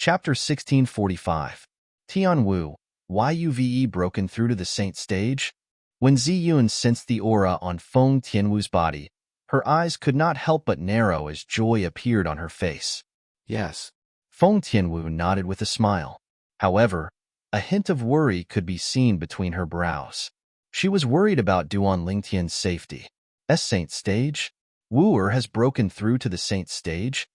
Chapter 1645. Tianwu, Yuve broken through to the saint stage? When Ziyun sensed the aura on Feng Tianwu's body, her eyes could not help but narrow as joy appeared on her face. Yes. Feng Tianwu nodded with a smile. However, a hint of worry could be seen between her brows. She was worried about Duan Lingtian's safety. Saint stage? Wu'er has broken through to the saint stage?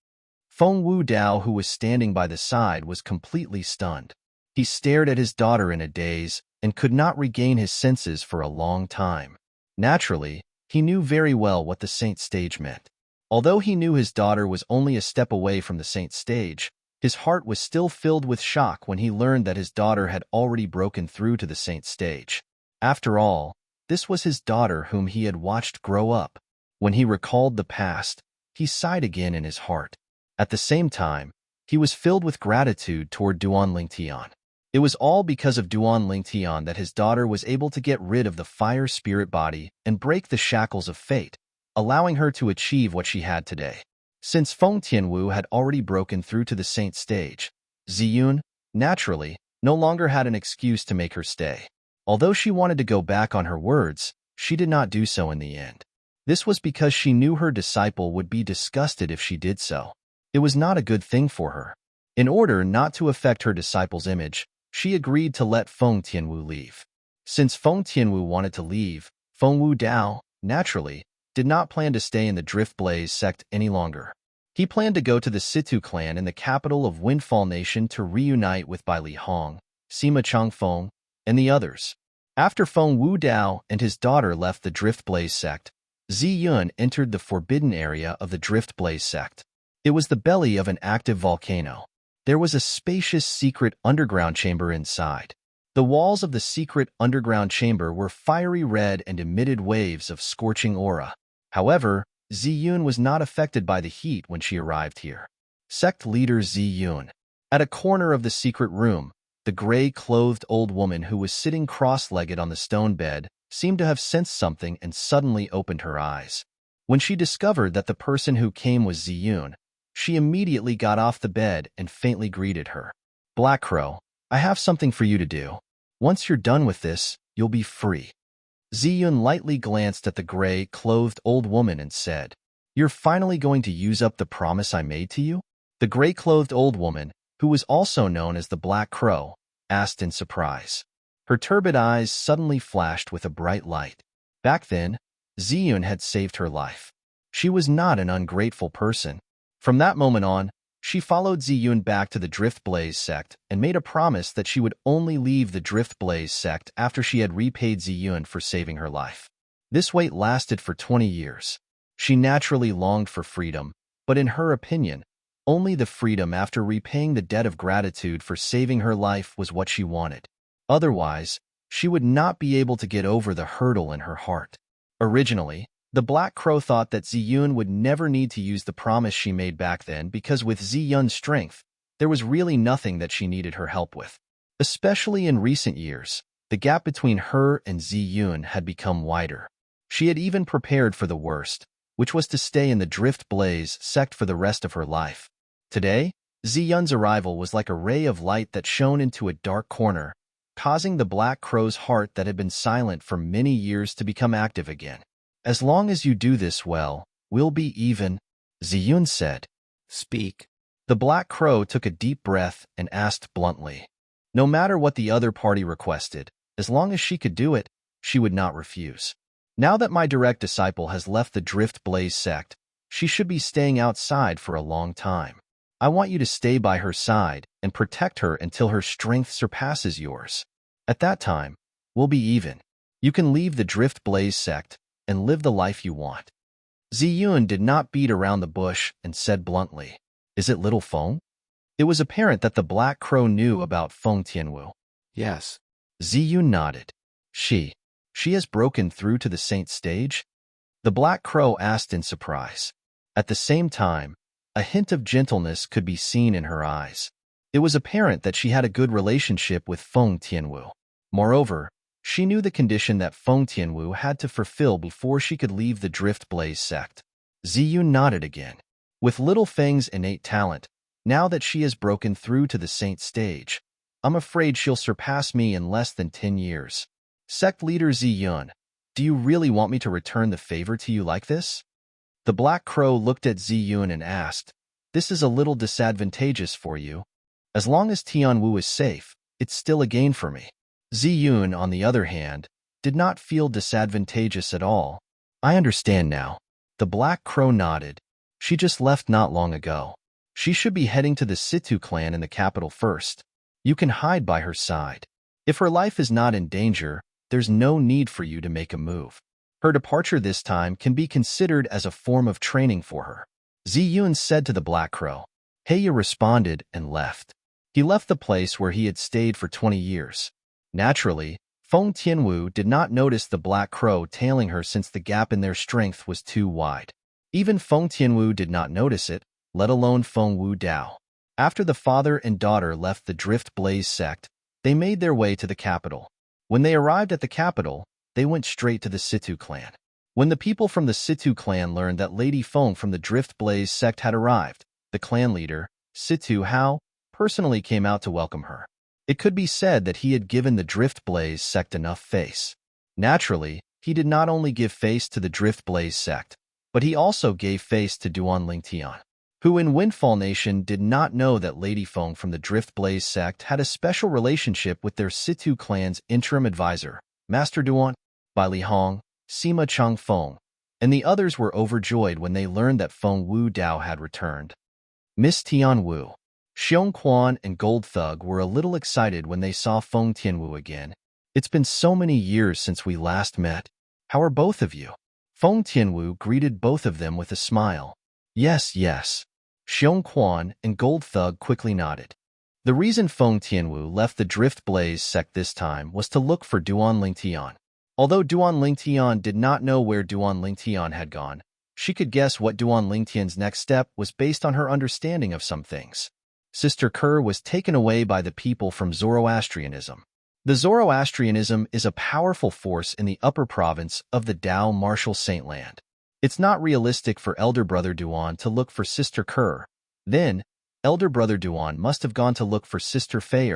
Feng Wu Dao, who was standing by the side, was completely stunned. He stared at his daughter in a daze and could not regain his senses for a long time. Naturally, he knew very well what the saint stage meant. Although he knew his daughter was only a step away from the saint stage, his heart was still filled with shock when he learned that his daughter had already broken through to the saint stage. After all, this was his daughter whom he had watched grow up. When he recalled the past, he sighed again in his heart. At the same time, he was filled with gratitude toward Duan Lingtian. It was all because of Duan Lingtian that his daughter was able to get rid of the fire spirit body and break the shackles of fate, allowing her to achieve what she had today. Since Feng Tianwu had already broken through to the saint stage, Ziyun, naturally, no longer had an excuse to make her stay. Although she wanted to go back on her words, she did not do so in the end. This was because she knew her disciple would be disgusted if she did so. It was not a good thing for her. In order not to affect her disciple's image, she agreed to let Feng Tianwu leave. Since Feng Tianwu wanted to leave, Feng Wu Dao, naturally, did not plan to stay in the Drift Blaze sect any longer. He planned to go to the Situ clan in the capital of Windfall Nation to reunite with Bai Li Hong, Sima Changfeng, and the others. After Feng Wu Dao and his daughter left the Drift Blaze sect, Ziyun entered the forbidden area of the Drift Blaze sect. It was the belly of an active volcano. There was a spacious secret underground chamber inside. The walls of the secret underground chamber were fiery red and emitted waves of scorching aura. However, Ziyun was not affected by the heat when she arrived here. Sect leader Ziyun. At a corner of the secret room, the gray-clothed old woman who was sitting cross-legged on the stone bed seemed to have sensed something and suddenly opened her eyes. When she discovered that the person who came was Ziyun, she immediately got off the bed and faintly greeted her. "Black Crow, I have something for you to do. Once you're done with this, you'll be free." Ziyun lightly glanced at the gray-clothed old woman and said, "You're finally going to use up the promise I made to you?" The gray-clothed old woman, who was also known as the Black Crow, asked in surprise. Her turbid eyes suddenly flashed with a bright light. Back then, Ziyun had saved her life. She was not an ungrateful person. From that moment on, she followed Ziyun back to the Drift Blaze sect and made a promise that she would only leave the Drift Blaze sect after she had repaid Ziyun for saving her life. This wait lasted for 20 years. She naturally longed for freedom, but in her opinion, only the freedom after repaying the debt of gratitude for saving her life was what she wanted. Otherwise, she would not be able to get over the hurdle in her heart. Originally, the Black Crow thought that Ziyun would never need to use the promise she made back then because with Ziyun's strength, there was really nothing that she needed her help with. Especially in recent years, the gap between her and Ziyun had become wider. She had even prepared for the worst, which was to stay in the Drift Blaze sect for the rest of her life. Today, Ziyun's arrival was like a ray of light that shone into a dark corner, causing the Black Crow's heart that had been silent for many years to become active again. "As long as you do this well, we'll be even," Ziyun said. Speak. The Black Crow took a deep breath and asked bluntly. No matter what the other party requested, as long as she could do it, she would not refuse. Now that my direct disciple has left the Drift Blaze sect, she should be staying outside for a long time. I want you to stay by her side and protect her until her strength surpasses yours. At that time, we'll be even. You can leave the Drift Blaze sect and live the life you want." Ziyun did not beat around the bush and said bluntly, "Is it little Feng?" It was apparent that the Black Crow knew about Feng Tianwu. Yes. Ziyun nodded. She has broken through to the saint stage?" The Black Crow asked in surprise. At the same time, a hint of gentleness could be seen in her eyes. It was apparent that she had a good relationship with Feng Tianwu. Moreover, she knew the condition that Feng Tianwu had to fulfill before she could leave the Drift Blaze sect. Ziyun nodded again. With Little Feng's innate talent, Now that she has broken through to the saint stage, I'm afraid she'll surpass me in less than 10 years. Sect leader Ziyun, do you really want me to return the favor to you like this? The Black Crow looked at Ziyun and asked, this is a little disadvantageous for you. As long as Tianwu is safe, it's still a gain for me. Ziyun, on the other hand, did not feel disadvantageous at all. I understand now. The Black Crow nodded. She just left not long ago. She should be heading to the Situ clan in the capital first. You can hide by her side. If her life is not in danger, there's no need for you to make a move. Her departure this time can be considered as a form of training for her. Ziyun said to the Black Crow. Heya responded and left. He left the place where he had stayed for 20 years. Naturally, Feng Tianwu did not notice the Black Crow tailing her since the gap in their strength was too wide. Even Feng Tianwu did not notice it, let alone Feng Wu Dao. After the father and daughter left the Drift Blaze sect, they made their way to the capital. When they arrived at the capital, they went straight to the Situ clan. When the people from the Situ clan learned that Lady Feng from the Drift Blaze sect had arrived, the clan leader, Situ Hao, personally came out to welcome her. It could be said that he had given the Drift Blaze sect enough face. Naturally, he did not only give face to the Drift Blaze sect, but he also gave face to Duan Lingtian, who in Windfall Nation did not know that Lady Feng from the Drift Blaze sect had a special relationship with their Situ clan's interim advisor, Master Duan, Bai Li Hong, Sima Chang Feng, and the others were overjoyed when they learned that Feng Wu Dao had returned. Miss Tian Wu, Xiong Quan, and Gold Thug were a little excited when they saw Feng Tianwu again. It's been so many years since we last met. How are both of you? Feng Tianwu greeted both of them with a smile. Yes, yes. Xiong Quan and Gold Thug quickly nodded. The reason Feng Tianwu left the Drift Blaze sect this time was to look for Duan Lingtian. Although Duan Lingtian did not know where Duan Lingtian had gone, she could guess what Duan Lingtian's next step was based on her understanding of some things. Sister Kerr was taken away by the people from Zoroastrianism. The Zoroastrianism is a powerful force in the upper province of the Dao Martial Saintland. It's not realistic for Elder Brother Duan to look for Sister Kerr. Then, Elder Brother Duan must have gone to look for Sister Fei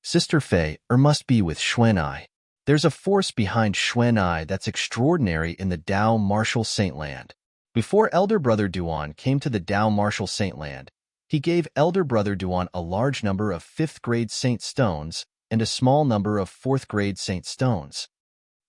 Sister Fei must be with Xuanai. There's a force behind Xuanai that's extraordinary in the Dao Martial Saintland. Before Elder Brother Duan came to the Dao Martial Saintland, he gave Elder Brother Duan a large number of 5th-grade Saint Stones and a small number of 4th-grade Saint Stones.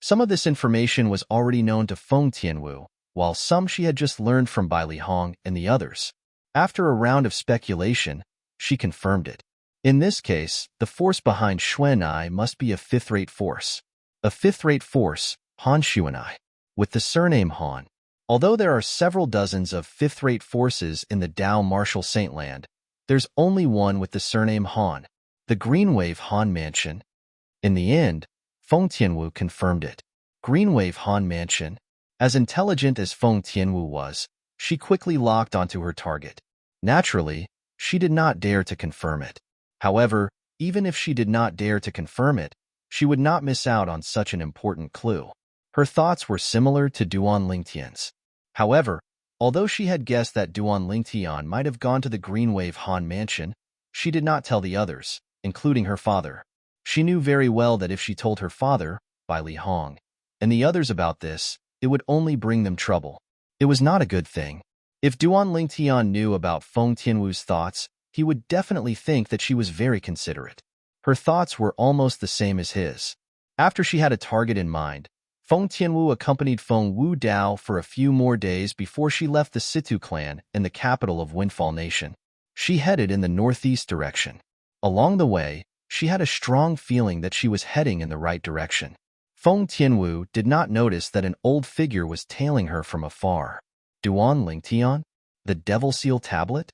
Some of this information was already known to Feng Tianwu, while some she had just learned from Bai Li Hong and the others. After a round of speculation, she confirmed it. In this case, the force behind Xuanai must be a 5th-rate force. A 5th-rate force, Han Xuanai, with the surname Han. Although there are several dozens of 5th-rate forces in the Dao Martial Saintland, there's only one with the surname Han, the Greenwave Han Mansion. In the end, Feng Tianwu confirmed it. Greenwave Han Mansion. As intelligent as Feng Tianwu was, she quickly locked onto her target. Naturally, she did not dare to confirm it. However, even if she did not dare to confirm it, she would not miss out on such an important clue. Her thoughts were similar to Duan Lingtian's. However, although she had guessed that Duan Lingtian might have gone to the Greenwave Han Mansion, she did not tell the others, including her father. She knew very well that if she told her father, Bai Li Hong, and the others about this, it would only bring them trouble. It was not a good thing. If Duan Lingtian knew about Feng Tianwu's thoughts, he would definitely think that she was very considerate. Her thoughts were almost the same as his. After she had a target in mind, Feng Tianwu accompanied Feng Wu Dao for a few more days before she left the Situ clan in the capital of Windfall Nation. She headed in the northeast direction. Along the way, she had a strong feeling that she was heading in the right direction. Feng Tianwu did not notice that an old figure was tailing her from afar. Duan Lingtian? The Devil Seal Tablet?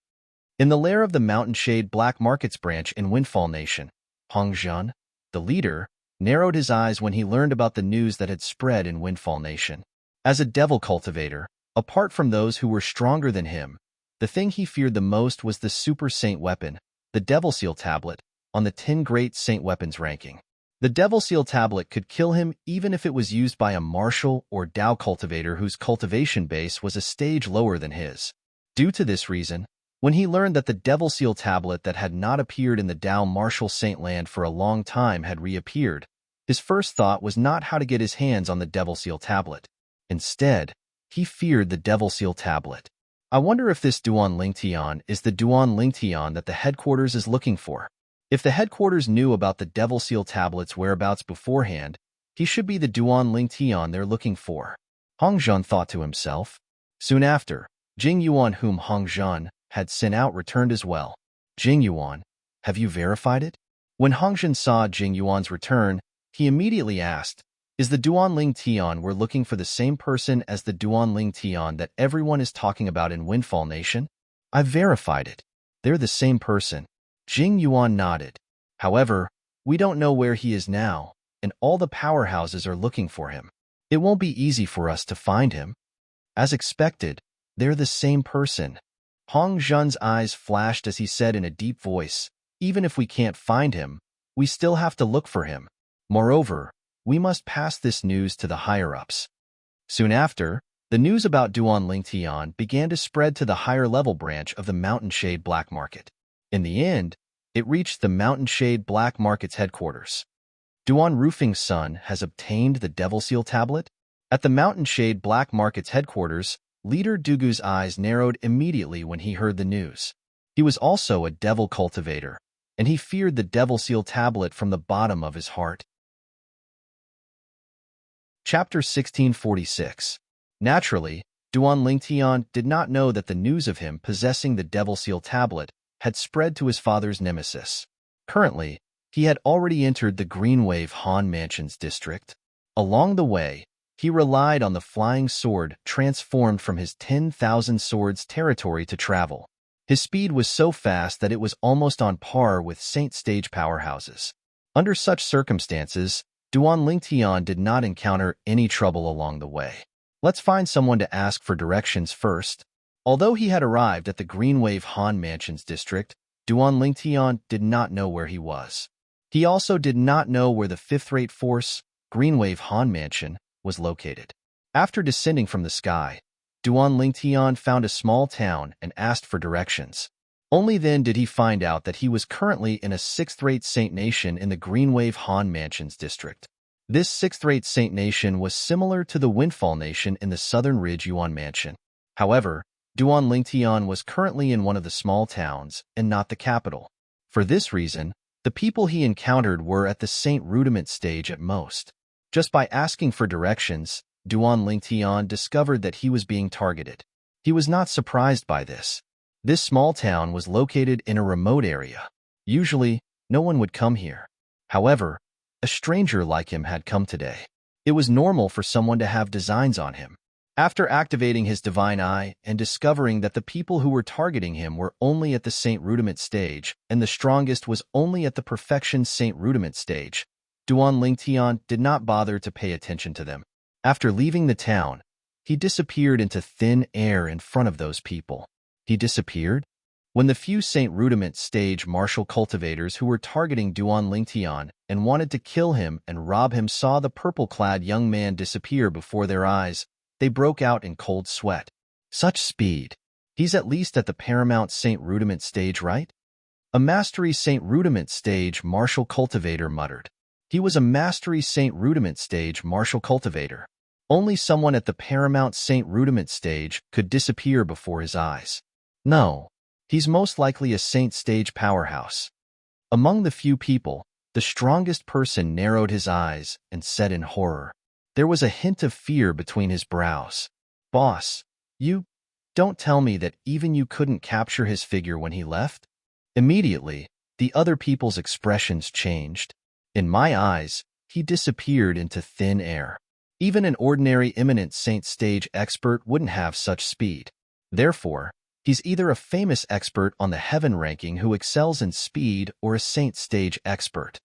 In the lair of the Mountain Shade Black Markets branch in Windfall Nation, Hong Zhan, the leader, narrowed his eyes when he learned about the news that had spread in Windfall Nation. As a devil cultivator, apart from those who were stronger than him, the thing he feared the most was the Super Saint weapon, the Devil Seal Tablet, on the 10 Great Saint Weapons ranking. The Devil Seal Tablet could kill him even if it was used by a martial or Dao cultivator whose cultivation base was a stage lower than his. Due to this reason, When he learned that the Devil Seal tablet that had not appeared in the Dao Martial Saint Land for a long time had reappeared, his first thought was not how to get his hands on the Devil Seal tablet. Instead, he feared the Devil Seal tablet. I wonder if this Duan Lingtian is the Duan Lingtian that the headquarters is looking for. If the headquarters knew about the Devil Seal tablet's whereabouts beforehand, he should be the Duan Lingtian they're looking for. Hong Zhen thought to himself. Soon after, Jing Yuan, whom Hong Zhen had sent out, returned as well. Jing Yuan, have you verified it? When Hong Zhen saw Jing Yuan's return, he immediately asked, is the Duan Ling Tian we're looking for the same person as the Duan Ling Tian that everyone is talking about in Windfall Nation? I've verified it. They're the same person. Jing Yuan nodded. However, we don't know where he is now, and all the powerhouses are looking for him. It won't be easy for us to find him. As expected, they're the same person. Hong Zhen's eyes flashed as he said in a deep voice, even if we can't find him, we still have to look for him. Moreover, we must pass this news to the higher-ups. Soon after, the news about Duan Lingtian began to spread to the higher-level branch of the Mountain Shade Black Market. In the end, it reached the Mountain Shade Black Market's headquarters. Duan Roofing's son has obtained the Devil Seal tablet? At the Mountain Shade Black Market's headquarters, Leader Dugu's eyes narrowed immediately when he heard the news. He was also a devil cultivator, and he feared the Devil Seal tablet from the bottom of his heart. Chapter 1646. Naturally, Duan Lingtian did not know that the news of him possessing the Devil Seal tablet had spread to his father's nemesis. Currently, he had already entered the Greenwave Han Mansions district. Along the way, he relied on the flying sword transformed from his 10,000 swords territory to travel. His speed was so fast that it was almost on par with Saint Stage powerhouses. Under such circumstances, Duan Lingtian did not encounter any trouble along the way. Let's find someone to ask for directions first. Although he had arrived at the Greenwave Han Mansions district, Duan Lingtian did not know where he was. He also did not know where the fifth-rate force, Greenwave Han Mansion, was located. After descending from the sky, Duan Lingtian found a small town and asked for directions. Only then did he find out that he was currently in a sixth-rate Saint Nation in the Greenwave Han Mansions district. This sixth-rate Saint Nation was similar to the Windfall Nation in the Southern Ridge Yuan Mansion. However, Duan Lingtian was currently in one of the small towns and not the capital. For this reason, the people he encountered were at the Saint Rudiment stage at most. Just by asking for directions, Duan Lingtian discovered that he was being targeted. He was not surprised by this. This small town was located in a remote area. Usually, no one would come here. However, a stranger like him had come today. It was normal for someone to have designs on him. After activating his divine eye and discovering that the people who were targeting him were only at the Saint Rudiment stage and the strongest was only at the Perfection Saint Rudiment stage, Duan Lingtian did not bother to pay attention to them. After leaving the town, he disappeared into thin air in front of those people. He disappeared? When the few Saint Rudiment stage martial cultivators who were targeting Duan Lingtian and wanted to kill him and rob him saw the purple-clad young man disappear before their eyes, they broke out in cold sweat. Such speed. He's at least at the Paramount Saint Rudiment stage, right? A Mastery Saint Rudiment stage martial cultivator muttered. He was a Mastery Saint Rudiment stage martial cultivator. Only someone at the Paramount Saint Rudiment stage could disappear before his eyes. No, he's most likely a Saint stage powerhouse. Among the few people, the strongest person narrowed his eyes and said in horror. There was a hint of fear between his brows. Boss, you don't tell me that even you couldn't capture his figure when he left? Immediately, the other people's expressions changed. In my eyes, he disappeared into thin air. Even an ordinary eminent Saint stage expert wouldn't have such speed. Therefore, he's either a famous expert on the heaven ranking who excels in speed or a Saint stage expert.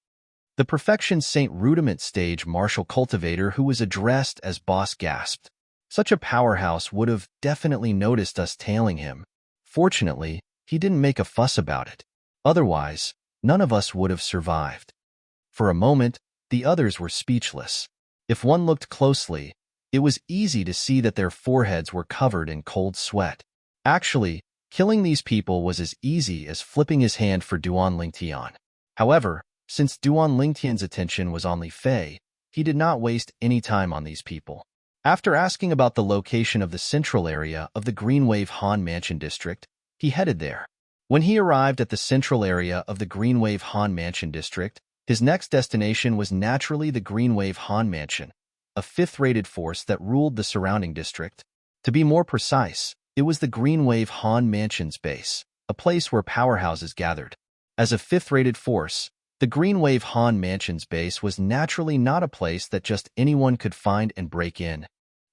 The Perfection Saint Rudiment stage martial cultivator who was addressed as boss gasped. Such a powerhouse would have definitely noticed us tailing him. Fortunately, he didn't make a fuss about it. Otherwise, none of us would have survived. For a moment, the others were speechless. If one looked closely, it was easy to see that their foreheads were covered in cold sweat. Actually, Killing these people was as easy as flipping his hand for Duan Lingtian. However, since Duan Lingtian's attention was on Li Fei, he did not waste any time on these people. After asking about the location of the central area of the Greenwave Han Mansion district, he headed there. When he arrived at the central area of the Greenwave Han Mansion district, his next destination was naturally the Greenwave Han Mansion, a fifth-rated force that ruled the surrounding district. To be more precise, it was the Greenwave Han Mansion's base, a place where powerhouses gathered. As a fifth-rated force, the Greenwave Han Mansion's base was naturally not a place that just anyone could find and break in.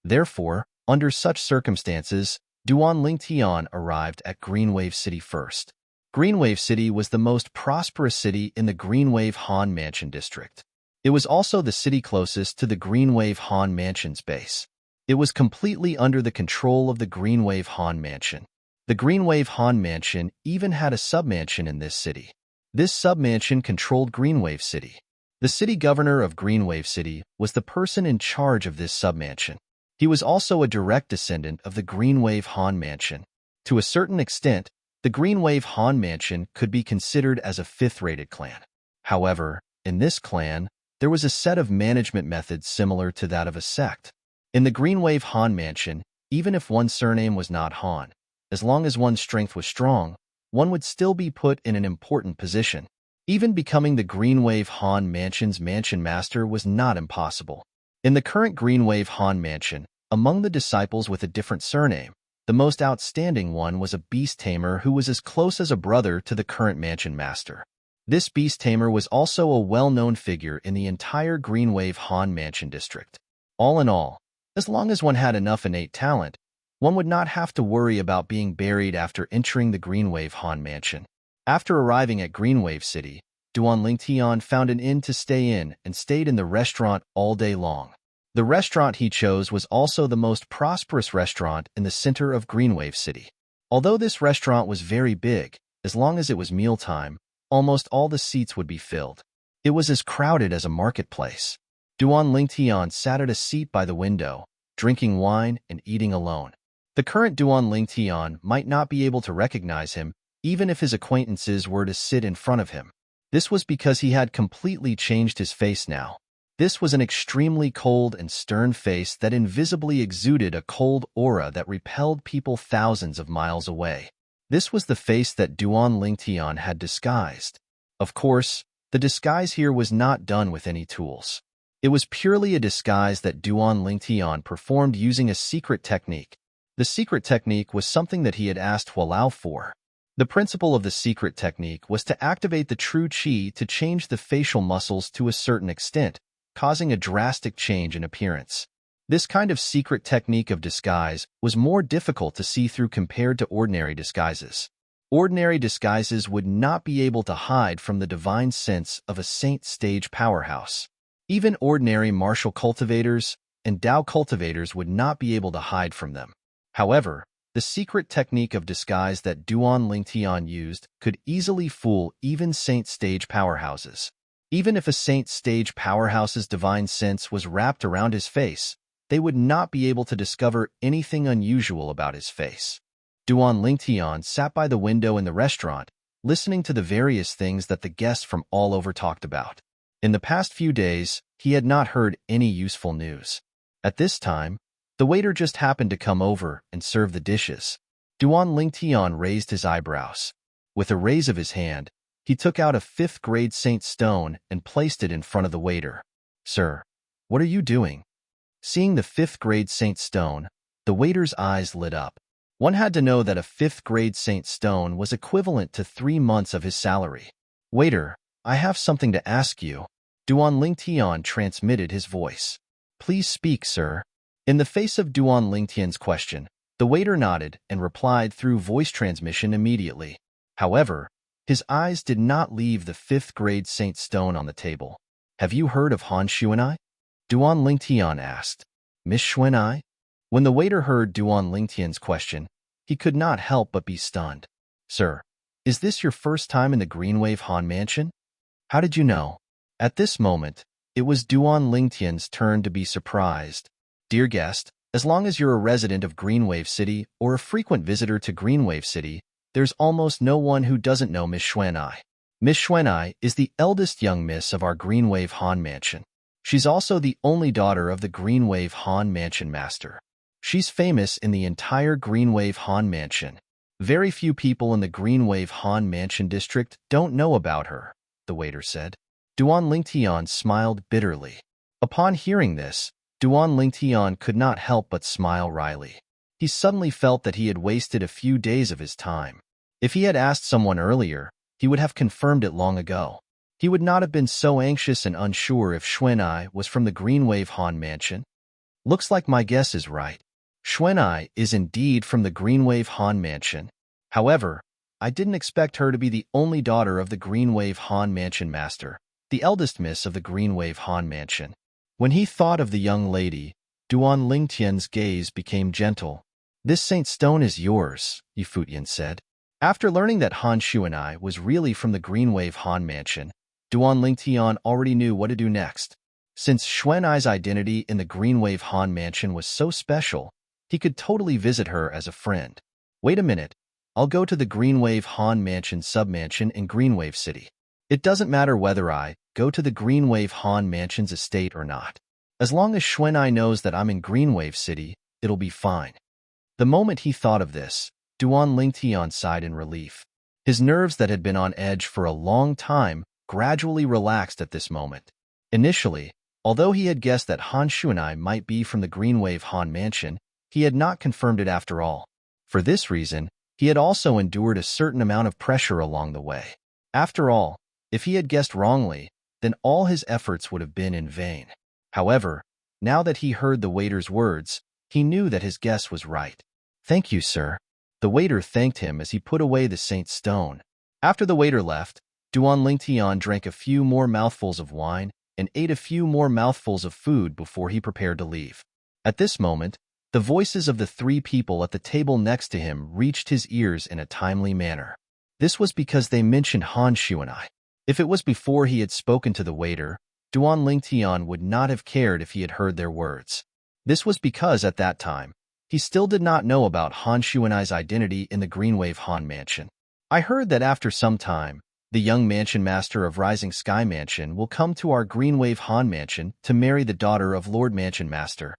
Therefore, under such circumstances, Duan Lingtian arrived at Greenwave City first. Greenwave City was the most prosperous city in the Greenwave Han Mansion district. It was also the city closest to the Greenwave Han Mansion's base. It was completely under the control of the Greenwave Han Mansion. The Greenwave Han Mansion even had a submansion in this city. This submansion controlled Greenwave City. The city governor of Greenwave City was the person in charge of this submansion. He was also a direct descendant of the Greenwave Han Mansion. To a certain extent, the Greenwave Han Mansion could be considered as a fifth-rated clan. However, in this clan, there was a set of management methods similar to that of a sect. In the Greenwave Han Mansion, even if one's surname was not Han, as long as one's strength was strong, one would still be put in an important position. Even becoming the Greenwave Han Mansion's mansion master was not impossible. In the current Greenwave Han Mansion, among the disciples with a different surname, the most outstanding one was a beast tamer who was as close as a brother to the current mansion master. This beast tamer was also a well-known figure in the entire Greenwave Han Mansion district. All in all, as long as one had enough innate talent, one would not have to worry about being buried after entering the Greenwave Han Mansion. After arriving at Greenwave City, Duan Lingtian found an inn to stay in and stayed in the restaurant all day long. The restaurant he chose was also the most prosperous restaurant in the center of Greenwave City. Although this restaurant was very big, as long as it was mealtime, almost all the seats would be filled. It was as crowded as a marketplace. Duan Lingtian sat at a seat by the window, drinking wine and eating alone. The current Duan Lingtian might not be able to recognize him, even if his acquaintances were to sit in front of him. This was because he had completely changed his face now. This was an extremely cold and stern face that invisibly exuded a cold aura that repelled people thousands of miles away. This was the face that Duan Lingtian had disguised. Of course, the disguise here was not done with any tools. It was purely a disguise that Duan Lingtian performed using a secret technique. The secret technique was something that he had asked Hualao for. The principle of the secret technique was to activate the true qi to change the facial muscles to a certain extent, causing a drastic change in appearance. This kind of secret technique of disguise was more difficult to see through compared to ordinary disguises. Ordinary disguises would not be able to hide from the divine sense of a saint stage powerhouse. Even ordinary martial cultivators and Dao cultivators would not be able to hide from them. However, the secret technique of disguise that Duan Lingtian used could easily fool even saint stage powerhouses. Even if a saint stage powerhouse's divine sense was wrapped around his face, they would not be able to discover anything unusual about his face. Duan Lingtian sat by the window in the restaurant, listening to the various things that the guests from all over talked about. In the past few days, he had not heard any useful news. At this time, the waiter just happened to come over and serve the dishes. Duan Lingtian raised his eyebrows. With a raise of his hand, he took out a fifth-grade Saint stone and placed it in front of the waiter. "Sir, what are you doing?" Seeing the fifth-grade Saint stone, the waiter's eyes lit up. One had to know that a fifth-grade Saint stone was equivalent to 3 months of his salary. "Waiter, I have something to ask you." Duan Lingtian transmitted his voice. "Please speak, sir." In the face of Duan Lingtian's question, the waiter nodded and replied through voice transmission immediately. However, his eyes did not leave the fifth-grade Saint stone on the table. "Have you heard of Han Xuanai?" Duan Lingtian asked. "Miss Xuanai?" When the waiter heard Duan Lingtian's question, he could not help but be stunned. "Sir, is this your first time in the Greenwave Han Mansion? How did you know?" At this moment, it was Duan Lingtian's turn to be surprised. "Dear guest, As long as you're a resident of Greenwave City or a frequent visitor to Greenwave City, there's almost no one who doesn't know Miss Xuanai. Miss Xuanai is the eldest young miss of our Greenwave Han Mansion. She's also the only daughter of the Greenwave Han Mansion Master. She's famous in the entire Greenwave Han Mansion. Very few people in the Greenwave Han Mansion district don't know about her, the waiter said. Duan Lingtian smiled bitterly. Upon hearing this, Duan Lingtian could not help but smile wryly. He suddenly felt that he had wasted a few days of his time. If he had asked someone earlier, he would have confirmed it long ago. He would not have been so anxious and unsure if Xuanai was from the Greenwave Han Mansion. Looks like my guess is right. Xuanai is indeed from the Greenwave Han Mansion. However, I didn't expect her to be the only daughter of the Greenwave Han Mansion Master, the eldest miss of the Greenwave Han Mansion. When he thought of the young lady, Duan Lingtian's gaze became gentle. This Saint Stone is yours, Yifutian said. After learning that Han Xuanai was really from the Greenwave Han Mansion, Duan Lingtian already knew what to do next. Since Xuanai's identity in the Greenwave Han Mansion was so special, he could totally visit her as a friend. Wait a minute, I'll go to the Greenwave Han Mansion submansion in Greenwave City. It doesn't matter whether I go to the Greenwave Han Mansion's estate or not. As long as Xuanai knows that I'm in Greenwave City, it'll be fine. The moment he thought of this, Duan Lingtian sighed in relief. His nerves that had been on edge for a long time gradually relaxed at this moment. Initially, although he had guessed that Han Xuanai might be from the Greenwave Han Mansion, he had not confirmed it after all. For this reason, he had also endured a certain amount of pressure along the way. After all, if he had guessed wrongly, then all his efforts would have been in vain. However, now that he heard the waiter's words, he knew that his guess was right. Thank you, sir. The waiter thanked him as he put away the Saint Stone. After the waiter left, Duan Lingtian drank a few more mouthfuls of wine and ate a few more mouthfuls of food before he prepared to leave. At this moment, the voices of the three people at the table next to him reached his ears in a timely manner. This was because they mentioned Han Xuanai. If it was before he had spoken to the waiter, Duan Lingtian would not have cared if he had heard their words. This was because at that time, he still did not know about Han Xuanai's identity in the Greenwave Han Mansion. I heard that after some time, the young mansion master of Rising Sky Mansion will come to our Greenwave Han Mansion to marry the daughter of Lord Mansion Master.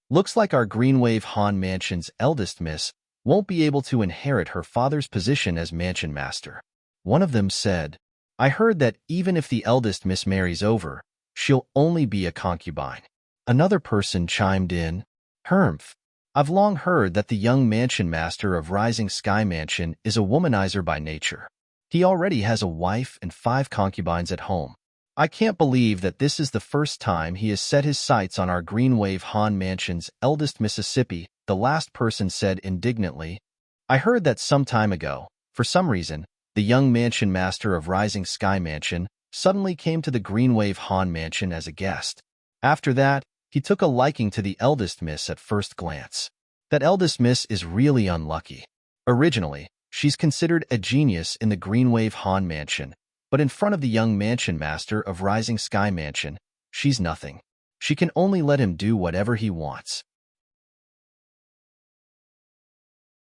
Looks like our Greenwave Han Mansion's eldest miss won't be able to inherit her father's position as Mansion Master. One of them said, I heard that even if the eldest miss marries over, she'll only be a concubine. Another person chimed in, Hermph. I've long heard that the young Mansion Master of Rising Sky Mansion is a womanizer by nature. He already has a wife and 5 concubines at home. I can't believe that this is the first time he has set his sights on our Greenwave Han Mansion's eldest Mississippi, the last person said indignantly. I heard that some time ago, for some reason, the young Mansion Master of Rising Sky Mansion suddenly came to the Greenwave Han Mansion as a guest. After that, he took a liking to the eldest miss at first glance. That eldest miss is really unlucky. Originally, she's considered a genius in the Greenwave Han Mansion, but in front of the young Mansion Master of Rising Sky Mansion, she's nothing. She can only let him do whatever he wants.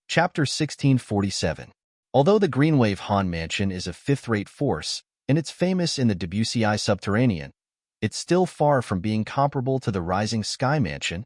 Chapter 1647. Although the Greenwave Han Mansion is a fifth-rate force, and it's famous in the Debussy subterranean, it's still far from being comparable to the Rising Sky Mansion.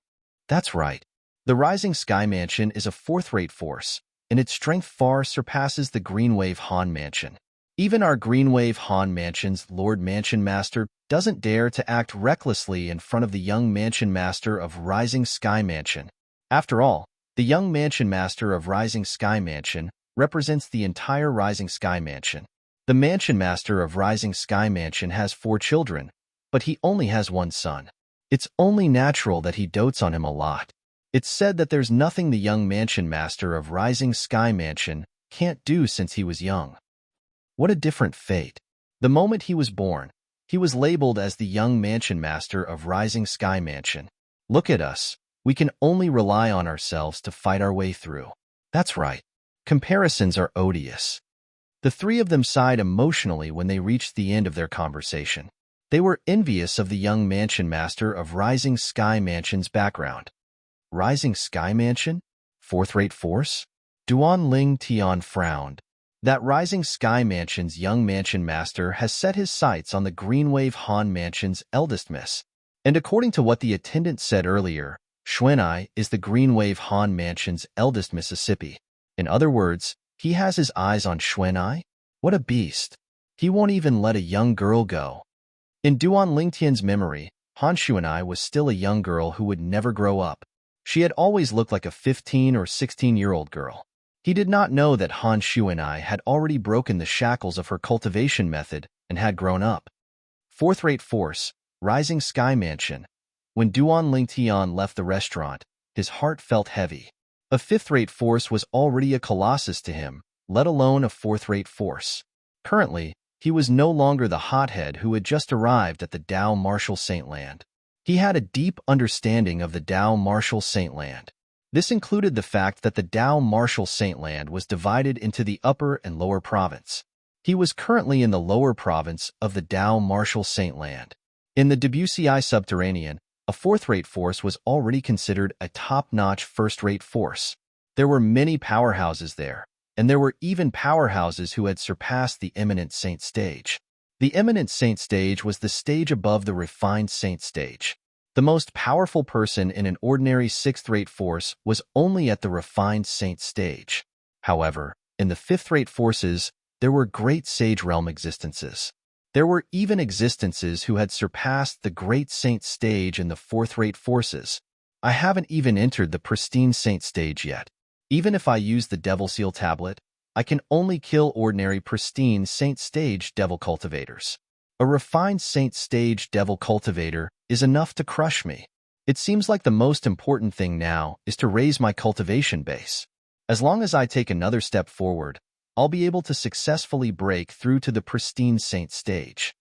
That's right. The Rising Sky Mansion is a fourth-rate force, and its strength far surpasses the Greenwave Han Mansion. Even our Greenwave Han Mansion's Lord Mansion Master doesn't dare to act recklessly in front of the young Mansion Master of Rising Sky Mansion. After all, the young Mansion Master of Rising Sky Mansion represents the entire Rising Sky Mansion. The Mansion Master of Rising Sky Mansion has 4 children, but he only has 1 son. It's only natural that he dotes on him a lot. It's said that there's nothing the young Mansion Master of Rising Sky Mansion can't do since he was young. What a different fate. The moment he was born, he was labeled as the young Mansion Master of Rising Sky Mansion. Look at us. We can only rely on ourselves to fight our way through. That's right. Comparisons are odious. The 3 of them sighed emotionally when they reached the end of their conversation. They were envious of the young Mansion Master of Rising Sky Mansion's background. Rising Sky Mansion? Fourth-rate force? Duan Ling Tian frowned. That Rising Sky Mansion's young mansion master has set his sights on the Greenwave Han Mansion's eldest miss. And according to what the attendant said earlier, Xuanai is the Greenwave Han Mansion's eldest Mississippi. In other words, he has his eyes on Xuanai? What a beast. He won't even let a young girl go. In Duan Lingtian's memory, Han Xuanai was still a young girl who would never grow up. She had always looked like a 15 or 16-year-old girl. He did not know that Han Xuanai had already broken the shackles of her cultivation method and had grown up. Fourth-rate force, Rising Sky Mansion. When Duan Lingtian left the restaurant, his heart felt heavy. A fifth-rate force was already a colossus to him, let alone a fourth-rate force. Currently, he was no longer the hothead who had just arrived at the Dao Martial Saint Land. He had a deep understanding of the Dao Martial Saint Land. This included the fact that the Dao Martial Saint Land was divided into the upper and lower province. He was currently in the lower province of the Dao Martial Saint Land. In the Debussy subterranean, a fourth-rate force was already considered a top-notch first-rate force. There were many powerhouses there, and there were even powerhouses who had surpassed the Eminent Saint stage. The Eminent Saint stage was the stage above the Refined Saint stage. The most powerful person in an ordinary sixth-rate force was only at the Refined Saint stage. However, in the fifth-rate forces, there were great Sage Realm existences. There were even existences who had surpassed the Great Saint stage in the fourth-rate forces. I haven't even entered the Pristine Saint stage yet. Even if I use the Devil Seal tablet, I can only kill ordinary Pristine Saint stage Devil cultivators. A Refined Saint stage Devil cultivator is enough to crush me. It seems like the most important thing now is to raise my cultivation base. As long as I take another step forward, I'll be able to successfully break through to the Pristine Saint stage.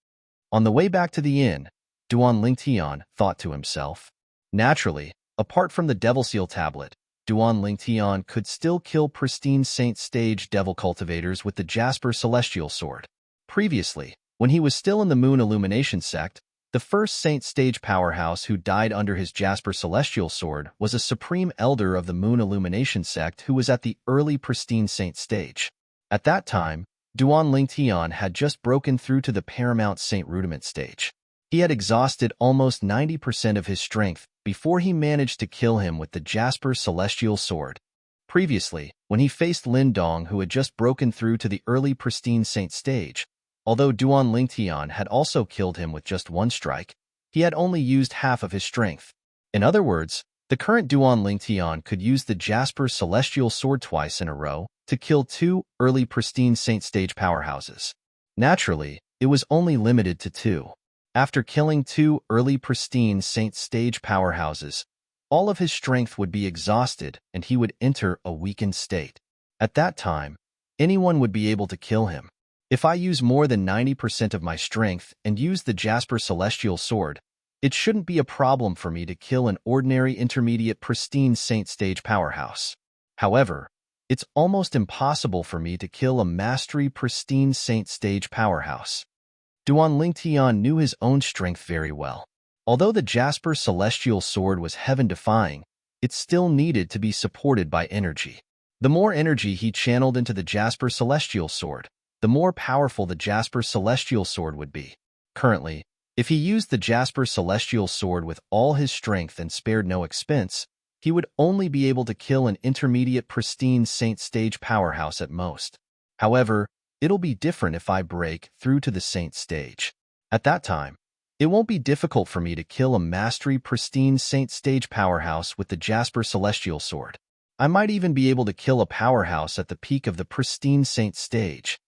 On the way back to the inn, Duan Lingtian thought to himself. Naturally, apart from the Devil Seal tablet, Duan Lingtian could still kill Pristine Saint stage Devil cultivators with the Jasper Celestial Sword. Previously, when he was still in the Moon Illumination sect, the first Saint stage powerhouse who died under his Jasper Celestial Sword was a Supreme Elder of the Moon Illumination sect who was at the early Pristine Saint stage. At that time, Duan Lingtian had just broken through to the Paramount Saint Rudiment stage. He had exhausted almost 90% of his strength before he managed to kill him with the Jasper Celestial Sword. Previously, when he faced Lin Dong who had just broken through to the early Pristine Saint stage, although Duan Lingtian had also killed him with just one strike, he had only used half of his strength. In other words, the current Duan Lingtian could use the Jasper Celestial Sword twice in a row to kill two early Pristine Saint stage powerhouses. Naturally, it was only limited to two. After killing two early Pristine Saint stage powerhouses, all of his strength would be exhausted and he would enter a weakened state. At that time, anyone would be able to kill him. If I use more than 90% of my strength and use the Jasper Celestial Sword, it shouldn't be a problem for me to kill an ordinary intermediate Pristine Saint stage powerhouse. However, it's almost impossible for me to kill a Mastery Pristine Saint stage powerhouse. Duan Lingtian knew his own strength very well. Although the Jasper Celestial Sword was heaven-defying, it still needed to be supported by energy. The more energy he channeled into the Jasper Celestial Sword, the more powerful the Jasper Celestial Sword would be. Currently, if he used the Jasper Celestial Sword with all his strength and spared no expense, he would only be able to kill an intermediate Pristine Saint stage powerhouse at most. However, it'll be different if I break through to the Saint stage. At that time, it won't be difficult for me to kill a Mastery Pristine Saint stage powerhouse with the Jasper Celestial Sword. I might even be able to kill a powerhouse at the peak of the Pristine Saint stage.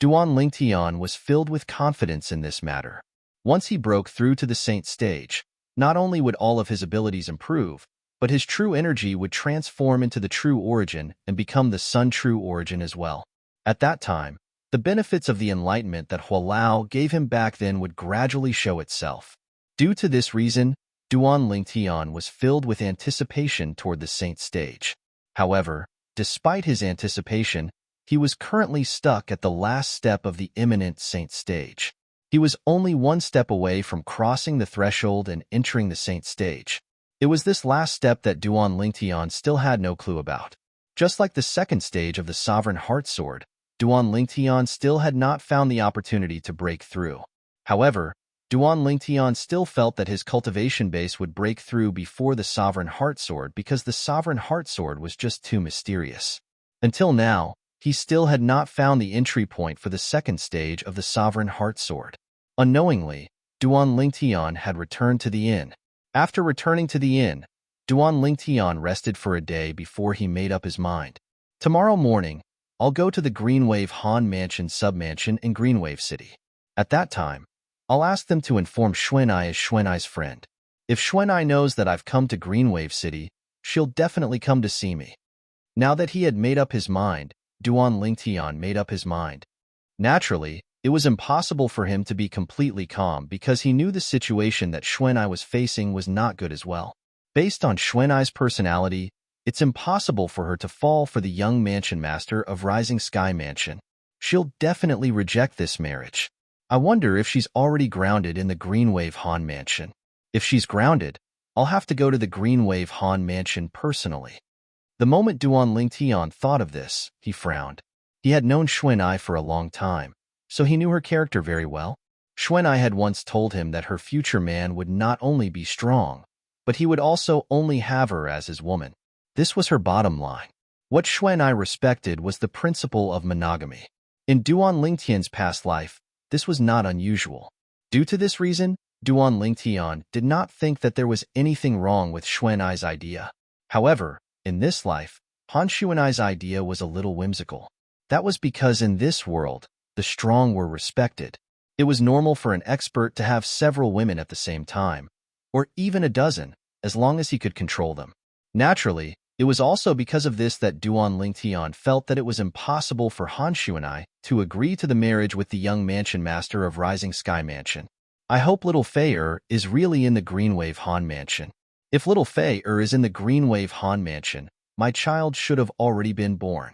Duan Lingtian was filled with confidence in this matter. Once he broke through to the Saint stage, not only would all of his abilities improve, but his true energy would transform into the True Origin and become the Sun True Origin as well. At that time, the benefits of the enlightenment that Hualao gave him back then would gradually show itself. Due to this reason, Duan Lingtian was filled with anticipation toward the Saint stage. However, despite his anticipation, he was currently stuck at the last step of the Eminent Saint stage. He was only one step away from crossing the threshold and entering the Saint stage. It was this last step that Duan Lingtian still had no clue about. Just like the second stage of the Sovereign Heart Sword, Duan Lingtian still had not found the opportunity to break through. However, Duan Lingtian still felt that his cultivation base would break through before the Sovereign Heart Sword because the Sovereign Heart Sword was just too mysterious. Until now, he still had not found the entry point for the second stage of the Sovereign Heart Sword. Unknowingly, Duan Lingtian had returned to the inn. After returning to the inn, Duan Lingtian rested for a day before he made up his mind. Tomorrow morning, I'll go to the Greenwave Han Mansion submansion in Greenwave City. At that time, I'll ask them to inform Xuanai as Xuanai's friend. If Xuanai knows that I've come to Greenwave City, she'll definitely come to see me. Now that he had made up his mind, Duan Lingtian made up his mind. Naturally, it was impossible for him to be completely calm because he knew the situation that Xuanai was facing was not good as well. Based on Xuanai's personality, it's impossible for her to fall for the young mansion master of Rising Sky Mansion. She'll definitely reject this marriage. I wonder if she's already grounded in the Greenwave Han Mansion. If she's grounded, I'll have to go to the Greenwave Han Mansion personally. The moment Duan Lingtian thought of this, he frowned. He had known Xuanai for a long time, so he knew her character very well. Xuanai had once told him that her future man would not only be strong, but he would also only have her as his woman. This was her bottom line. What Xuanai respected was the principle of monogamy. In Duan Lingtian's past life, this was not unusual. Due to this reason, Duan Lingtian did not think that there was anything wrong with Xuanai's idea. However, in this life, Han Xuanai's idea was a little whimsical. That was because in this world, the strong were respected. It was normal for an expert to have several women at the same time, or even a dozen, as long as he could control them. Naturally, it was also because of this that Duan Lingtian felt that it was impossible for Han Xuanai to agree to the marriage with the young mansion master of Rising Sky Mansion. I hope little Fei is really in the Greenwave Han Mansion. If little Fei is in the Greenwave Han Mansion, my child should have already been born.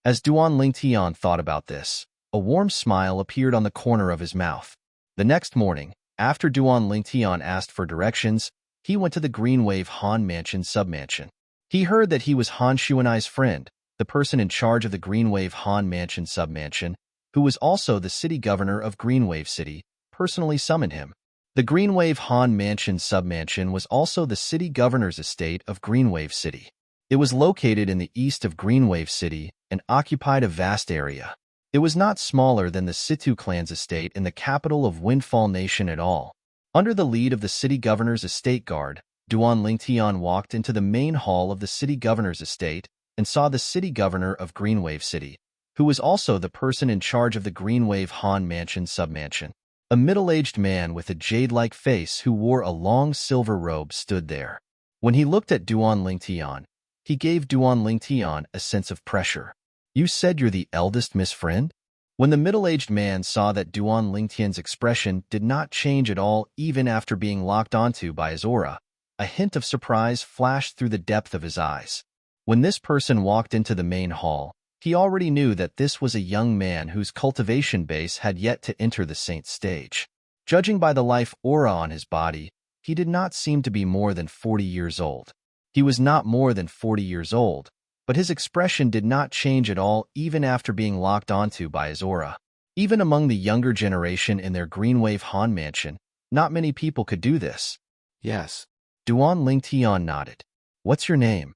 As Duan Lingtian thought about this, a warm smile appeared on the corner of his mouth. The next morning, after Duan Lingtian asked for directions, he went to the Greenwave Han Mansion submansion. He heard that he was Han Xuanai's friend, the person in charge of the Greenwave Han Mansion submansion, who was also the city governor of Greenwave City, personally summoned him. The Greenwave Han Mansion submansion was also the city governor's estate of Greenwave City. It was located in the east of Greenwave City and occupied a vast area. It was not smaller than the Situ clan's estate in the capital of Windfall Nation at all. Under the lead of the city governor's estate guard, Duan Lingtian walked into the main hall of the city governor's estate and saw the city governor of Greenwave City, who was also the person in charge of the Greenwave Han Mansion submansion. A middle-aged man with a jade-like face who wore a long silver robe stood there. When he looked at Duan Lingtian, he gave Duan Lingtian a sense of pressure. You said you're the eldest Miss Friend? When the middle-aged man saw that Duan Lingtian's expression did not change at all even after being locked onto by his aura, a hint of surprise flashed through the depth of his eyes. When this person walked into the main hall, he already knew that this was a young man whose cultivation base had yet to enter the saint stage. Judging by the life aura on his body, he did not seem to be more than 40 years old. He was not more than 40 years old, but his expression did not change at all even after being locked onto by his aura. Even among the younger generation in their Greenwave Han Mansion, not many people could do this. Yes. Duan Lingtian nodded. What's your name?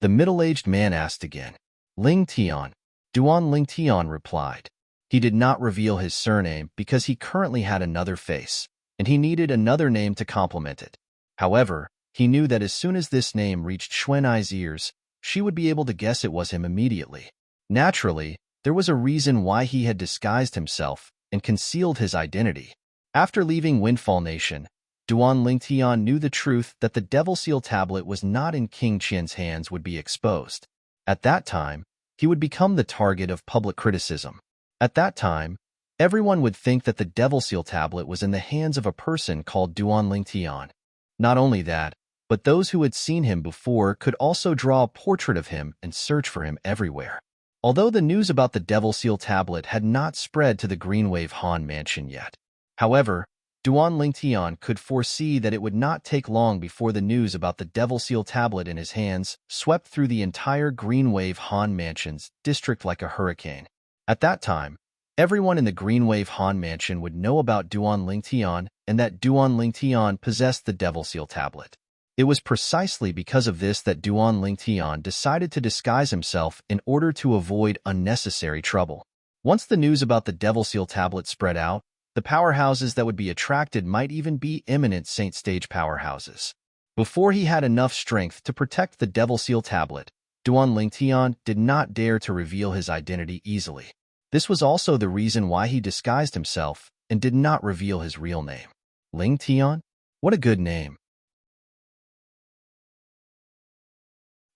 The middle-aged man asked again. Lingtian. Duan Lingtian replied. He did not reveal his surname because he currently had another face, and he needed another name to complement it. However, he knew that as soon as this name reached Xuanai's ears, she would be able to guess it was him immediately. Naturally, there was a reason why he had disguised himself and concealed his identity. After leaving Windfall Nation, Duan Lingtian knew the truth that the Devil Seal tablet was not in King Qian's hands would be exposed. At that time, he would become the target of public criticism. At that time, everyone would think that the Devil Seal tablet was in the hands of a person called Duan Lingtian. Not only that, but those who had seen him before could also draw a portrait of him and search for him everywhere. Although the news about the Devil Seal tablet had not spread to the Greenwave Han Mansion yet. However, Duan Lingtian could foresee that it would not take long before the news about the Devil Seal tablet in his hands swept through the entire Greenwave Han Mansion's district like a hurricane. At that time, everyone in the Greenwave Han Mansion would know about Duan Lingtian and that Duan Lingtian possessed the Devil Seal tablet. It was precisely because of this that Duan Lingtian decided to disguise himself in order to avoid unnecessary trouble. Once the news about the Devil Seal tablet spread out, the powerhouses that would be attracted might even be eminent Saint Stage powerhouses. Before he had enough strength to protect the Devil Seal tablet, Duan Lingtian did not dare to reveal his identity easily. This was also the reason why he disguised himself and did not reveal his real name. Lingtian? What a good name.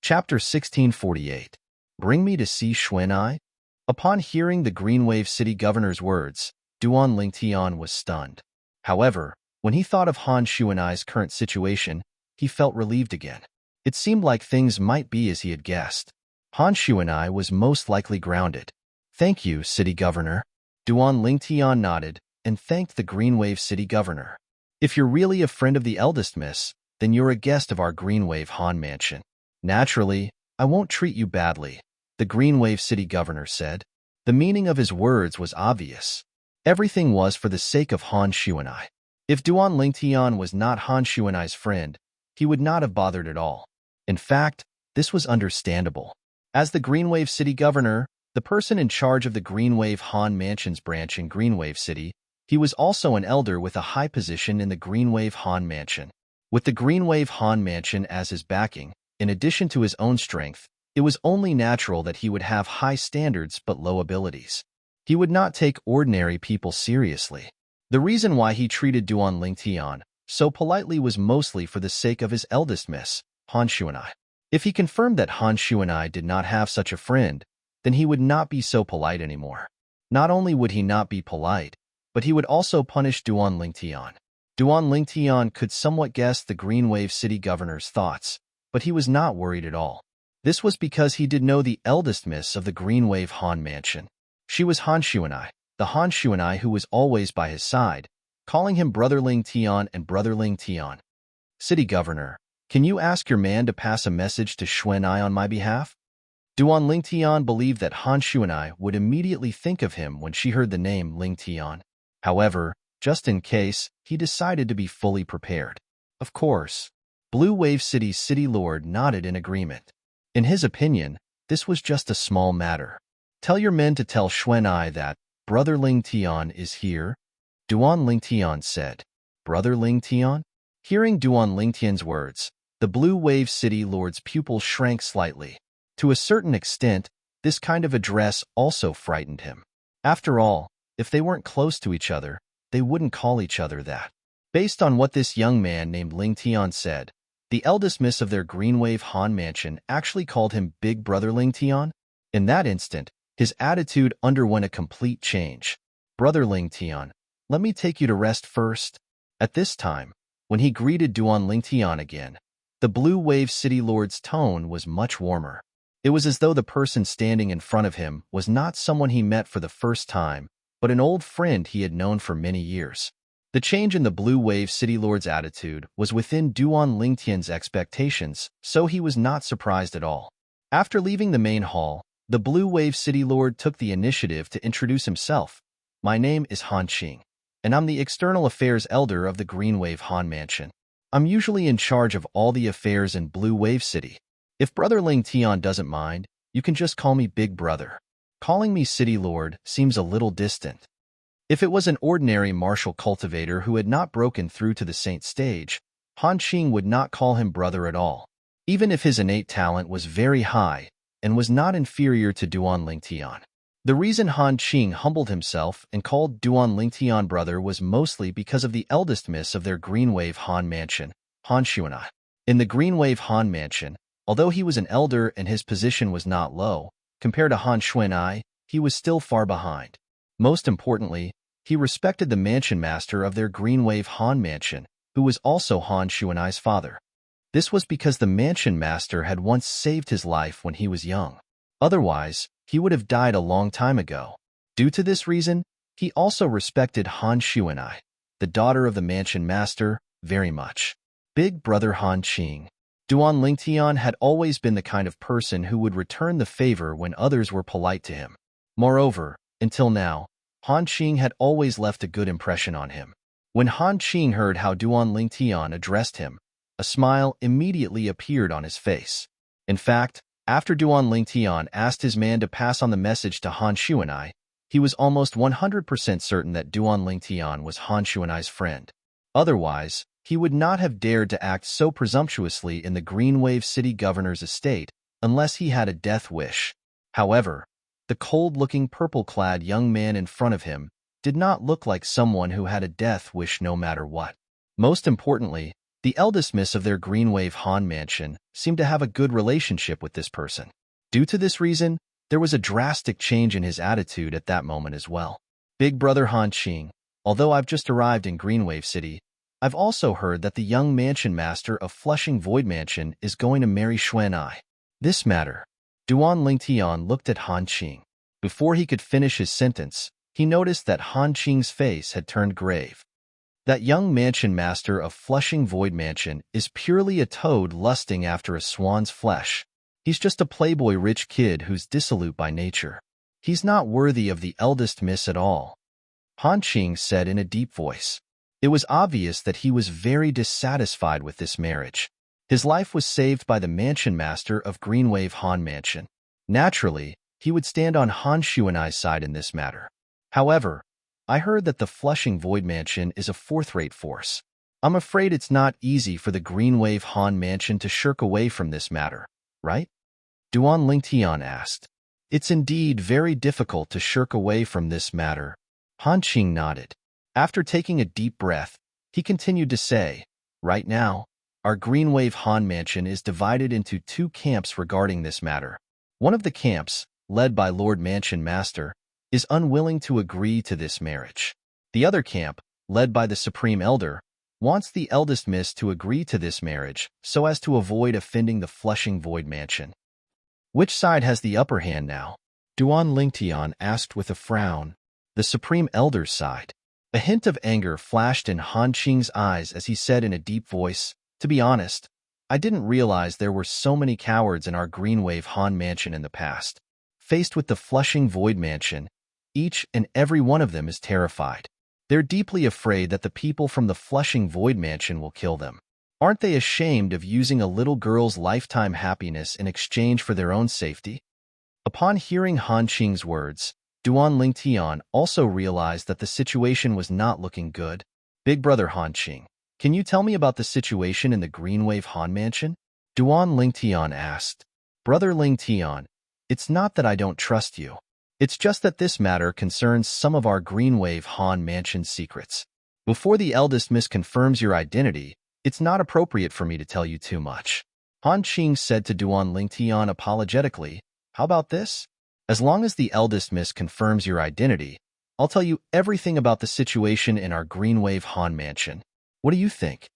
Chapter 1648. Bring me to see Xuanai? Upon hearing the Greenwave City Governor's words, Duan Lingtian was stunned. However, when he thought of Han Xuanai's current situation, he felt relieved again. It seemed like things might be as he had guessed. Han Xuanai was most likely grounded. Thank you, City Governor. Duan Lingtian nodded and thanked the Greenwave City Governor. If you're really a friend of the eldest miss, then you're a guest of our Greenwave Han Mansion. Naturally, I won't treat you badly, the Greenwave City Governor said. The meaning of his words was obvious. Everything was for the sake of Han Xuanai. If Duan Lingtian was not Han Xuanai's friend, he would not have bothered at all. In fact, this was understandable. As the Greenwave City Governor, the person in charge of the Greenwave Han Mansion's branch in Greenwave City, he was also an elder with a high position in the Greenwave Han Mansion. With the Greenwave Han Mansion as his backing, in addition to his own strength, it was only natural that he would have high standards but low abilities. He would not take ordinary people seriously. The reason why he treated Duan Lingtian so politely was mostly for the sake of his eldest miss, Han Xuanai. If he confirmed that Han Xuanai did not have such a friend, then he would not be so polite anymore. Not only would he not be polite, but he would also punish Duan Lingtian. Duan Lingtian could somewhat guess the Greenwave City Governor's thoughts, but he was not worried at all. This was because he did know the eldest miss of the Greenwave Han Mansion. She was Han Xuanai, the Han Xuanai who was always by his side, calling him Brother Lingtian and Brother Lingtian. City Governor, can you ask your man to pass a message to Xuanai on my behalf? Duan Lingtian believed that Han Xuanai would immediately think of him when she heard the name Lingtian. However, just in case, he decided to be fully prepared. Of course. Blue Wave City's City Lord nodded in agreement. In his opinion, this was just a small matter. Tell your men to tell Xuanai that Brother Lingtian is here, Duan Lingtian said. Brother Lingtian? Hearing Duan Lingtian's words, the Blue Wave City Lord's pupil shrank slightly. To a certain extent, this kind of address also frightened him. After all, if they weren't close to each other, they wouldn't call each other that. Based on what this young man named Lingtian said, the eldest miss of their Greenwave Han Mansion actually called him Big Brother Lingtian. In that instant, his attitude underwent a complete change. Brother Lingtian, let me take you to rest first. At this time, when he greeted Duan Lingtian again, the Blue Wave City Lord's tone was much warmer. It was as though the person standing in front of him was not someone he met for the first time, but an old friend he had known for many years. The change in the Blue Wave City Lord's attitude was within Duan Lingtian's expectations, so he was not surprised at all. After leaving the main hall, the Blue Wave City Lord took the initiative to introduce himself. My name is Han Qing, and I'm the External Affairs Elder of the Greenwave Han Mansion. I'm usually in charge of all the affairs in Blue Wave City. If Brother Lingtian doesn't mind, you can just call me Big Brother. Calling me City Lord seems a little distant. If it was an ordinary martial cultivator who had not broken through to the Saint Stage, Han Qing would not call him brother at all. Even if his innate talent was very high and was not inferior to Duan Lingtian. The reason Han Qing humbled himself and called Duan Lingtian brother was mostly because of the eldest miss of their Greenwave Han Mansion, Han Xuanai. In the Greenwave Han Mansion, although he was an elder and his position was not low, compared to Han Xuanai, he was still far behind. Most importantly, he respected the mansion master of their Greenwave Han Mansion, who was also Han Xuanai's father. This was because the mansion master had once saved his life when he was young. Otherwise, he would have died a long time ago. Due to this reason, he also respected Han Xuanai. the daughter of the mansion master, very much. Big brother Han Qing. Duan Lingtian had always been the kind of person who would return the favor when others were polite to him. Moreover, until now, Han Qing had always left a good impression on him. When Han Qing heard how Duan Lingtian addressed him, a smile immediately appeared on his face. In fact, after Duan Lingtian asked his man to pass on the message to Han Xuanai, he was almost 100% certain that Duan Lingtian was Han Xuanai's friend. Otherwise, he would not have dared to act so presumptuously in the Greenwave City governor's estate unless he had a death wish. However, the cold-looking purple-clad young man in front of him did not look like someone who had a death wish no matter what. Most importantly, the eldest miss of their Greenwave Han mansion seemed to have a good relationship with this person. Due to this reason, there was a drastic change in his attitude at that moment as well. Big brother Han Qing, although I've just arrived in Greenwave City, I've also heard that the young mansion master of Flushing Void Mansion is going to marry Xuanai. This matter. Duan Lingtian looked at Han Qing. Before he could finish his sentence, he noticed that Han Qing's face had turned grave. That young mansion master of Flushing Void Mansion is purely a toad lusting after a swan's flesh. He's just a playboy rich kid who's dissolute by nature. He's not worthy of the eldest miss at all, Han Qing said in a deep voice. It was obvious that he was very dissatisfied with this marriage. His life was saved by the mansion master of Greenwave Han Mansion. Naturally, he would stand on Han Xuanai's side in this matter. However, I heard that the Flushing Void Mansion is a fourth-rate force. I'm afraid it's not easy for the Greenwave Han Mansion to shirk away from this matter, right? Duan Lingtian asked. It's indeed very difficult to shirk away from this matter. Han Qing nodded. After taking a deep breath, he continued to say, right now, our Greenwave Han Mansion is divided into two camps regarding this matter. One of the camps, led by Lord Mansion Master, is unwilling to agree to this marriage. The other camp, led by the Supreme Elder, wants the eldest miss to agree to this marriage so as to avoid offending the Flushing Void Mansion. Which side has the upper hand now? Duan Lingtian asked with a frown. The Supreme Elder's side. A hint of anger flashed in Han Qing's eyes as he said in a deep voice, to be honest, I didn't realize there were so many cowards in our Greenwave Han Mansion in the past. Faced with the Flushing Void Mansion, each and every one of them is terrified. They're deeply afraid that the people from the Flushing Void Mansion will kill them. Aren't they ashamed of using a little girl's lifetime happiness in exchange for their own safety? Upon hearing Han Qing's words, Duan Lingtian also realized that the situation was not looking good. Big brother Han Qing, can you tell me about the situation in the Greenwave Han Mansion? Duan Lingtian asked. Brother Lingtian, it's not that I don't trust you. It's just that this matter concerns some of our Greenwave Han Mansion secrets. Before the eldest miss confirms your identity, it's not appropriate for me to tell you too much. Han Qing said to Duan Lingtian apologetically, how about this? As long as the eldest miss confirms your identity, I'll tell you everything about the situation in our Greenwave Han Mansion. What do you think?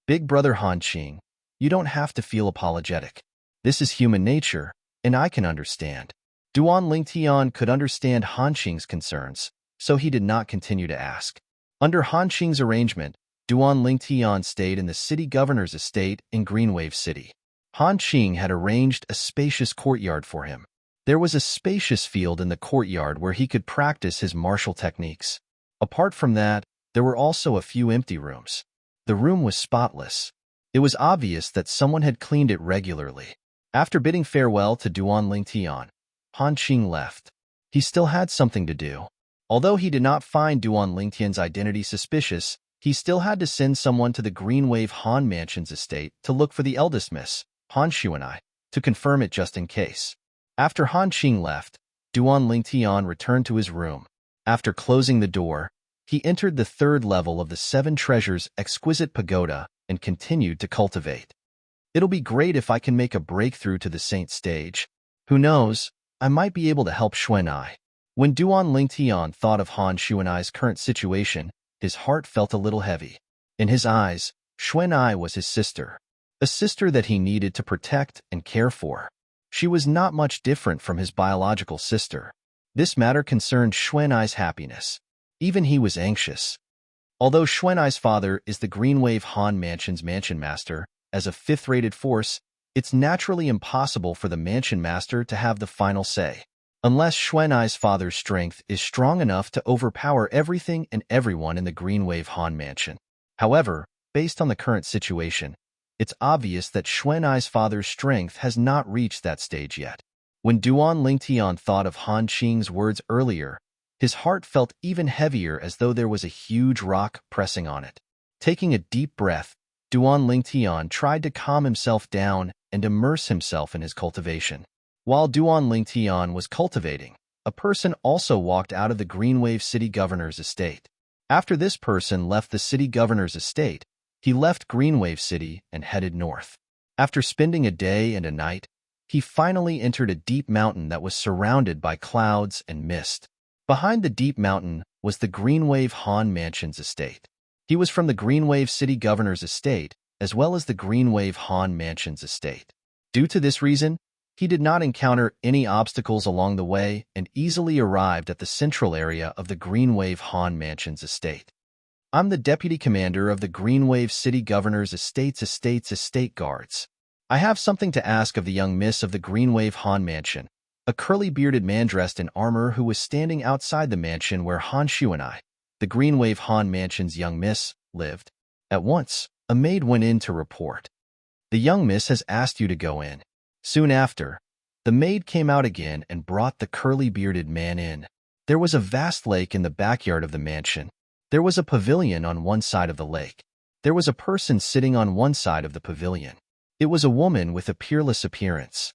Big brother Han Qing, you don't have to feel apologetic. This is human nature, and I can understand. Duan Lingtian could understand Han Qing's concerns, so he did not continue to ask. Under Han Qing's arrangement, Duan Lingtian stayed in the city governor's estate in Greenwave City. Han Qing had arranged a spacious courtyard for him. There was a spacious field in the courtyard where he could practice his martial techniques. Apart from that, there were also a few empty rooms. The room was spotless. It was obvious that someone had cleaned it regularly. After bidding farewell to Duan Lingtian, Han Qing left. He still had something to do. Although he did not find Duan Lingtian's identity suspicious, he still had to send someone to the Greenwave Han Mansion's estate to look for the eldest miss, Han Xuanai, to confirm it just in case. After Han Qing left, Duan Lingtian returned to his room. After closing the door, he entered the third level of the Seven Treasures' exquisite pagoda and continued to cultivate. It'll be great if I can make a breakthrough to the Saint stage. Who knows, I might be able to help Xuanai. When Duan Lingtian thought of Han Xuanai's current situation, his heart felt a little heavy. In his eyes, Xuanai was his sister, a sister that he needed to protect and care for. She was not much different from his biological sister. This matter concerned Xuanai's happiness. Even he was anxious. Although Xuanai's father is the Greenwave Han Mansion's mansion master, as a fifth-rated force, it's naturally impossible for the mansion master to have the final say, unless Xuanai's father's strength is strong enough to overpower everything and everyone in the Greenwave Han Mansion. However, based on the current situation, it's obvious that Xuanai's father's strength has not reached that stage yet. When Duan Lingtian thought of Han Qing's words earlier, his heart felt even heavier, as though there was a huge rock pressing on it. Taking a deep breath, Duan Lingtian tried to calm himself down and immerse himself in his cultivation. While Duan Lingtian was cultivating, a person also walked out of the Greenwave City Governor's estate. After this person left the City Governor's estate, he left Greenwave City and headed north. After spending a day and a night, he finally entered a deep mountain that was surrounded by clouds and mist. Behind the deep mountain was the Greenwave Han Mansion's estate. He was from the Greenwave City Governor's estate, as well as the Greenwave Han Mansion's estate. Due to this reason, he did not encounter any obstacles along the way and easily arrived at the central area of the Greenwave Han Mansion's estate. I'm the deputy commander of the Greenwave City Governor's estate guards. I have something to ask of the young miss of the Greenwave Han Mansion, a curly-bearded man dressed in armor who was standing outside the mansion where Han Xuanai, the Greenwave Han Mansion's young miss, lived. At once, a maid went in to report. The young miss has asked you to go in. Soon after, the maid came out again and brought the curly-bearded man in. There was a vast lake in the backyard of the mansion. There was a pavilion on one side of the lake. There was a person sitting on one side of the pavilion. It was a woman with a peerless appearance.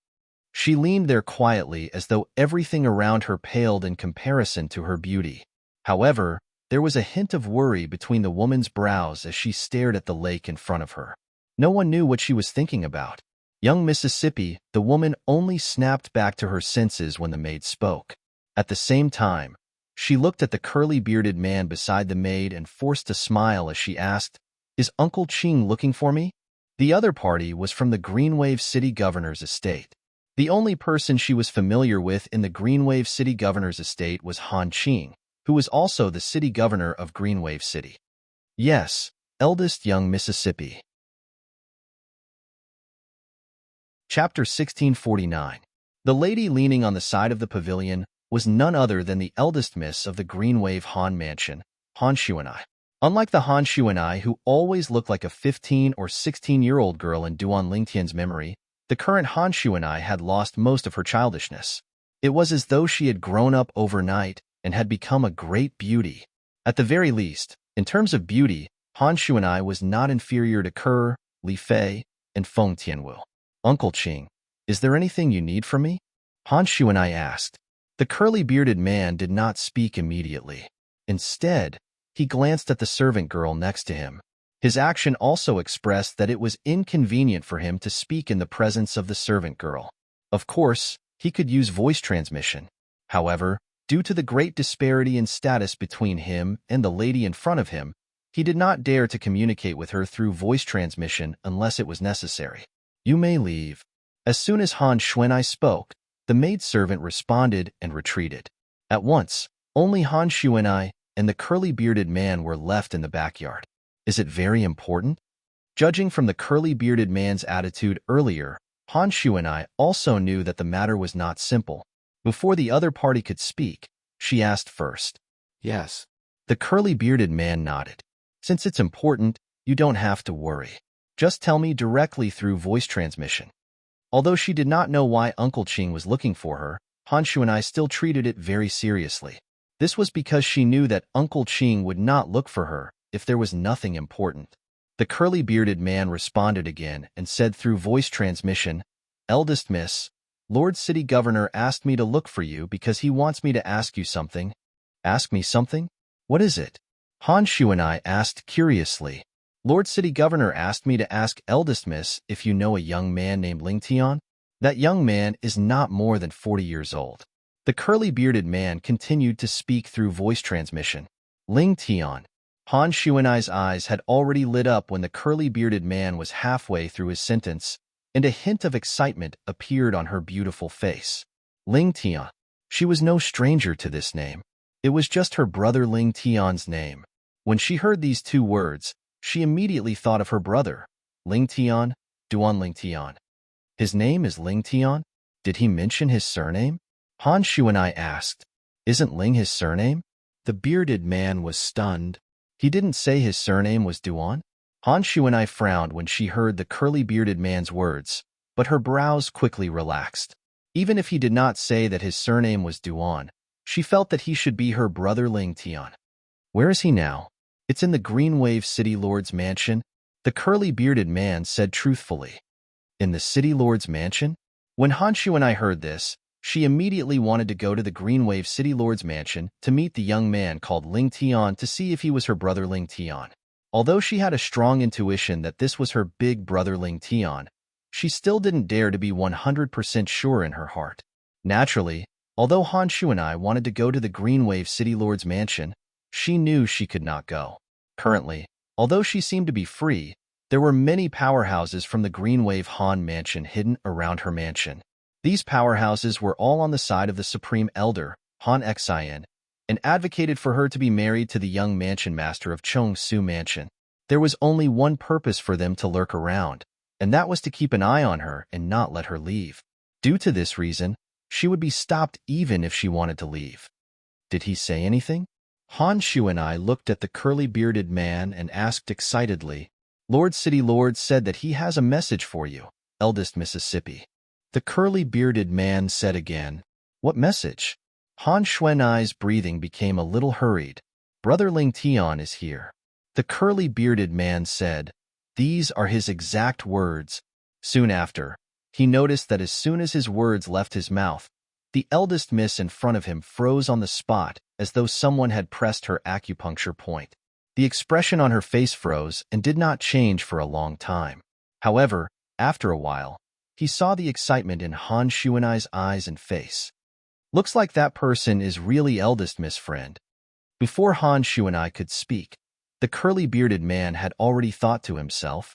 She leaned there quietly, as though everything around her paled in comparison to her beauty. However, there was a hint of worry between the woman's brows as she stared at the lake in front of her. No one knew what she was thinking about. Young Mississippi, the woman only snapped back to her senses when the maid spoke. At the same time, she looked at the curly-bearded man beside the maid and forced a smile as she asked, "Is Uncle Qing looking for me?" The other party was from the Greenwave City Governor's estate. The only person she was familiar with in the Greenwave City Governor's estate was Han Qing, who was also the city governor of Greenwave City. Yes, eldest young Mississippi. Chapter 1649. The lady leaning on the side of the pavilion was none other than the eldest miss of the Greenwave Han Mansion, Han Xuanai. Unlike the Han Xuanai who always looked like a 15 or 16-year-old girl in Duan Lingtian's memory, the current Han Xuanai had lost most of her childishness. It was as though she had grown up overnight and had become a great beauty. At the very least, in terms of beauty, Han Xuanai was not inferior to Ke, Li Fei, and Feng Tianwu. "Uncle Qing, is there anything you need from me?" Han Xuanai asked. The curly-bearded man did not speak immediately. Instead, he glanced at the servant girl next to him. His action also expressed that it was inconvenient for him to speak in the presence of the servant girl. Of course, he could use voice transmission. However, due to the great disparity in status between him and the lady in front of him, he did not dare to communicate with her through voice transmission unless it was necessary. "You may leave." As soon as Han Xuanai spoke, the maidservant responded and retreated. At once, only Han Xuanai and the curly-bearded man were left in the backyard. Is it very important? Judging from the curly-bearded man's attitude earlier, Han Xuanai also knew that the matter was not simple. Before the other party could speak, she asked first. Yes. The curly-bearded man nodded. "Since it's important, you don't have to worry. Just tell me directly through voice transmission." Although she did not know why Uncle Qing was looking for her, Han Xuanai still treated it very seriously. This was because she knew that Uncle Qing would not look for her if there was nothing important. The curly-bearded man responded again and said through voice transmission, "Eldest miss, Lord City Governor asked me to look for you because he wants me to ask you something." "Ask me something? What is it?" Han Xuanai asked curiously. "Lord City Governor asked me to ask eldest miss if you know a young man named Lingtian. That young man is not more than 40 years old." The curly-bearded man continued to speak through voice transmission. "Lingtian." Han Xuanai's eyes had already lit up when the curly-bearded man was halfway through his sentence, and a hint of excitement appeared on her beautiful face. Lingtian. She was no stranger to this name. It was just her brother Lingtian's name. When she heard these two words, she immediately thought of her brother, Ling Tian, Duan Ling Tian. His name is Ling Tian? Did he mention his surname? Han Shu and I asked. Isn't Ling his surname? The bearded man was stunned. He didn't say his surname was Duan? Han Shu and I frowned when she heard the curly-bearded man's words, but her brows quickly relaxed. Even if he did not say that his surname was Duan, she felt that he should be her brother Ling Tian. Where is he now? It's in the Green Wave City Lord's mansion, the curly-bearded man said truthfully. In the City Lord's mansion? When Han Shu and I heard this, she immediately wanted to go to the Green Wave City Lord's mansion to meet the young man called Ling Tian to see if he was her brother Ling Tian. Although she had a strong intuition that this was her big brother Ling Tian, she still didn't dare to be 100% sure in her heart. Naturally, although Han Shu and I wanted to go to the Green Wave City Lord's mansion, she knew she could not go. Currently, although she seemed to be free, there were many powerhouses from the Green Wave Han mansion hidden around her mansion. These powerhouses were all on the side of the Supreme Elder, Han Xian, and advocated for her to be married to the young mansion master of Chong Su Mansion. There was only one purpose for them to lurk around, and that was to keep an eye on her and not let her leave. Due to this reason, she would be stopped even if she wanted to leave. Did he say anything? Han Shu and I looked at the curly-bearded man and asked excitedly, Lord City Lord said that he has a message for you, eldest Mississippi. The curly-bearded man said again, What message? Han Shu and I's breathing became a little hurried. Brother Ling Tian is here. The curly-bearded man said. These are his exact words. Soon after, he noticed that as soon as his words left his mouth, the eldest miss in front of him froze on the spot as though someone had pressed her acupuncture point. The expression on her face froze and did not change for a long time. However, after a while, he saw the excitement in Han Shu and I's eyes and face. Looks like that person is really eldest miss friend. Before Han Shu and I could speak, the curly-bearded man had already thought to himself,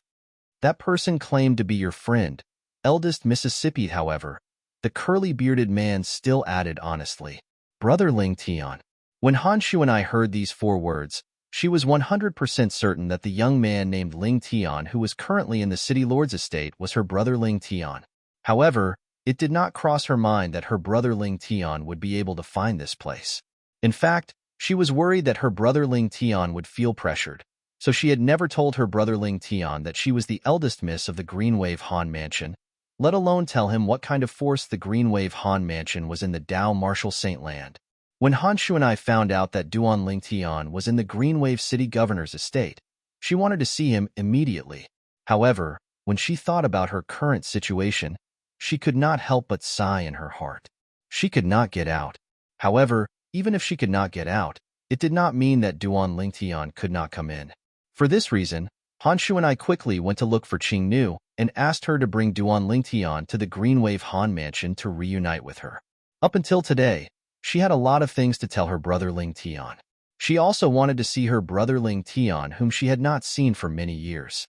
that person claimed to be your friend, eldest Mississippi. However, the curly-bearded man still added honestly, Brother Ling Tian. When Han Shu and I heard these 4 words, she was 100% certain that the young man named Ling Tian who was currently in the City Lord's estate was her brother Ling Tian. However, it did not cross her mind that her brother Ling Tian would be able to find this place. In fact, she was worried that her brother Ling Tian would feel pressured, so she had never told her brother Ling Tian that she was the eldest miss of the Green Wave Han Mansion, let alone tell him what kind of force the Green Wave Han Mansion was in the Dao Marshal Saint Land. When Han Shu and I found out that Duan Ling Tian was in the Green Wave City Governor's estate, she wanted to see him immediately. However, when she thought about her current situation, she could not help but sigh in her heart. She could not get out. However, even if she could not get out, it did not mean that Duan Ling Tian could not come in. For this reason, Han Shu and I quickly went to look for Qing Nu and asked her to bring Duan Ling Tian to the Green Wave Han Mansion to reunite with her. Up until today, she had a lot of things to tell her brother Ling Tian. She also wanted to see her brother Ling Tian, whom she had not seen for many years.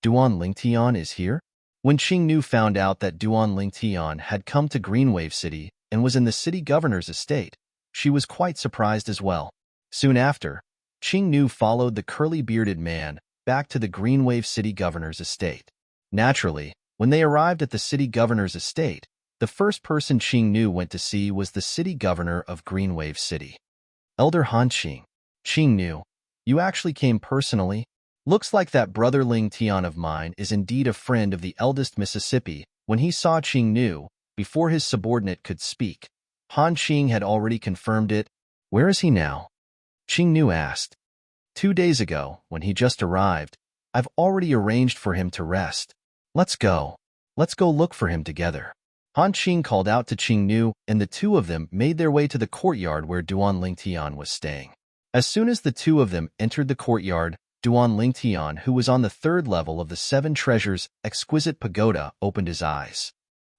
Duan Ling Tian is here? When Qing Nu found out that Duan Ling Tian had come to Green Wave City and was in the city governor's estate, she was quite surprised as well. Soon after, Qing Nu followed the curly-bearded man back to the Green Wave City governor's estate. Naturally, when they arrived at the city governor's estate, the first person Qing Nu went to see was the city governor of Green Wave City. Elder Han Qing. Qing Nu, you actually came personally? Looks like that brother Ling Tian of mine is indeed a friend of the eldest Mississippi. When he saw Qing Nu, before his subordinate could speak, Han Qing had already confirmed it. Where is he now? Qing Nu asked. 2 days ago, when he just arrived, I've already arranged for him to rest. Let's go. Let's go look for him together. Han Qing called out to Qing Nu, and the two of them made their way to the courtyard where Duan Ling Tian was staying. As soon as the two of them entered the courtyard, Duan Ling Tian, who was on the 3rd level of the 7 Treasures exquisite pagoda, opened his eyes.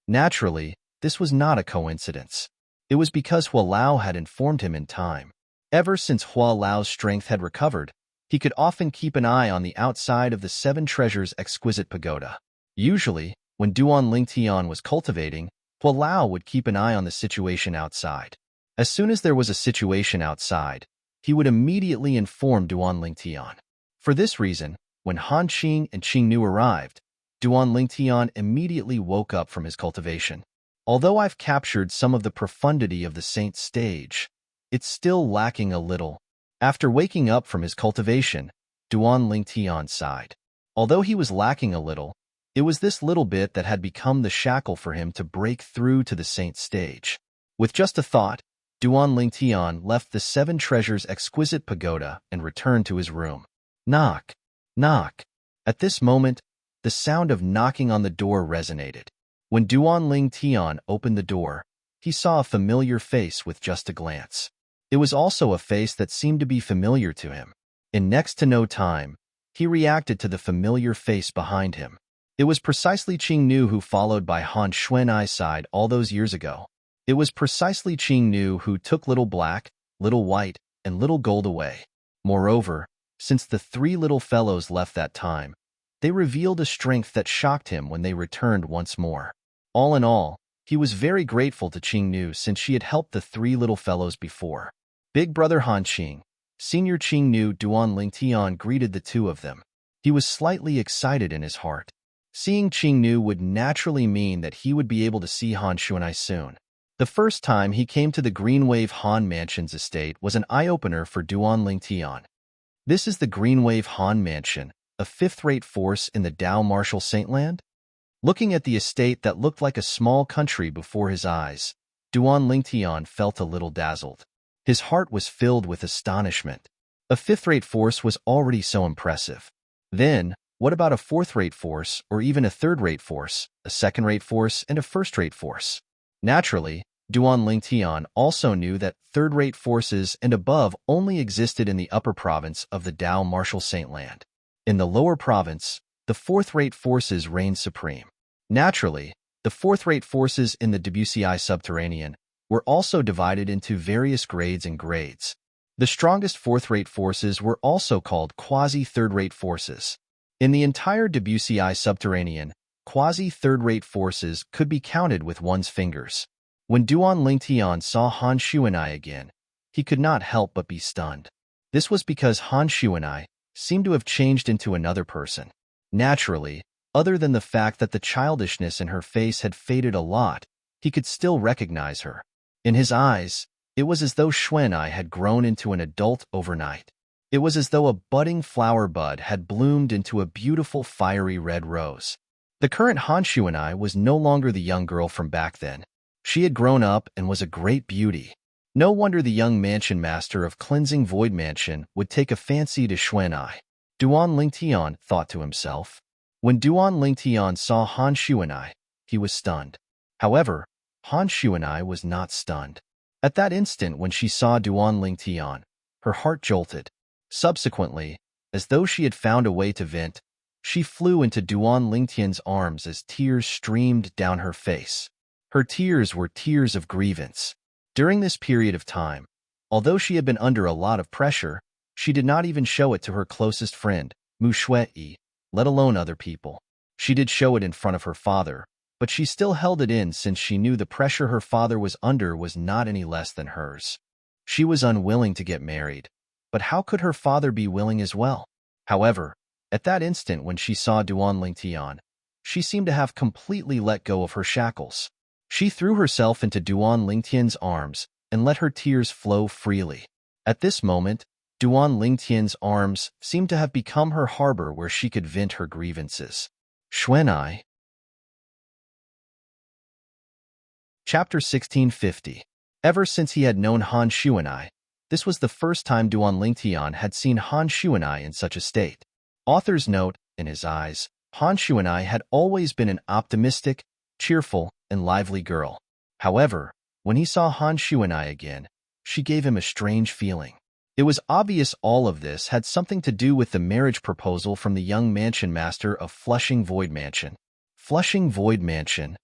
Naturally, this was not a coincidence. It was because Hua Lao had informed him in time. Ever since Hua Lao's strength had recovered, he could often keep an eye on the outside of the 7 Treasures exquisite pagoda. Usually, when Duan Ling Tian was cultivating, Hua Lao would keep an eye on the situation outside. As soon as there was a situation outside, he would immediately inform Duan Lingtian. For this reason, when Han Qing and Qing Nu arrived, Duan Lingtian immediately woke up from his cultivation. Although I've captured some of the profundity of the saint stage, it's still lacking a little. After waking up from his cultivation, Duan Lingtian sighed. Although he was lacking a little, it was this little bit that had become the shackle for him to break through to the saint stage. With just a thought, Duan Lingtian left the Seven Treasures' exquisite pagoda and returned to his room. Knock, knock. At this moment, the sound of knocking on the door resonated. When Duan Lingtian opened the door, he saw a familiar face with just a glance. It was also a face that seemed to be familiar to him. In next to no time, he reacted to the familiar face behind him. It was precisely Qing Nu who followed by Han Xuanai's side all those years ago. It was precisely Qing Nu who took Little Black, Little White, and Little Gold away. Moreover, since the three little fellows left that time, they revealed a strength that shocked him when they returned once more. All in all, he was very grateful to Qing Nu since she had helped the three little fellows before. Big brother Han Qing, Senior Qing Nu, Duan Lingtian greeted the two of them. He was slightly excited in his heart. Seeing Qing Nu would naturally mean that he would be able to see Han Xuanai soon. The first time he came to the Greenwave Han Mansion's estate was an eye-opener for Duan Lingtian. This is the Greenwave Han Mansion, a fifth-rate force in the Dao Martial Saintland? Looking at the estate that looked like a small country before his eyes, Duan Lingtian felt a little dazzled. His heart was filled with astonishment. A fifth-rate force was already so impressive. Then, what about a fourth-rate force, or even a third-rate force, a second-rate force, and a first-rate force? Naturally, Duan Lingtian also knew that third-rate forces and above only existed in the upper province of the Dao Martial Saintland. In the lower province, the fourth-rate forces reigned supreme. Naturally, the fourth-rate forces in the WCI subterranean were also divided into various grades and grades. The strongest fourth-rate forces were also called quasi-third-rate forces. In the entire WCI subterranean, quasi-third-rate forces could be counted with one's fingers. When Duan Lingtian saw Han Xuanai again, he could not help but be stunned. This was because Han Xuanai seemed to have changed into another person. Naturally, other than the fact that the childishness in her face had faded a lot, he could still recognize her. In his eyes, it was as though Xuanai had grown into an adult overnight. It was as though a budding flower bud had bloomed into a beautiful fiery red rose. The current Han Xuanai was no longer the young girl from back then. She had grown up and was a great beauty. No wonder the young mansion master of Cleansing Void Mansion would take a fancy to Xuanai. Duan Lingtian thought to himself. When Duan Lingtian saw Han Xuanai, he was stunned. However, Han Xuanai was not stunned. At that instant when she saw Duan Lingtian, her heart jolted. Subsequently, as though she had found a way to vent, she flew into Duan Lingtian's arms as tears streamed down her face. Her tears were tears of grievance. During this period of time, although she had been under a lot of pressure, she did not even show it to her closest friend, Mu Shui, let alone other people. She did show it in front of her father, but she still held it in since she knew the pressure her father was under was not any less than hers. She was unwilling to get married, but how could her father be willing as well? However, at that instant when she saw Duan Lingtian, she seemed to have completely let go of her shackles. She threw herself into Duan Lingtian's arms and let her tears flow freely. At this moment, Duan Lingtian's arms seemed to have become her harbor where she could vent her grievances. Xuanai. Chapter 1650. Ever since he had known Han Xuanai, this was the first time Duan Lingtian had seen Han Xuanai in such a state. Author's note, in his eyes, Han Xuanai had always been an optimistic, cheerful, and lively girl. However, when he saw Han Xuanai again, she gave him a strange feeling. It was obvious all of this had something to do with the marriage proposal from the young mansion master of Flushing Void Mansion. Flushing Void Mansion.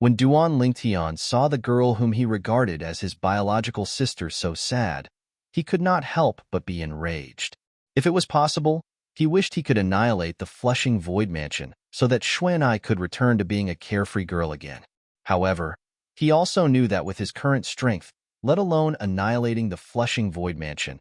When Duan Lingtian saw the girl whom he regarded as his biological sister so sad, he could not help but be enraged. If it was possible, he wished he could annihilate the Flushing Void Mansion so that Xuanai could return to being a carefree girl again. However, he also knew that with his current strength, let alone annihilating the Flushing Void Mansion,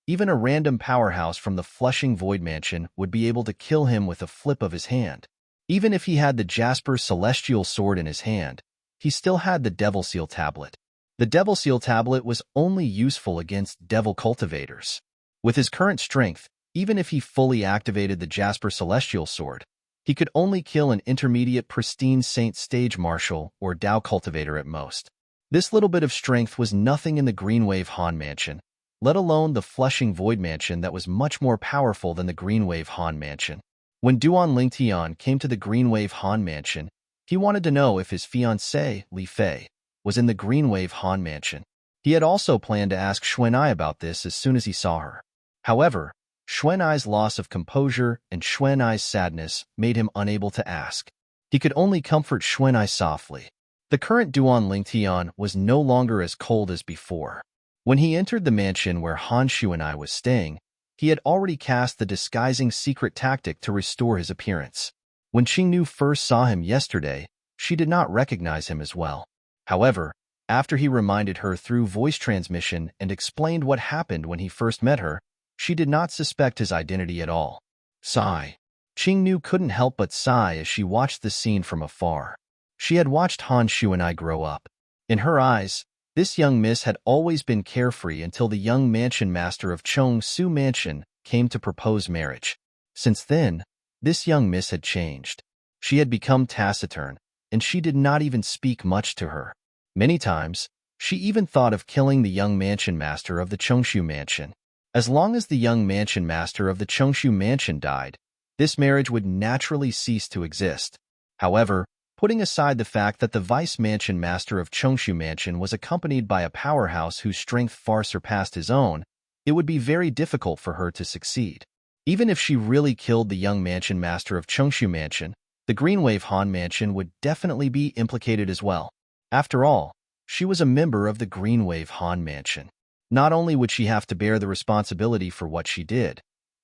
Even a random powerhouse from the Flushing Void Mansion would be able to kill him with a flip of his hand. Even if he had the Jasper Celestial Sword in his hand, he still had the Devil Seal Tablet. The Devil Seal Tablet was only useful against Devil Cultivators. With his current strength, even if he fully activated the Jasper Celestial Sword, he could only kill an intermediate pristine Saint Stage Marshal or Dao Cultivator at most. This little bit of strength was nothing in the Greenwave Han Mansion, let alone the Flushing Void Mansion that was much more powerful than the Greenwave Han Mansion. When Duan Lingtian came to the Greenwave Han Mansion, he wanted to know if his fiancée, Li Fei, was in the Greenwave Han Mansion. He had also planned to ask Xuanai about this as soon as he saw her. However, Xuanai's loss of composure and Xuanai's sadness made him unable to ask. He could only comfort Xuanai softly. The current Duan Lingtian was no longer as cold as before. When he entered the mansion where Han Xuanai was staying, he had already cast the disguising secret tactic to restore his appearance. When Qingnu first saw him yesterday, she did not recognize him as well. However, after he reminded her through voice transmission and explained what happened when he first met her, she did not suspect his identity at all. Sigh. Qingnu couldn't help but sigh as she watched the scene from afar. She had watched Han Xuanai grow up. In her eyes, this young miss had always been carefree until the young mansion master of Chong Su Mansion came to propose marriage. Since then, this young miss had changed. She had become taciturn, and she did not even speak much to her. Many times, she even thought of killing the young mansion master of the Chongshu Mansion. As long as the young mansion master of the Chongshu Mansion died, this marriage would naturally cease to exist. However, putting aside the fact that the vice mansion master of Chongshu Mansion was accompanied by a powerhouse whose strength far surpassed his own, it would be very difficult for her to succeed. Even if she really killed the young mansion master of Chongshu Mansion, the Greenwave Han Mansion would definitely be implicated as well. After all, she was a member of the Greenwave Han Mansion. Not only would she have to bear the responsibility for what she did,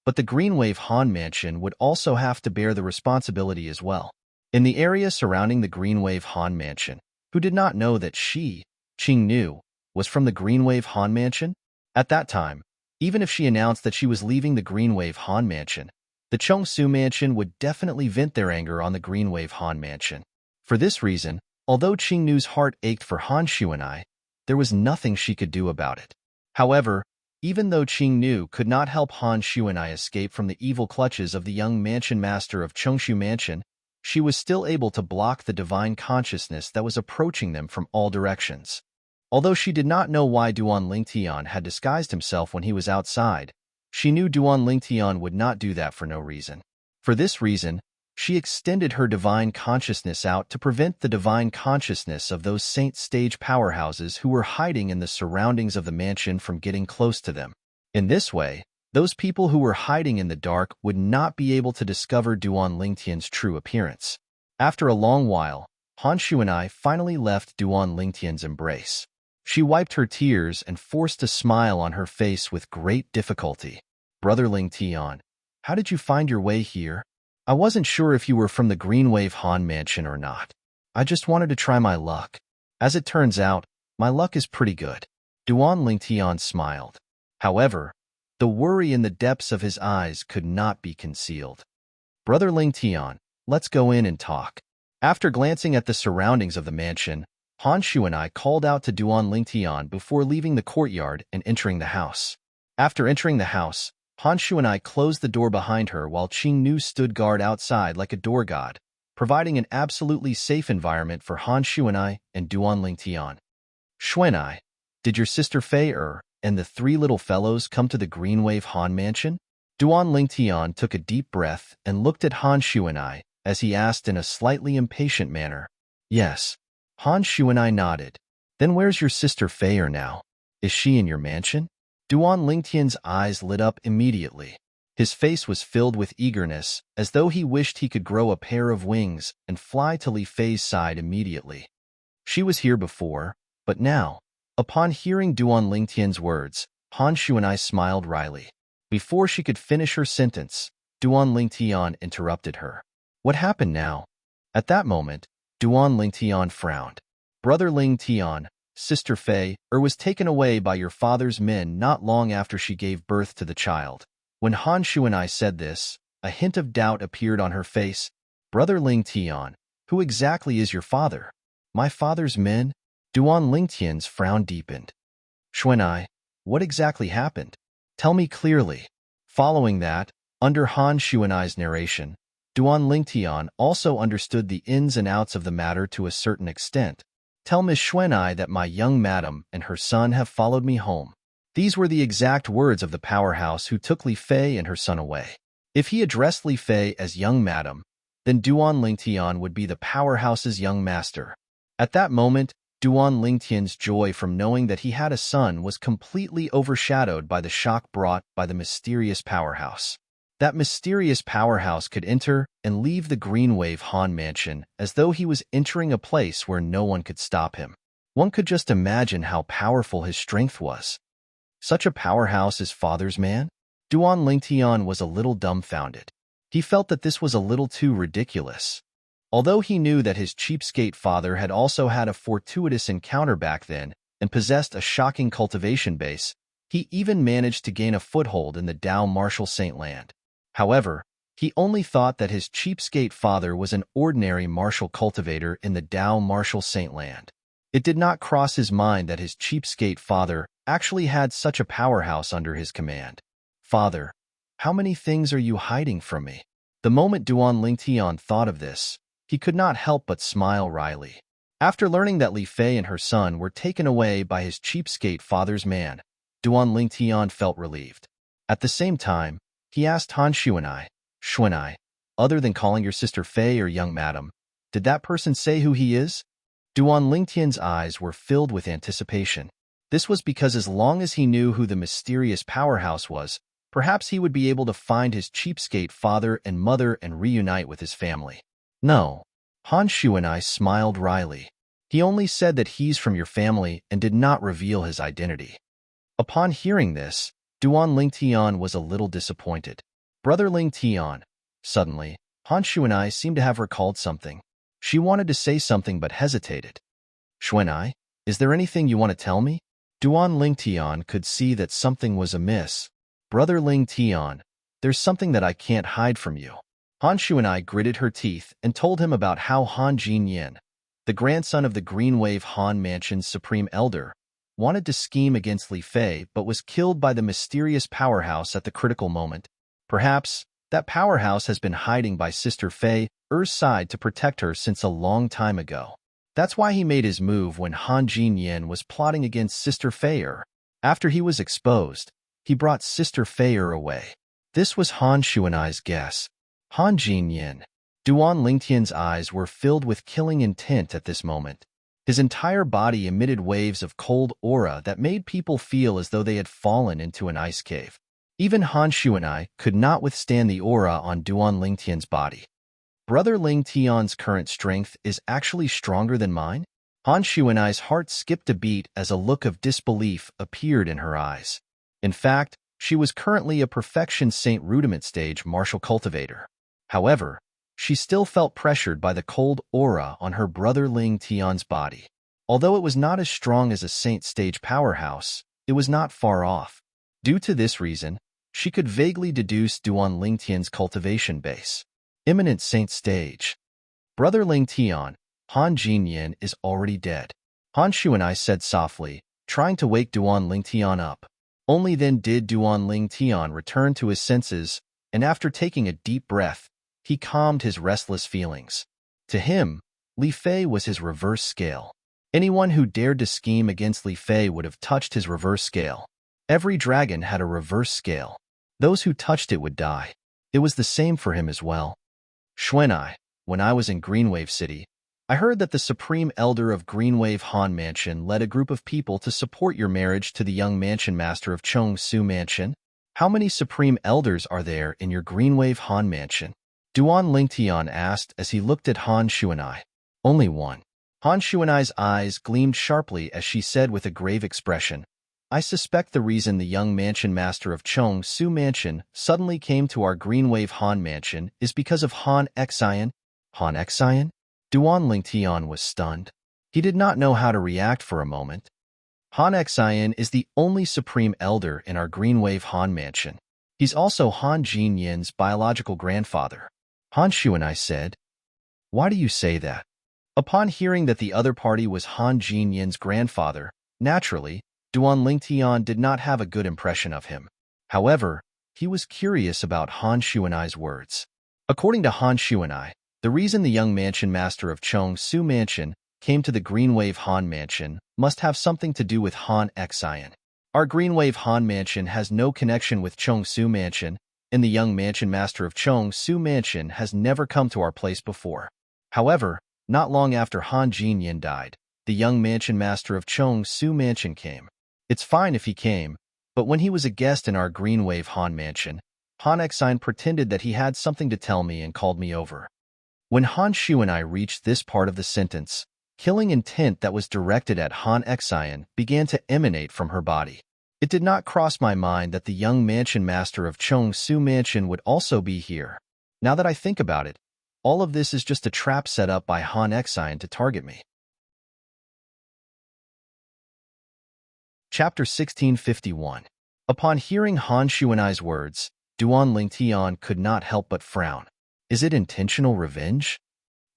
but the Greenwave Han Mansion would also have to bear the responsibility as well. In the area surrounding the Greenwave Han Mansion, who did not know that she, Qingnu, was from the Greenwave Han Mansion? At that time, even if she announced that she was leaving the Greenwave Han Mansion, the Chongsu Mansion would definitely vent their anger on the Greenwave Han Mansion. For this reason, although Qingnu's heart ached for Han Xuanai, there was nothing she could do about it. However, even though Qingnu could not help Han Xuanai escape from the evil clutches of the young mansion master of Chongshu Mansion, she was still able to block the divine consciousness that was approaching them from all directions. Although she did not know why Duan Lingtian had disguised himself when he was outside, she knew Duan Lingtian would not do that for no reason. For this reason, she extended her divine consciousness out to prevent the divine consciousness of those saint stage powerhouses who were hiding in the surroundings of the mansion from getting close to them. In this way, those people who were hiding in the dark would not be able to discover Duan Lingtian's true appearance. After a long while, Han Xuanai finally left Duan Lingtian's embrace. She wiped her tears and forced a smile on her face with great difficulty. Brother Lingtian, how did you find your way here? I wasn't sure if you were from the Greenwave Han Mansion or not. I just wanted to try my luck. As it turns out, my luck is pretty good. Duan Lingtian smiled. However, the worry in the depths of his eyes could not be concealed. Brother Lingtian, let's go in and talk. After glancing at the surroundings of the mansion, Han Xuanai called out to Duan Lingtian before leaving the courtyard and entering the house. After entering the house, Han Xuanai closed the door behind her while Qingnu stood guard outside like a door god, providing an absolutely safe environment for Han Xuanai and Duan Lingtian. Xuanai, did your sister Fei and the three little fellows come to the Greenwave Han Mansion? Duan Lingtian took a deep breath and looked at Han Xuanai as he asked in a slightly impatient manner. Yes. Han Xuanai nodded. Then where's your sister Fei now? Is she in your mansion? Duan Lingtian's eyes lit up immediately. His face was filled with eagerness, as though he wished he could grow a pair of wings and fly to Li Fei's side immediately. She was here before, but now, upon hearing Duan Lingtian's words, Han Xuanai smiled wryly. Before she could finish her sentence, Duan Lingtian interrupted her. What happened now? At that moment, Duan Lingtian frowned. Brother Lingtian, Sister Fei, was taken away by your father's men not long after she gave birth to the child. When Han Shuanai said this, a hint of doubt appeared on her face. Brother Ling Tian, who exactly is your father? My father's men? Duan Lingtian's frown deepened. Shuanai, what exactly happened? Tell me clearly. Following that, under Han Shuanai's narration, Duan Lingtian also understood the ins and outs of the matter to a certain extent. Tell Miss Shuanai that my young madam and her son have followed me home. These were the exact words of the powerhouse who took Li Fei and her son away. If he addressed Li Fei as young madam, then Duan Lingtian would be the powerhouse's young master. At that moment, Duan Lingtian's joy from knowing that he had a son was completely overshadowed by the shock brought by the mysterious powerhouse. That mysterious powerhouse could enter and leave the Green Wave Han mansion as though he was entering a place where no one could stop him. One could just imagine how powerful his strength was. Such a powerhouse as father's man? Duan Lingtian was a little dumbfounded. He felt that this was a little too ridiculous. Although he knew that his cheapskate father had also had a fortuitous encounter back then and possessed a shocking cultivation base, he even managed to gain a foothold in the Dao Martial Saint Land. However, he only thought that his cheapskate father was an ordinary martial cultivator in the Dao Martial Saint Land. It did not cross his mind that his cheapskate father actually had such a powerhouse under his command. Father, how many things are you hiding from me? The moment Duan Lingtian thought of this, he could not help but smile wryly. After learning that Li Fei and her son were taken away by his cheapskate father's man, Duan Lingtian felt relieved. At the same time, he asked Han Shuanai, other than calling your sister Fei or young madam, did that person say who he is? Duan Lingtian's eyes were filled with anticipation. This was because as long as he knew who the mysterious powerhouse was, perhaps he would be able to find his cheapskate father and mother and reunite with his family. No. Han Shuanai smiled wryly. He only said that he's from your family and did not reveal his identity. Upon hearing this, Duan Lingtian was a little disappointed. Brother Lingtian. Suddenly, Han Shuanai seemed to have recalled something. She wanted to say something but hesitated. Shuanai, is there anything you want to tell me? Duan Lingtian could see that something was amiss. Brother Lingtian, there's something that I can't hide from you. Han Shuanai gritted her teeth and told him about how Han Jinyan, the grandson of the Green Wave Han Mansion's Supreme Elder, wanted to scheme against Li Fei but was killed by the mysterious powerhouse at the critical moment. Perhaps that powerhouse has been hiding by Sister Fei's side to protect her since a long time ago. That's why he made his move when Han Jinyan was plotting against Sister Fei. After he was exposed, he brought Sister Fei away. This was Han Shuanai's guess. Han Jinyan. Duan Lingtian's eyes were filled with killing intent at this moment. His entire body emitted waves of cold aura that made people feel as though they had fallen into an ice cave. Even Han Shuanai could not withstand the aura on Duan Lingtian's body. Brother Lingtian's current strength is actually stronger than mine? Han Shuanai's heart skipped a beat as a look of disbelief appeared in her eyes. In fact, she was currently a Perfection Saint Rudiment stage martial cultivator. However, she still felt pressured by the cold aura on her brother Lingtian's body. Although it was not as strong as a Saint stage powerhouse, it was not far off. Due to this reason, she could vaguely deduce Duan Lingtian's cultivation base. Imminent Saint stage. Brother Lingtian, Han Jinyan is already dead. Han Shuanai said softly, trying to wake Duan Lingtian up. Only then did Duan Lingtian return to his senses, and after taking a deep breath, he calmed his restless feelings. To him, Li Fei was his reverse scale. Anyone who dared to scheme against Li Fei would have touched his reverse scale. Every dragon had a reverse scale. Those who touched it would die. It was the same for him as well. Shuanai, when I was in Greenwave City, I heard that the Supreme Elder of Greenwave Han Mansion led a group of people to support your marriage to the young mansion master of Chong Su Mansion. How many Supreme Elders are there in your Greenwave Han Mansion? Duan Lingtian asked as he looked at Han Shuanai. Only one. Han Shuanai's eyes gleamed sharply as she said with a grave expression, I suspect the reason the young mansion master of Chong Su Mansion suddenly came to our Greenwave Han Mansion is because of Han Xian. Han Xian? Duan Lingtian was stunned. He did not know how to react for a moment. Han Xian is the only supreme elder in our Green Wave Han mansion. He's also Han Jinyan's biological grandfather. Han Shuanai said, "Why do you say that?" Upon hearing that the other party was Han Jinyan's grandfather, naturally, Duan Lingtian did not have a good impression of him. However, he was curious about Han Shuanai's words. According to Han Shuanai, the reason the young mansion master of Chong Su Mansion came to the Green Wave Han Mansion must have something to do with Han Xian. Our Green Wave Han Mansion has no connection with Chong Su Mansion, and the young mansion master of Chong Su Mansion has never come to our place before. However, not long after Han Jinyan died, the young mansion master of Chong Su Mansion came. It's fine if he came, but when he was a guest in our Green Wave Han Mansion, Han Xian pretended that he had something to tell me and called me over. When Han Shu and I reached this part of the sentence, killing intent that was directed at Han Xian began to emanate from her body. It did not cross my mind that the young mansion master of Chong Su Mansion would also be here. Now that I think about it, all of this is just a trap set up by Han Xian to target me. Chapter 1651. Upon hearing Han Shuanai's words, Duan Lingtian could not help but frown. Is it intentional revenge?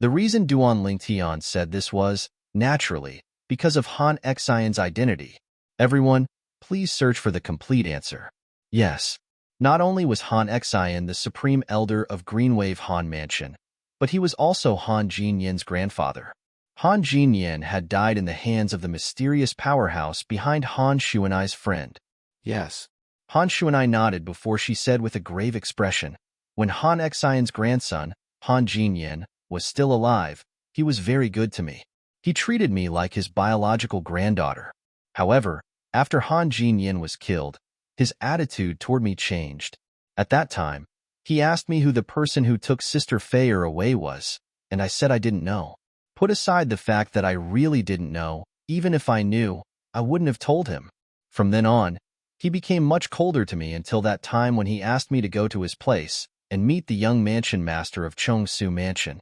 The reason Duan Lingtian said this was, naturally, because of Han Xian's identity. Everyone, please search for the complete answer. Yes, not only was Han Xian the supreme elder of Green Wave Han Mansion, but he was also Han Jinyan's grandfather. Han Jinyan had died in the hands of the mysterious powerhouse behind Han Shuanai's friend. Yes. Han Shuanai nodded before she said with a grave expression, when Han Xian's grandson, Han Jinyan, was still alive, he was very good to me. He treated me like his biological granddaughter. However, after Han Jinyan was killed, his attitude toward me changed. At that time, he asked me who the person who took Sister Feier away was, and I said I didn't know. Put aside the fact that I really didn't know, even if I knew, I wouldn't have told him. From then on, he became much colder to me until that time when he asked me to go to his place and meet the young mansion master of Chong Su Mansion.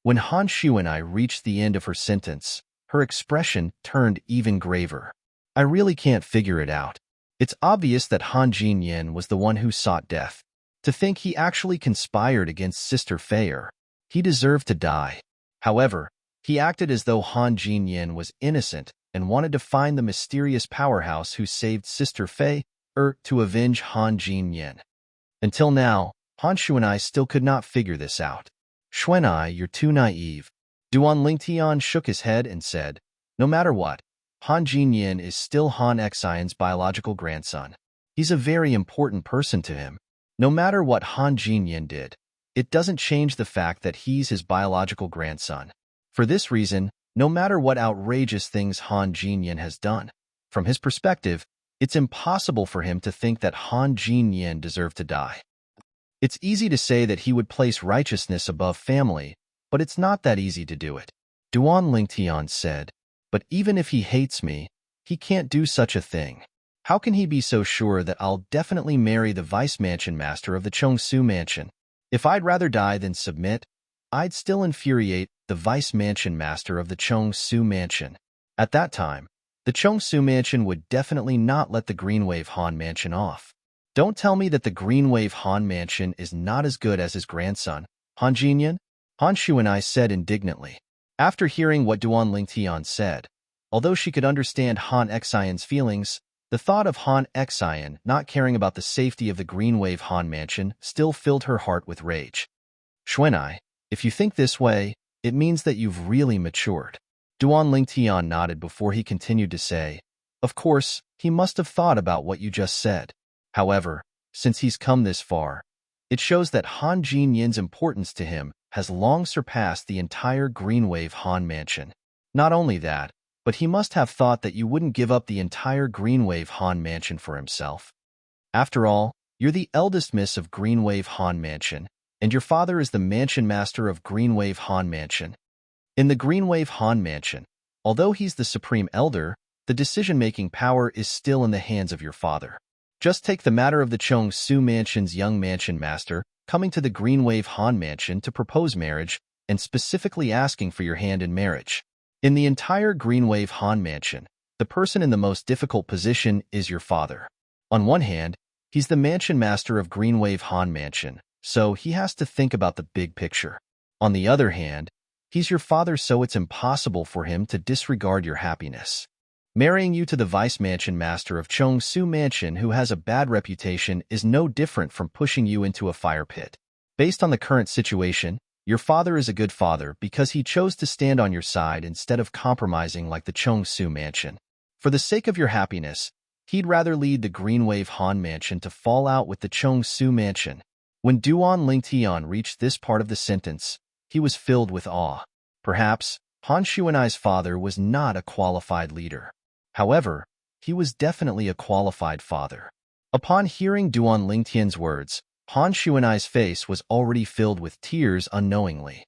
When Han Shu and I reached the end of her sentence, her expression turned even graver. I really can't figure it out. It's obvious that Han Jinyan was the one who sought death. To think he actually conspired against Sister Feier. He deserved to die. However, he acted as though Han Jinyan was innocent and wanted to find the mysterious powerhouse who saved Sister Feier to avenge Han Jinyan. Until now, Han Shu and I still could not figure this out. Xuanai, you're too naive. Duan Lingtian shook his head and said, no matter what, Han Jinyan is still Han Xian's biological grandson. He's a very important person to him. No matter what Han Jinyan did, it doesn't change the fact that he's his biological grandson. For this reason, no matter what outrageous things Han Jinyan has done, from his perspective, it's impossible for him to think that Han Jinyan deserved to die. It's easy to say that he would place righteousness above family, but it's not that easy to do it. Duan Lingtian said, but even if he hates me, he can't do such a thing. How can he be so sure that I'll definitely marry the vice mansion master of the Chong Su Mansion? If I'd rather die than submit, I'd still infuriate the vice mansion master of the Chong Su Mansion. At that time, the Chong Su Mansion would definitely not let the Green Wave Han Mansion off. Don't tell me that the Green Wave Han Mansion is not as good as his grandson, Han Jinyan? Han Shu and I said indignantly. After hearing what Duan Lingtian said, although she could understand Han Xian's feelings, the thought of Han Xian not caring about the safety of the Green Wave Han Mansion still filled her heart with rage. Xuanai, if you think this way, it means that you've really matured. Duan Lingtian nodded before he continued to say, of course, he must have thought about what you just said. However, since he's come this far, it shows that Han Jinyan's importance to him has long surpassed the entire Green Wave Han Mansion. Not only that, but he must have thought that you wouldn't give up the entire Green Wave Han Mansion for himself. After all, you're the eldest miss of Green Wave Han Mansion, and your father is the mansion master of Green Wave Han Mansion. In the Green Wave Han Mansion, although he's the supreme elder, the decision-making power is still in the hands of your father. Just take the matter of the Chong Su Mansion's young mansion master coming to the Green Wave Han Mansion to propose marriage and specifically asking for your hand in marriage. In the entire Greenwave Han mansion, the person in the most difficult position is your father. On one hand, he's the mansion master of Greenwave Han mansion, so he has to think about the big picture. On the other hand, he's your father, so it's impossible for him to disregard your happiness. Marrying you to the vice mansion master of Chongsu Mansion, who has a bad reputation, is no different from pushing you into a fire pit. Based on the current situation, your father is a good father because he chose to stand on your side instead of compromising like the Chongsu Mansion. For the sake of your happiness, he'd rather lead the Greenwave Han Mansion to fall out with the Chongsu Mansion. When Duan Lingtian reached this part of the sentence, he was filled with awe. Perhaps Han Shuanai's father was not a qualified leader. However, he was definitely a qualified father. Upon hearing Duan Lingtian's words, Han Shuanai's face was already filled with tears unknowingly.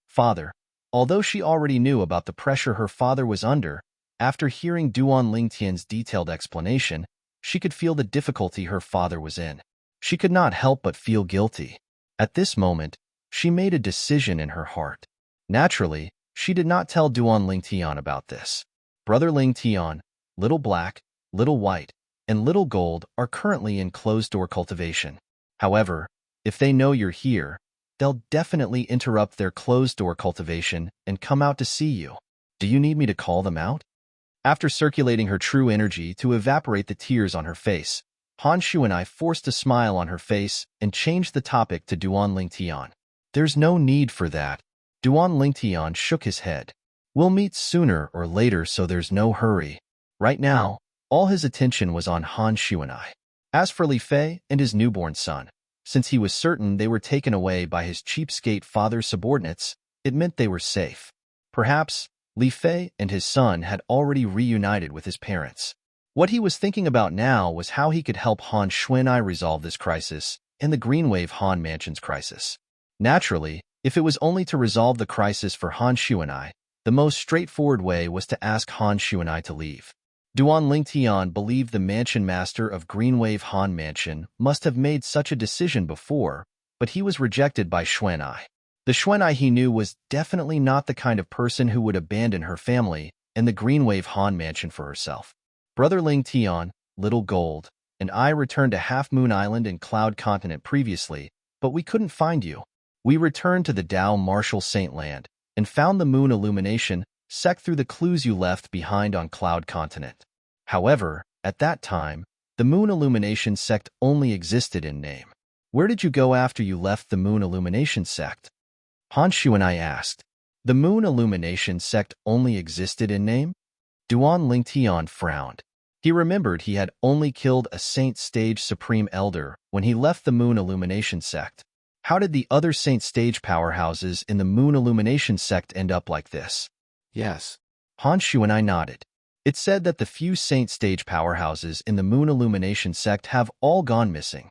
Father, although she already knew about the pressure her father was under, after hearing Duan Lingtian's detailed explanation, she could feel the difficulty her father was in. She could not help but feel guilty. At this moment, she made a decision in her heart. Naturally, she did not tell Duan Lingtian about this. Brother Lingtian, Little Black, Little White, and Little Gold are currently in closed-door cultivation. However, if they know you're here, they'll definitely interrupt their closed-door cultivation and come out to see you. Do you need me to call them out? After circulating her true energy to evaporate the tears on her face, Han Shuanai forced a smile on her face and changed the topic to Duan Lingtian. There's no need for that. Duan Lingtian shook his head. We'll meet sooner or later, so there's no hurry. Right now, all his attention was on Han Shuanai. As for Li Fei and his newborn son, since he was certain they were taken away by his cheapskate father's subordinates, it meant they were safe. Perhaps Li Fei and his son had already reunited with his parents. What he was thinking about now was how he could help Han Shuanai resolve this crisis and the Greenwave Han Mansion's crisis. Naturally, if it was only to resolve the crisis for Han Shuanai, the most straightforward way was to ask Han Shuanai to leave. Duan Lingtian believed the mansion master of Greenwave Han Mansion must have made such a decision before, but he was rejected by Shuanai. The Shuanai he knew was definitely not the kind of person who would abandon her family and the Greenwave Han Mansion for herself. Brother Lingtian, Little Gold, and I returned to Half Moon Island and Cloud Continent previously, but we couldn't find you. We returned to the Dao Marshall Saint Land and found the moon illumination sect through the clues you left behind on Cloud Continent. However, at that time, the moon illumination sect only existed in name. Where did you go after you left the moon illumination sect? Han Shuanai asked. The moon illumination sect only existed in name? Duan Lingtian frowned. He remembered he had only killed a Saint Stage Supreme Elder when he left the moon illumination sect. How did the other Saint Stage powerhouses in the moon illumination sect end up like this? Yes. Han Shuanai nodded. It said that the few Saint Stage powerhouses in the moon illumination sect have all gone missing.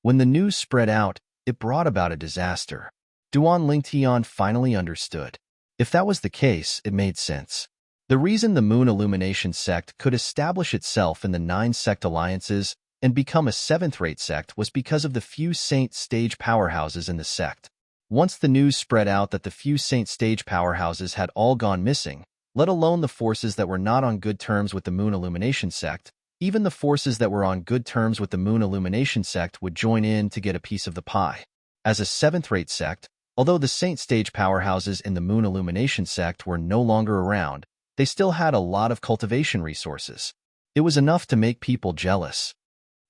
When the news spread out, it brought about a disaster. Duan Lingtian finally understood. If that was the case, it made sense. The reason the moon illumination sect could establish itself in the 9 sect alliances and become a 7th-rate sect was because of the few Saint Stage powerhouses in the sect. Once the news spread out that the few Saint Stage powerhouses had all gone missing, let alone the forces that were not on good terms with the moon illumination sect, even the forces that were on good terms with the moon illumination sect would join in to get a piece of the pie. As a 7th-rate sect, although the Saint Stage powerhouses in the moon illumination sect were no longer around, they still had a lot of cultivation resources. It was enough to make people jealous.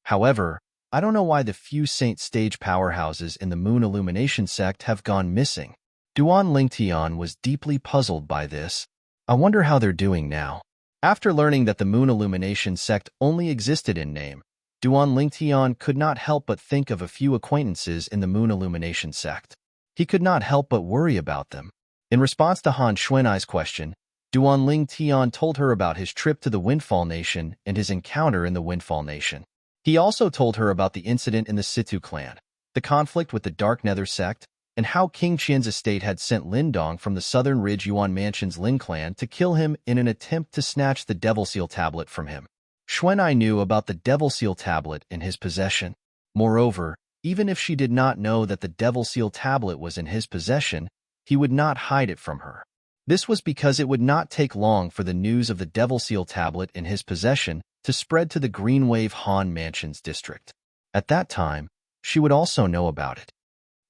However, I don't know why the few Saint Stage powerhouses in the moon illumination sect have gone missing. Duan Lingtian was deeply puzzled by this. I wonder how they're doing now. After learning that the moon illumination sect only existed in name, Duan Lingtian could not help but think of a few acquaintances in the moon illumination sect. He could not help but worry about them. In response to Han Shuanai's question, Duan Lingtian told her about his trip to the Windfall Nation and his encounter in the Windfall Nation. He also told her about the incident in the Situ clan, the conflict with the Dark Nether sect, and how King Qian's estate had sent Lindong from the Southern Ridge Yuan Mansion's Lin clan to kill him in an attempt to snatch the Devil Seal tablet from him. Shuanai knew about the Devil Seal tablet in his possession. Moreover, even if she did not know that the Devil Seal tablet was in his possession, he would not hide it from her. This was because it would not take long for the news of the Devil Seal tablet in his possession to spread to the Greenwave Han Mansions district. At that time, she would also know about it.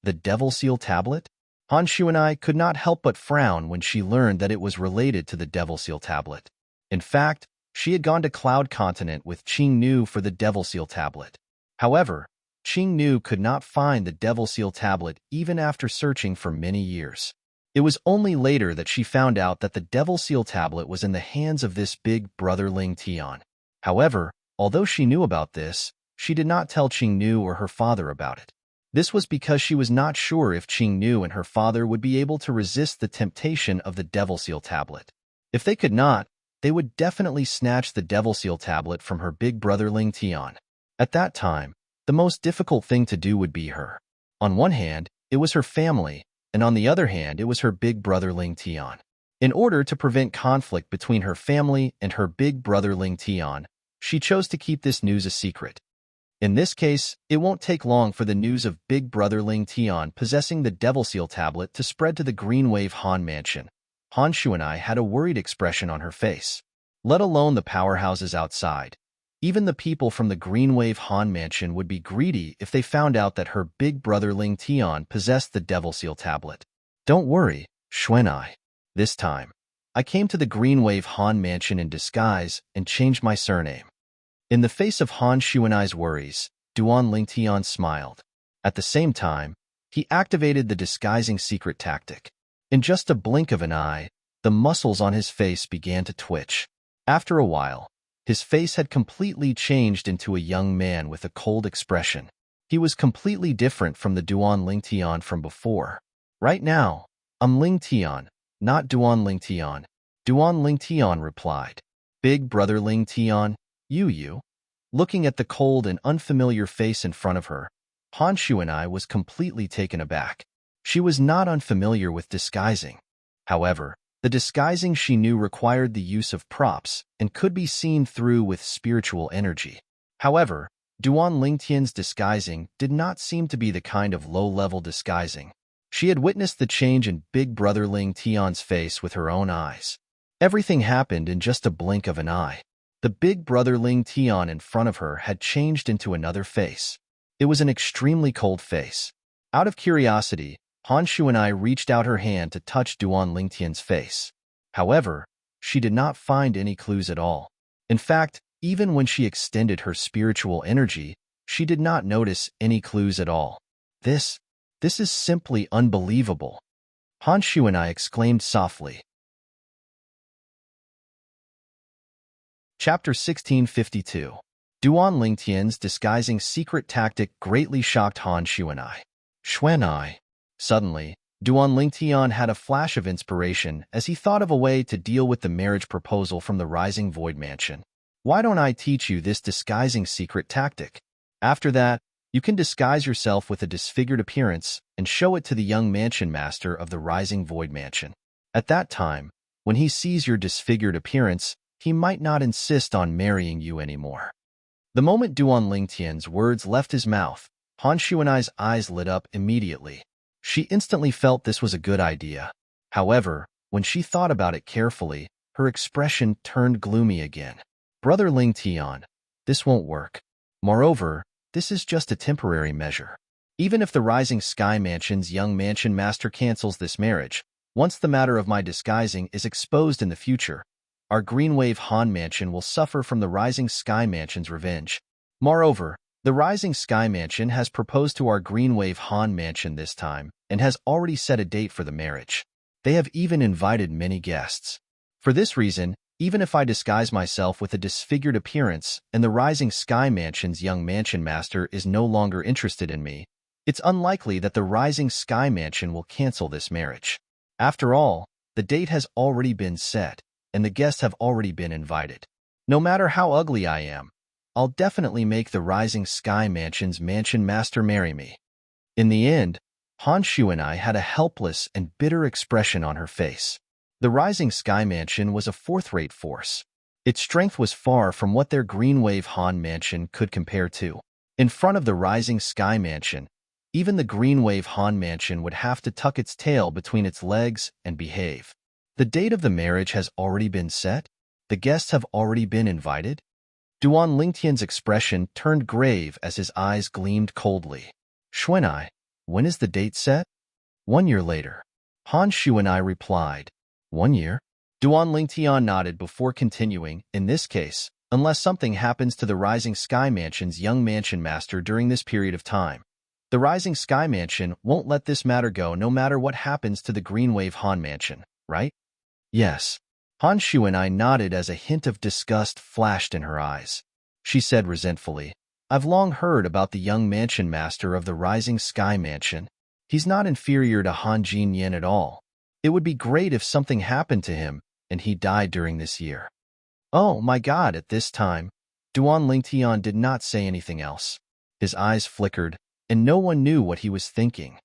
The Devil Seal tablet? Han Shuanai could not help but frown when she learned that it was related to the Devil Seal tablet. In fact, she had gone to Cloud Continent with Qing Nu for the Devil Seal tablet. However, Qing Nu could not find the Devil Seal tablet even after searching for many years. It was only later that she found out that the Devil Seal tablet was in the hands of this big brother Ling Tian. However, although she knew about this, she did not tell Qing Nu or her father about it. This was because she was not sure if Qing Nu and her father would be able to resist the temptation of the Devil Seal tablet. If they could not, they would definitely snatch the Devil Seal tablet from her big brother Ling Tian. At that time, the most difficult thing to do would be her. On one hand, it was her family, and on the other hand, it was her big brother Ling Tian. In order to prevent conflict between her family and her big brother Ling Tian, she chose to keep this news a secret. In this case, it won't take long for the news of big brother Ling Tian possessing the Devil Seal tablet to spread to the Greenwave Han Mansion. Han Shuanai had a worried expression on her face. Let alone the powerhouses outside. Even the people from the Greenwave Han Mansion would be greedy if they found out that her big brother Ling Tian possessed the Devil Seal tablet. Don't worry, Shuanai. This time, I came to the Greenwave Han Mansion in disguise and changed my surname. In the face of Han Shuanai's worries, Duan Ling Tian smiled. At the same time, he activated the disguising secret tactic. In just a blink of an eye, the muscles on his face began to twitch. After a while, his face had completely changed into a young man with a cold expression. He was completely different from the Duan Ling Tian from before. Right now, I'm Ling Tian, not Duan Ling Tian. Duan Ling Tian replied. Big brother Ling Tian, you. Looking at the cold and unfamiliar face in front of her, Han Shuanai was completely taken aback. She was not unfamiliar with disguising. However, the disguising she knew required the use of props and could be seen through with spiritual energy. However, Duan Lingtian's disguising did not seem to be the kind of low-level disguising. She had witnessed the change in Big Brother Ling Tian's face with her own eyes. Everything happened in just a blink of an eye. The Big Brother Ling Tian in front of her had changed into another face. It was an extremely cold face. Out of curiosity, Han Shuanai reached out her hand to touch Duan Lingtian's face. However, she did not find any clues at all. In fact, even when she extended her spiritual energy, she did not notice any clues at all. This is simply unbelievable. Han Shuanai exclaimed softly. Chapter 1652. Duan Lingtian's disguising secret tactic greatly shocked Han Shuanai. Shuanai. Suddenly, Duan Lingtian had a flash of inspiration as he thought of a way to deal with the marriage proposal from the Rising Void Mansion. Why don't I teach you this disguising secret tactic? After that, you can disguise yourself with a disfigured appearance and show it to the young mansion master of the Rising Void Mansion. At that time, when he sees your disfigured appearance, he might not insist on marrying you anymore. The moment Duan Lingtian's words left his mouth, Han Shuanai's eyes lit up immediately. She instantly felt this was a good idea. However, when she thought about it carefully, her expression turned gloomy again. Brother Ling Tian, this won't work. Moreover, this is just a temporary measure. Even if the Rising Sky Mansion's young mansion master cancels this marriage, once the matter of my disguising is exposed in the future, our Greenwave Han Mansion will suffer from the Rising Sky Mansion's revenge. Moreover, the Rising Sky Mansion has proposed to our Greenwave Han Mansion this time and has already set a date for the marriage. They have even invited many guests. For this reason, even if I disguise myself with a disfigured appearance and the Rising Sky Mansion's young mansion master is no longer interested in me, it's unlikely that the Rising Sky Mansion will cancel this marriage. After all, the date has already been set, and the guests have already been invited. No matter how ugly I am, I'll definitely make the Rising Sky Mansion's mansion master marry me. In the end, Han Shuanai had a helpless and bitter expression on her face. The Rising Sky Mansion was a fourth-rate force. Its strength was far from what their Greenwave Han Mansion could compare to. In front of the Rising Sky Mansion, even the Greenwave Han Mansion would have to tuck its tail between its legs and behave. The date of the marriage has already been set? The guests have already been invited? Duan Lingtian's expression turned grave as his eyes gleamed coldly. Xuanai, when is the date set? 1 year later. Han Xuanai replied. 1 year? Duan Lingtian nodded before continuing. In this case, unless something happens to the Rising Sky Mansion's young mansion master during this period of time, the Rising Sky Mansion won't let this matter go no matter what happens to the Greenwave Han Mansion, right? Yes. Han Xuanai nodded as a hint of disgust flashed in her eyes. She said resentfully, I've long heard about the young mansion master of the Rising Sky Mansion. He's not inferior to Han Jinyan at all. It would be great if something happened to him and he died during this year. Oh my God, at this time, Duan Lingtian did not say anything else. His eyes flickered, and no one knew what he was thinking.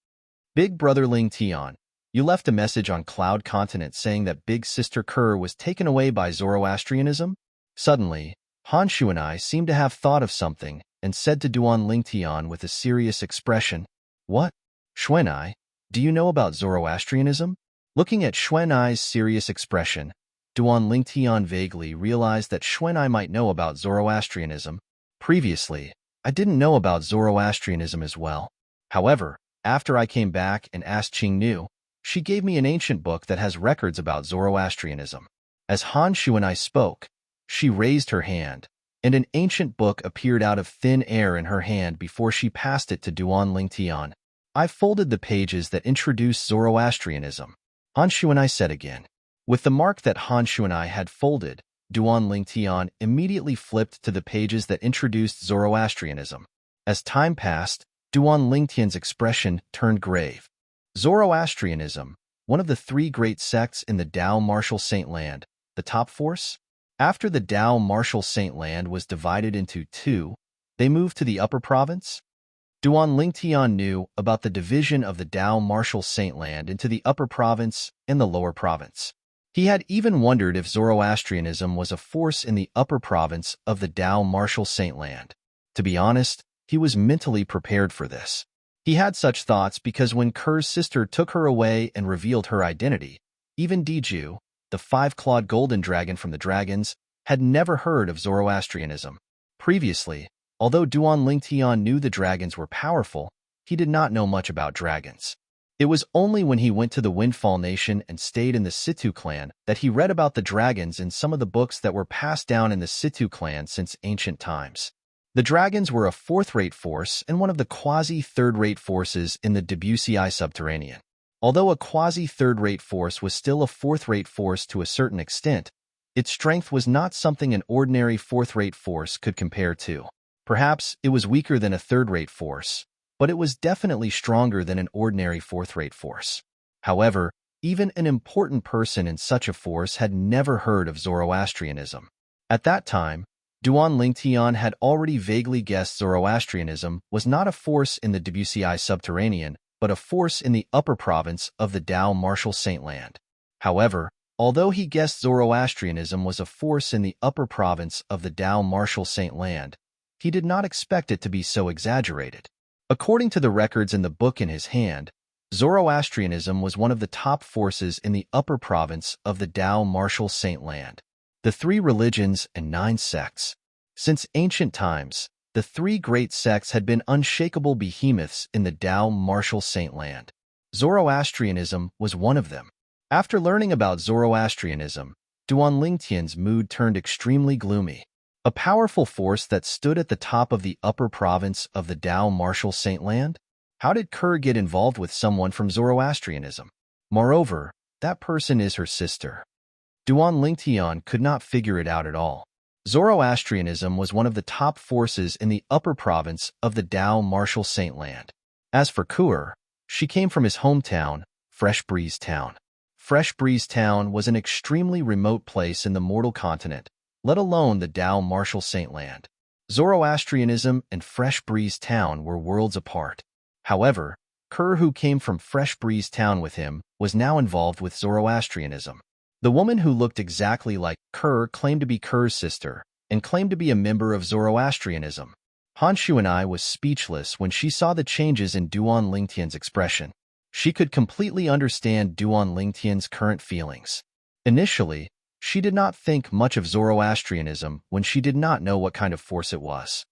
Big Brother Lingtian, you left a message on Cloud Continent saying that Big Sister Kerr was taken away by Zoroastrianism? Suddenly, Han Xuanai seemed to have thought of something and said to Duan Lingtian with a serious expression, What? Xuanai, do you know about Zoroastrianism? Looking at Xuanai's serious expression, Duan Lingtian vaguely realized that Xuanai might know about Zoroastrianism. Previously, I didn't know about Zoroastrianism as well. However, after I came back and asked Qingnu, she gave me an ancient book that has records about Zoroastrianism. As Han Xuanai spoke, she raised her hand, and an ancient book appeared out of thin air in her hand before she passed it to Duan Lingtian. I folded the pages that introduced Zoroastrianism, Han Xuanai said again. With the mark that Han Xuanai had folded, Duan Lingtian immediately flipped to the pages that introduced Zoroastrianism. As time passed, Duan Lingtian's expression turned grave. Zoroastrianism, one of the three great sects in the Tao Martial Saint Land, the top force? After the Tao Martial Saint Land was divided into two, they moved to the upper province? Duan Lingtian knew about the division of the Tao Martial Saint Land into the upper province and the lower province. He had even wondered if Zoroastrianism was a force in the upper province of the Tao Martial Saint Land. To be honest, he was mentally prepared for this. He had such thoughts because when Kerr's sister took her away and revealed her identity, even Diju, the five-clawed golden dragon from the dragons, had never heard of Zoroastrianism. Previously, although Duan Lingtian knew the dragons were powerful, he did not know much about dragons. It was only when he went to the Windfall Nation and stayed in the Situ clan that he read about the dragons in some of the books that were passed down in the Situ clan since ancient times. The dragons were a fourth-rate force and one of the quasi-third-rate forces in the Debussy subterranean. Although a quasi-third-rate force was still a fourth-rate force to a certain extent, its strength was not something an ordinary fourth-rate force could compare to. Perhaps it was weaker than a third-rate force, but it was definitely stronger than an ordinary fourth-rate force. However, even an important person in such a force had never heard of Zoroastrianism. At that time, Duan Lingtian had already vaguely guessed Zoroastrianism was not a force in the Debussy subterranean, but a force in the upper province of the Tao Martial Saint Land. However, although he guessed Zoroastrianism was a force in the upper province of the Tao Martial Saint Land, he did not expect it to be so exaggerated. According to the records in the book in his hand, Zoroastrianism was one of the top forces in the upper province of the Tao Martial Saint Land. The three religions and 9 sects. Since ancient times, the three great sects had been unshakable behemoths in the Tao Martial Saint Land. Zoroastrianism was one of them. After learning about Zoroastrianism, Duan Lingtian's mood turned extremely gloomy. A powerful force that stood at the top of the upper province of the Tao Martial Saint Land? How did Kerr get involved with someone from Zoroastrianism? Moreover, that person is her sister. Duan Lingtian could not figure it out at all. Zoroastrianism was one of the top forces in the upper province of the Tao Martial Saint Land. As for Kerr, she came from his hometown, Fresh Breeze Town. Fresh Breeze Town was an extremely remote place in the mortal continent, let alone the Tao Martial Saint Land. Zoroastrianism and Fresh Breeze Town were worlds apart. However, Kerr, who came from Fresh Breeze Town with him, was now involved with Zoroastrianism. The woman who looked exactly like Kerr claimed to be Kerr's sister and claimed to be a member of Zoroastrianism. Han Xuanai was speechless when she saw the changes in Duan Lingtian's expression. She could completely understand Duan Lingtian's current feelings. Initially, she did not think much of Zoroastrianism when she did not know what kind of force it was.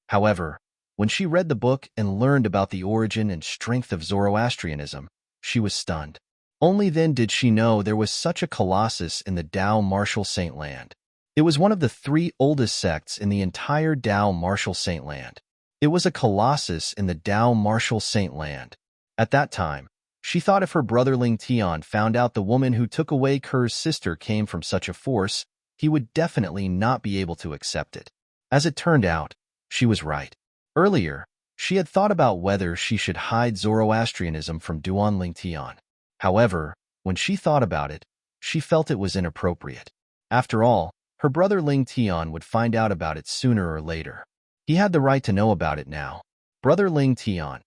However, when she read the book and learned about the origin and strength of Zoroastrianism, she was stunned. Only then did she know there was such a colossus in the Tao Martial Saint Land. It was one of the 3 oldest sects in the entire Tao Martial Saint Land. It was a colossus in the Tao Martial Saint Land. At that time, she thought if her brother Ling Tian found out the woman who took away Ker's sister came from such a force, he would definitely not be able to accept it. As it turned out, she was right. Earlier, she had thought about whether she should hide Zoroastrianism from Duan Ling Tian. However, when she thought about it, she felt it was inappropriate. After all, her brother Ling Tian would find out about it sooner or later. He had the right to know about it now. Brother Ling Tian.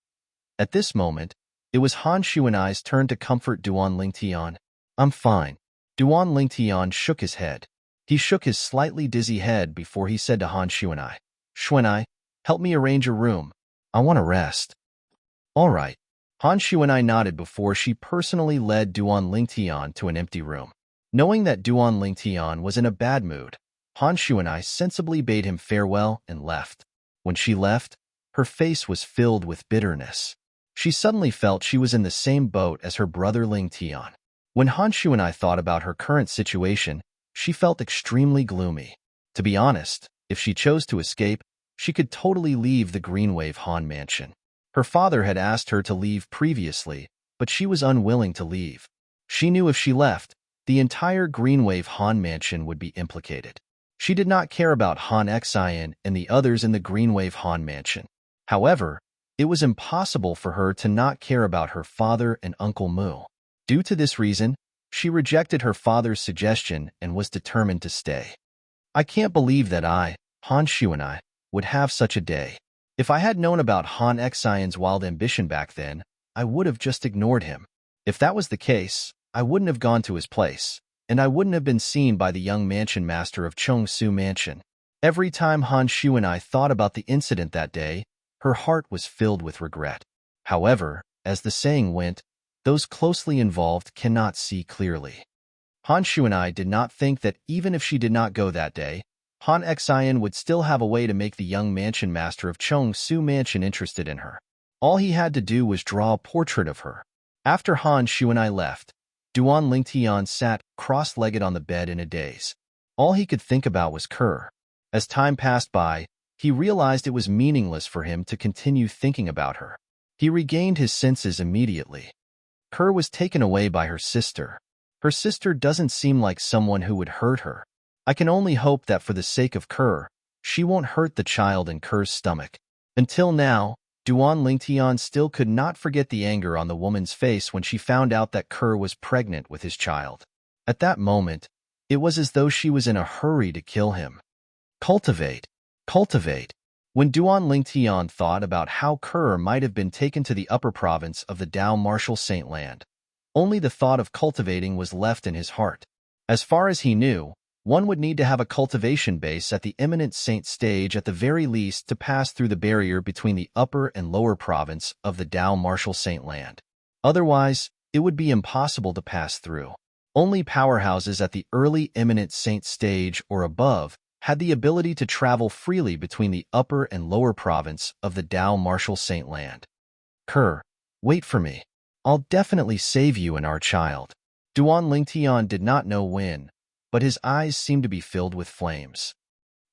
At this moment, it was Han Xuanai's turn to comfort Duan Ling Tian. I'm fine. Duan Ling Tian shook his head. He shook his slightly dizzy head before he said to Han Xuanai, Xuanai, help me arrange a room. I want to rest. All right. Han Xuanai nodded before she personally led Duan Ling Tian to an empty room. Knowing that Duan Ling Tian was in a bad mood, Han Xuanai sensibly bade him farewell and left. When she left, her face was filled with bitterness. She suddenly felt she was in the same boat as her brother Ling Tian. When Han Xuanai thought about her current situation, she felt extremely gloomy. To be honest, if she chose to escape, she could totally leave the Greenwave Han mansion. Her father had asked her to leave previously, but she was unwilling to leave. She knew if she left, the entire Greenwave Han mansion would be implicated. She did not care about Han Xian and the others in the Greenwave Han mansion. However, it was impossible for her to not care about her father and Uncle Mu. Due to this reason, she rejected her father's suggestion and was determined to stay. I can't believe that I, Han Xuanai, would have such a day. If I had known about Han Xian's wild ambition back then, I would have just ignored him. If that was the case, I wouldn't have gone to his place, and I wouldn't have been seen by the young mansion master of Chongsu Mansion. Every time Han Xuanai thought about the incident that day, her heart was filled with regret. However, as the saying went, those closely involved cannot see clearly. Han Xuanai did not think that even if she did not go that day, Han Xian would still have a way to make the young mansion master of Chongsu Mansion interested in her. All he had to do was draw a portrait of her. After Han Xuanai left, Duan Ling Tian sat cross-legged on the bed in a daze. All he could think about was Ker. As time passed by, he realized it was meaningless for him to continue thinking about her. He regained his senses immediately. Ker was taken away by her sister. Her sister doesn't seem like someone who would hurt her. I can only hope that for the sake of Ker, she won't hurt the child in Ker's stomach. Until now, Duan Ling Tian still could not forget the anger on the woman's face when she found out that Ker was pregnant with his child. At that moment, it was as though she was in a hurry to kill him. Cultivate. When Duan Ling Tian thought about how Ker might have been taken to the upper province of the Tao Martial Saint Land, only the thought of cultivating was left in his heart. As far as he knew, one would need to have a cultivation base at the eminent saint stage at the very least to pass through the barrier between the upper and lower province of the Tao Martial Saint Land. Otherwise, it would be impossible to pass through. Only powerhouses at the early eminent saint stage or above had the ability to travel freely between the upper and lower province of the Tao Martial Saint Land. Ker, wait for me. I'll definitely save you and our child. Duan Ling Tian did not know when, but his eyes seemed to be filled with flames.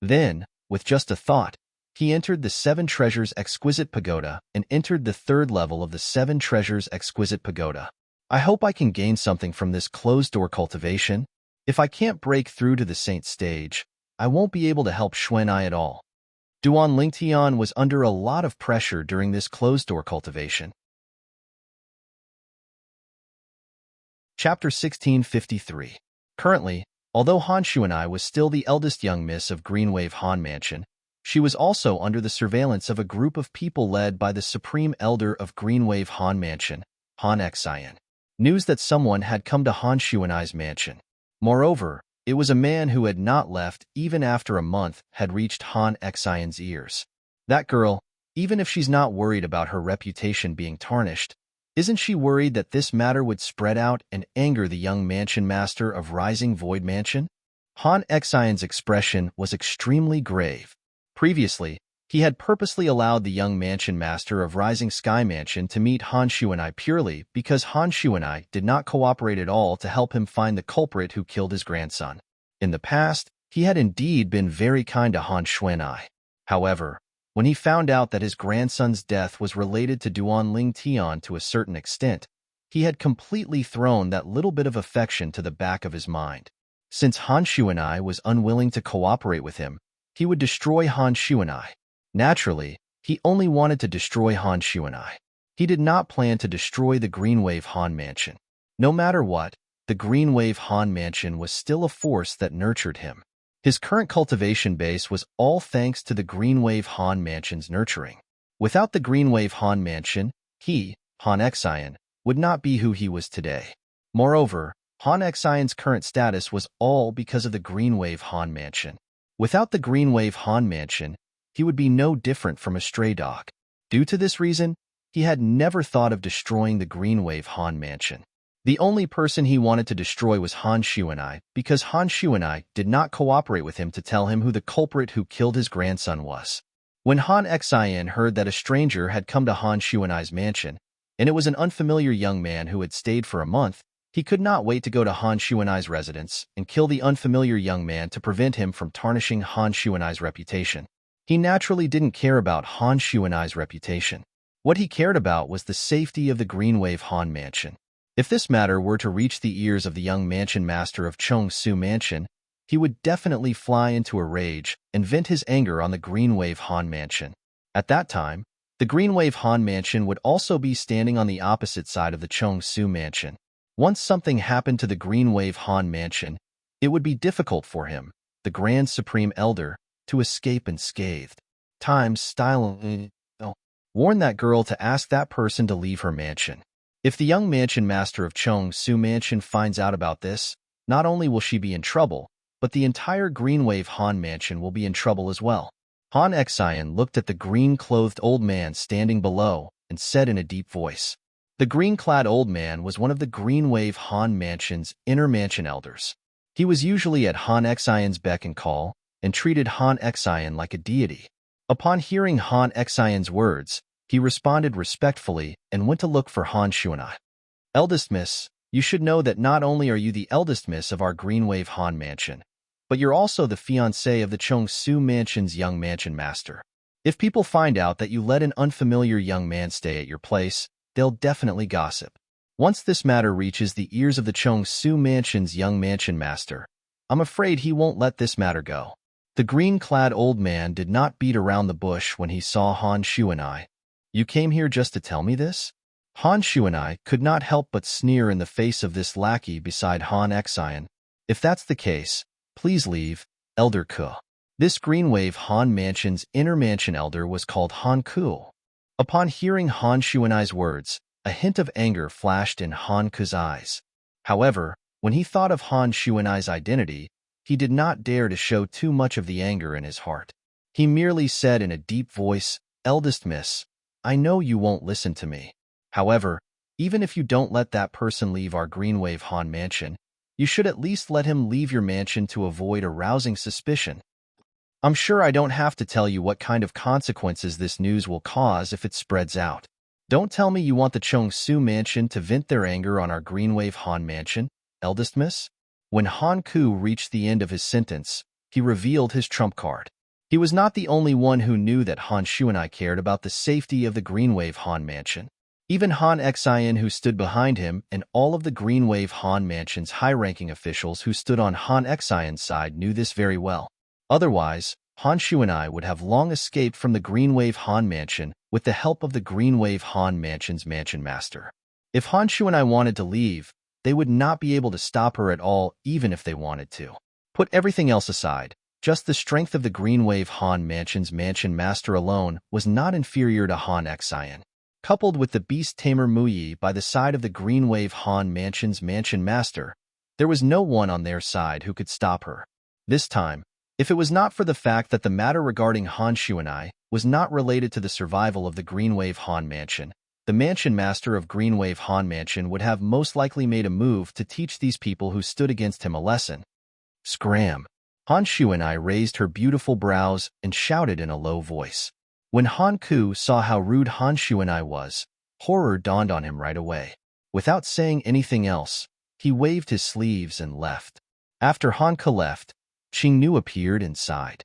Then, with just a thought, he entered the Seven Treasures Exquisite Pagoda and entered the 3rd level of the Seven Treasures Exquisite Pagoda. I hope I can gain something from this closed-door cultivation. If I can't break through to the saint stage, I won't be able to help Xuanai at all. Duan Ling Tian was under a lot of pressure during this closed-door cultivation. Chapter 1653. Currently, although Han Xuanai was still the eldest young miss of Greenwave Han Mansion, she was also under the surveillance of a group of people led by the Supreme Elder of Greenwave Han Mansion, Han Xian. News that someone had come to Han Xuanai's mansion. Moreover, it was a man who had not left even after a month had reached Han Xian's ears. That girl, even if she's not worried about her reputation being tarnished, Isn't she worried that this matter would spread out and anger the young mansion master of Rising Void Mansion? Han Xian's expression was extremely grave. Previously, he had purposely allowed the young mansion master of Rising Sky Mansion to meet Han Xuanai purely because Han Xuanai did not cooperate at all to help him find the culprit who killed his grandson. In the past, he had indeed been very kind to Han Xuanai. However, when he found out that his grandson's death was related to Duan Ling Tian to a certain extent, he had completely thrown that little bit of affection to the back of his mind. Since Han Xuanai was unwilling to cooperate with him, he would destroy Han Xuanai. Naturally, he only wanted to destroy Han Xuanai. He did not plan to destroy the Green Wave Han Mansion. No matter what, the Green Wave Han Mansion was still a force that nurtured him. His current cultivation base was all thanks to the Green Wave Han Mansion's nurturing. Without the Green Wave Han Mansion, he, Han Xian, would not be who he was today. Moreover, Han Xian's current status was all because of the Green Wave Han Mansion. Without the Green Wave Han Mansion, he would be no different from a stray dog. Due to this reason, he had never thought of destroying the Green Wave Han Mansion. The only person he wanted to destroy was Han Xuanai because Han Xuanai did not cooperate with him to tell him who the culprit who killed his grandson was. When Han Xian heard that a stranger had come to Han Xuanai's mansion, and it was an unfamiliar young man who had stayed for a month, he could not wait to go to Han Xuanai's residence and kill the unfamiliar young man to prevent him from tarnishing Han Xuanai's reputation. He naturally didn't care about Han Xuanai's reputation. What he cared about was the safety of the Green Wave Han Mansion. If this matter were to reach the ears of the young mansion master of Chongsu Mansion, he would definitely fly into a rage and vent his anger on the Green Wave Han Mansion. At that time, the Green Wave Han Mansion would also be standing on the opposite side of the Chongsu Mansion. Once something happened to the Green Wave Han Mansion, it would be difficult for him, the Grand Supreme Elder, to escape unscathed. Warn that girl to ask that person to leave her mansion. If the young mansion master of Chongsu Mansion finds out about this, not only will she be in trouble, but the entire Green Wave Han Mansion will be in trouble as well. Han Xian looked at the green-clothed old man standing below and said in a deep voice. The green-clad old man was one of the Green Wave Han Mansion's inner mansion elders. He was usually at Han Xian's beck and call, and treated Han Xian like a deity. Upon hearing Han Xian's words, he responded respectfully and went to look for Han Xuanai. Eldest Miss, you should know that not only are you the eldest miss of our Green Wave Han Mansion, but you're also the fiancée of the Chongsu Mansion's young mansion master. If people find out that you let an unfamiliar young man stay at your place, they'll definitely gossip. Once this matter reaches the ears of the Chongsu Mansion's young mansion master, I'm afraid he won't let this matter go. The green-clad old man did not beat around the bush when he saw Han Xuanai. You came here just to tell me this? Han Xuanai could not help but sneer in the face of this lackey beside Han Xian. If that's the case, please leave, Elder Ku. This Green Wave Han Mansion's inner mansion elder was called Han Ku. Upon hearing Han Xuanai's words, a hint of anger flashed in Han Ku's eyes. However, when he thought of Han Xuanai's identity, he did not dare to show too much of the anger in his heart. He merely said in a deep voice, Eldest Miss, I know you won't listen to me. However, even if you don't let that person leave our Green Wave Han Mansion, you should at least let him leave your mansion to avoid arousing suspicion. I'm sure I don't have to tell you what kind of consequences this news will cause if it spreads out. Don't tell me you want the Chongsu Mansion to vent their anger on our Green Wave Han Mansion, Eldest Miss? When Han Ku reached the end of his sentence, he revealed his trump card. He was not the only one who knew that Han Xuanai cared about the safety of the Green Wave Han Mansion. Even Han Xian, who stood behind him, and all of the Green Wave Han Mansion's high-ranking officials who stood on Han Xian's side knew this very well. Otherwise, Han Xuanai would have long escaped from the Green Wave Han Mansion with the help of the Green Wave Han Mansion's mansion master. If Han Xuanai wanted to leave, they would not be able to stop her at all, even if they wanted to. Put everything else aside, just the strength of the Green Wave Han Mansion's mansion master alone was not inferior to Han Xian. Coupled with the beast tamer Muyi by the side of the Green Wave Han Mansion's mansion master, there was no one on their side who could stop her. This time, if it was not for the fact that the matter regarding Han Xuanai was not related to the survival of the Green Wave Han Mansion, The mansion master of Greenwave Han Mansion would have most likely made a move to teach these people who stood against him a lesson. Scram! Han Shuanai raised her beautiful brows and shouted in a low voice. When Han Ku saw how rude Han Shuanai was, horror dawned on him right away. Without saying anything else, he waved his sleeves and left. After Han Ku left, Qing Nu appeared and sighed.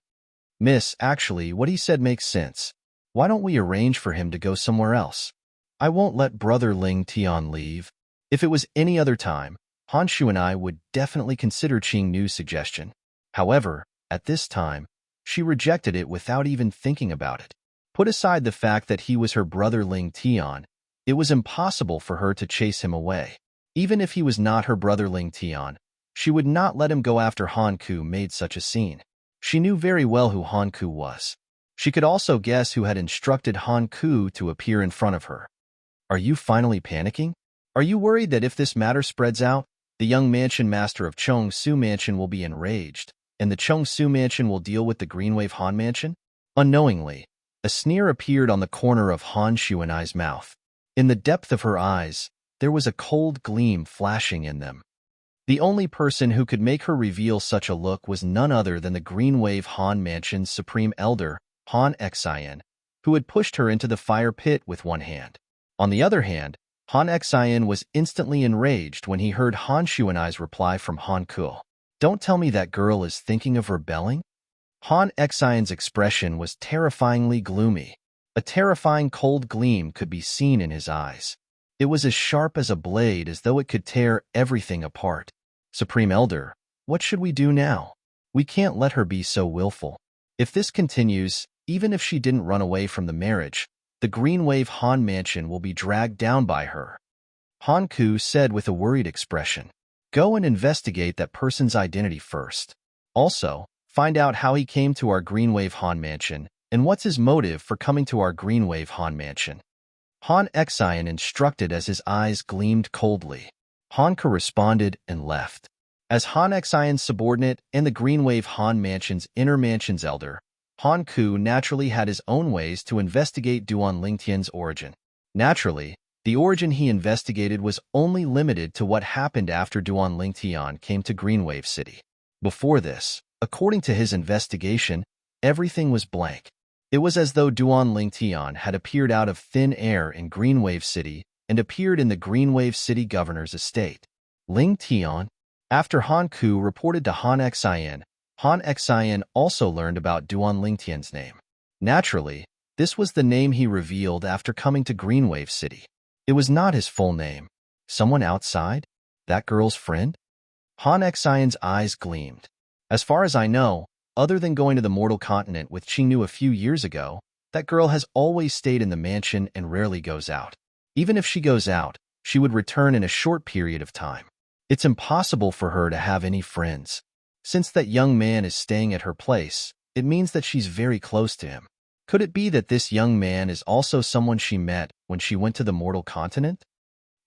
Miss, actually, what he said makes sense. Why don't we arrange for him to go somewhere else? I won't let Brother Ling Tian leave. If it was any other time, Han Shuanai would definitely consider Qing Nu's suggestion. However, at this time, she rejected it without even thinking about it. Put aside the fact that he was her brother Ling Tian, it was impossible for her to chase him away. Even if he was not her brother Ling Tian, she would not let him go after Han Ku made such a scene. She knew very well who Han Ku was. She could also guess who had instructed Han Ku to appear in front of her. Are you finally panicking? Are you worried that if this matter spreads out, the young mansion master of Chong Su Mansion will be enraged, and the Chong Su Mansion will deal with the Greenwave Han Mansion? Unknowingly, a sneer appeared on the corner of Han Shuanai's mouth. In the depth of her eyes, there was a cold gleam flashing in them. The only person who could make her reveal such a look was none other than the Greenwave Han Mansion's Supreme Elder, Han Xian, who had pushed her into the fire pit with one hand. On the other hand, Han Xian was instantly enraged when he heard Han Shuanai's reply from Han Ku. Don't tell me that girl is thinking of rebelling? Han Xian's expression was terrifyingly gloomy. A terrifying cold gleam could be seen in his eyes. It was as sharp as a blade, as though it could tear everything apart. Supreme Elder, what should we do now? We can't let her be so willful. If this continues, even if she didn't run away from the marriage, the Greenwave Han Mansion will be dragged down by her. Han Ku said with a worried expression. Go and investigate that person's identity first. Also, find out how he came to our Greenwave Han Mansion, and what's his motive for coming to our Greenwave Han Mansion. Han Xian instructed as his eyes gleamed coldly. Han Ku responded and left. As Han Xian's subordinate and the Greenwave Han Mansion's inner mansion's elder, Han Ku naturally had his own ways to investigate Duan Lingtian's origin. Naturally, the origin he investigated was only limited to what happened after Duan Lingtian came to Greenwave City. Before this, according to his investigation, everything was blank. It was as though Duan Lingtian had appeared out of thin air in Greenwave City and appeared in the Greenwave City governor's estate. Lingtian? After Han Ku reported to Han Xian also learned about Duan Lingtian's name. Naturally, this was the name he revealed after coming to Greenwave City. It was not his full name. Someone outside? That girl's friend? Han Xian's eyes gleamed. As far as I know, other than going to the mortal continent with Qing Nu a few years ago, that girl has always stayed in the mansion and rarely goes out. Even if she goes out, she would return in a short period of time. It's impossible for her to have any friends. Since that young man is staying at her place, it means that she's very close to him. Could it be that this young man is also someone she met when she went to the mortal continent?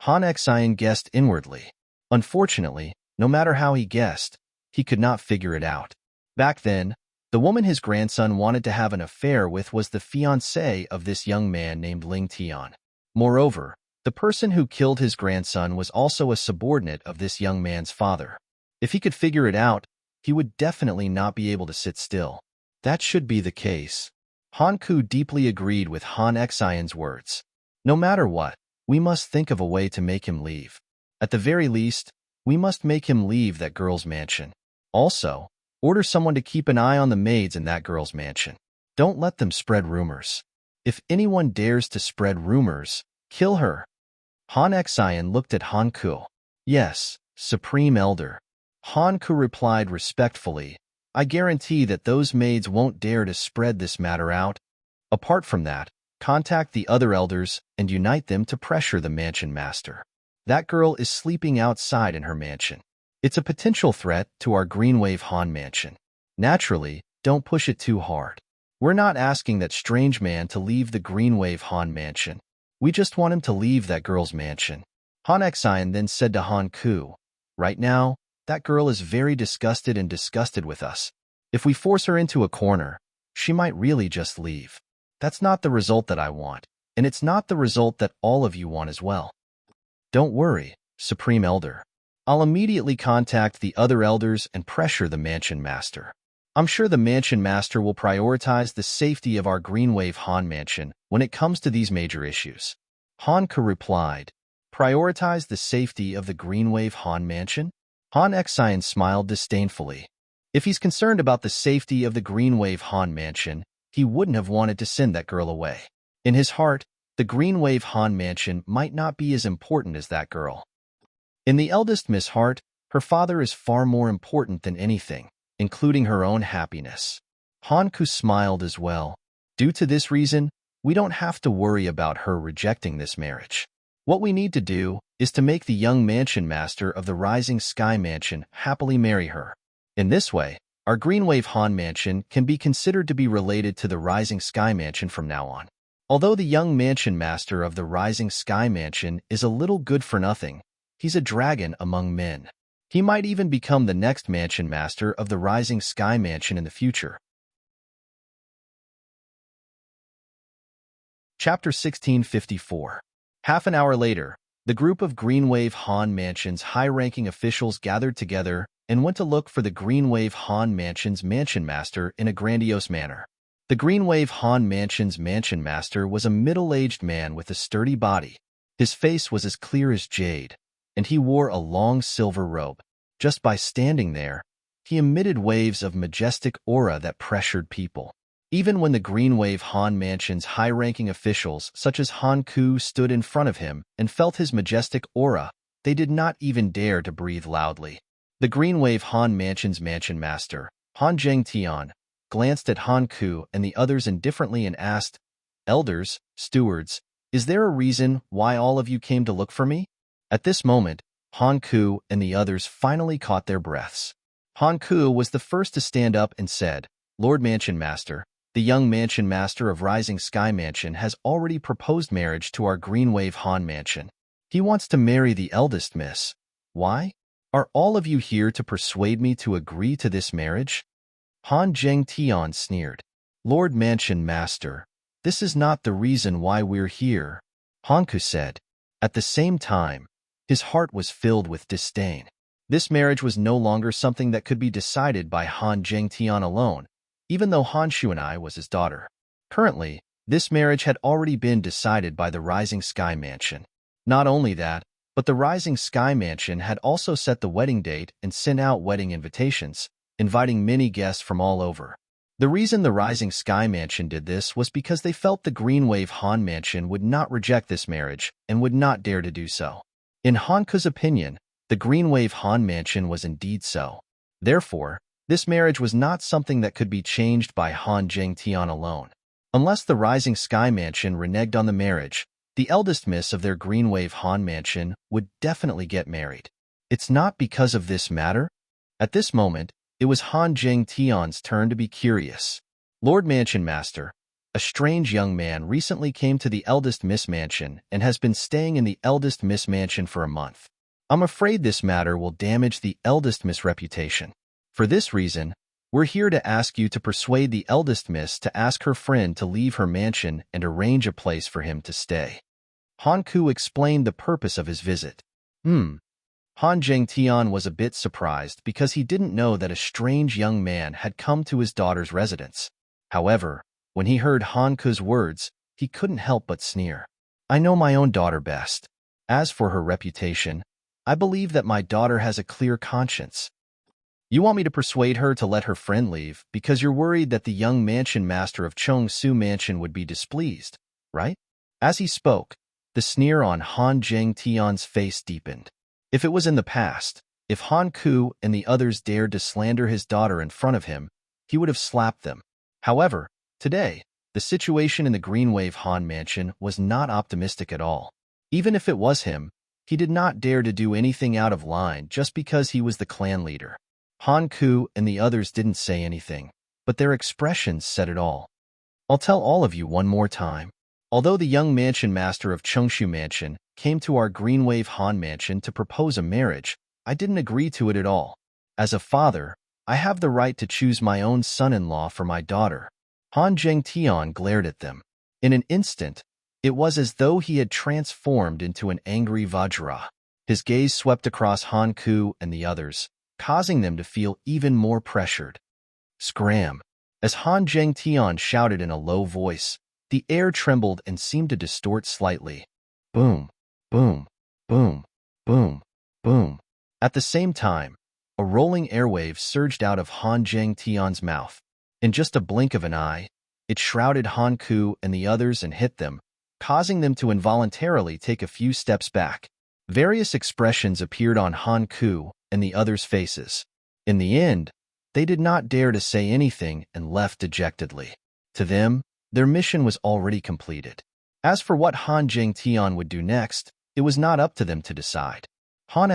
Han Xian guessed inwardly. Unfortunately, no matter how he guessed, he could not figure it out. Back then, the woman his grandson wanted to have an affair with was the fiancée of this young man named Ling Tian. Moreover, the person who killed his grandson was also a subordinate of this young man's father. If he could figure it out, he would definitely not be able to sit still. That should be the case. Han Ku deeply agreed with Han Xian's words. No matter what, we must think of a way to make him leave. At the very least, we must make him leave that girl's mansion. Also, order someone to keep an eye on the maids in that girl's mansion. Don't let them spread rumors. If anyone dares to spread rumors, kill her. Han Xian looked at Han Ku. Yes, Supreme Elder. Han Ku replied respectfully. I guarantee that those maids won't dare to spread this matter out. Apart from that, contact the other elders and unite them to pressure the mansion master. That girl is sleeping outside in her mansion. It's a potential threat to our Greenwave Han Mansion. Naturally, don't push it too hard. We're not asking that strange man to leave the Greenwave Han Mansion. We just want him to leave that girl's mansion. Han Xian then said to Han Ku, right now, that girl is very disgusted with us. If we force her into a corner, she might really just leave. That's not the result that I want. and it's not the result that all of you want as well. Don't worry, Supreme Elder. I'll immediately contact the other elders and pressure the Mansion Master. I'm sure the Mansion Master will prioritize the safety of our Greenwave Han Mansion when it comes to these major issues. Hanku replied, prioritize the safety of the Greenwave Han Mansion? Han Xian smiled disdainfully. If he's concerned about the safety of the Greenwave Han Mansion, he wouldn't have wanted to send that girl away. In his heart, the Greenwave Han Mansion might not be as important as that girl. In the eldest Miss' heart, her father is far more important than anything, including her own happiness. Hanku smiled as well. Due to this reason, we don't have to worry about her rejecting this marriage. What we need to do is to make the young Mansion Master of the Rising Sky Mansion happily marry her. In this way, our Greenwave Han Mansion can be considered to be related to the Rising Sky Mansion from now on. Although the young Mansion Master of the Rising Sky Mansion is a little good for nothing, he's a dragon among men. He might even become the next Mansion Master of the Rising Sky Mansion in the future. Chapter 1654. Half an hour later, the group of Greenwave Han Mansion's high-ranking officials gathered together and went to look for the Greenwave Han Mansion's Mansion Master in a grandiose manner. The Greenwave Han Mansion's Mansion Master was a middle-aged man with a sturdy body. His face was as clear as jade, and he wore a long silver robe. Just by standing there, he emitted waves of majestic aura that pressured people. Even when the Greenwave Han Mansion's high-ranking officials, such as Hanku, stood in front of him and felt his majestic aura, they did not even dare to breathe loudly. The Greenwave Han Mansion's Mansion Master, Han Zhengtian, glanced at Hanku and the others indifferently and asked, Elders, stewards, is there a reason why all of you came to look for me? At this moment, Hanku and the others finally caught their breaths. Hanku was the first to stand up and said, Lord Mansion Master, the young Mansion Master of Rising Sky Mansion has already proposed marriage to our Greenwave Han Mansion. He wants to marry the eldest miss. Why? Are all of you here to persuade me to agree to this marriage? Han Zhengtian sneered. Lord Mansion Master, this is not the reason why we're here, Hanku said. At the same time, his heart was filled with disdain. This marriage was no longer something that could be decided by Han Zhengtian alone, even though Han Shuanai was his daughter. Currently, this marriage had already been decided by the Rising Sky Mansion. Not only that, but the Rising Sky Mansion had also set the wedding date and sent out wedding invitations, inviting many guests from all over. The reason the Rising Sky Mansion did this was because they felt the Greenwave Han Mansion would not reject this marriage and would not dare to do so. In Hanku's opinion, the Greenwave Han Mansion was indeed so. Therefore, this marriage was not something that could be changed by Han Zhengtian alone. Unless the Rising Sky Mansion reneged on the marriage, the eldest miss of their Greenwave Han Mansion would definitely get married. It's not because of this matter. At this moment, it was Han Zhengtian's turn to be curious. Lord Mansion Master, a strange young man recently came to the eldest Miss Mansion and has been staying in the eldest Miss Mansion for a month. I'm afraid this matter will damage the eldest Miss' reputation. For this reason, we're here to ask you to persuade the eldest Miss to ask her friend to leave her mansion and arrange a place for him to stay. Hanku explained the purpose of his visit. Han Zhengtian was a bit surprised because he didn't know that a strange young man had come to his daughter's residence. However, when he heard Hanku's words, he couldn't help but sneer. I know my own daughter best. As for her reputation, I believe that my daughter has a clear conscience. You want me to persuade her to let her friend leave because you're worried that the young Mansion Master of Chongsu Mansion would be displeased, right? As he spoke, the sneer on Han Zhengtian's face deepened. If it was in the past, if Hanku and the others dared to slander his daughter in front of him, he would have slapped them. However, today, the situation in the Greenwave Han Mansion was not optimistic at all. Even if it was him, he did not dare to do anything out of line just because he was the clan leader. Hanku and the others didn't say anything, but their expressions said it all. I'll tell all of you one more time. Although the young Mansion Master of Chongshu Mansion came to our Greenwave Han Mansion to propose a marriage, I didn't agree to it at all. As a father, I have the right to choose my own son-in-law for my daughter. Han Zhengtian glared at them. In an instant, It was as though he had transformed into an angry Vajra. His gaze swept across Han Ku and the others, causing them to feel even more pressured. Scram! As Han Zhengtian shouted in a low voice, the air trembled and seemed to distort slightly. Boom, boom, boom, boom, boom. At the same time, a rolling airwave surged out of Han Zhengtian's mouth. In just a blink of an eye, it shrouded Han Ku and the others and hit them, causing them to involuntarily take a few steps back. Various expressions appeared on Han Ku and the others' faces. In the end, they did not dare to say anything and left dejectedly. To them, their mission was already completed. As for what Han Zhengtian would do next, it was not up to them to decide. Han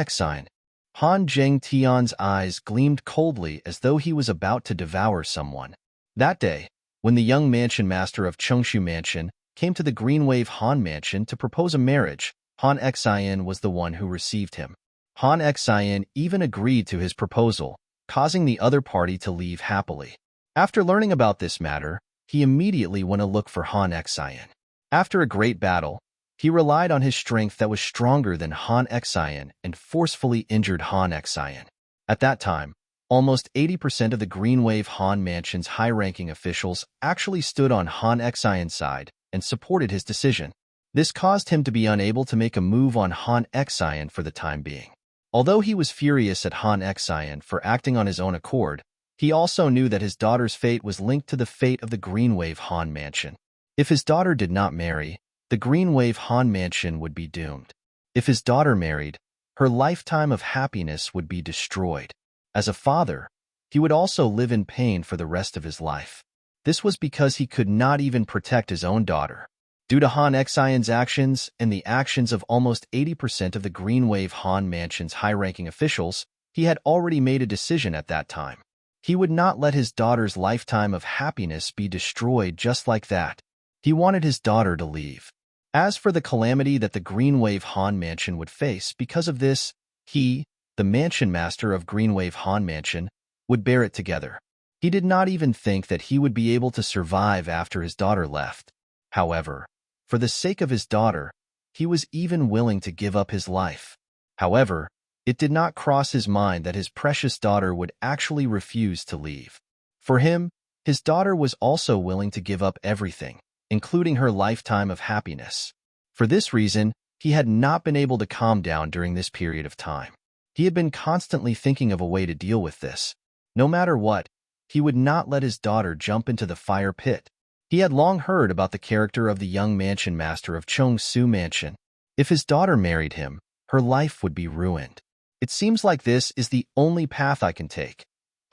Zhengtian's eyes gleamed coldly as though he was about to devour someone. That day, when the young mansion master of Chengshu Mansion came to the Greenwave Han Mansion to propose a marriage, Han Xian was the one who received him. Han Xian even agreed to his proposal, causing the other party to leave happily. After learning about this matter, he immediately went to look for Han Xian. After a great battle, he relied on his strength that was stronger than Han Xian and forcefully injured Han Xian. At that time, almost 80% of the Greenwave Han Mansion's high-ranking officials actually stood on Han Xian's side and supported his decision. This caused him to be unable to make a move on Han Xian for the time being. Although he was furious at Han Xian for acting on his own accord, he also knew that his daughter's fate was linked to the fate of the Greenwave Han Mansion. If his daughter did not marry, the Greenwave Han Mansion would be doomed. If his daughter married, her lifetime of happiness would be destroyed. As a father, he would also live in pain for the rest of his life. This was because he could not even protect his own daughter. Due to Han Xian's actions and the actions of almost 80% of the Greenwave Han Mansion's high-ranking officials, he had already made a decision at that time. He would not let his daughter's lifetime of happiness be destroyed just like that. He wanted his daughter to leave. As for the calamity that the Greenwave Han Mansion would face because of this, he, the mansion master of Greenwave Han Mansion, would bear it together. He did not even think that he would be able to survive after his daughter left. However, for the sake of his daughter, he was even willing to give up his life. However, it did not cross his mind that his precious daughter would actually refuse to leave. For him, his daughter was also willing to give up everything, including her lifetime of happiness. For this reason, he had not been able to calm down during this period of time. He had been constantly thinking of a way to deal with this. No matter what, he would not let his daughter jump into the fire pit. He had long heard about the character of the young mansion master of Chengshu Mansion. If his daughter married him, her life would be ruined. It seems like this is the only path I can take,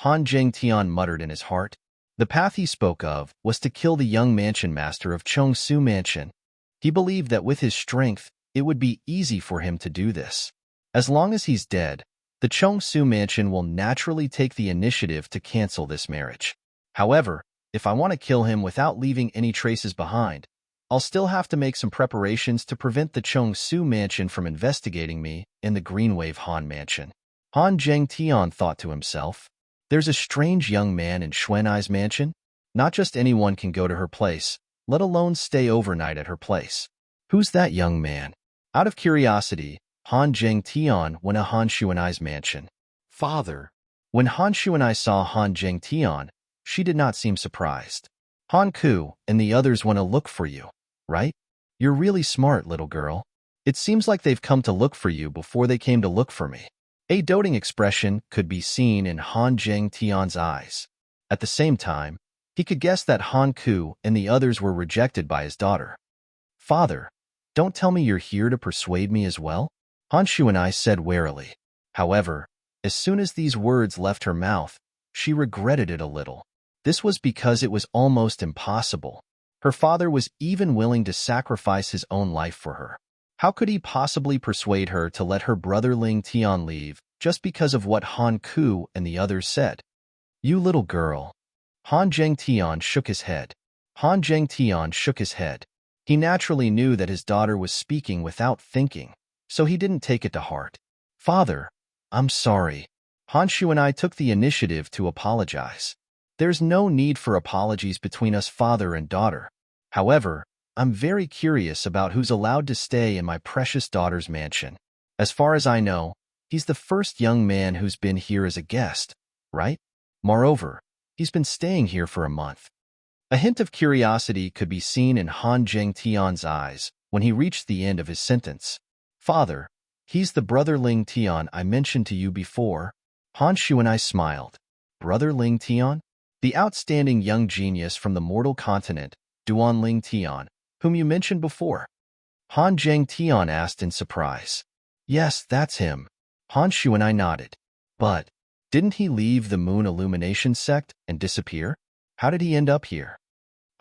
Han Zhengtian muttered in his heart. The path he spoke of was to kill the young mansion master of Chengshu Mansion. He believed that with his strength, it would be easy for him to do this. As long as he's dead, the Chengshu Mansion will naturally take the initiative to cancel this marriage. However, if I want to kill him without leaving any traces behind, I'll still have to make some preparations to prevent the Chengshu Mansion from investigating me in the Greenwave Han Mansion. Han Zhengtian thought to himself, there's a strange young man in Xuanai's mansion. Not just anyone can go to her place, let alone stay overnight at her place. Who's that young man? Out of curiosity, Han Zhengtian went to Han Xuanai's mansion. Father, When Han Xuanai saw Han Zhengtian, she did not seem surprised. Han Ku and the others want to look for you, right? You're really smart, little girl. It seems like they've come to look for you before they came to look for me. A doting expression could be seen in Han Zhengtian's eyes. At the same time, he could guess that Han Ku and the others were rejected by his daughter. Father, don't tell me you're here to persuade me as well? Han Xuanai said warily. However, as soon as these words left her mouth, she regretted it a little. This was because it was almost impossible. Her father was even willing to sacrifice his own life for her. How could he possibly persuade her to let her brother Ling Tian leave just because of what Han Ku and the others said? You little girl. Han Zhengtian shook his head. Han Zhengtian shook his head. He naturally knew that his daughter was speaking without thinking, so he didn't take it to heart. Father, I'm sorry. Han Xuanai took the initiative to apologize. There's no need for apologies between us father and daughter. However, I'm very curious about who's allowed to stay in my precious daughter's mansion. As far as I know, he's the first young man who's been here as a guest, right? Moreover, he's been staying here for a month. A hint of curiosity could be seen in Han Zhengtian's eyes when he reached the end of his sentence. Father, he's the brother Ling Tian I mentioned to you before. Han Xuanai smiled. Brother Ling Tian? The outstanding young genius from the mortal continent, Duan Ling Tian, whom you mentioned before. Han Zhengtian asked in surprise. Yes, that's him. Han Xuanai nodded. But didn't he leave the Moon Illumination sect and disappear? How did he end up here?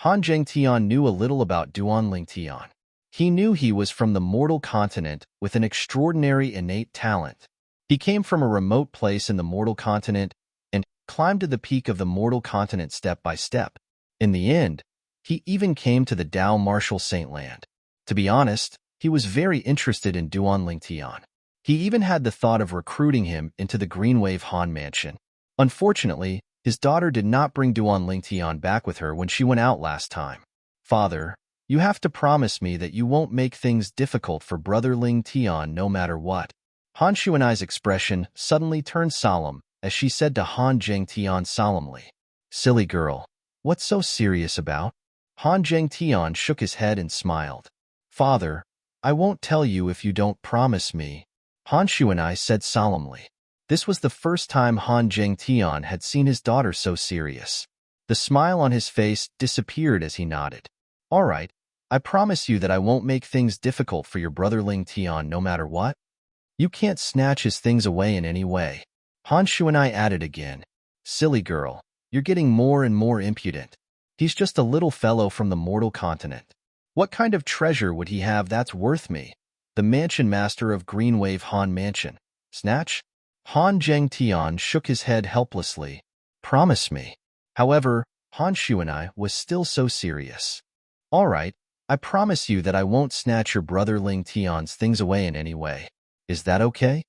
Han Zhengtian knew a little about Duan Ling Tian. He knew he was from the mortal continent with an extraordinary innate talent. He came from a remote place in the mortal continent and climbed to the peak of the mortal continent step by step. In the end, he even came to the Dao Martial Saint Land. To be honest, he was very interested in Duan Ling Tian. He even had the thought of recruiting him into the Greenwave Han Mansion. Unfortunately, his daughter did not bring Duan Ling Tian back with her when she went out last time. Father, you have to promise me that you won't make things difficult for brother Ling Tian no matter what. Han Xuanai's expression suddenly turned solemn as she said to Han Zhengtian solemnly. Silly girl, what's so serious about? Han Zhengtian shook his head and smiled. Father, I won't tell you if you don't promise me, Han Xuanai said solemnly. This was the first time Han Zhengtian had seen his daughter so serious. The smile on his face disappeared as he nodded. All right, I promise you that I won't make things difficult for your brother Ling Tian no matter what. You can't snatch his things away in any way. Han Xuanai added again. Silly girl, you're getting more and more impudent. He's just a little fellow from the mortal continent. What kind of treasure would he have that's worth me? The mansion master of Greenwave Han Mansion. Snatch? Han Zhengtian shook his head helplessly. Promise me. However, Han Xuanai was still so serious. All right, I promise you that I won't snatch your brother Ling Tian's things away in any way. Is that okay?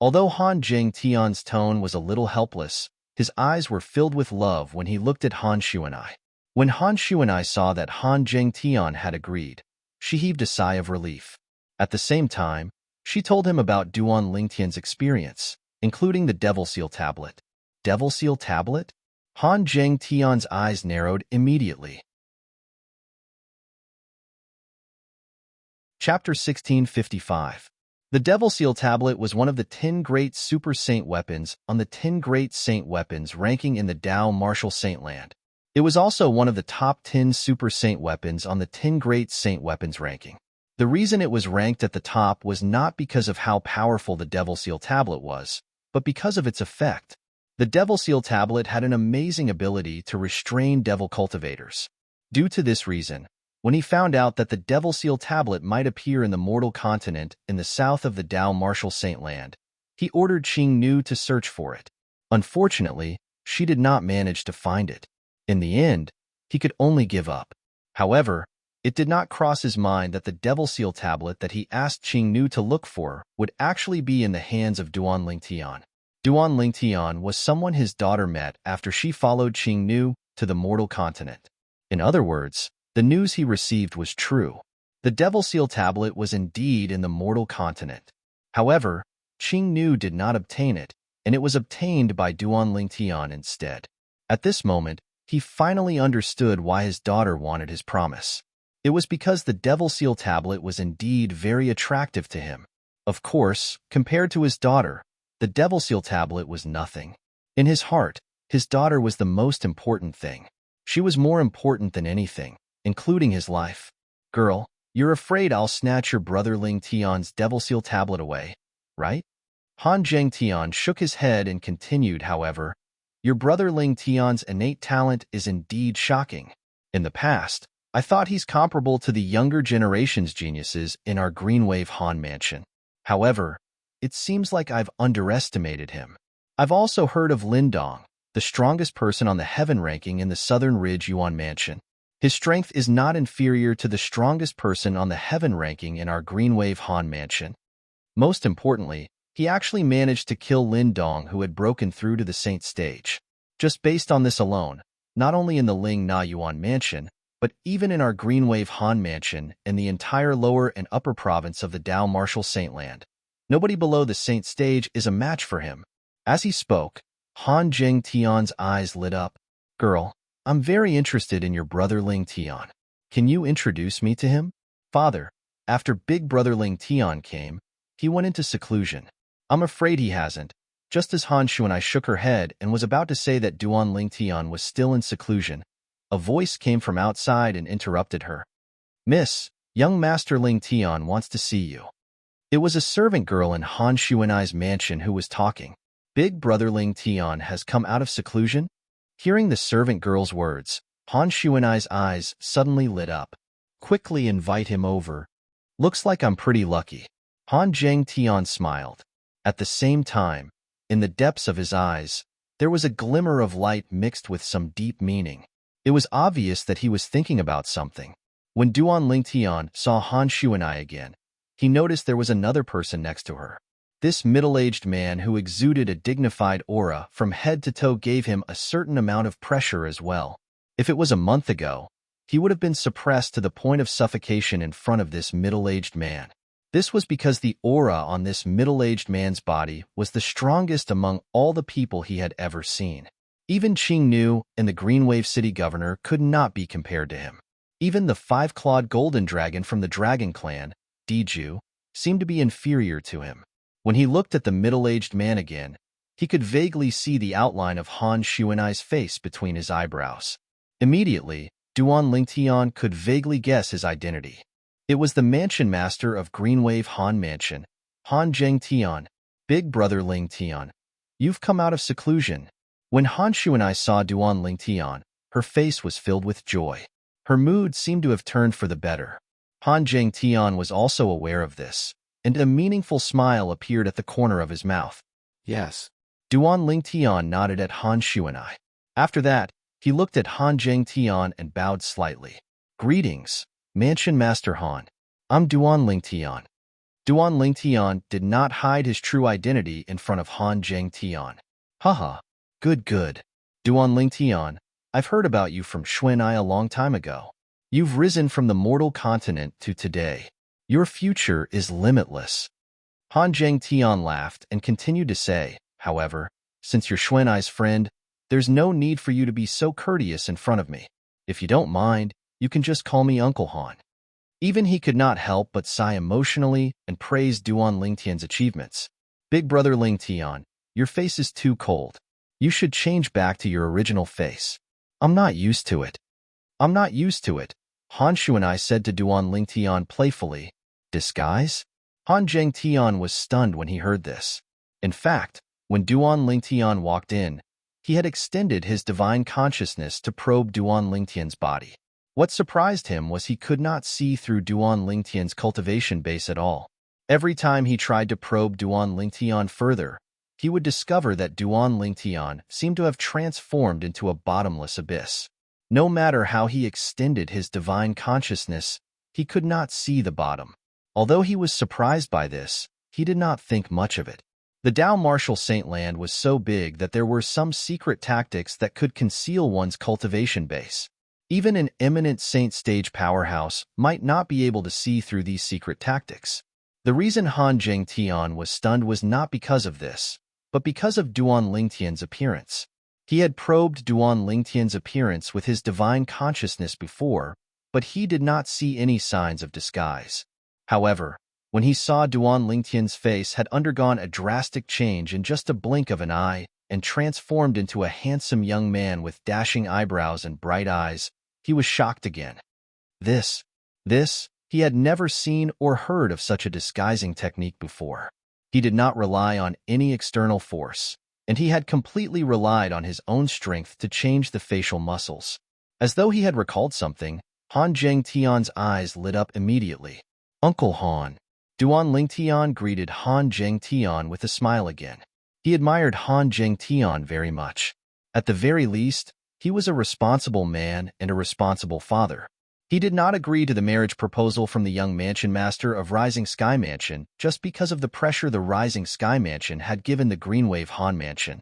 Although Han Zhengtian's tone was a little helpless, his eyes were filled with love when he looked at Han Xuanai. When Han Xuanai saw that Han Zhengtian had agreed, she heaved a sigh of relief. At the same time, she told him about Duan Lingtian's experience, including the Devil Seal Tablet. Devil Seal Tablet? Han Zhengtian's eyes narrowed immediately. Chapter 1655. The Devil Seal Tablet was one of the 10 great Super Saint weapons on the 10 great Saint weapons ranking in the Dao Martial Saint Land. It was also one of the top 10 Super Saint weapons on the 10 great Saint weapons ranking. The reason it was ranked at the top was not because of how powerful the Devil Seal Tablet was, but because of its effect. The Devil Seal Tablet had an amazing ability to restrain devil cultivators. Due to this reason, when he found out that the Devil Seal Tablet might appear in the mortal continent in the south of the Dao Martial Saint Land, he ordered Qing Nu to search for it. Unfortunately, she did not manage to find it. In the end, he could only give up. However, it did not cross his mind that the Devil Seal Tablet that he asked Qing Nu to look for would actually be in the hands of Duan Ling Tian. Duan Ling Tian was someone his daughter met after she followed Qing Nu to the mortal continent. In other words, the news he received was true. The Devil Seal Tablet was indeed in the mortal continent. However, Qing Nu did not obtain it, and it was obtained by Duan Ling Tian instead. At this moment, he finally understood why his daughter wanted his promise. It was because the Devil Seal Tablet was indeed very attractive to him. Of course, compared to his daughter, the Devil Seal Tablet was nothing. In his heart, his daughter was the most important thing. She was more important than anything, including his life. Girl, you're afraid I'll snatch your brother Ling Tian's Devil Seal Tablet away, right? Han Zhengtian shook his head and continued, however, your brother Ling Tian's innate talent is indeed shocking. In the past, I thought he's comparable to the younger generation's geniuses in our Greenwave Han Mansion. However, it seems like I've underestimated him. I've also heard of Lin Dong, the strongest person on the heaven ranking in the Southern Ridge Yuan Mansion. His strength is not inferior to the strongest person on the heaven ranking in our Greenwave Han Mansion. Most importantly, he actually managed to kill Lin Dong, who had broken through to the Saint stage. Just based on this alone, not only in the Ling Na Yuan Mansion, but even in our Greenwave Han Mansion and the entire lower and upper province of the Dao Marshal Saintland, nobody below the Saint Stage is a match for him." As he spoke, Han Jing Tian's eyes lit up. "Girl, I'm very interested in your brother Ling Tian. Can you introduce me to him?" "Father, after big brother Ling Tian came, he went into seclusion." "I'm afraid he hasn't." Just as Han Shuanai shook her head and was about to say that Duan Ling Tian was still in seclusion, a voice came from outside and interrupted her. "Miss, young Master Ling Tian wants to see you." It was a servant girl in Han Shuanai's mansion who was talking. "Big brother Ling Tian has come out of seclusion?" Hearing the servant girl's words, Han Shuanai's eyes suddenly lit up. "Quickly invite him over. Looks like I'm pretty lucky." Han Zheng Tian smiled. At the same time, in the depths of his eyes, there was a glimmer of light mixed with some deep meaning. It was obvious that he was thinking about something. When Duan Ling Tian saw Han Shuanai again, he noticed there was another person next to her. This middle-aged man who exuded a dignified aura from head to toe gave him a certain amount of pressure as well. If it was a month ago, he would have been suppressed to the point of suffocation in front of this middle-aged man. This was because the aura on this middle-aged man's body was the strongest among all the people he had ever seen. Even Qing Nu and the Greenwave City governor could not be compared to him. Even the five-clawed golden dragon from the Dragon Clan, Diju, seemed to be inferior to him. When he looked at the middle-aged man again, he could vaguely see the outline of Han Shuanai's face between his eyebrows. Immediately, Duan Ling Tian could vaguely guess his identity. It was the mansion master of Greenwave Han Mansion, Han Zheng Tian. "Big brother Ling Tian, you've come out of seclusion." When Han Shuanai saw Duan Ling Tian, her face was filled with joy. Her mood seemed to have turned for the better. Han Zheng Tian was also aware of this, and a meaningful smile appeared at the corner of his mouth. "Yes." Duan Ling Tian nodded at Han Shuanai. After that, he looked at Han Zheng Tian and bowed slightly. "Greetings, Mansion Master Han. I'm Duan Ling Tian." Duan Ling Tian did not hide his true identity in front of Han Zheng Tian. "Haha, good. Duan Ling Tian, I've heard about you from Xuanai a long time ago. You've risen from the mortal continent to today. Your future is limitless." Han Zheng Tian laughed and continued to say, "However, since you're Xuanai's friend, there's no need for you to be so courteous in front of me. If you don't mind, you can just call me Uncle Han." Even he could not help but sigh emotionally and praise Duan Ling Tian's achievements. "Big brother Ling Tian, your face is too cold. You should change back to your original face." "I'm not used to it." "I'm not used to it," Han Shuanai said to Duan Ling Tian playfully. "Disguise?" Han Zheng Tian was stunned when he heard this. In fact, when Duan Ling Tian walked in, he had extended his divine consciousness to probe Duan Ling Tian's body. What surprised him was he could not see through Duan Ling Tian's cultivation base at all. Every time he tried to probe Duan Ling Tian further, he would discover that Duan Ling Tian seemed to have transformed into a bottomless abyss. No matter how he extended his divine consciousness, he could not see the bottom. Although he was surprised by this, he did not think much of it. The Dao Marshal Saintland was so big that there were some secret tactics that could conceal one's cultivation base. Even an eminent Saint Stage powerhouse might not be able to see through these secret tactics. The reason Han Zheng Tian was stunned was not because of this, but because of Duan Ling Tian's appearance. He had probed Duan Ling Tian's appearance with his divine consciousness before, but he did not see any signs of disguise. However, when he saw Duan Ling Tian's face had undergone a drastic change in just a blink of an eye and transformed into a handsome young man with dashing eyebrows and bright eyes, he was shocked again. This, he had never seen or heard of such a disguising technique before. He did not rely on any external force, and he had completely relied on his own strength to change the facial muscles. As though he had recalled something, Han Zheng Tian's eyes lit up immediately. "Uncle Han." Duan Ling Tian greeted Han Zheng Tian with a smile again. He admired Han Zheng Tian very much. At the very least, he was a responsible man and a responsible father. He did not agree to the marriage proposal from the young mansion master of Rising Sky Mansion just because of the pressure the Rising Sky Mansion had given the Greenwave Han Mansion.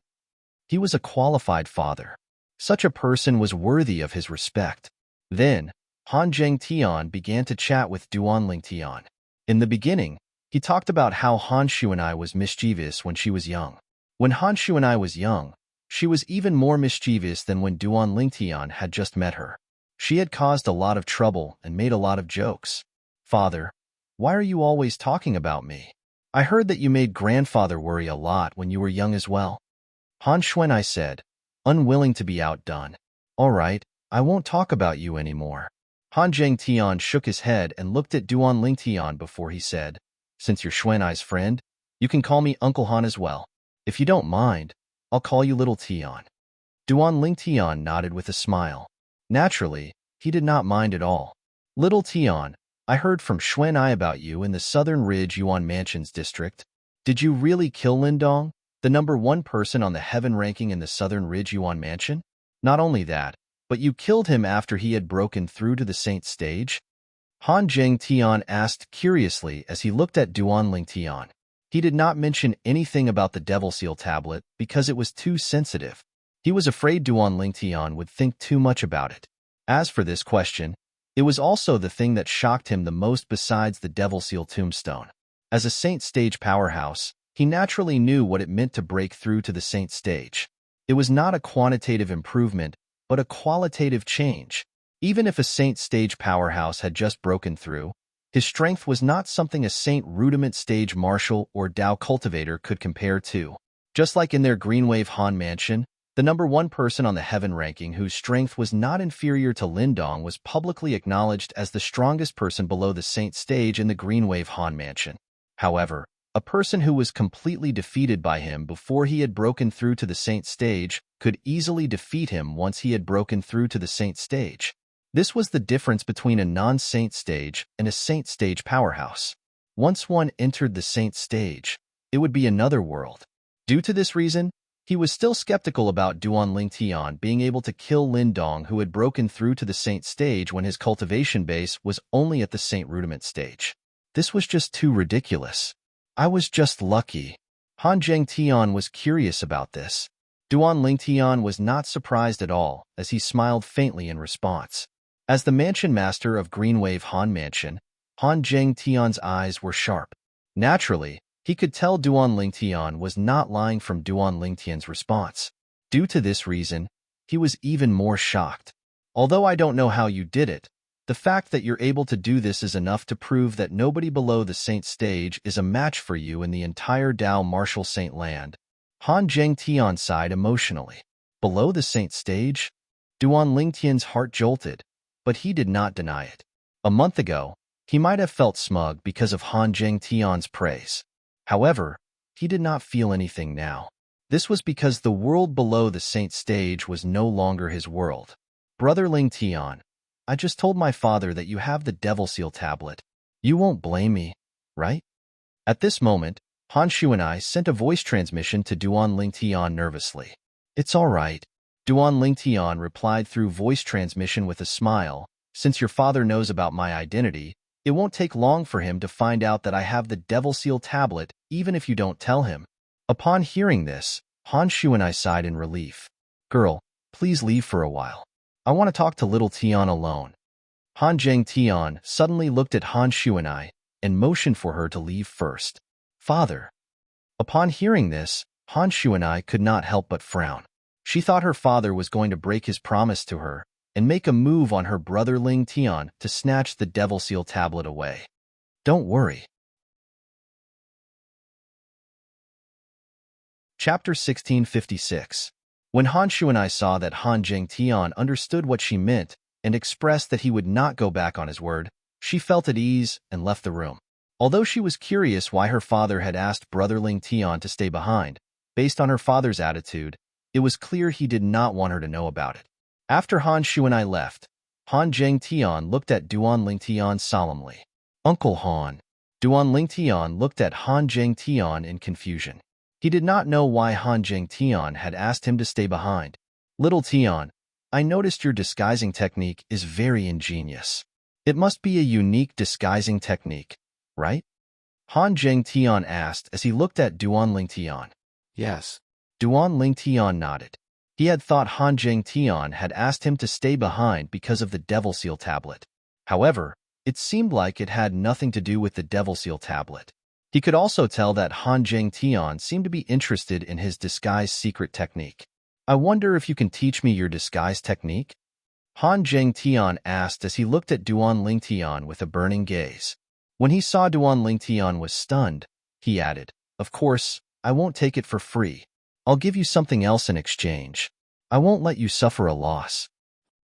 He was a qualified father. Such a person was worthy of his respect. Then, Han Zhengtian began to chat with Duan Lingtian. In the beginning, he talked about how Han Shuanai was mischievous when she was young. When Han Shuanai was young, she was even more mischievous than when Duan Lingtian had just met her. She had caused a lot of trouble and made a lot of jokes. Father, why are you always talking about me? I heard that you made grandfather worry a lot when you were young as well. Han Shuanai said, unwilling to be outdone. All right, I won't talk about you anymore. Han Zhengtian shook his head and looked at Duan Lingtian before he said, since you're Shuanai's friend, you can call me Uncle Han as well. If you don't mind, I'll call you Little Tian. Duan Lingtian nodded with a smile. Naturally, he did not mind at all. Little Tian, I heard from Shuanai about you in the Southern Ridge Yuan Mansions district. Did you really kill Lindong, the #1 person on the heaven ranking in the Southern Ridge Yuan Mansion? Not only that, but you killed him after he had broken through to the Saint stage? Han Zhengtian asked curiously as he looked at Duan Lingtian. He did not mention anything about the Devil Seal tablet because it was too sensitive. He was afraid Duan Lingtian would think too much about it. As for this question, it was also the thing that shocked him the most besides the Devil Seal tombstone. As a Saint stage powerhouse, he naturally knew what it meant to break through to the Saint stage. It was not a quantitative improvement, but a qualitative change. Even if a Saint stage powerhouse had just broken through, his strength was not something a Saint rudiment stage marshal or Dao cultivator could compare to. Just like in their Greenwave Han mansion, the #1 person on the heaven ranking whose strength was not inferior to Lindong was publicly acknowledged as the strongest person below the Saint stage in the Greenwave Han mansion. However, a person who was completely defeated by him before he had broken through to the Saint stage could easily defeat him once he had broken through to the Saint stage. This was the difference between a non-Saint stage and a Saint stage powerhouse. Once one entered the Saint stage, it would be another world. Due to this reason, he was still skeptical about Duan Lingtian being able to kill Lindong, who had broken through to the Saint stage when his cultivation base was only at the Saint rudiment stage. This was just too ridiculous. I was just lucky. Han Zhengtian was curious about this. Duan Lingtian was not surprised at all, as he smiled faintly in response. As the mansion master of Greenwave Han Mansion, Han Zhengtian's eyes were sharp. Naturally, he could tell Duan Lingtian was not lying from Duan Lingtian's response. Due to this reason, he was even more shocked. Although I don't know how you did it, the fact that you're able to do this is enough to prove that nobody below the Saint stage is a match for you in the entire Dao Martial Saint land. Han Zhengtian sighed emotionally. Below the Saint stage? Duan Lingtian's heart jolted, but he did not deny it. A month ago, he might have felt smug because of Han Zhengtian's praise. However, he did not feel anything now. This was because the world below the Saint stage was no longer his world. Brother Lingtian, I just told my father that you have the Devil Seal tablet. You won't blame me, right? At this moment, Han Shuanai sent a voice transmission to Duan Lingtian nervously. It's all right. Duan Lingtian replied through voice transmission with a smile. Since your father knows about my identity, it won't take long for him to find out that I have the Devil Seal tablet, even if you don't tell him. Upon hearing this, Han Shuanai sighed in relief. Girl, please leave for a while. I want to talk to Little Tian alone. Han Zhengtian suddenly looked at Han Shuanai and motioned for her to leave first. Father. Upon hearing this, Han Shuanai could not help but frown. She thought her father was going to break his promise to her and make a move on her brother Lingtian to snatch the Devil Seal tablet away. Don't worry. Chapter 1656. When Han Shuanai saw that Han Zhengtian understood what she meant and expressed that he would not go back on his word, she felt at ease and left the room. Although she was curious why her father had asked brother Lingtian to stay behind, based on her father's attitude, it was clear he did not want her to know about it. After Han Shuanai left, Han Zhengtian looked at Duan Lingtian solemnly. Uncle Han. Duan Lingtian looked at Han Zhengtian in confusion. He did not know why Han Zhengtian had asked him to stay behind. Little Tian, I noticed your disguising technique is very ingenious. It must be a unique disguising technique, right? Han Zhengtian asked as he looked at Duan Lingtian. Yes. Duan Lingtian nodded. He had thought Han Zhengtian had asked him to stay behind because of the Devil Seal tablet. However, it seemed like it had nothing to do with the Devil Seal tablet. He could also tell that Han Jingtian seemed to be interested in his disguise secret technique. I wonder if you can teach me your disguise technique? Han Jingtian asked as he looked at Duan Lingtian with a burning gaze. When he saw Duan Lingtian was stunned, he added, "Of course, I won't take it for free. I'll give you something else in exchange. I won't let you suffer a loss."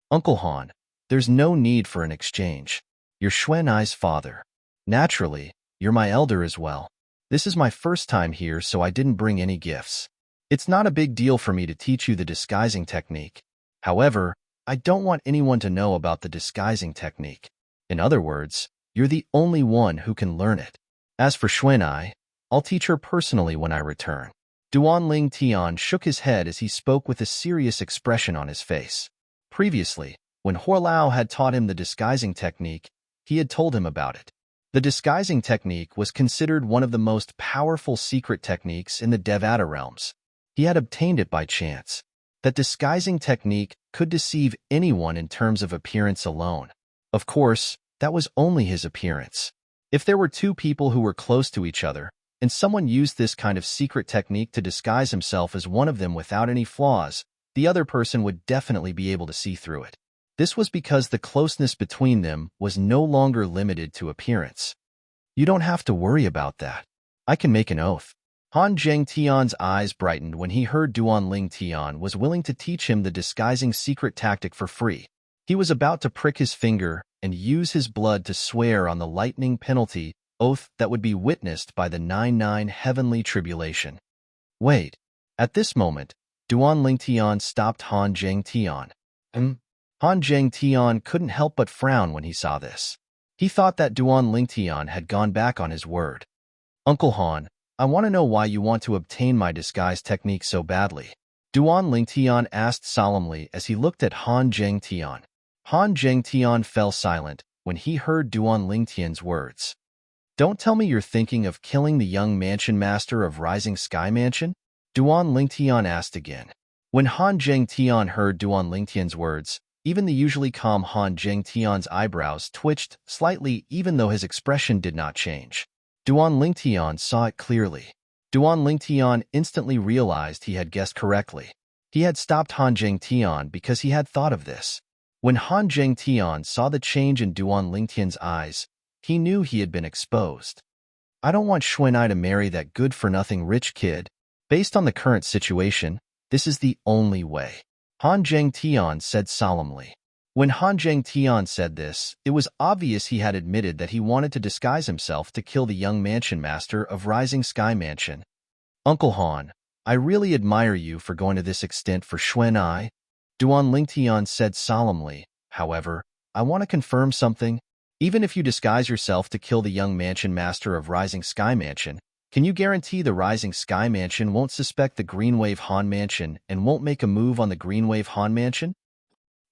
"Uncle Han, there's no need for an exchange. You're Xuanai's father. Naturally, you're my elder as well. This is my first time here, so I didn't bring any gifts. It's not a big deal for me to teach you the disguising technique. However, I don't want anyone to know about the disguising technique. In other words, you're the only one who can learn it. As for Xuanai, I'll teach her personally when I return." Duan Ling Tian shook his head as he spoke with a serious expression on his face. Previously, when Horlao had taught him the disguising technique, he had told him about it. The disguising technique was considered one of the most powerful secret techniques in the Devata realms. He had obtained it by chance. That disguising technique could deceive anyone in terms of appearance alone. Of course, that was only his appearance. If there were two people who were close to each other, and someone used this kind of secret technique to disguise himself as one of them without any flaws, the other person would definitely be able to see through it. This was because the closeness between them was no longer limited to appearance. "You don't have to worry about that. I can make an oath." Han Jingtian's eyes brightened when he heard Duan Ling Tian was willing to teach him the disguising secret tactic for free. He was about to prick his finger and use his blood to swear on the lightning penalty oath that would be witnessed by the 99 heavenly tribulation. Wait. At this moment, Duan Lingtian stopped Han Jingtian. Han Jingtian couldn't help but frown when he saw this. He thought that Duan Lingtian had gone back on his word. "Uncle Han, I want to know why you want to obtain my disguise technique so badly." Duan Lingtian asked solemnly as he looked at Han Jingtian. Han Jingtian fell silent when he heard Duan Lingtian's words. "Don't tell me you're thinking of killing the young mansion master of Rising Sky Mansion?" Duan Lingtian asked again. When Han Jingtian heard Duan Lingtian's words, even the usually calm Han Jingtian's eyebrows twitched slightly even though his expression did not change. Duan Lingtian saw it clearly. Duan Lingtian instantly realized he had guessed correctly. He had stopped Han Jingtian because he had thought of this. When Han Jingtian saw the change in Duan Lingtian's eyes, he knew he had been exposed. "I don't want Xuanai to marry that good-for-nothing rich kid. Based on the current situation, this is the only way," Han Jingtian said solemnly. When Han Jingtian said this, it was obvious he had admitted that he wanted to disguise himself to kill the young mansion master of Rising Sky Mansion. "Uncle Han, I really admire you for going to this extent for Xuanai," Duan Lingtian said solemnly. "However, I want to confirm something. Even if you disguise yourself to kill the young mansion master of Rising Sky Mansion, can you guarantee the Rising Sky Mansion won't suspect the Greenwave Han Mansion and won't make a move on the Greenwave Han Mansion?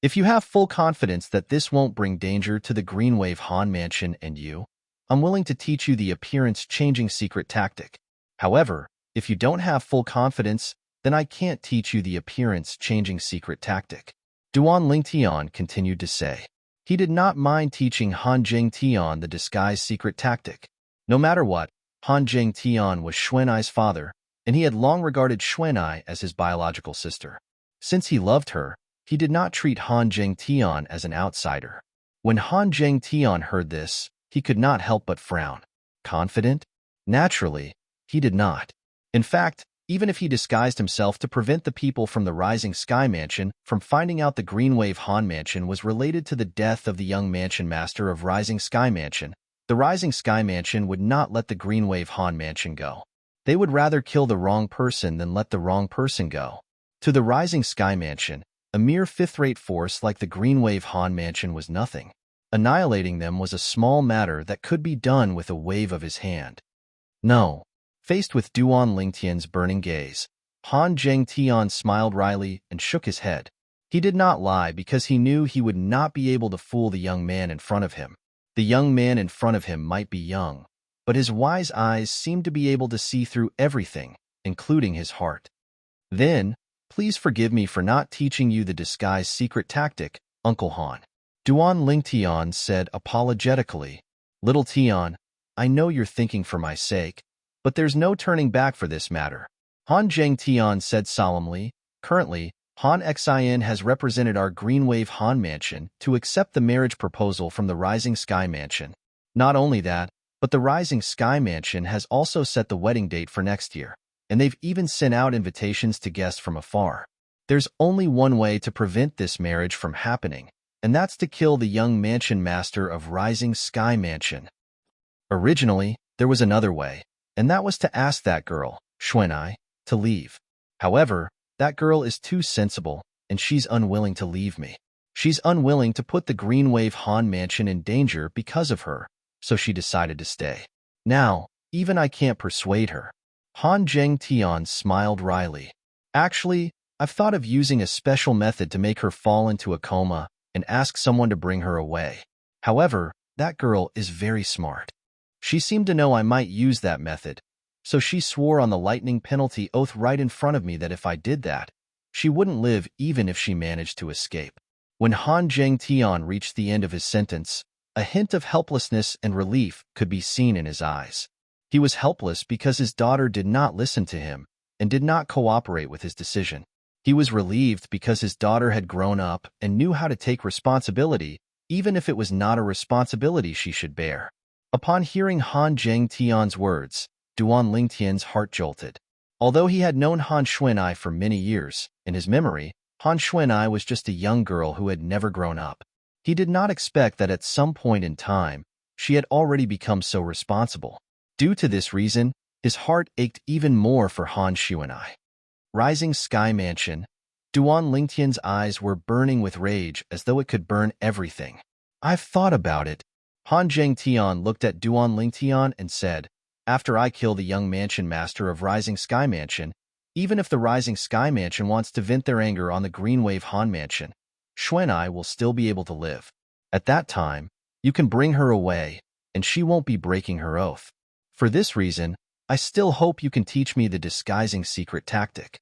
If you have full confidence that this won't bring danger to the Greenwave Han Mansion and you, I'm willing to teach you the appearance-changing secret tactic. However, if you don't have full confidence, then I can't teach you the appearance-changing secret tactic," Duan Lingtian continued to say. He did not mind teaching Han Jingtian the disguise secret tactic. No matter what, Han Jingtian was Xuanai's father, and he had long regarded Xuanai as his biological sister. Since he loved her, he did not treat Han Jingtian as an outsider. When Han Jingtian heard this, he could not help but frown. Confident? Naturally, he did not. In fact, even if he disguised himself to prevent the people from the Rising Sky Mansion from finding out the Greenwave Han Mansion was related to the death of the young mansion master of Rising Sky Mansion, the Rising Sky Mansion would not let the Greenwave Han Mansion go. They would rather kill the wrong person than let the wrong person go. To the Rising Sky Mansion, a mere fifth-rate force like the Greenwave Han Mansion was nothing. Annihilating them was a small matter that could be done with a wave of his hand. No. Faced with Duan Lingtian's burning gaze, Han Jingtian smiled wryly and shook his head. He did not lie because he knew he would not be able to fool the young man in front of him. The young man in front of him might be young, but his wise eyes seemed to be able to see through everything, including his heart. "Then, please forgive me for not teaching you the disguise secret tactic, Uncle Han." Duan Lingtian said apologetically, "Little Tian, I know you're thinking for my sake, but there's no turning back for this matter." Han Zheng Tian said solemnly, "Currently, Han Xin has represented our Greenwave Han Mansion to accept the marriage proposal from the Rising Sky Mansion. Not only that, but the Rising Sky Mansion has also set the wedding date for next year, and they've even sent out invitations to guests from afar. There's only one way to prevent this marriage from happening, and that's to kill the young mansion master of Rising Sky Mansion." Originally, there was another way, and that was to ask that girl, Xuanai, to leave. However, that girl is too sensible, and she's unwilling to leave me. She's unwilling to put the Greenwave Han Mansion in danger because of her, so she decided to stay. Now, even I can't persuade her. Han Zheng Tian smiled wryly. "Actually, I've thought of using a special method to make her fall into a coma and ask someone to bring her away. However, that girl is very smart. She seemed to know I might use that method, so she swore on the lightning penalty oath right in front of me that if I did that, she wouldn't live even if she managed to escape." When Han Zheng Tian reached the end of his sentence, a hint of helplessness and relief could be seen in his eyes. He was helpless because his daughter did not listen to him and did not cooperate with his decision. He was relieved because his daughter had grown up and knew how to take responsibility, even if it was not a responsibility she should bear. Upon hearing Han Zheng Tian's words, Duan Lingtian's heart jolted. Although he had known Han Xuanai for many years, in his memory, Han Xuanai was just a young girl who had never grown up. He did not expect that at some point in time, she had already become so responsible. Due to this reason, his heart ached even more for Han Xuanai. Rising Sky Mansion. Duan Lingtian's eyes were burning with rage as though it could burn everything. "I've thought about it." Han Zheng Tian looked at Duan Lingtian and said, "After I kill the young mansion master of Rising Sky Mansion, even if the Rising Sky Mansion wants to vent their anger on the Greenwave Han Mansion, Xuanai will still be able to live. At that time, you can bring her away, and she won't be breaking her oath. For this reason, I still hope you can teach me the disguising secret tactic."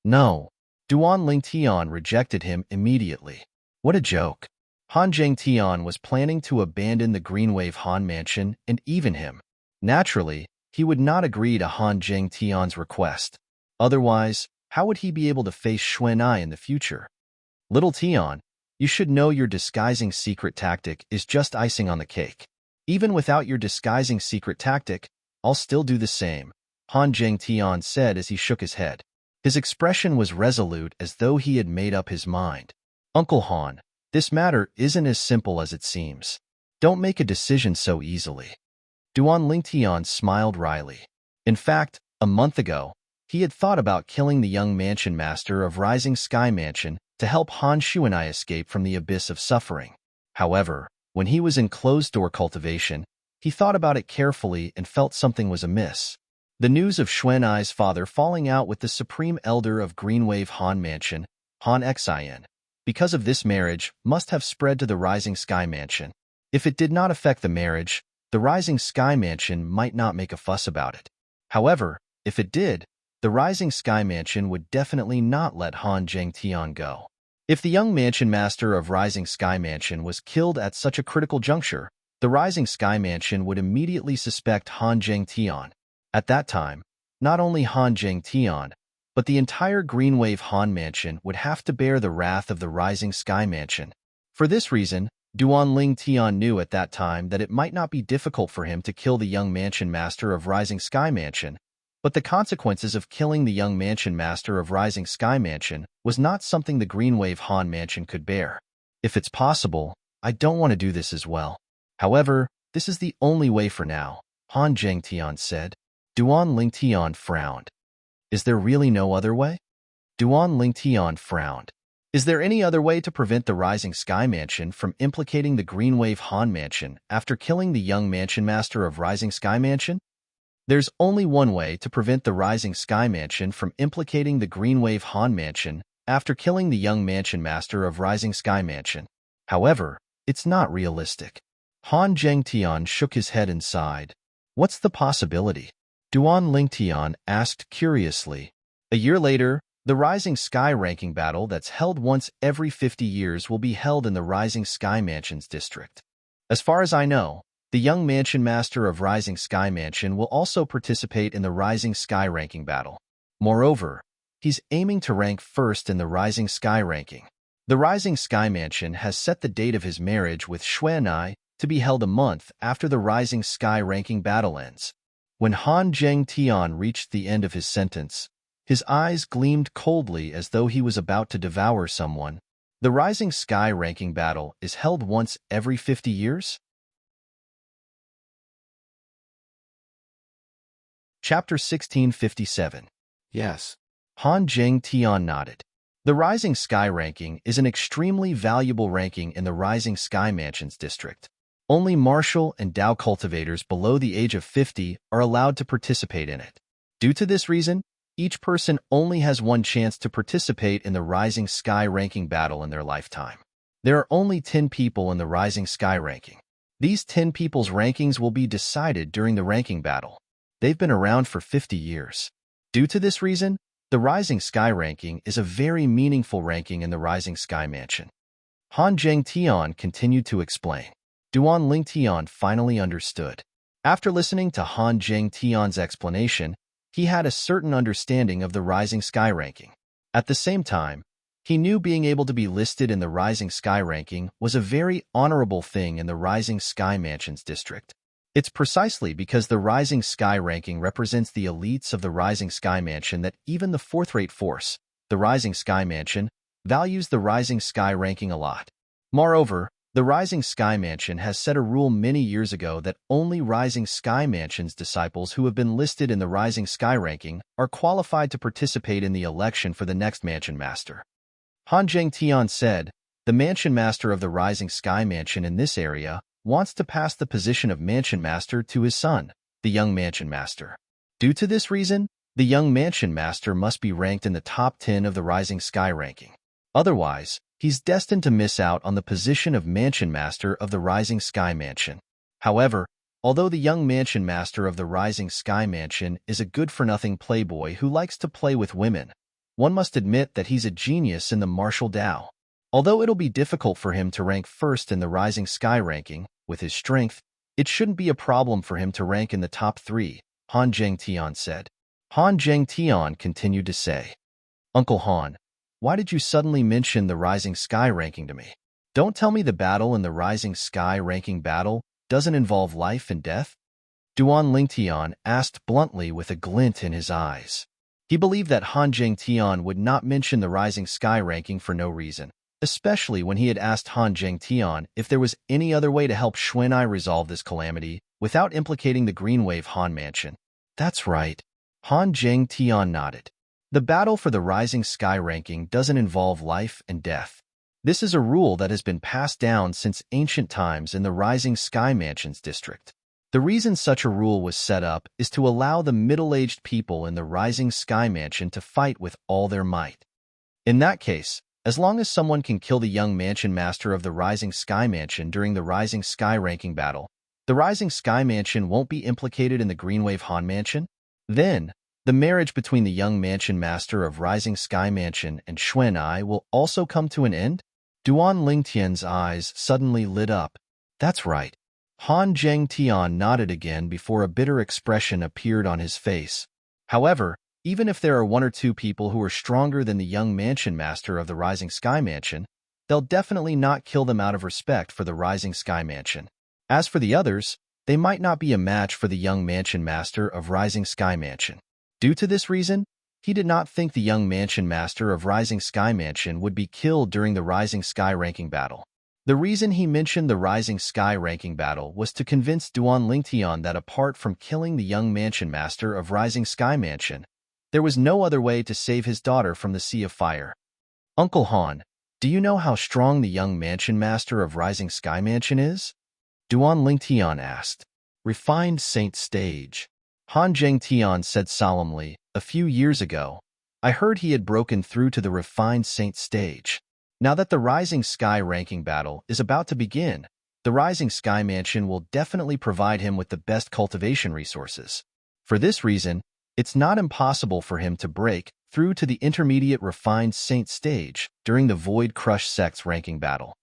"No." Duan Lingtian rejected him immediately. What a joke. Han Zheng Tian was planning to abandon the Greenwave Han Mansion and even him. Naturally, he would not agree to Han Zheng Tian's request. Otherwise, how would he be able to face Xuanai in the future? "Little Tian, you should know your disguising secret tactic is just icing on the cake. Even without your disguising secret tactic, I'll still do the same," Han Zheng Tian said as he shook his head. His expression was resolute as though he had made up his mind. "Uncle Han, this matter isn't as simple as it seems. Don't make a decision so easily." Duan Lingtian smiled wryly. In fact, a month ago, he had thought about killing the young mansion master of Rising Sky Mansion to help Han Xuanai escape from the abyss of suffering. However, when he was in closed-door cultivation, he thought about it carefully and felt something was amiss. The news of Xuanai's father falling out with the supreme elder of Greenwave Han Mansion, Han Xin, because of this marriage, must have spread to the Rising Sky Mansion. If it did not affect the marriage, the Rising Sky Mansion might not make a fuss about it. However, if it did, the Rising Sky Mansion would definitely not let Han Zheng Tian go. If the young mansion master of Rising Sky Mansion was killed at such a critical juncture, the Rising Sky Mansion would immediately suspect Han Zheng Tian. At that time, not only Han Zheng Tian, but the entire Greenwave Han Mansion would have to bear the wrath of the Rising Sky Mansion. For this reason, Duan Lingtian knew at that time that it might not be difficult for him to kill the young mansion master of Rising Sky Mansion, but the consequences of killing the young mansion master of Rising Sky Mansion was not something the Greenwave Han Mansion could bear. If it's possible, I don't want to do this as well. However, this is the only way for now, Han Zheng Tian said. Duan Lingtian frowned. Is there really no other way? Duan Lingtian frowned. Is there any other way to prevent the Rising Sky Mansion from implicating the Greenwave Han Mansion after killing the young mansion master of Rising Sky Mansion? There's only one way to prevent the Rising Sky Mansion from implicating the Greenwave Han Mansion after killing the young mansion master of Rising Sky Mansion. However, it's not realistic. Han Zheng Tian shook his head and sighed. What's the possibility? Duan Lingtian asked curiously. A year later, The Rising Sky ranking battle that's held once every 50 years will be held in the Rising Sky Mansion's district. As far as I know, the young Mansion Master of Rising Sky Mansion will also participate in the Rising Sky ranking battle. Moreover, he's aiming to rank first in the Rising Sky ranking. The Rising Sky Mansion has set the date of his marriage with Xuanai to be held a month after the Rising Sky ranking battle ends. When Han Zhengtian reached the end of his sentence, his eyes gleamed coldly as though he was about to devour someone. The Rising Sky ranking battle is held once every 50 years? Chapter 1657. Yes. Han Zhengtian nodded. The Rising Sky ranking is an extremely valuable ranking in the Rising Sky Mansion's district. Only martial and Dao cultivators below the age of 50 are allowed to participate in it. Due to this reason, each person only has one chance to participate in the Rising Sky ranking battle in their lifetime. There are only 10 people in the Rising Sky ranking. These 10 people's rankings will be decided during the ranking battle. They've been around for 50 years. Due to this reason, the Rising Sky ranking is a very meaningful ranking in the Rising Sky Mansion. Han Zhengtian continued to explain. Duan Lingtian finally understood. After listening to Han Zhengtian's explanation, he had a certain understanding of the Rising Sky ranking. At the same time, he knew being able to be listed in the Rising Sky ranking was a very honorable thing in the Rising Sky Mansion's district. It's precisely because the Rising Sky ranking represents the elites of the Rising Sky Mansion that even the fourth-rate force, the Rising Sky Mansion, values the Rising Sky ranking a lot. Moreover, the Rising Sky Mansion has set a rule many years ago that only Rising Sky Mansion's disciples who have been listed in the Rising Sky ranking are qualified to participate in the election for the next Mansion Master. Han Zhengtian said, the Mansion Master of the Rising Sky Mansion in this area wants to pass the position of Mansion Master to his son, the young Mansion Master. Due to this reason, the young Mansion Master must be ranked in the top 10 of the Rising Sky ranking. Otherwise, he's destined to miss out on the position of Mansion Master of the Rising Sky Mansion. However, although the young Mansion Master of the Rising Sky Mansion is a good-for-nothing playboy who likes to play with women, one must admit that he's a genius in the martial Dao. Although it'll be difficult for him to rank first in the Rising Sky ranking, with his strength, it shouldn't be a problem for him to rank in the top 3, Han Zhengtian said. Han Zhengtian continued to say, Uncle Han, why did you suddenly mention the Rising Sky ranking to me? Don't tell me the battle in the Rising Sky ranking battle doesn't involve life and death? Duan Lingtian asked bluntly with a glint in his eyes. He believed that Han Zhengtian would not mention the Rising Sky ranking for no reason, especially when he had asked Han Zhengtian if there was any other way to help Xuanai resolve this calamity without implicating the Green Wave Han Mansion. That's right. Han Zhengtian nodded. The battle for the Rising Sky ranking doesn't involve life and death. This is a rule that has been passed down since ancient times in the Rising Sky Mansion's district. The reason such a rule was set up is to allow the middle-aged people in the Rising Sky Mansion to fight with all their might. In that case, as long as someone can kill the young Mansion Master of the Rising Sky Mansion during the Rising Sky ranking battle, the Rising Sky Mansion won't be implicated in the Green Wave Han Mansion. Then, the marriage between the young Mansion Master of Rising Sky Mansion and Xuanai will also come to an end? Duan Lingtian's eyes suddenly lit up. That's right. Han Zhengtian nodded again before a bitter expression appeared on his face. However, even if there are 1 or 2 people who are stronger than the young Mansion Master of the Rising Sky Mansion, they'll definitely not kill them out of respect for the Rising Sky Mansion. As for the others, they might not be a match for the young Mansion Master of Rising Sky Mansion. Due to this reason, he did not think the young Mansion Master of Rising Sky Mansion would be killed during the Rising Sky ranking battle. The reason he mentioned the Rising Sky ranking battle was to convince Duan Lingtian that apart from killing the young Mansion Master of Rising Sky Mansion, there was no other way to save his daughter from the Sea of Fire. Uncle Han, do you know how strong the young Mansion Master of Rising Sky Mansion is? Duan Lingtian asked. Refined Saint Stage. Han Zhengtian said solemnly, a few years ago, I heard he had broken through to the Refined Saint Stage. Now that the Rising Sky ranking battle is about to begin, the Rising Sky Mansion will definitely provide him with the best cultivation resources. For this reason, it's not impossible for him to break through to the intermediate refined saint stage during the Void Crush sect's ranking battle.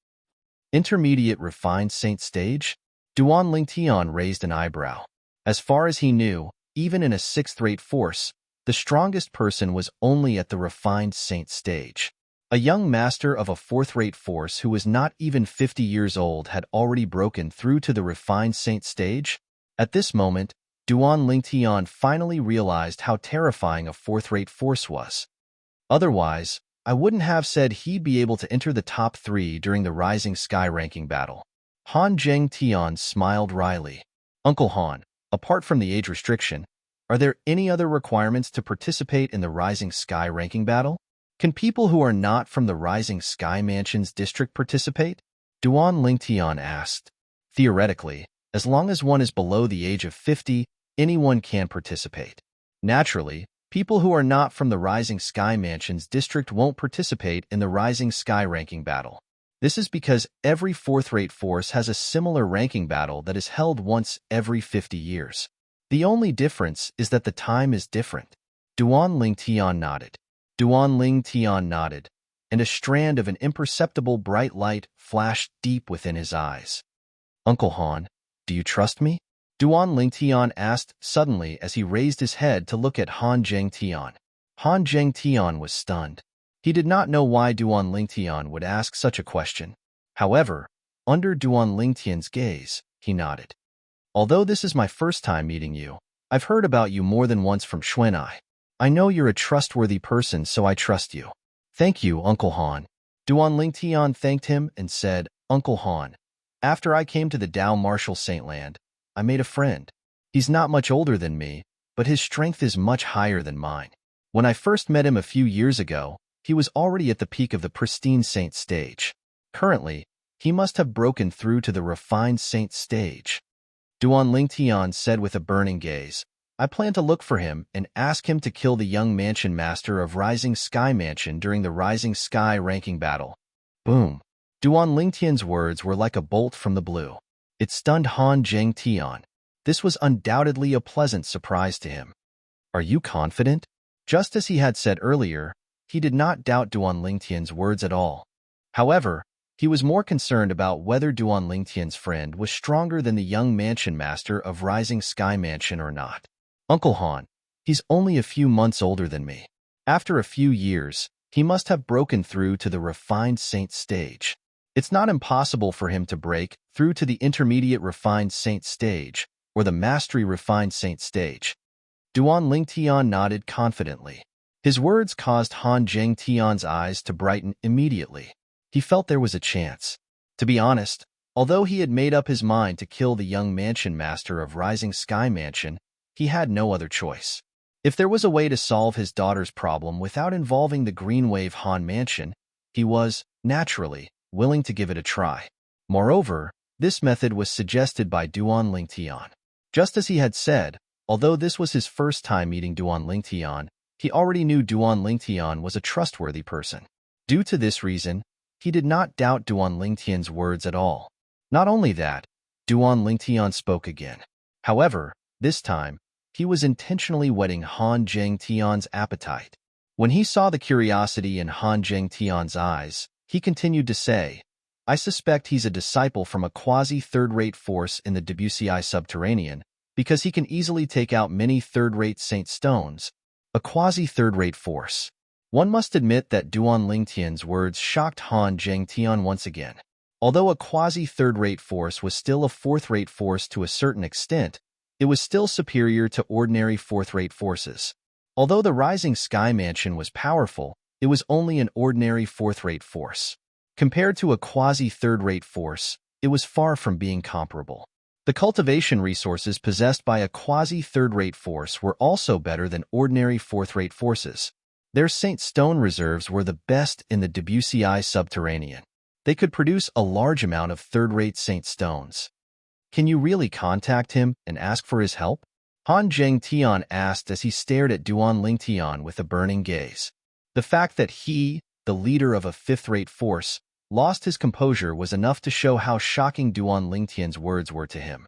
Intermediate refined saint stage? Duan Lingtian raised an eyebrow. As far as he knew, even in a sixth-rate force, the strongest person was only at the refined saint stage. A young master of a fourth-rate force who was not even 50 years old had already broken through to the refined saint stage? At this moment, Duan Lingtian finally realized how terrifying a fourth-rate force was. Otherwise, I wouldn't have said he'd be able to enter the top 3 during the Rising Sky ranking battle. Han Zheng smiled wryly. Uncle Han, apart from the age restriction, are there any other requirements to participate in the Rising Sky ranking battle? Can people who are not from the Rising Sky Mansion's district participate? Duan Lingtian asked. Theoretically, as long as one is below the age of 50, anyone can participate. Naturally, people who are not from the Rising Sky Mansion's district won't participate in the Rising Sky ranking battle. This is because every fourth-rate force has a similar ranking battle that is held once every 50 years. The only difference is that the time is different. Duan Lingtian nodded. And a strand of an imperceptible bright light flashed deep within his eyes. Uncle Han, do you trust me? Duan Lingtian asked suddenly as he raised his head to look at Han Zheng. Han Zheng was stunned. He did not know why Duan Lingtian would ask such a question. However, under Duan Lingtian's gaze, he nodded. Although this is my first time meeting you, I've heard about you more than once from Xuanai. I know you're a trustworthy person, so I trust you. Thank you, Uncle Han. Duan Lingtian thanked him and said, Uncle Han, after I came to the Dao Martial Saintland, I made a friend. He's not much older than me, but his strength is much higher than mine. When I first met him a few years ago, he was already at the peak of the pristine saint stage. Currently, he must have broken through to the refined saint stage. Duan Lingtian said with a burning gaze, I plan to look for him and ask him to kill the young mansion master of Rising Sky Mansion during the Rising Sky ranking battle. Boom. Duan Lingtian's words were like a bolt from the blue. It stunned Han Zheng. This was undoubtedly a pleasant surprise to him. Are you confident? Just as he had said earlier, he did not doubt Duan Lingtian's words at all. However, he was more concerned about whether Duan Lingtian's friend was stronger than the young mansion master of Rising Sky Mansion or not. Uncle Han, he's only a few months older than me. After a few years, he must have broken through to the refined saint stage. It's not impossible for him to break through to the intermediate refined saint stage or the mastery refined saint stage. Duan Lingtian nodded confidently. His words caused Han Zhengtian's eyes to brighten immediately. He felt there was a chance. To be honest, although he had made up his mind to kill the young mansion master of Rising Sky Mansion, he had no other choice. If there was a way to solve his daughter's problem without involving the Greenwave Han Mansion, he was, naturally, willing to give it a try. Moreover, this method was suggested by Duan Lingtian. Just as he had said, although this was his first time meeting Duan Lingtian, he already knew Duan Lingtian was a trustworthy person. Due to this reason, he did not doubt Duan Lingtian's words at all. Not only that, Duan Lingtian spoke again. However, this time, he was intentionally whetting Han Zhengtian's appetite. When he saw the curiosity in Han Zhengtian's eyes, he continued to say, I suspect he's a disciple from a quasi-third-rate force in the WCI subterranean, because he can easily take out many third-rate saint stones. A quasi-third-rate force. One must admit that Duan Lingtian's words shocked Han Zhengtian once again. Although a quasi-third-rate force was still a fourth-rate force to a certain extent, it was still superior to ordinary fourth-rate forces. Although the Rising Sky Mansion was powerful, it was only an ordinary fourth-rate force. Compared to a quasi-third-rate force, it was far from being comparable. The cultivation resources possessed by a quasi-third-rate force were also better than ordinary fourth-rate forces. Their Saint Stone reserves were the best in the WCI subterranean. They could produce a large amount of third-rate Saint Stones. Can you really contact him and ask for his help? Han Zhengtian asked as he stared at Duan Lingtian with a burning gaze. The fact that he, the leader of a fifth-rate force, lost his composure was enough to show how shocking Duan Lingtian's words were to him.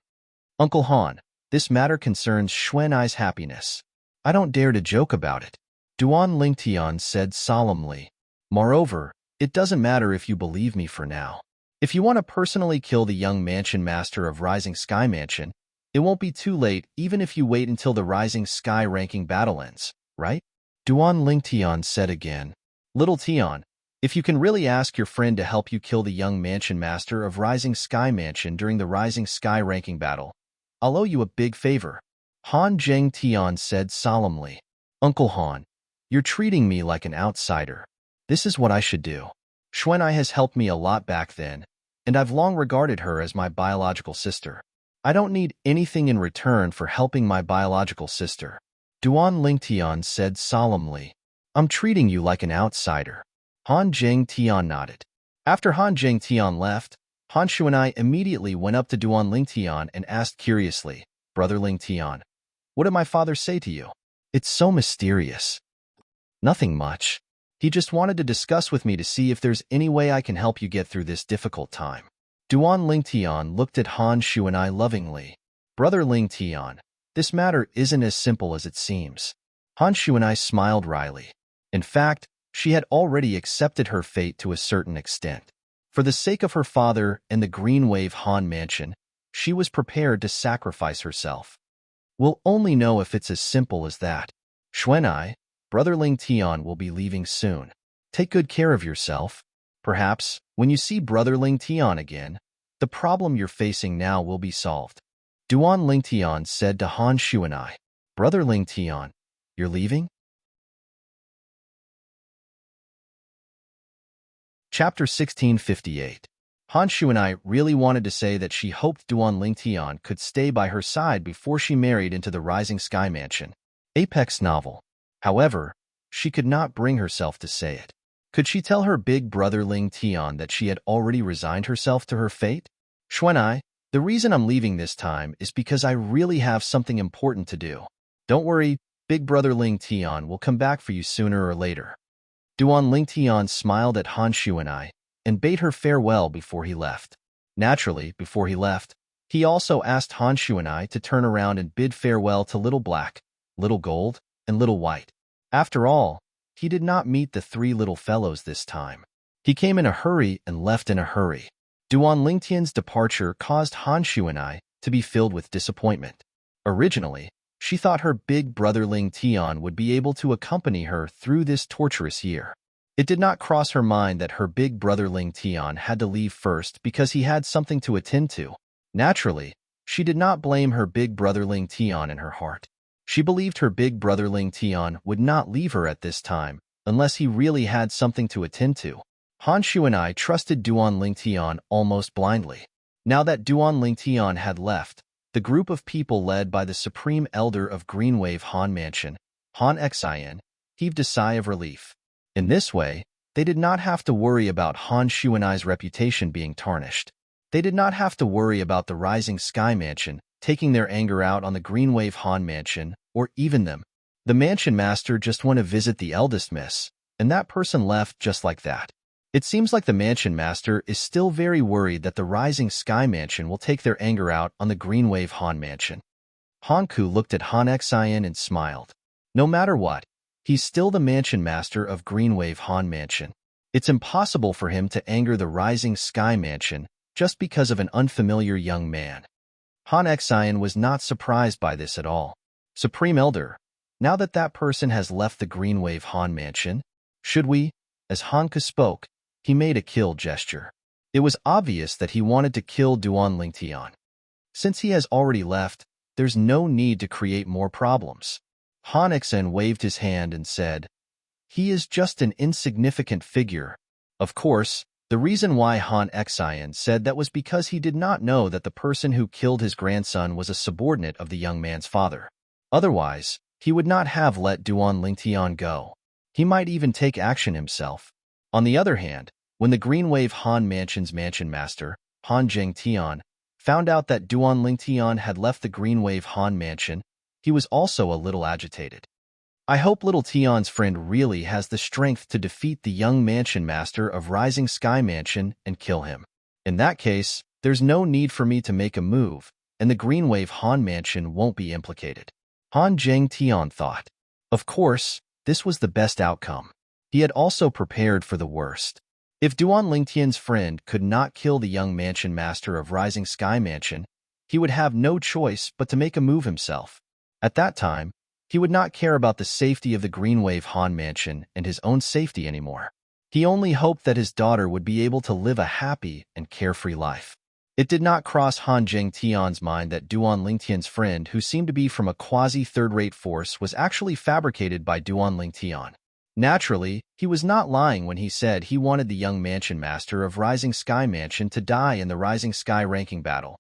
Uncle Han, this matter concerns Xuanai's happiness. I don't dare to joke about it. Duan Lingtian said solemnly. Moreover, it doesn't matter if you believe me for now. If you want to personally kill the young mansion master of Rising Sky Mansion, it won't be too late even if you wait until the Rising Sky ranking battle ends, right? Duan Lingtian said again. Little Tian, if you can really ask your friend to help you kill the young mansion master of Rising Sky Mansion during the Rising Sky ranking battle, I'll owe you a big favor. Han Zheng Tian said solemnly. Uncle Han, you're treating me like an outsider. This is what I should do. Xuanai has helped me a lot back then, and I've long regarded her as my biological sister. I don't need anything in return for helping my biological sister. Duan Lingtian said solemnly. I'm treating you like an outsider. Han Zheng Tian nodded. After Han Zheng Tian left, Han Xuanai immediately went up to Duan Lingtian and asked curiously, Brother Lingtian, what did my father say to you? It's so mysterious. Nothing much. He just wanted to discuss with me to see if there's any way I can help you get through this difficult time. Duan Lingtian looked at Han Xuanai lovingly. Brother Lingtian, this matter isn't as simple as it seems. Han Xuanai smiled wryly. In fact, she had already accepted her fate to a certain extent. For the sake of her father and the Green Wave Han Mansion, she was prepared to sacrifice herself. We'll only know if it's as simple as that. Xuanai, Brother Lingtian will be leaving soon. Take good care of yourself. Perhaps, when you see Brother Lingtian again, the problem you're facing now will be solved. Duan Lingtian said to Han Xuanai. Brother Lingtian, you're leaving? Chapter 1658. Han Xuanai really wanted to say that she hoped Duan Lingtian could stay by her side before she married into the Rising Sky Mansion. Apex novel. However, she could not bring herself to say it. Could she tell her big brother Lingtian that she had already resigned herself to her fate? Xuanai, the reason I'm leaving this time is because I really have something important to do. Don't worry, big brother Lingtian will come back for you sooner or later. Duan Lingtian smiled at Han Xuanai and bade her farewell before he left. Naturally, before he left, he also asked Han Xuanai to turn around and bid farewell to Little Black, Little Gold, and Little White. After all, he did not meet the three little fellows this time. He came in a hurry and left in a hurry. Duan Lingtian's departure caused Han Xuanai to be filled with disappointment. Originally, she thought her big brother Lingtian would be able to accompany her through this torturous year. It did not cross her mind that her big brother Lingtian had to leave first because he had something to attend to. Naturally, she did not blame her big brother Lingtian in her heart. She believed her big brother Lingtian would not leave her at this time unless he really had something to attend to. Han Xuanai trusted Duan Lingtian almost blindly. Now that Duan Lingtian had left, the group of people led by the Supreme Elder of Greenwave Han Mansion, Han Xian, heaved a sigh of relief. In this way, they did not have to worry about Han Xuanai's reputation being tarnished. They did not have to worry about the Rising Sky Mansion taking their anger out on the Greenwave Han Mansion, or even them. The mansion master just went to visit the eldest miss, and that person left just like that. It seems like the mansion master is still very worried that the Rising Sky Mansion will take their anger out on the Greenwave Han Mansion. Han Ku looked at Han Xian and smiled. No matter what, he's still the mansion master of Greenwave Han Mansion. It's impossible for him to anger the Rising Sky Mansion just because of an unfamiliar young man. Han Xian was not surprised by this at all. Supreme Elder, now that that person has left the Greenwave Han Mansion, should we? As Han Ku spoke, he made a kill gesture. It was obvious that he wanted to kill Duan Lingtian. Since he has already left, there's no need to create more problems. Han Xian waved his hand and said, he is just an insignificant figure. Of course, the reason why Han Xian said that was because he did not know that the person who killed his grandson was a subordinate of the young man's father. Otherwise, he would not have let Duan Lingtian go. He might even take action himself. On the other hand, when the Greenwave Han Mansion's mansion master, Han Zhengtian, found out that Duan Lingtian had left the Greenwave Han Mansion, he was also a little agitated. I hope little Tian's friend really has the strength to defeat the young mansion master of Rising Sky Mansion and kill him. In that case, there's no need for me to make a move, and the Greenwave Han Mansion won't be implicated. Han Zhengtian thought. Of course, this was the best outcome. He had also prepared for the worst. If Duan Lingtian's friend could not kill the young mansion master of Rising Sky Mansion, he would have no choice but to make a move himself. At that time, he would not care about the safety of the Greenwave Han Mansion and his own safety anymore. He only hoped that his daughter would be able to live a happy and carefree life. It did not cross Han Zhengtian's mind that Duan Lingtian's friend, who seemed to be from a quasi-third-rate force, was actually fabricated by Duan Lingtian. Naturally, he was not lying when he said he wanted the young mansion master of Rising Sky Mansion to die in the Rising Sky ranking battle.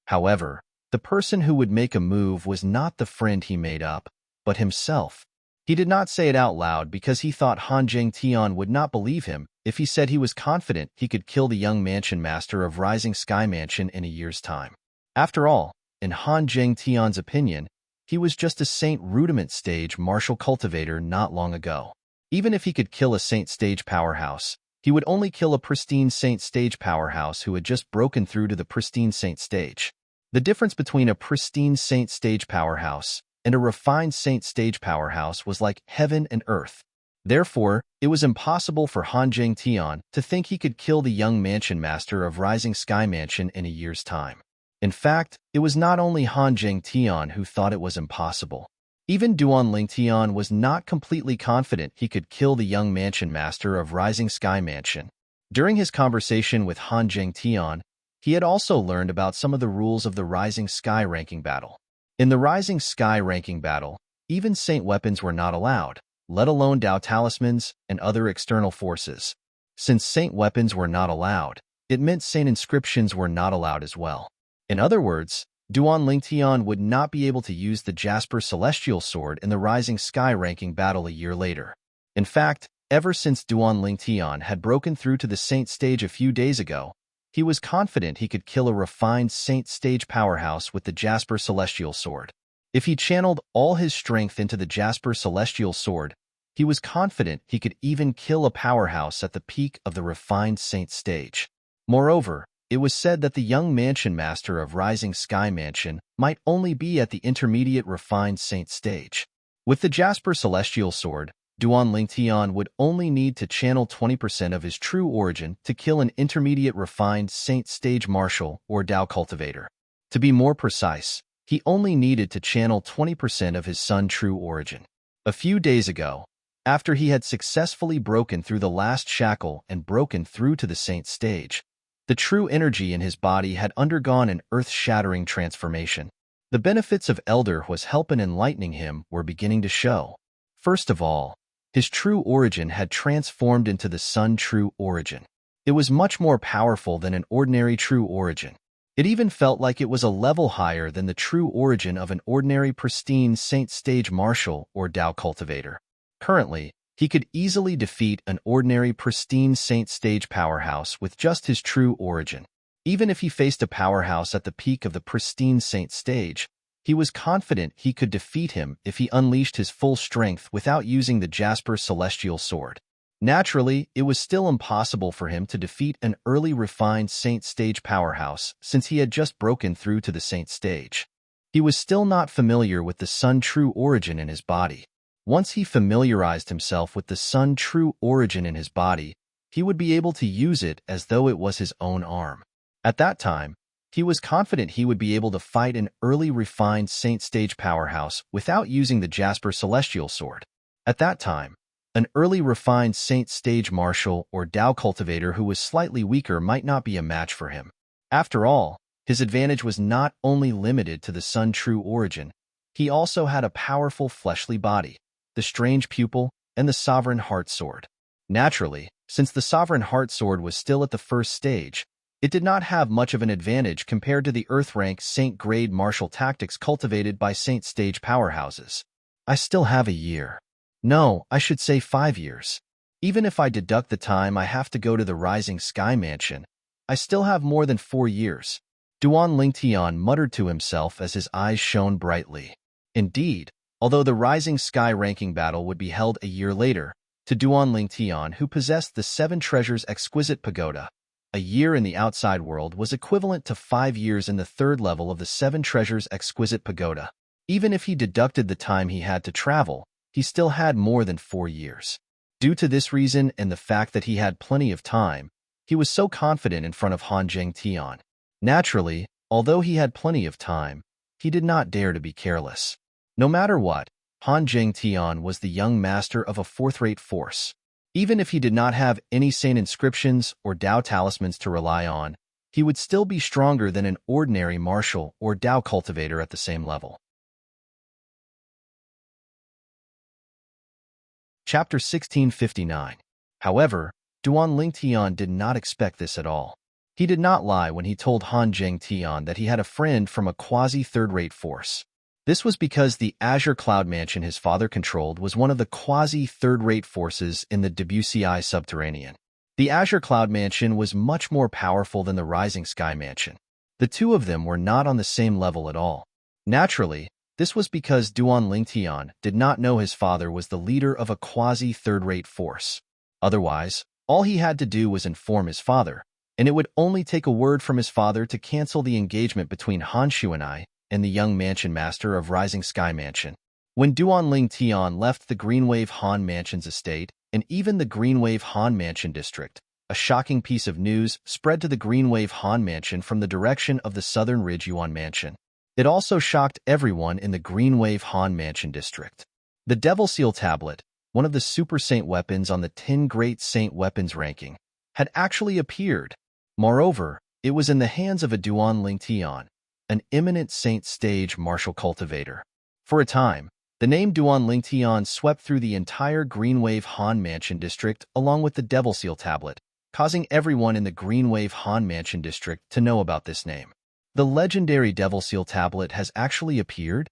However, the person who would make a move was not the friend he made up, but himself. He did not say it out loud because he thought Han Zhengtian would not believe him if he said he was confident he could kill the young mansion master of Rising Sky Mansion in a year's time. After all, in Han Zhengtian's opinion, he was just a Saint Rudiment stage martial cultivator not long ago. Even if he could kill a Saint stage powerhouse, he would only kill a pristine Saint stage powerhouse who had just broken through to the pristine Saint stage. The difference between a pristine Saint stage powerhouse and a refined Saint stage powerhouse was like heaven and earth. Therefore, it was impossible for Han Zhengtian to think he could kill the young mansion master of Rising Sky Mansion in a year's time. In fact, it was not only Han Zhengtian who thought it was impossible. Even Duan Lingtian was not completely confident he could kill the young mansion master of Rising Sky Mansion. During his conversation with Han Zhengtian, he had also learned about some of the rules of the Rising Sky ranking battle. In the Rising Sky ranking battle, even Saint weapons were not allowed, let alone Dao talismans and other external forces. Since Saint weapons were not allowed, it meant Saint inscriptions were not allowed as well. In other words, Duan Lingtian would not be able to use the Jasper Celestial Sword in the Rising Sky ranking battle a year later. In fact, ever since Duan Lingtian had broken through to the Saint stage a few days ago, he was confident he could kill a refined Saint stage powerhouse with the Jasper Celestial Sword. If he channeled all his strength into the Jasper Celestial Sword, he was confident he could even kill a powerhouse at the peak of the refined Saint stage. Moreover, it was said that the young mansion master of Rising Sky Mansion might only be at the intermediate refined Saint stage. With the Jasper Celestial Sword, Duan Lingtian would only need to channel 20% of his true origin to kill an intermediate refined Saint stage martial or Dao cultivator. To be more precise, he only needed to channel 20% of his Sun true origin. A few days ago, after he had successfully broken through the last shackle and broken through to the Saint stage, the true energy in his body had undergone an earth-shattering transformation. The benefits of Elder was help in enlightening him were beginning to show. First of all, his true origin had transformed into the Sun true origin. It was much more powerful than an ordinary true origin. It even felt like it was a level higher than the true origin of an ordinary pristine Saint stage martial or Dao cultivator. Currently, he could easily defeat an ordinary pristine Saint stage powerhouse with just his true origin. Even if he faced a powerhouse at the peak of the pristine Saint stage, he was confident he could defeat him if he unleashed his full strength without using the Jasper Celestial Sword. Naturally, it was still impossible for him to defeat an early refined Saint stage powerhouse since he had just broken through to the Saint stage. He was still not familiar with the Sun true origin in his body. Once he familiarized himself with the Sun true origin in his body, he would be able to use it as though it was his own arm. At that time, he was confident he would be able to fight an early refined Saint stage powerhouse without using the Jasper Celestial Sword. At that time, an early refined Saint stage martial or Dao cultivator who was slightly weaker might not be a match for him. After all, his advantage was not only limited to the Sun true origin, he also had a powerful fleshly body, the strange pupil, and the sovereign heart sword. Naturally, since the sovereign heart sword was still at the first stage, it did not have much of an advantage compared to the Earth-rank Saint-grade martial tactics cultivated by Saint stage powerhouses. I still have a year. No, I should say 5 years. Even if I deduct the time I have to go to the Rising Sky Mansion, I still have more than 4 years. Duan Lingtian muttered to himself as his eyes shone brightly. Indeed, although the Rising Sky ranking battle would be held a year later, to Duan Lingtian, who possessed the 7 treasures exquisite pagoda, a year in the outside world was equivalent to 5 years in the third level of the 7 treasures exquisite pagoda. Even if he deducted the time he had to travel, he still had more than 4 years. Due to this reason and the fact that he had plenty of time, he was so confident in front of Han Zhengtian. Naturally, although he had plenty of time, he did not dare to be careless. No matter what, Han Zhengtian was the young master of a fourth-rate force. Even if he did not have any saint inscriptions or Dao talismans to rely on, he would still be stronger than an ordinary martial or Dao cultivator at the same level. Chapter 1659. However, Duan Lingtian did not expect this at all. He did not lie when he told Han Zhengtian that he had a friend from a quasi-third-rate force. This was because the Azure Cloud Mansion his father controlled was one of the quasi-third-rate forces in the WCI subterranean. The Azure Cloud Mansion was much more powerful than the Rising Sky Mansion. The two of them were not on the same level at all. Naturally, this was because Duan Lingtian did not know his father was the leader of a quasi-third-rate force. Otherwise, all he had to do was inform his father, and it would only take a word from his father to cancel the engagement between Han Xuanai and the young mansion master of Rising Sky Mansion. When Duan Lingtian left the Greenwave Han Mansion's estate, and even the Greenwave Han Mansion district, a shocking piece of news spread to the Greenwave Han Mansion from the direction of the Southern Ridge Yuan Mansion. It also shocked everyone in the Greenwave Han Mansion district. The Devil Seal Tablet, one of the Super Saint weapons on the 10 Great Saint Weapons ranking, had actually appeared. Moreover, it was in the hands of a Duan Lingtian, an eminent Saint Stage martial cultivator. For a time, the name Duan Lingtian swept through the entire Greenwave Han Mansion district along with the Devil Seal Tablet, causing everyone in the Greenwave Han Mansion district to know about this name. The legendary Devil Seal Tablet has actually appeared?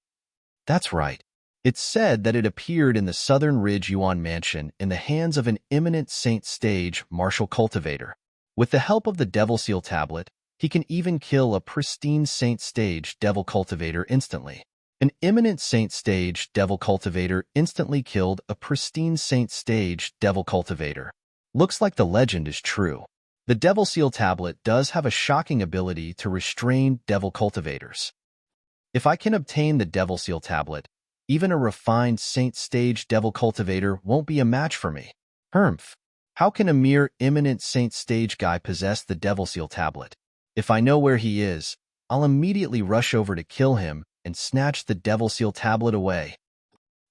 That's right. It's said that it appeared in the Southern Ridge Yuan Mansion in the hands of an eminent Saint Stage martial cultivator. With the help of the Devil Seal Tablet, he can even kill a pristine Saint Stage Devil Cultivator instantly. An eminent Saint Stage Devil Cultivator instantly killed a pristine Saint Stage Devil Cultivator. Looks like the legend is true. The Devil Seal Tablet does have a shocking ability to restrain Devil Cultivators. If I can obtain the Devil Seal Tablet, even a refined Saint Stage Devil Cultivator won't be a match for me. Humph. How can a mere eminent Saint Stage guy possess the Devil Seal Tablet? If I know where he is, I'll immediately rush over to kill him and snatch the Devil Seal Tablet away.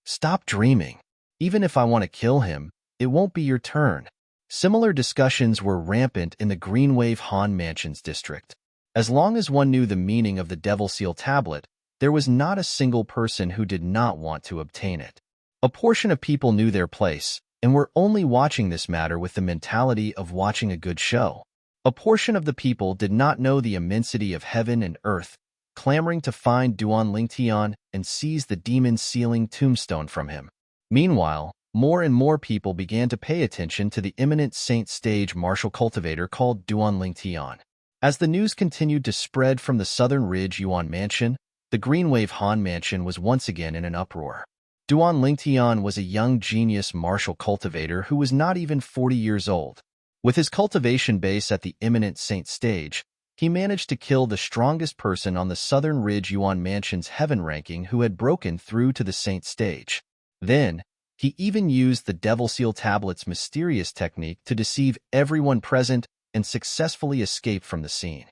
Stop dreaming. Even if I want to kill him, it won't be your turn. Similar discussions were rampant in the Greenwave Han Mansions district. As long as one knew the meaning of the Devil Seal Tablet, there was not a single person who did not want to obtain it. A portion of people knew their place, and were only watching this matter with the mentality of watching a good show. A portion of the people did not know the immensity of heaven and earth, clamoring to find Duan Lingtian and seize the demon's sealing tombstone from him. Meanwhile, more and more people began to pay attention to the eminent Saint Stage martial cultivator called Duan Lingtian. As the news continued to spread from the Southern Ridge Yuan Mansion, the Greenwave Han Mansion was once again in an uproar. Duan Lingtian was a young genius martial cultivator who was not even 40 years old. With his cultivation base at the eminent Saint Stage, he managed to kill the strongest person on the Southern Ridge Yuan Mansion's heaven ranking who had broken through to the Saint Stage. Then, he even used the Devil Seal Tablet's mysterious technique to deceive everyone present and successfully escape from the scene.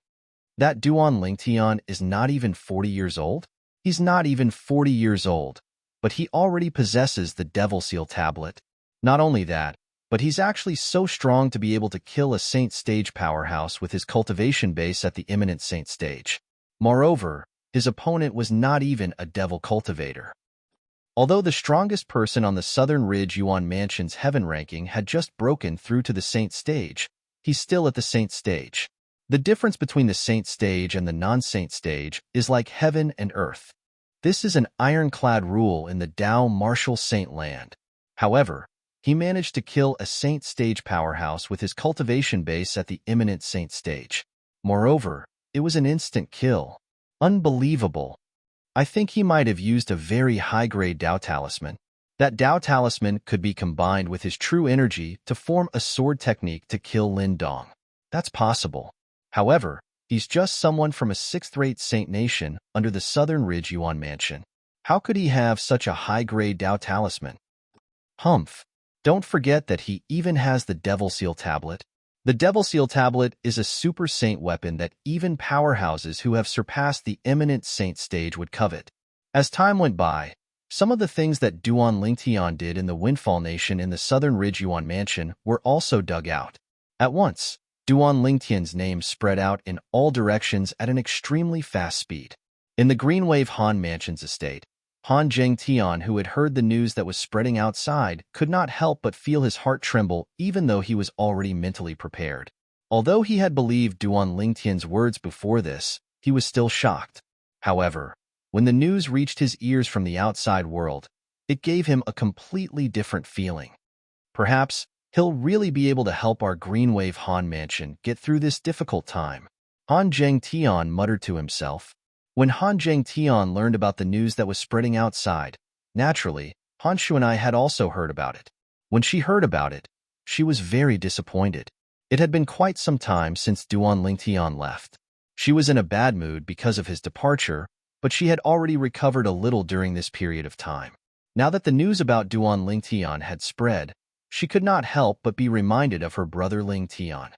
That Duan Lingtian is not even 40 years old? He's not even 40 years old, but he already possesses the Devil Seal Tablet. Not only that, but he's actually so strong to be able to kill a Saint Stage powerhouse with his cultivation base at the eminent Saint Stage. Moreover, his opponent was not even a Devil Cultivator. Although the strongest person on the Southern Ridge Yuan Mansion's heaven ranking had just broken through to the Saint Stage, he's still at the Saint Stage. The difference between the Saint Stage and the non-Saint Stage is like heaven and earth. This is an ironclad rule in the Dao martial Saint land. However, he managed to kill a Saint Stage powerhouse with his cultivation base at the eminent Saint Stage. Moreover, it was an instant kill. Unbelievable. I think he might have used a very high-grade Dao Talisman. That Dao Talisman could be combined with his true energy to form a sword technique to kill Lin Dong. That's possible. However, he's just someone from a 6th-rate Saint nation under the Southern Ridge Yuan Mansion. How could he have such a high-grade Dao Talisman? Humph. Don't forget that he even has the Devil Seal Tablet. The Devil Seal Tablet is a super saint weapon that even powerhouses who have surpassed the eminent saint stage would covet. As time went by, some of the things that Duan Lingtian did in the Windfall Nation in the southern Ridge Yuan Mansion were also dug out. At once, Duan Lingtian's name spread out in all directions at an extremely fast speed. In the Green Wave Han Mansion's estate, Han Zhengtian, who had heard the news that was spreading outside, could not help but feel his heart tremble even though he was already mentally prepared. Although he had believed Duan Lingtian's words before this, he was still shocked. However, when the news reached his ears from the outside world, it gave him a completely different feeling. Perhaps he'll really be able to help our Green Wave Han Mansion get through this difficult time. Han Zhengtian muttered to himself. When Han Zhengtian learned about the news that was spreading outside, naturally, Han Shuanai had also heard about it. When she heard about it, she was very disappointed. It had been quite some time since Duan Lingtian left. She was in a bad mood because of his departure, but she had already recovered a little during this period of time. Now that the news about Duan Lingtian had spread, she could not help but be reminded of her brother Lingtian.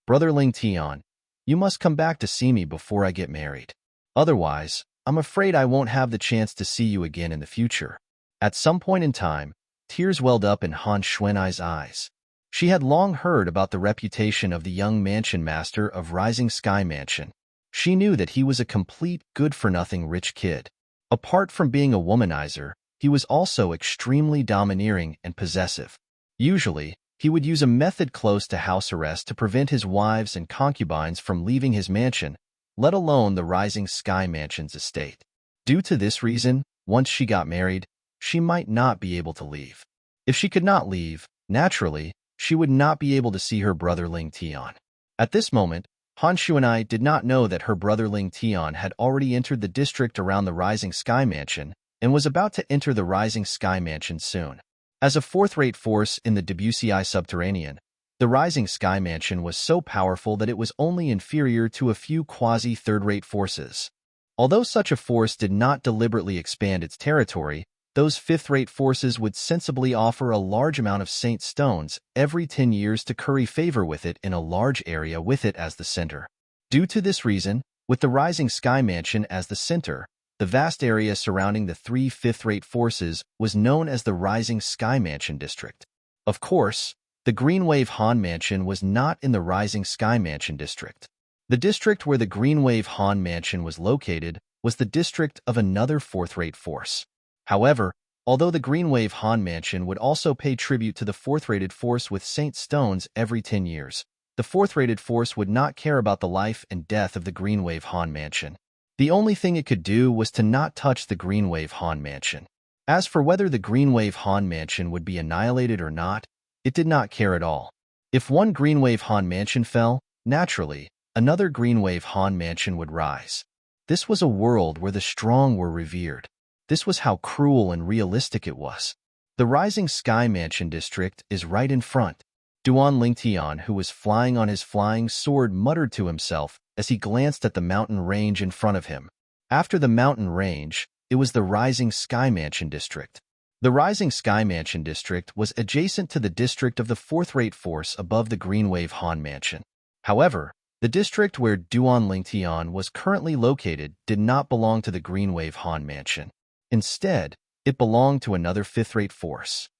Brother Lingtian, you must come back to see me before I get married. Otherwise, I'm afraid I won't have the chance to see you again in the future. At some point in time, tears welled up in Han Xuanai's eyes. She had long heard about the reputation of the young mansion master of Rising Sky Mansion. She knew that he was a complete good-for-nothing rich kid. Apart from being a womanizer, he was also extremely domineering and possessive. Usually, he would use a method close to house arrest to prevent his wives and concubines from leaving his mansion, let alone the Rising Sky Mansion's estate. Due to this reason, once she got married, she might not be able to leave. If she could not leave, naturally, she would not be able to see her brother Lingtian. At this moment, Han Xuanai did not know that her brother Lingtian had already entered the district around the Rising Sky Mansion and was about to enter the Rising Sky Mansion soon. As a fourth-rate force in the WCI Subterranean, the Rising Sky Mansion was so powerful that it was only inferior to a few quasi-third-rate forces. Although such a force did not deliberately expand its territory, those fifth-rate forces would sensibly offer a large amount of Saint Stones every 10 years to curry favor with it in a large area with it as the center. Due to this reason, with the Rising Sky Mansion as the center, the vast area surrounding the three fifth-rate forces was known as the Rising Sky Mansion District. Of course, the Green Wave Han Mansion was not in the Rising Sky Mansion District. The district where the Green Wave Han Mansion was located was the district of another fourth-rate force. However, although the Green Wave Han Mansion would also pay tribute to the fourth-rated force with Saint Stones every 10 years, the fourth-rated force would not care about the life and death of the Green Wave Han Mansion. The only thing it could do was to not touch the Green Wave Han Mansion. As for whether the Green Wave Han Mansion would be annihilated or not, it did not care at all. If one Green Wave Han Mansion fell, naturally, another Green Wave Han Mansion would rise. This was a world where the strong were revered. This was how cruel and realistic it was. The Rising Sky Mansion District is right in front. Duan Lingtian, who was flying on his flying sword, muttered to himself as he glanced at the mountain range in front of him. After the mountain range, it was the Rising Sky Mansion District. The Rising Sky Mansion District was adjacent to the district of the fourth-rate force above the Green Wave Han Mansion. However, the district where Duan Lingtian was currently located did not belong to the Green Wave Han Mansion. Instead, it belonged to another fifth-rate force.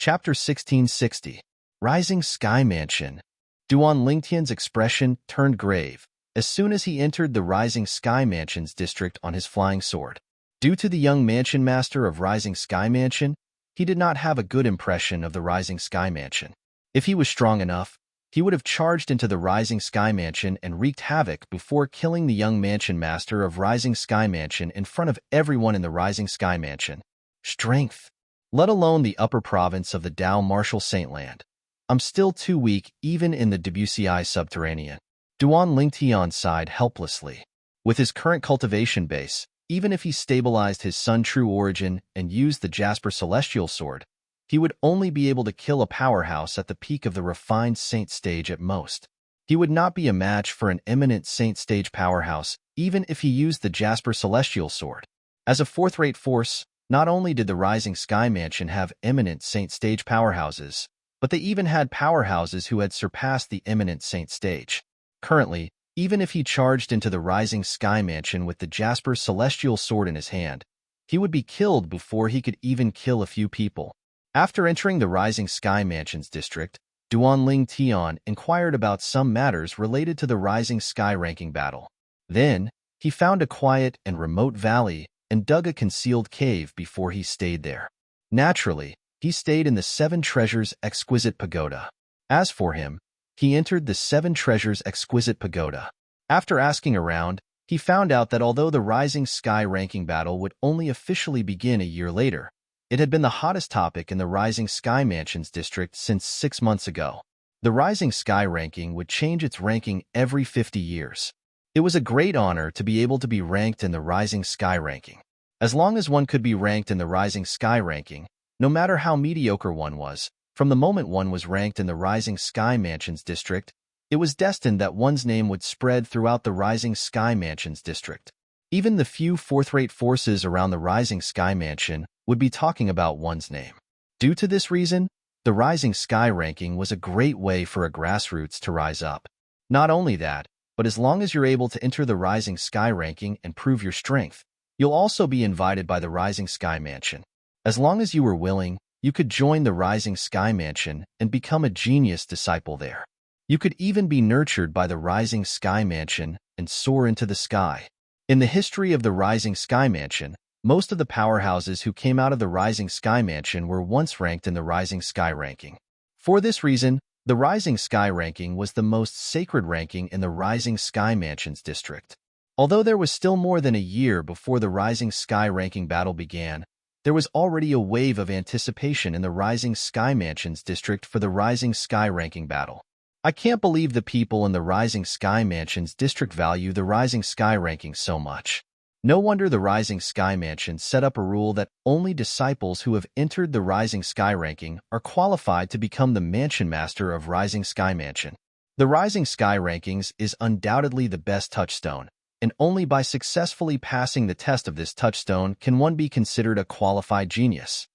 Chapter 1660. Rising Sky Mansion. Duan Lingtian's expression turned grave as soon as he entered the Rising Sky Mansion's district on his flying sword. Due to the young mansion master of Rising Sky Mansion, he did not have a good impression of the Rising Sky Mansion. If he was strong enough, he would have charged into the Rising Sky Mansion and wreaked havoc before killing the young mansion master of Rising Sky Mansion in front of everyone in the Rising Sky Mansion. Strength. Let alone the upper province of the Dao Martial Saintland. I'm still too weak even in the WCI Subterranean. Duan Lingtian sighed helplessly. With his current cultivation base, even if he stabilized his Sun True Origin and used the Jasper Celestial Sword, he would only be able to kill a powerhouse at the peak of the refined Saint stage at most. He would not be a match for an eminent Saint stage powerhouse, even if he used the Jasper Celestial Sword. As a fourth-rate force, not only did the Rising Sky Mansion have eminent Saint Stage powerhouses, but they even had powerhouses who had surpassed the eminent Saint Stage. Currently, even if he charged into the Rising Sky Mansion with the Jasper Celestial Sword in his hand, he would be killed before he could even kill a few people. After entering the Rising Sky Mansion's district, Duan Tian inquired about some matters related to the Rising Sky ranking battle. Then, he found a quiet and remote valley and dug a concealed cave before he stayed there. Naturally, he stayed in the Seven Treasures Exquisite Pagoda. As for him, he entered the Seven Treasures Exquisite Pagoda. After asking around, he found out that although the Rising Sky ranking battle would only officially begin a year later, it had been the hottest topic in the Rising Sky Mansion's district since 6 months ago. The Rising Sky ranking would change its ranking every 50 years. It was a great honor to be able to be ranked in the Rising Sky ranking. As long as one could be ranked in the Rising Sky ranking, no matter how mediocre one was, from the moment one was ranked in the Rising Sky Mansion's district, it was destined that one's name would spread throughout the Rising Sky Mansion's district. Even the few fourth-rate forces around the Rising Sky Mansion would be talking about one's name. Due to this reason, the Rising Sky ranking was a great way for a grassroots to rise up. Not only that, but as long as you're able to enter the Rising Sky ranking and prove your strength, you'll also be invited by the Rising Sky Mansion. As long as you were willing, you could join the Rising Sky Mansion and become a genius disciple there. You could even be nurtured by the Rising Sky Mansion and soar into the sky. In the history of the Rising Sky Mansion, most of the powerhouses who came out of the Rising Sky Mansion were once ranked in the Rising Sky ranking. For this reason, the Rising Sky ranking was the most sacred ranking in the Rising Sky Mansion's district. Although there was still more than a year before the Rising Sky ranking battle began, there was already a wave of anticipation in the Rising Sky Mansion's district for the Rising Sky ranking battle. I can't believe the people in the Rising Sky Mansion's district value the Rising Sky ranking so much. No wonder the Rising Sky Mansion set up a rule that only disciples who have entered the Rising Sky ranking are qualified to become the Mansion Master of Rising Sky Mansion. The Rising Sky rankings is undoubtedly the best touchstone, and only by successfully passing the test of this touchstone can one be considered a qualified genius.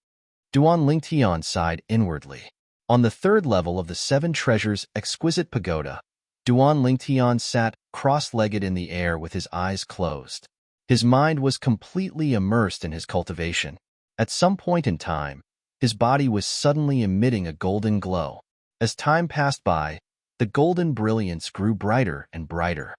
Duan Lingtian sighed inwardly. On the third level of the Seven Treasures Exquisite Pagoda, Duan Lingtian sat cross-legged in the air with his eyes closed. His mind was completely immersed in his cultivation. At some point in time, his body was suddenly emitting a golden glow. As time passed by, the golden brilliance grew brighter and brighter.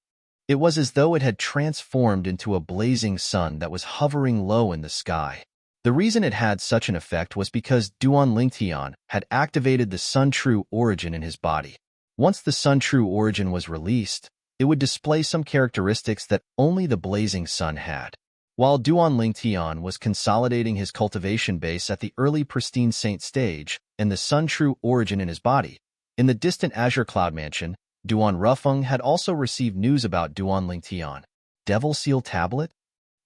It was as though it had transformed into a blazing sun that was hovering low in the sky. The reason it had such an effect was because Duan Lingtian had activated the Sun True Origin in his body. Once the Sun True Origin was released, it would display some characteristics that only the blazing sun had. While Duan Lingtian was consolidating his cultivation base at the early pristine Saint Stage and the Sun True Origin in his body, in the distant Azure Cloud Mansion, Duan Rufeng had also received news about Duan Lingtian. Devil Seal Tablet?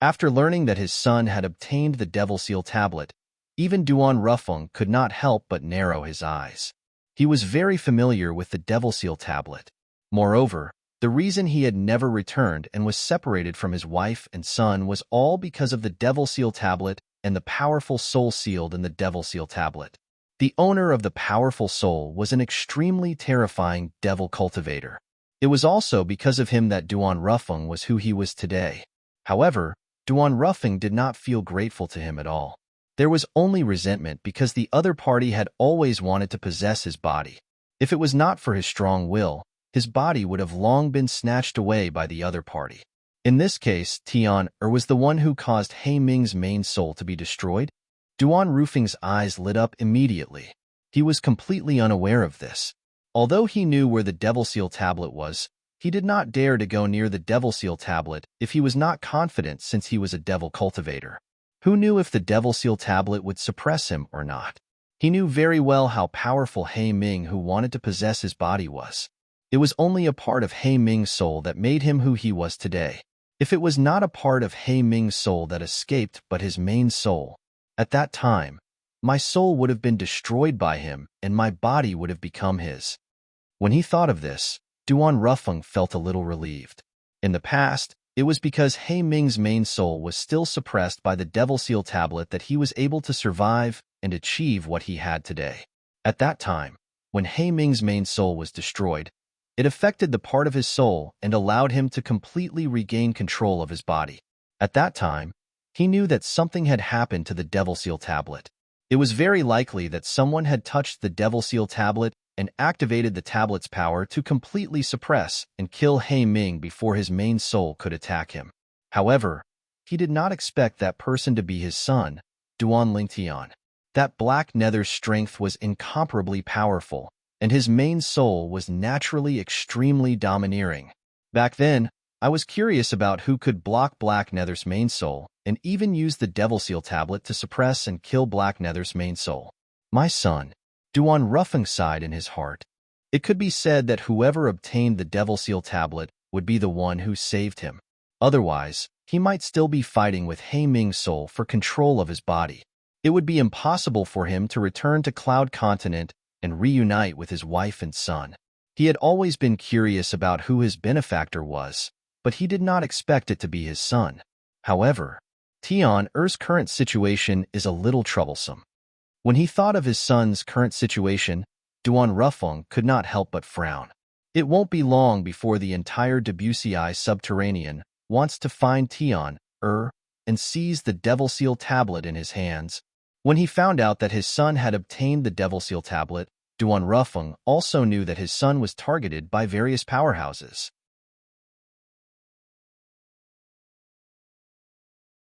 After learning that his son had obtained the Devil Seal Tablet, even Duan Rufeng could not help but narrow his eyes. He was very familiar with the Devil Seal Tablet. Moreover, the reason he had never returned and was separated from his wife and son was all because of the Devil Seal Tablet and the powerful soul sealed in the Devil Seal Tablet. The owner of the powerful soul was an extremely terrifying devil cultivator. It was also because of him that Duan Rufeng was who he was today. However, Duan Rufeng did not feel grateful to him at all. There was only resentment because the other party had always wanted to possess his body. If it was not for his strong will, his body would have long been snatched away by the other party. In this case, Tian was the one who caused He Ming's main soul to be destroyed. Duan Rufeng's eyes lit up immediately. He was completely unaware of this. Although he knew where the Devil Seal Tablet was, he did not dare to go near the Devil Seal Tablet if he was not confident since he was a devil cultivator. Who knew if the Devil Seal Tablet would suppress him or not? He knew very well how powerful He Ming who wanted to possess his body was. It was only a part of He Ming's soul that made him who he was today. If it was not a part of He Ming's soul that escaped but his main soul, at that time, my soul would have been destroyed by him and my body would have become his. When he thought of this, Duan Rufeng felt a little relieved. In the past, It was because He Ming's main soul was still suppressed by the Devil Seal tablet that he was able to survive and achieve what he had today. At that time, when He Ming's main soul was destroyed, it affected the part of his soul and allowed him to completely regain control of his body. At that time, he knew that something had happened to the Devil Seal tablet. It was very likely that someone had touched the Devil Seal tablet and activated the tablet's power to completely suppress and kill He Ming before his main soul could attack him. However, he did not expect that person to be his son, Duan Lingtian. That black nether's strength was incomparably powerful, and his main soul was naturally extremely domineering. Back then, I was curious about who could block Black Nether's main soul and even use the Devil Seal tablet to suppress and kill Black Nether's main soul. My son, Duan Ruffeng sighed in his heart. It could be said that whoever obtained the Devil Seal tablet would be the one who saved him. Otherwise, he might still be fighting with He Ming's soul for control of his body. It would be impossible for him to return to Cloud Continent and reunite with his wife and son. He had always been curious about who his benefactor was, but he did not expect it to be his son. However, Tian Er's current situation is a little troublesome. When he thought of his son's current situation, Duan Ruffeng could not help but frown. It won't be long before the entire Debussy subterranean wants to find Tian Er and seize the Devil Seal tablet in his hands. When he found out that his son had obtained the Devil Seal tablet, Duan Ruffeng also knew that his son was targeted by various powerhouses.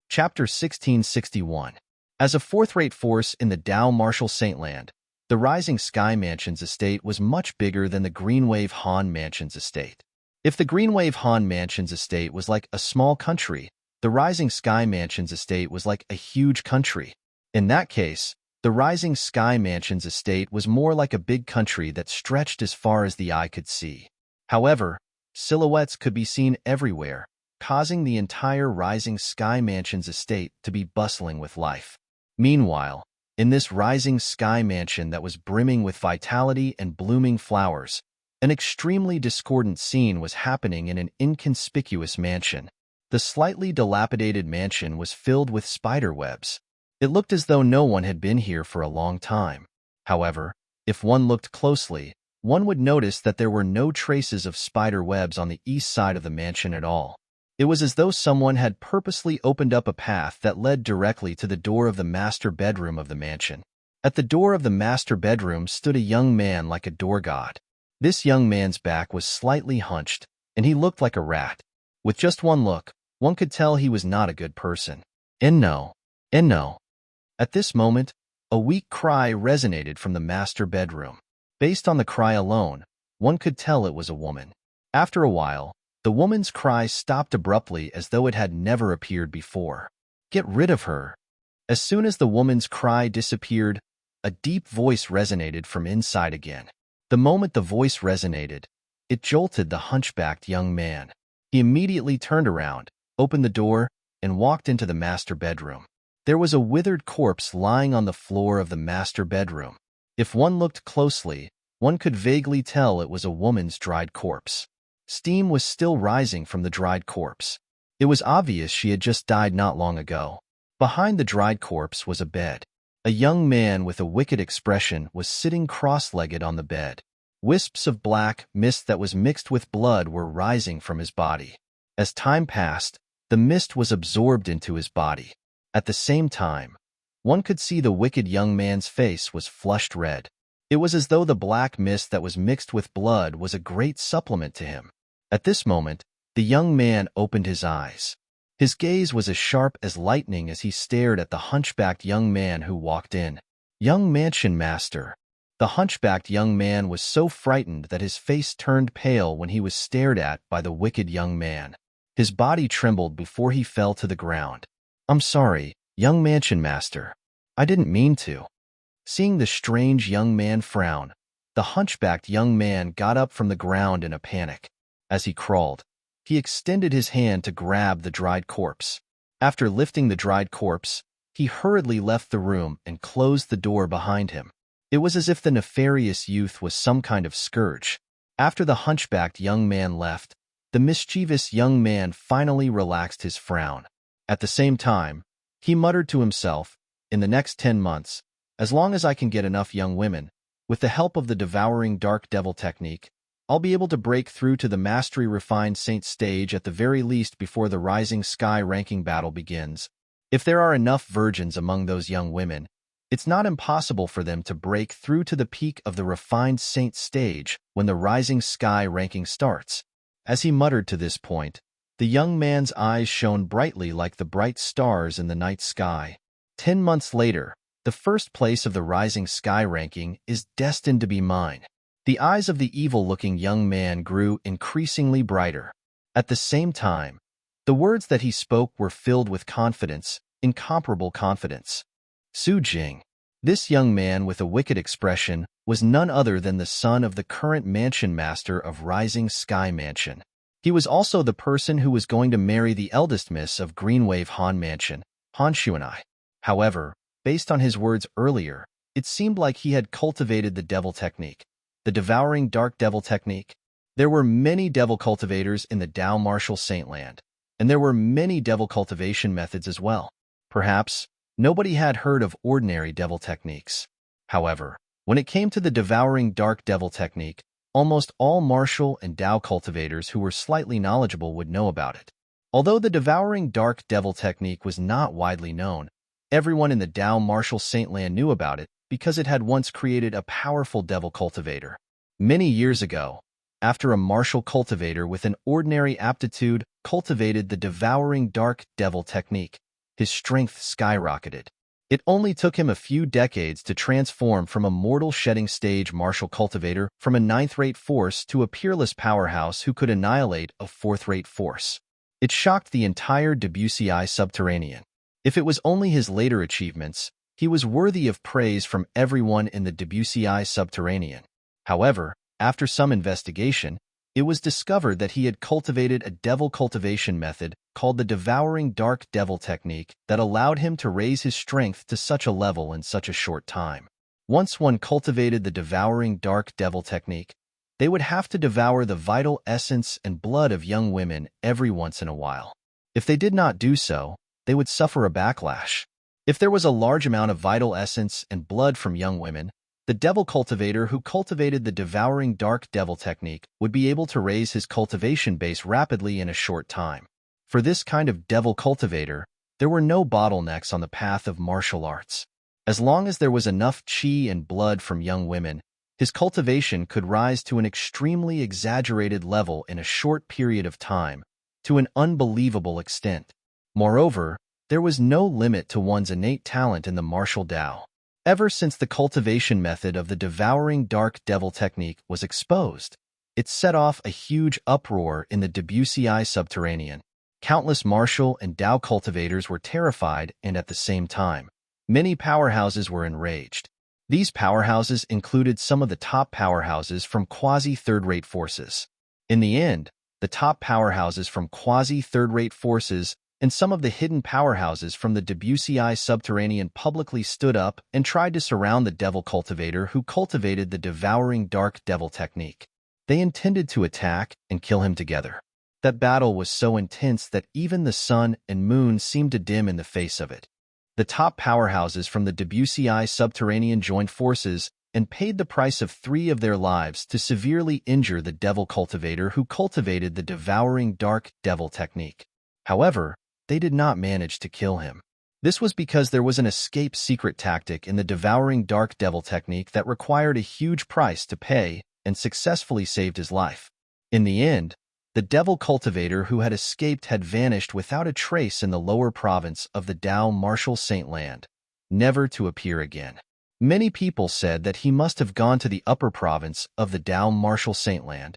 Chapter 1661. As a fourth-rate force in the Dao Marshall Saintland, the Rising Sky Mansion's estate was much bigger than the Greenwave Han Mansion's estate. If the Greenwave Han Mansion's estate was like a small country, the Rising Sky Mansion's estate was like a huge country. In that case, the Rising Sky Mansion's estate was more like a big country that stretched as far as the eye could see. However, silhouettes could be seen everywhere, causing the entire Rising Sky Mansion's estate to be bustling with life. Meanwhile, in this Rising Sky Mansion that was brimming with vitality and blooming flowers, an extremely discordant scene was happening in an inconspicuous mansion. The slightly dilapidated mansion was filled with spider webs. It looked as though no one had been here for a long time. However, if one looked closely, one would notice that there were no traces of spider webs on the east side of the mansion at all. It was as though someone had purposely opened up a path that led directly to the door of the master bedroom of the mansion. At the door of the master bedroom stood a young man like a door god. This young man's back was slightly hunched, and he looked like a rat. With just one look, one could tell he was not a good person. No. At this moment, a weak cry resonated from the master bedroom. Based on the cry alone, one could tell it was a woman. After a while, the woman's cry stopped abruptly as though it had never appeared before. Get rid of her. As soon as the woman's cry disappeared, a deep voice resonated from inside again. The moment the voice resonated, it jolted the hunchbacked young man. He immediately turned around, opened the door, and walked into the master bedroom. There was a withered corpse lying on the floor of the master bedroom. If one looked closely, one could vaguely tell it was a woman's dried corpse. Steam was still rising from the dried corpse. It was obvious she had just died not long ago. Behind the dried corpse was a bed. A young man with a wicked expression was sitting cross-legged on the bed. Wisps of black mist that was mixed with blood were rising from his body. As time passed, the mist was absorbed into his body. At the same time, one could see the wicked young man's face was flushed red. It was as though the black mist that was mixed with blood was a great supplement to him. At this moment, the young man opened his eyes. His gaze was as sharp as lightning as he stared at the hunchbacked young man who walked in. Young mansion master. The hunchbacked young man was so frightened that his face turned pale when he was stared at by the wicked young man. His body trembled before he fell to the ground. I'm sorry, young mansion master. I didn't mean to. Seeing the strange young man frown, the hunchbacked young man got up from the ground in a panic. As he crawled, he extended his hand to grab the dried corpse. After lifting the dried corpse, he hurriedly left the room and closed the door behind him. It was as if the nefarious youth was some kind of scourge. After the hunchbacked young man left, The mischievous young man finally relaxed his frown. At the same time, he muttered to himself, "In the next 10 months, as long as I can get enough young women, with the help of the devouring dark devil technique, I'll be able to break through to the mastery refined saint stage at the very least before the rising sky ranking battle begins. If there are enough virgins among those young women, it's not impossible for them to break through to the peak of the refined saint stage when the rising sky ranking starts." As he muttered to this point, the young man's eyes shone brightly like the bright stars in the night sky. 10 months later, the first place of the rising sky ranking is destined to be mine. The eyes of the evil-looking young man grew increasingly brighter. At the same time, the words that he spoke were filled with confidence, incomparable confidence. Su Jing. This young man with a wicked expression was none other than the son of the current mansion master of Rising Sky Mansion. He was also the person who was going to marry the eldest miss of Greenwave Han Mansion, Han Xuanai. However, based on his words earlier, it seemed like he had cultivated the devil technique, the devouring dark devil technique. There were many devil cultivators in the Dao Martial Saintland, and there were many devil cultivation methods as well. Perhaps nobody had heard of ordinary devil techniques. However, when it came to the devouring dark devil technique, almost all martial and Dao cultivators who were slightly knowledgeable would know about it. Although the devouring dark devil technique was not widely known, everyone in the Dao Martial Saintland knew about it because it had once created a powerful devil cultivator. Many years ago, after a martial cultivator with an ordinary aptitude cultivated the devouring dark devil technique, his strength skyrocketed. It only took him a few decades to transform from a mortal shedding stage martial cultivator from a ninth-rate force to a peerless powerhouse who could annihilate a fourth-rate force. It shocked the entire Debussy subterranean. If it was only his later achievements, he was worthy of praise from everyone in the Debussy subterranean. However, after some investigation, it was discovered that he had cultivated a devil cultivation method called the devouring dark devil technique that allowed him to raise his strength to such a level in such a short time. Once one cultivated the devouring dark devil technique, they would have to devour the vital essence and blood of young women every once in a while. If they did not do so, they would suffer a backlash. If there was a large amount of vital essence and blood from young women, the devil cultivator who cultivated the devouring dark devil technique would be able to raise his cultivation base rapidly in a short time. For this kind of devil cultivator, there were no bottlenecks on the path of martial arts. As long as there was enough qi and blood from young women, his cultivation could rise to an extremely exaggerated level in a short period of time, to an unbelievable extent. Moreover, there was no limit to one's innate talent in the martial Dao. Ever since the cultivation method of the devouring dark devil technique was exposed, it set off a huge uproar in the Debussy subterranean. Countless martial and Dao cultivators were terrified, and at the same time, many powerhouses were enraged. These powerhouses included some of the top powerhouses from quasi-third-rate forces. In the end, the top powerhouses from quasi-third-rate forces and some of the hidden powerhouses from the Debussy subterranean publicly stood up and tried to surround the devil cultivator who cultivated the devouring dark devil technique. They intended to attack and kill him together. That battle was so intense that even the sun and moon seemed to dim in the face of it. The top powerhouses from the Debussy subterranean joined forces and paid the price of 3 of their lives to severely injure the devil cultivator who cultivated the devouring dark devil technique. However, they did not manage to kill him. This was because there was an escape secret tactic in the devouring dark devil technique that required a huge price to pay and successfully saved his life. In the end, the devil cultivator who had escaped had vanished without a trace in the lower province of the Dao Martial Saintland, never to appear again. Many people said that he must have gone to the upper province of the Dao Martial Saintland.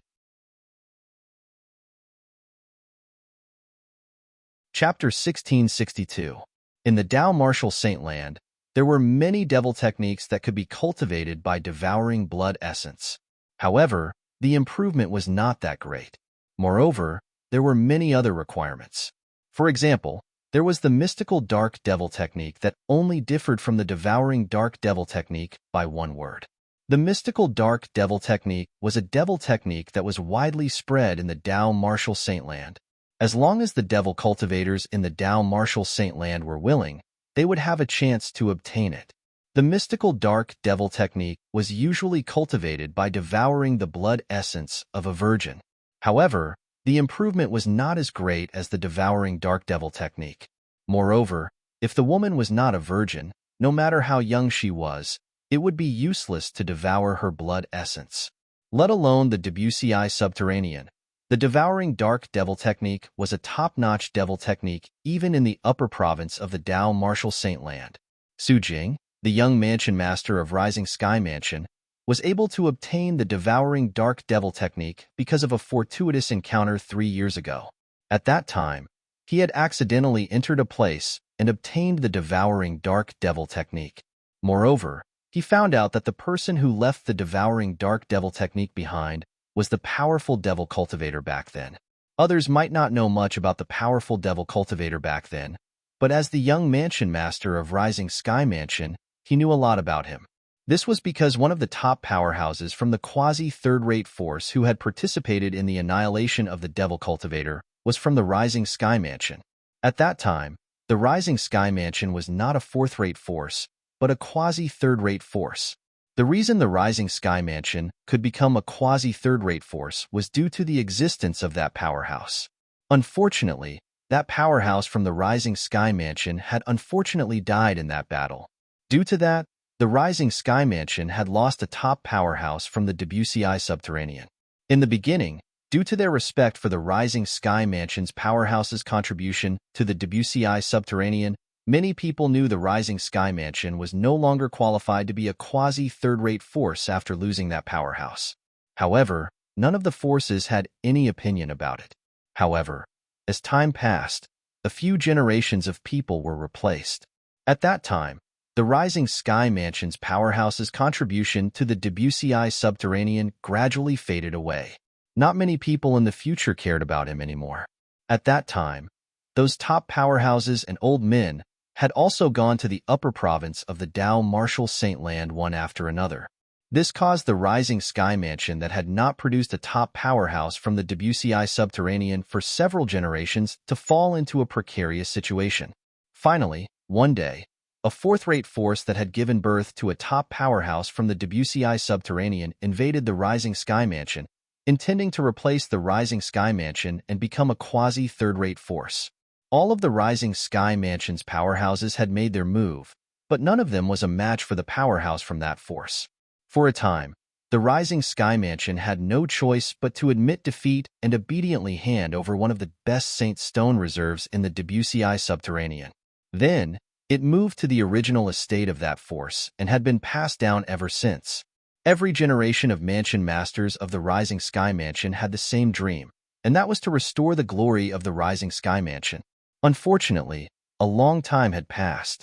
Chapter 1662. In the Dao Martial Saintland, there were many devil techniques that could be cultivated by devouring blood essence. However, the improvement was not that great. Moreover, there were many other requirements. For example, there was the mystical dark devil technique that only differed from the devouring dark devil technique by one word. The mystical dark devil technique was a devil technique that was widely spread in the Dao Martial Saint Land. As long as the devil cultivators in the Dao Martial Saint Land were willing, they would have a chance to obtain it. The mystical dark devil technique was usually cultivated by devouring the blood essence of a virgin. However, the improvement was not as great as the devouring dark devil technique. Moreover, if the woman was not a virgin, no matter how young she was, it would be useless to devour her blood essence. Let alone the Debussyi subterranean. The devouring dark devil technique was a top-notch devil technique even in the upper province of the Dao Martial Saint Land. Su Jing, the young mansion master of Rising Sky Mansion, was able to obtain the devouring dark devil technique because of a fortuitous encounter 3 years ago. At that time, he had accidentally entered a place and obtained the devouring dark devil technique. Moreover, he found out that the person who left the devouring dark devil technique behind was the powerful devil cultivator back then. Others might not know much about the powerful devil cultivator back then, but as the young mansion master of Rising Sky Mansion, he knew a lot about him. This was because one of the top powerhouses from the quasi-third-rate force who had participated in the annihilation of the devil cultivator was from the Rising Sky Mansion. At that time, the Rising Sky Mansion was not a fourth-rate force, but a quasi-third-rate force. The reason the Rising Sky Mansion could become a quasi-third-rate force was due to the existence of that powerhouse. Unfortunately, that powerhouse from the Rising Sky Mansion had unfortunately died in that battle. Due to that, the Rising Sky Mansion had lost a top powerhouse from the Debussyi subterranean. In the beginning, due to their respect for the Rising Sky Mansion's powerhouse's contribution to the Debussyi subterranean, many people knew the Rising Sky Mansion was no longer qualified to be a quasi-third-rate force after losing that powerhouse. However, none of the forces had any opinion about it. However, as time passed, a few generations of people were replaced. At that time, the Rising Sky Mansion's powerhouse's contribution to the Debussyi subterranean gradually faded away. Not many people in the future cared about him anymore. At that time, those top powerhouses and old men had also gone to the upper province of the Dao Martial Saint Land one after another. This caused the Rising Sky Mansion that had not produced a top powerhouse from the Debussyi subterranean for several generations to fall into a precarious situation. Finally, one day, a fourth-rate force that had given birth to a top powerhouse from the Debussyi subterranean invaded the Rising Sky Mansion, intending to replace the Rising Sky Mansion and become a quasi-third-rate force. All of the Rising Sky Mansion's powerhouses had made their move, but none of them was a match for the powerhouse from that force. For a time, the Rising Sky Mansion had no choice but to admit defeat and obediently hand over one of the best Saint Stone reserves in the Debussyi subterranean. Then, it moved to the original estate of that force and had been passed down ever since. Every generation of mansion masters of the Rising Sky Mansion had the same dream, and that was to restore the glory of the Rising Sky Mansion. Unfortunately, a long time had passed.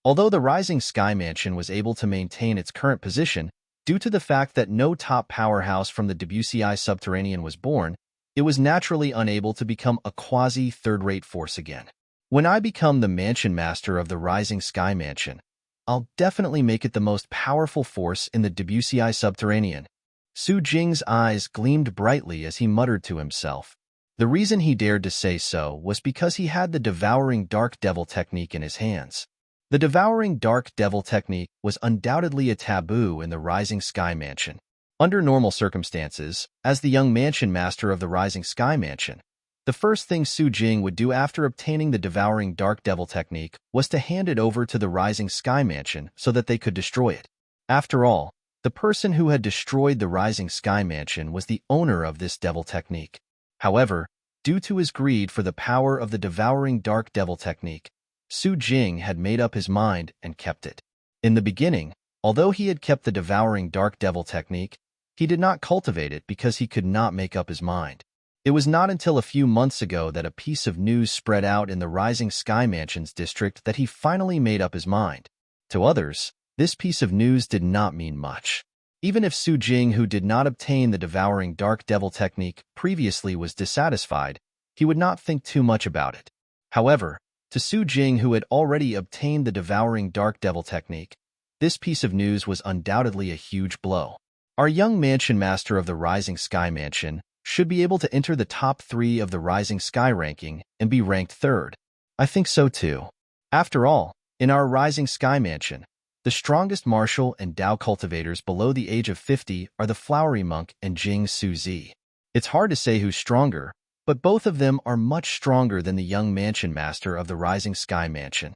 Although the Rising Sky Mansion was able to maintain its current position, due to the fact that no top powerhouse from the Debussyi subterranean was born, it was naturally unable to become a quasi-third-rate force again. When I become the mansion master of the Rising Sky Mansion, I'll definitely make it the most powerful force in the Debussyi subterranean. Su Jing's eyes gleamed brightly as he muttered to himself. The reason he dared to say so was because he had the devouring dark devil technique in his hands. The devouring dark devil technique was undoubtedly a taboo in the Rising Sky Mansion. Under normal circumstances, as the young mansion master of the Rising Sky Mansion, the first thing Su Jing would do after obtaining the devouring dark devil technique was to hand it over to the Rising Sky Mansion so that they could destroy it. After all, the person who had destroyed the Rising Sky Mansion was the owner of this devil technique. However, due to his greed for the power of the devouring dark devil technique, Su Jing had made up his mind and kept it. In the beginning, although he had kept the devouring dark devil technique, he did not cultivate it because he could not make up his mind. It was not until a few months ago that a piece of news spread out in the Rising Sky Mansion's district that he finally made up his mind. To others, this piece of news did not mean much. Even if Su Jing, who did not obtain the devouring dark devil technique previously, was dissatisfied, he would not think too much about it. However, to Su Jing, who had already obtained the devouring dark devil technique, This piece of news was undoubtedly a huge blow. Our young mansion master of the Rising Sky Mansion should be able to enter the top 3 of the Rising Sky ranking and be ranked 3rd. I think so too. After all, in our Rising Sky Mansion, the strongest martial and Dao cultivators below the age of 50 are the Flowery Monk and Jing Suzi. It's hard to say who's stronger, but both of them are much stronger than the young mansion master of the Rising Sky Mansion.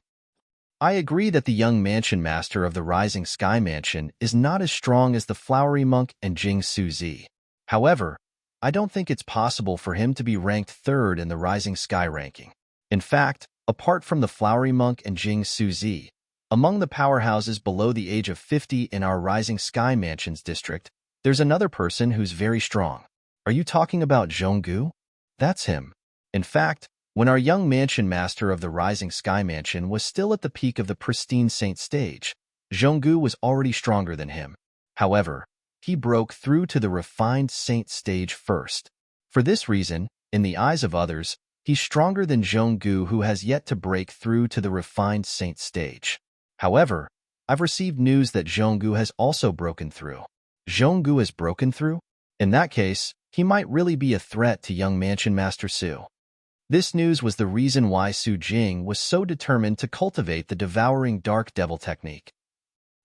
I agree that the young mansion master of the Rising Sky Mansion is not as strong as the Flowery Monk and Jing Suzi. However, I don't think it's possible for him to be ranked 3rd in the Rising Sky ranking. In fact, apart from the Flowery Monk and Jing Suzi, among the powerhouses below the age of 50 in our Rising Sky Mansions district, there's another person who's very strong. Are you talking about Zhonggu? That's him. In fact, when our young mansion master of the Rising Sky Mansion was still at the peak of the pristine saint stage, Zhonggu was already stronger than him. However, he broke through to the refined saint stage first. For this reason, in the eyes of others, he's stronger than Zhonggu, who has yet to break through to the refined saint stage. However, I've received news that Zhonggu has also broken through. Zhonggu has broken through? In that case, he might really be a threat to young mansion master Su. This news was the reason why Su Jing was so determined to cultivate the devouring dark devil technique.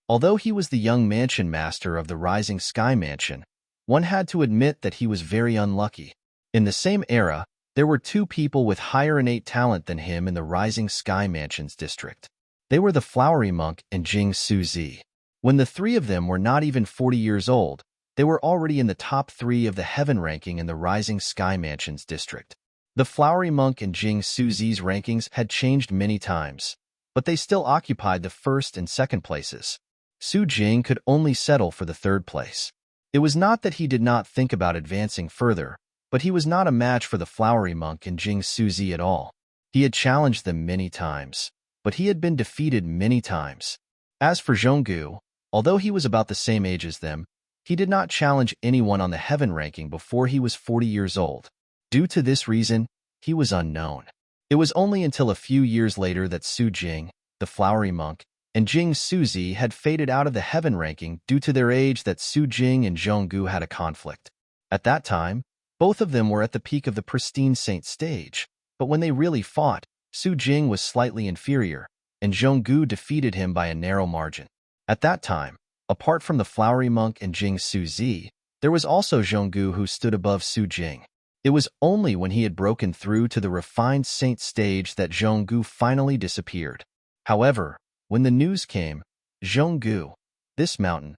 Although he was the young mansion master of the Rising Sky Mansion, one had to admit that he was very unlucky. In the same era, there were 2 people with higher innate talent than him in the Rising Sky Mansions district. They were the Flowery Monk and Jing Suzi. When the 3 of them were not even 40 years old, they were already in the top 3 of the heaven ranking in the Rising Sky Mansions district. The Flowery Monk and Jing Suzi's rankings had changed many times, but they still occupied the 1st and 2nd places. Su Jing could only settle for the 3rd place. It was not that he did not think about advancing further, but he was not a match for the Flowery Monk and Jing Suzi at all. He had challenged them many times, but he had been defeated many times. As for Zhonggu, although he was about the same age as them, he did not challenge anyone on the heaven ranking before he was 40 years old. Due to this reason, he was unknown. It was only until a few years later that Su Jing, the Flowery Monk, and Jing Suzi had faded out of the heaven ranking due to their age that Su Jing and Zhonggu had a conflict. At that time, both of them were at the peak of the pristine saint stage, but when they really fought, Su Jing was slightly inferior, and Zhonggu defeated him by a narrow margin. At that time, apart from the Flowery Monk and Jing Suzi, there was also Zhonggu who stood above Su Jing. It was only when he had broken through to the refined saint stage that Zhonggu finally disappeared. However, when the news came, Zhonggu, this mountain,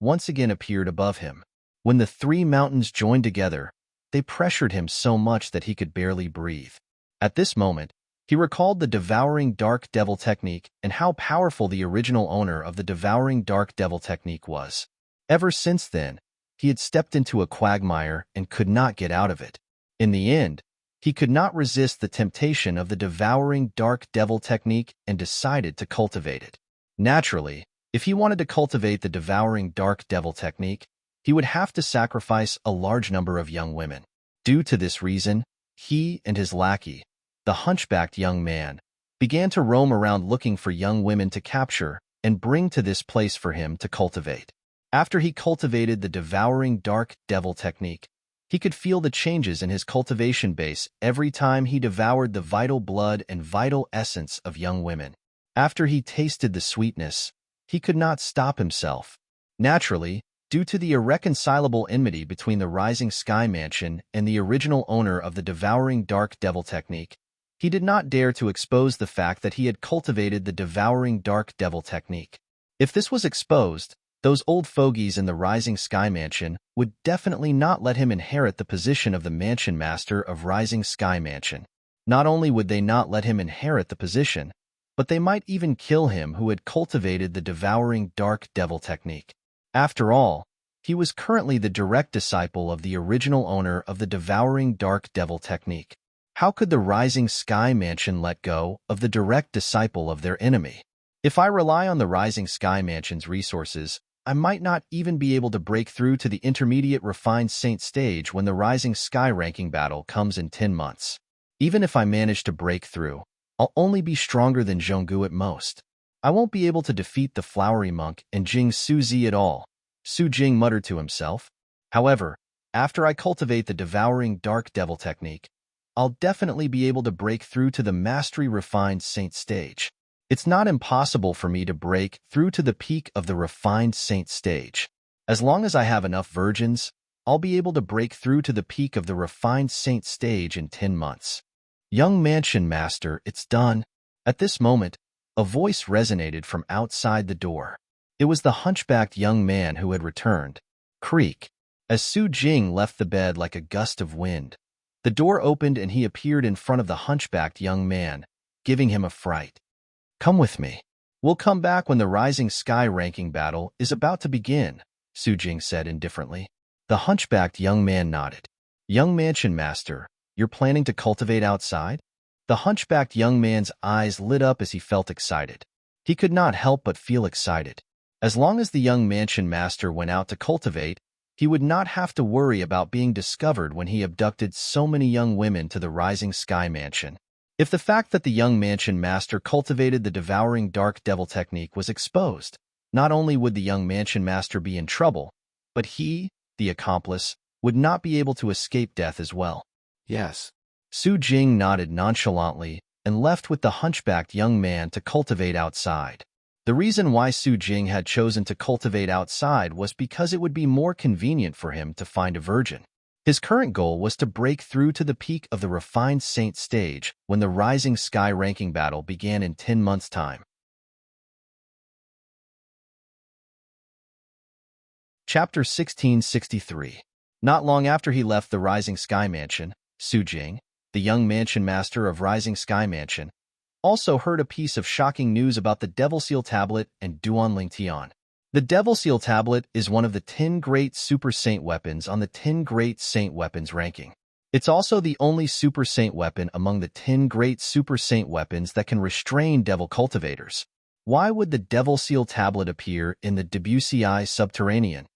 once again appeared above him. When the 3 mountains joined together, they pressured him so much that he could barely breathe. At this moment, he recalled the devouring dark devil technique and how powerful the original owner of the devouring dark devil technique was. Ever since then, he had stepped into a quagmire and could not get out of it. In the end, he could not resist the temptation of the devouring dark devil technique and decided to cultivate it. Naturally, if he wanted to cultivate the devouring dark devil technique, he would have to sacrifice a large number of young women. Due to this reason, he and his lackey, the hunchbacked young man, began to roam around looking for young women to capture and bring to this place for him to cultivate. After he cultivated the devouring dark devil technique, he could feel the changes in his cultivation base every time he devoured the vital blood and vital essence of young women. After he tasted the sweetness, he could not stop himself. Naturally, due to the irreconcilable enmity between the Rising Sky Mansion and the original owner of the devouring dark devil technique, he did not dare to expose the fact that he had cultivated the devouring dark devil technique. If this was exposed, those old fogies in the Rising Sky Mansion would definitely not let him inherit the position of the Mansion Master of Rising Sky Mansion. Not only would they not let him inherit the position, but they might even kill him who had cultivated the devouring dark devil technique. After all, he was currently the direct disciple of the original owner of the devouring dark devil technique. How could the Rising Sky Mansion let go of the direct disciple of their enemy? If I rely on the Rising Sky Mansion's resources, I might not even be able to break through to the intermediate refined saint stage when the Rising Sky ranking battle comes in 10 months. Even if I manage to break through, I'll only be stronger than Zhonggu at most. I won't be able to defeat the flowery monk and Jing Suzi at all, Su Jing muttered to himself. However, after I cultivate the devouring dark devil technique, I'll definitely be able to break through to the mastery refined saint stage. It's not impossible for me to break through to the peak of the refined saint stage. As long as I have enough virgins, I'll be able to break through to the peak of the refined saint stage in 10 months. Young mansion master, it's done. At this moment, a voice resonated from outside the door. It was the hunchbacked young man who had returned. Creak. As Su Jing left the bed like a gust of wind, the door opened and he appeared in front of the hunchbacked young man, giving him a fright. Come with me. We'll come back when the rising sky ranking battle is about to begin, Su Jing said indifferently. The hunchbacked young man nodded. Young mansion master, you're planning to cultivate outside? The hunchbacked young man's eyes lit up as he felt excited. He could not help but feel excited. As long as the young mansion master went out to cultivate, he would not have to worry about being discovered when he abducted so many young women to the Rising Sky Mansion. If the fact that the young mansion master cultivated the devouring dark devil technique was exposed, not only would the young mansion master be in trouble, but he, the accomplice, would not be able to escape death as well. Yes. Su Jing nodded nonchalantly and left with the hunchbacked young man to cultivate outside. The reason why Su Jing had chosen to cultivate outside was because it would be more convenient for him to find a virgin. His current goal was to break through to the peak of the refined saint stage when the Rising Sky ranking battle began in 10 months' time. Chapter 1663. Not long after he left the Rising Sky Mansion, Su Jing, the young mansion master of Rising Sky Mansion, also heard a piece of shocking news about the Devil Seal Tablet and Duanling Tian. The Devil Seal Tablet is one of the 10 great Super Saint weapons on the 10 great Saint weapons ranking. It's also the only Super Saint weapon among the 10 great Super Saint weapons that can restrain devil cultivators. Why would the Devil Seal Tablet appear in the Debussy Subterranean?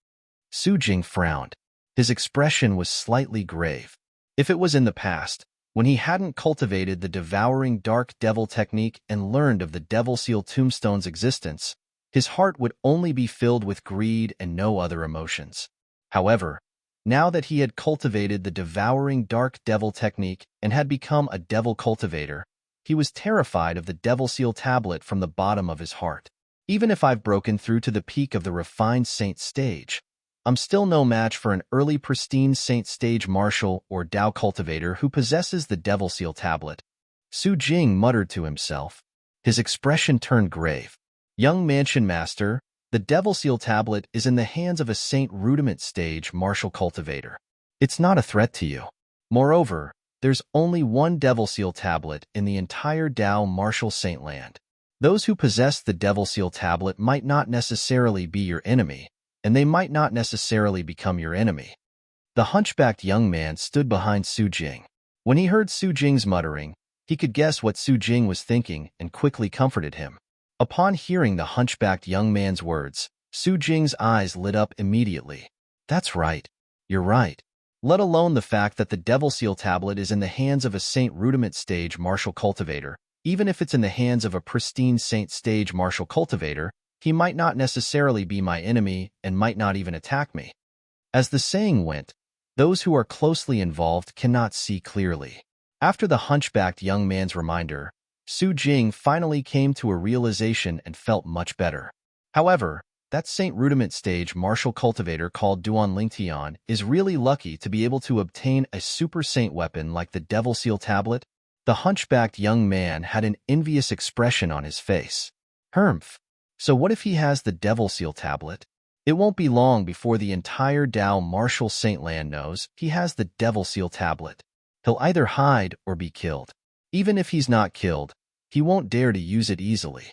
Su Jing frowned. His expression was slightly grave. If it was in the past, when he hadn't cultivated the devouring dark devil technique and learned of the Devil Seal Tombstone's existence, his heart would only be filled with greed and no other emotions. However, now that he had cultivated the devouring dark devil technique and had become a devil cultivator, he was terrified of the Devil Seal Tablet from the bottom of his heart. Even if I've broken through to the peak of the refined saint stage, I'm still no match for an early pristine saint stage martial or Dao cultivator who possesses the Devil Seal Tablet. Su Jing muttered to himself. His expression turned grave. Young mansion master, the Devil Seal Tablet is in the hands of a saint rudiment stage martial cultivator. It's not a threat to you. Moreover, there's only one Devil Seal Tablet in the entire Dao martial saint land. Those who possess the Devil Seal Tablet might not necessarily be your enemy, and they might not necessarily become your enemy. The hunchbacked young man stood behind Su Jing. When he heard Su Jing's muttering, he could guess what Su Jing was thinking and quickly comforted him. Upon hearing the hunchbacked young man's words, Su Jing's eyes lit up immediately. That's right. You're right. Let alone the fact that the Devil Seal Tablet is in the hands of a Saint Rudiment Stage martial cultivator. Even if it's in the hands of a pristine Saint Stage martial cultivator, he might not necessarily be my enemy and might not even attack me. As the saying went, those who are closely involved cannot see clearly. After the hunchbacked young man's reminder, Su Jing finally came to a realization and felt much better. However, that Saint Rudiment Stage martial cultivator called Duanling Tian is really lucky to be able to obtain a super saint weapon like the Devil Seal Tablet. The hunchbacked young man had an envious expression on his face. Humph. So what if he has the Devil Seal Tablet? It won't be long before the entire Dao martial saint land knows he has the Devil Seal Tablet. He'll either hide or be killed. Even if he's not killed, he won't dare to use it easily.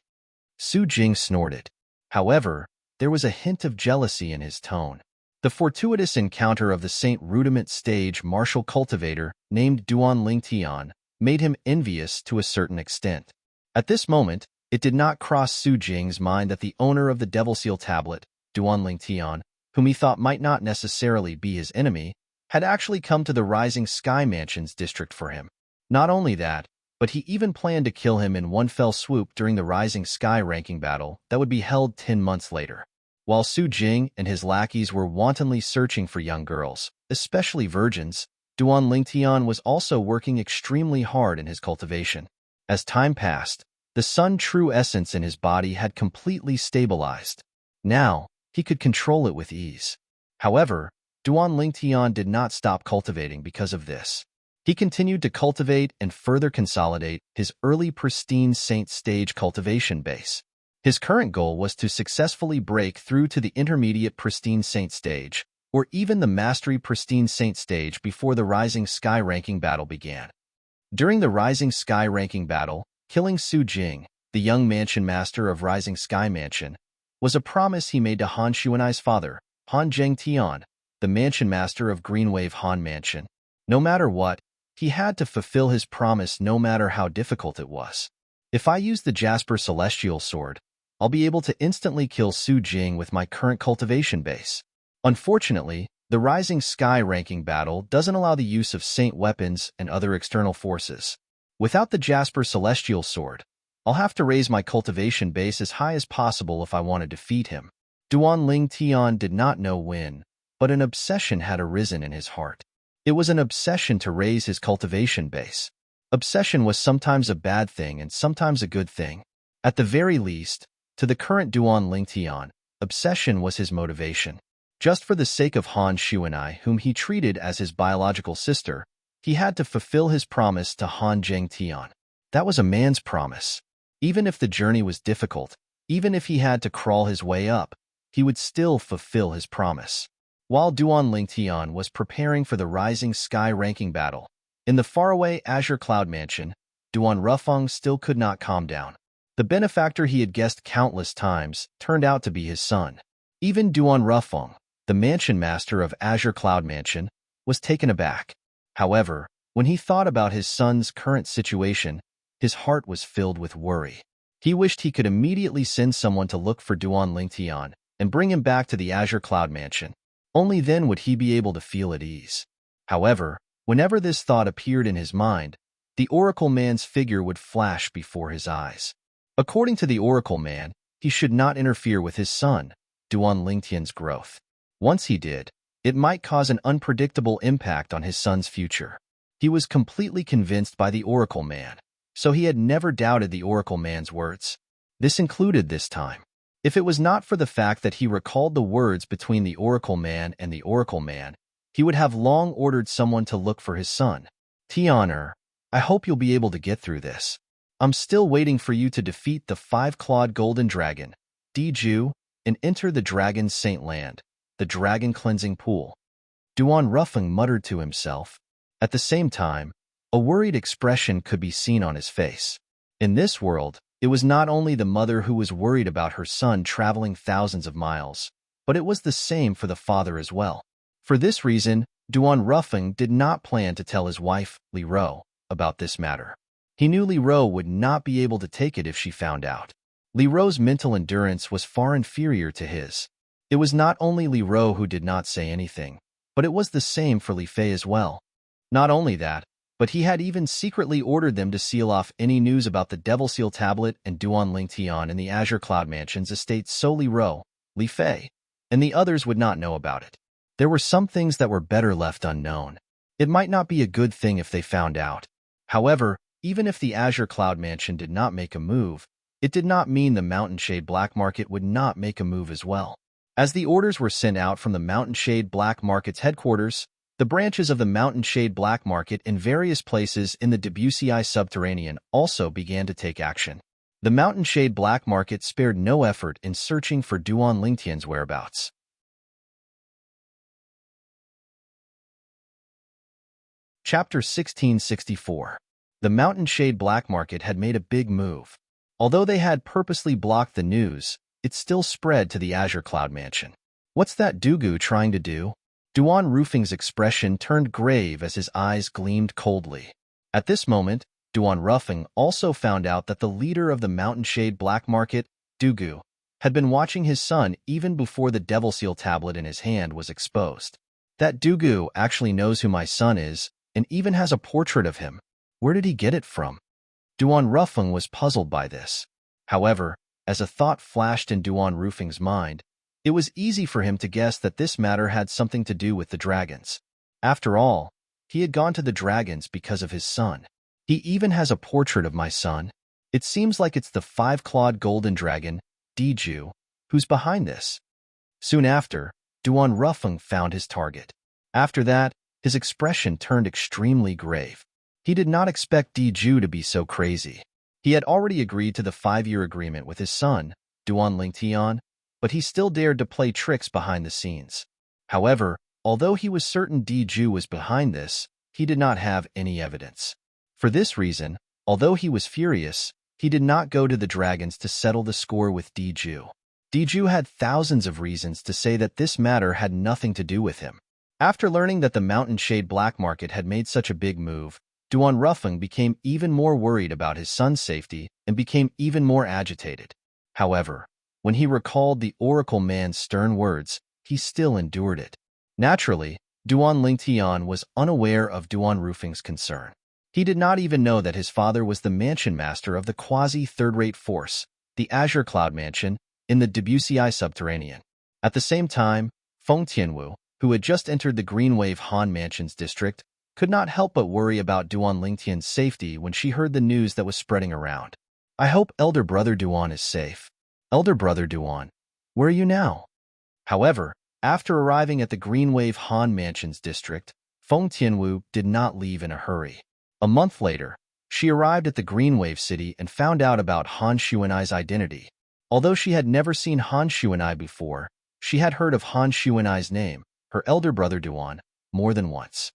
Su Jing snorted. However, there was a hint of jealousy in his tone. The fortuitous encounter of the Saint Rudiment Stage martial cultivator named Duanling Tian made him envious to a certain extent. At this moment, it did not cross Su Jing's mind that the owner of the Devil Seal Tablet, Duanling Tian, whom he thought might not necessarily be his enemy, had actually come to the Rising Sky Mansion's district for him. Not only that, but he even planned to kill him in one fell swoop during the Rising Sky ranking battle that would be held 10 months later. While Su Jing and his lackeys were wantonly searching for young girls, especially virgins, Duan Lingtian was also working extremely hard in his cultivation. As time passed, the Sun true essence in his body had completely stabilized. Now, he could control it with ease. However, Duan Lingtian did not stop cultivating because of this. He continued to cultivate and further consolidate his early pristine Saint stage cultivation base. His current goal was to successfully break through to the intermediate pristine Saint stage, or even the mastery pristine Saint stage before the Rising Sky ranking battle began. During the Rising Sky ranking battle, killing Su Jing, the young mansion master of Rising Sky Mansion, was a promise he made to Han Xuanai's father, Han Zhengtian, the mansion master of Greenwave Han Mansion. No matter what, he had to fulfill his promise no matter how difficult it was. If I use the Jasper Celestial Sword, I'll be able to instantly kill Su Jing with my current cultivation base. Unfortunately, the Rising Sky ranking battle doesn't allow the use of Saint weapons and other external forces. Without the Jasper Celestial Sword, I'll have to raise my cultivation base as high as possible if I want to defeat him. Duan Lingtian did not know when, but an obsession had arisen in his heart. It was an obsession to raise his cultivation base. Obsession was sometimes a bad thing and sometimes a good thing. At the very least, to the current Duan Lingtian, obsession was his motivation. Just for the sake of Han Xuanai, whom he treated as his biological sister, he had to fulfill his promise to Han Zhengtian. That was a man's promise. Even if the journey was difficult, even if he had to crawl his way up, he would still fulfill his promise. While Duan Lingtian was preparing for the Rising Sky ranking battle, in the faraway Azure Cloud Mansion, Duan Rufeng still could not calm down. The benefactor he had guessed countless times turned out to be his son. Even Duan Rufeng, the mansion master of Azure Cloud Mansion, was taken aback. However, when he thought about his son's current situation, his heart was filled with worry. He wished he could immediately send someone to look for Duan Lingtian and bring him back to the Azure Cloud Mansion. Only then would he be able to feel at ease. However, whenever this thought appeared in his mind, the Oracle Man's figure would flash before his eyes. According to the Oracle Man, he should not interfere with his son, Duan Lingtian's growth. Once he did, it might cause an unpredictable impact on his son's future. He was completely convinced by the Oracle Man, so he had never doubted the Oracle Man's words. This included this time. If it was not for the fact that he recalled the words between the Oracle Man and the Oracle Man, he would have long ordered someone to look for his son. Tianer, I hope you'll be able to get through this. I'm still waiting for you to defeat the 5-clawed golden dragon, Diju, and enter the dragon's saint land, the dragon cleansing pool. Duan Rufeng muttered to himself. At the same time, a worried expression could be seen on his face. In this world, it was not only the mother who was worried about her son traveling thousands of miles, but it was the same for the father as well. For this reason, Duan Rufeng did not plan to tell his wife, Li Ro, about this matter. He knew Li Ro would not be able to take it if she found out. Li Ro's mental endurance was far inferior to his. It was not only Li Ro who did not say anything, but it was the same for Li Fei as well. Not only that, but he had even secretly ordered them to seal off any news about the Devil Seal Tablet and Duan Lingtian in the Azure Cloud Mansion's estate so Li Ro, Li Fei, and the others would not know about it. There were some things that were better left unknown. It might not be a good thing if they found out. However, even if the Azure Cloud Mansion did not make a move, it did not mean the Mountain Shade Black Market would not make a move as well. As the orders were sent out from the Mountain Shade Black Market's headquarters, the branches of the Mountain Shade Black Market in various places in the Debussy subterranean also began to take action. The Mountain Shade Black Market spared no effort in searching for Duan Lingtian's whereabouts. Chapter 1664. The Mountain Shade Black Market had made a big move. Although they had purposely blocked the news, it still spread to the Azure Cloud Mansion. What's that Dugu trying to do? Duan Rufeng's expression turned grave as his eyes gleamed coldly. At this moment, Duan Rufeng also found out that the leader of the Mountain Shade Black Market, Dugu, had been watching his son even before the Devil Seal tablet in his hand was exposed. That Dugu actually knows who my son is, and even has a portrait of him. Where did he get it from? Duan Rufeng was puzzled by this. However, as a thought flashed in Duan Rufeng's mind, it was easy for him to guess that this matter had something to do with the dragons. After all, he had gone to the dragons because of his son. He even has a portrait of my son. It seems like it's the five-clawed golden dragon, Diju, who's behind this. Soon after, Duan Rufeng found his target. After that, his expression turned extremely grave. He did not expect Diju to be so crazy. He had already agreed to the 5-year agreement with his son, Duan Lingtian, but he still dared to play tricks behind the scenes. However, although he was certain Diju was behind this, he did not have any evidence. For this reason, although he was furious, he did not go to the dragons to settle the score with Diju. Diju had thousands of reasons to say that this matter had nothing to do with him. After learning that the Mountain Shade Black Market had made such a big move, Duan Rufeng became even more worried about his son's safety and became even more agitated. However, when he recalled the Oracle man's stern words, he still endured it. Naturally, Duan Lingtian was unaware of Duan Rufeng's concern. He did not even know that his father was the mansion master of the quasi-third-rate force, the Azure Cloud Mansion, in the Debussy Subterranean. At the same time, Feng Tianwu, who had just entered the Greenwave Han Mansions district, could not help but worry about Duan Lingtian's safety when she heard the news that was spreading around. I hope elder brother Duan is safe. Elder brother Duan, where are you now? However, after arriving at the Greenwave Han Mansions district, Feng Tianwu did not leave in a hurry. A month later, she arrived at the Greenwave city and found out about Han Xuanai's identity. Although she had never seen Han Xuanai before, she had heard of Han Xuanai's name, her elder brother Duan, more than once,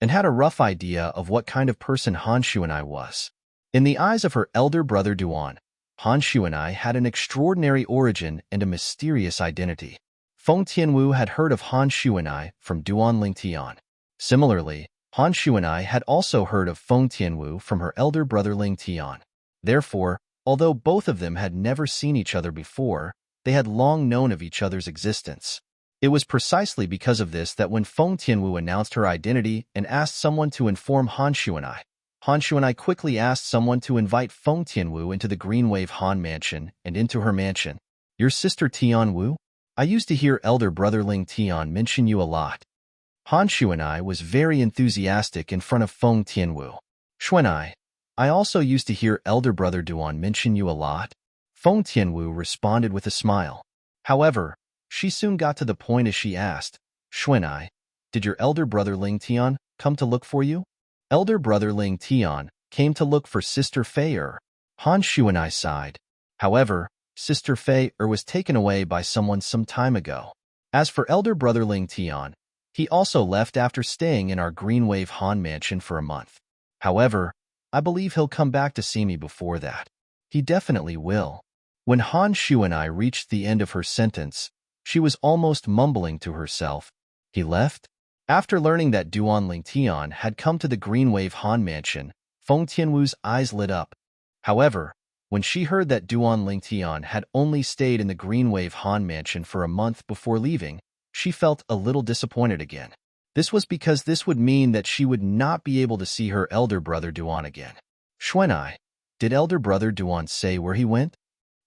and had a rough idea of what kind of person Han Xuanai was. In the eyes of her elder brother Duan, Han Xuanai had an extraordinary origin and a mysterious identity. Feng Tianwu had heard of Han Xuanai from Duan Lingtian. Similarly, Han Xuanai had also heard of Feng Tianwu from her elder brother Lingtian. Therefore, although both of them had never seen each other before, they had long known of each other's existence. It was precisely because of this that when Feng Tianwu announced her identity and asked someone to inform Han Xuanai quickly asked someone to invite Feng Tianwu into the Greenwave Han Mansion and into her mansion. Your sister Tianwu? I used to hear elder brother Ling Tian mention you a lot. Han Xuanai was very enthusiastic in front of Feng Tianwu. Xuanai, I also used to hear elder brother Duan mention you a lot. Feng Tianwu responded with a smile. However, she soon got to the point as she asked, Xuanai, did your elder brother Ling Tian come to look for you? Elder brother Ling Tian came to look for Sister Fei Er. Han Xuanai sighed. However, Sister Fei Er was taken away by someone some time ago. As for elder brother Ling Tian, he also left after staying in our Greenwave Han Mansion for a month. However, I believe he'll come back to see me before that. He definitely will. When Han Xuanai reached the end of her sentence, she was almost mumbling to herself. He left? After learning that Duan Lingtian had come to the Greenwave Han Mansion, Feng Tianwu's eyes lit up. However, when she heard that Duan Lingtian had only stayed in the Greenwave Han Mansion for a month before leaving, she felt a little disappointed again. This was because this would mean that she would not be able to see her elder brother Duan again. Xuanai, did elder brother Duan say where he went?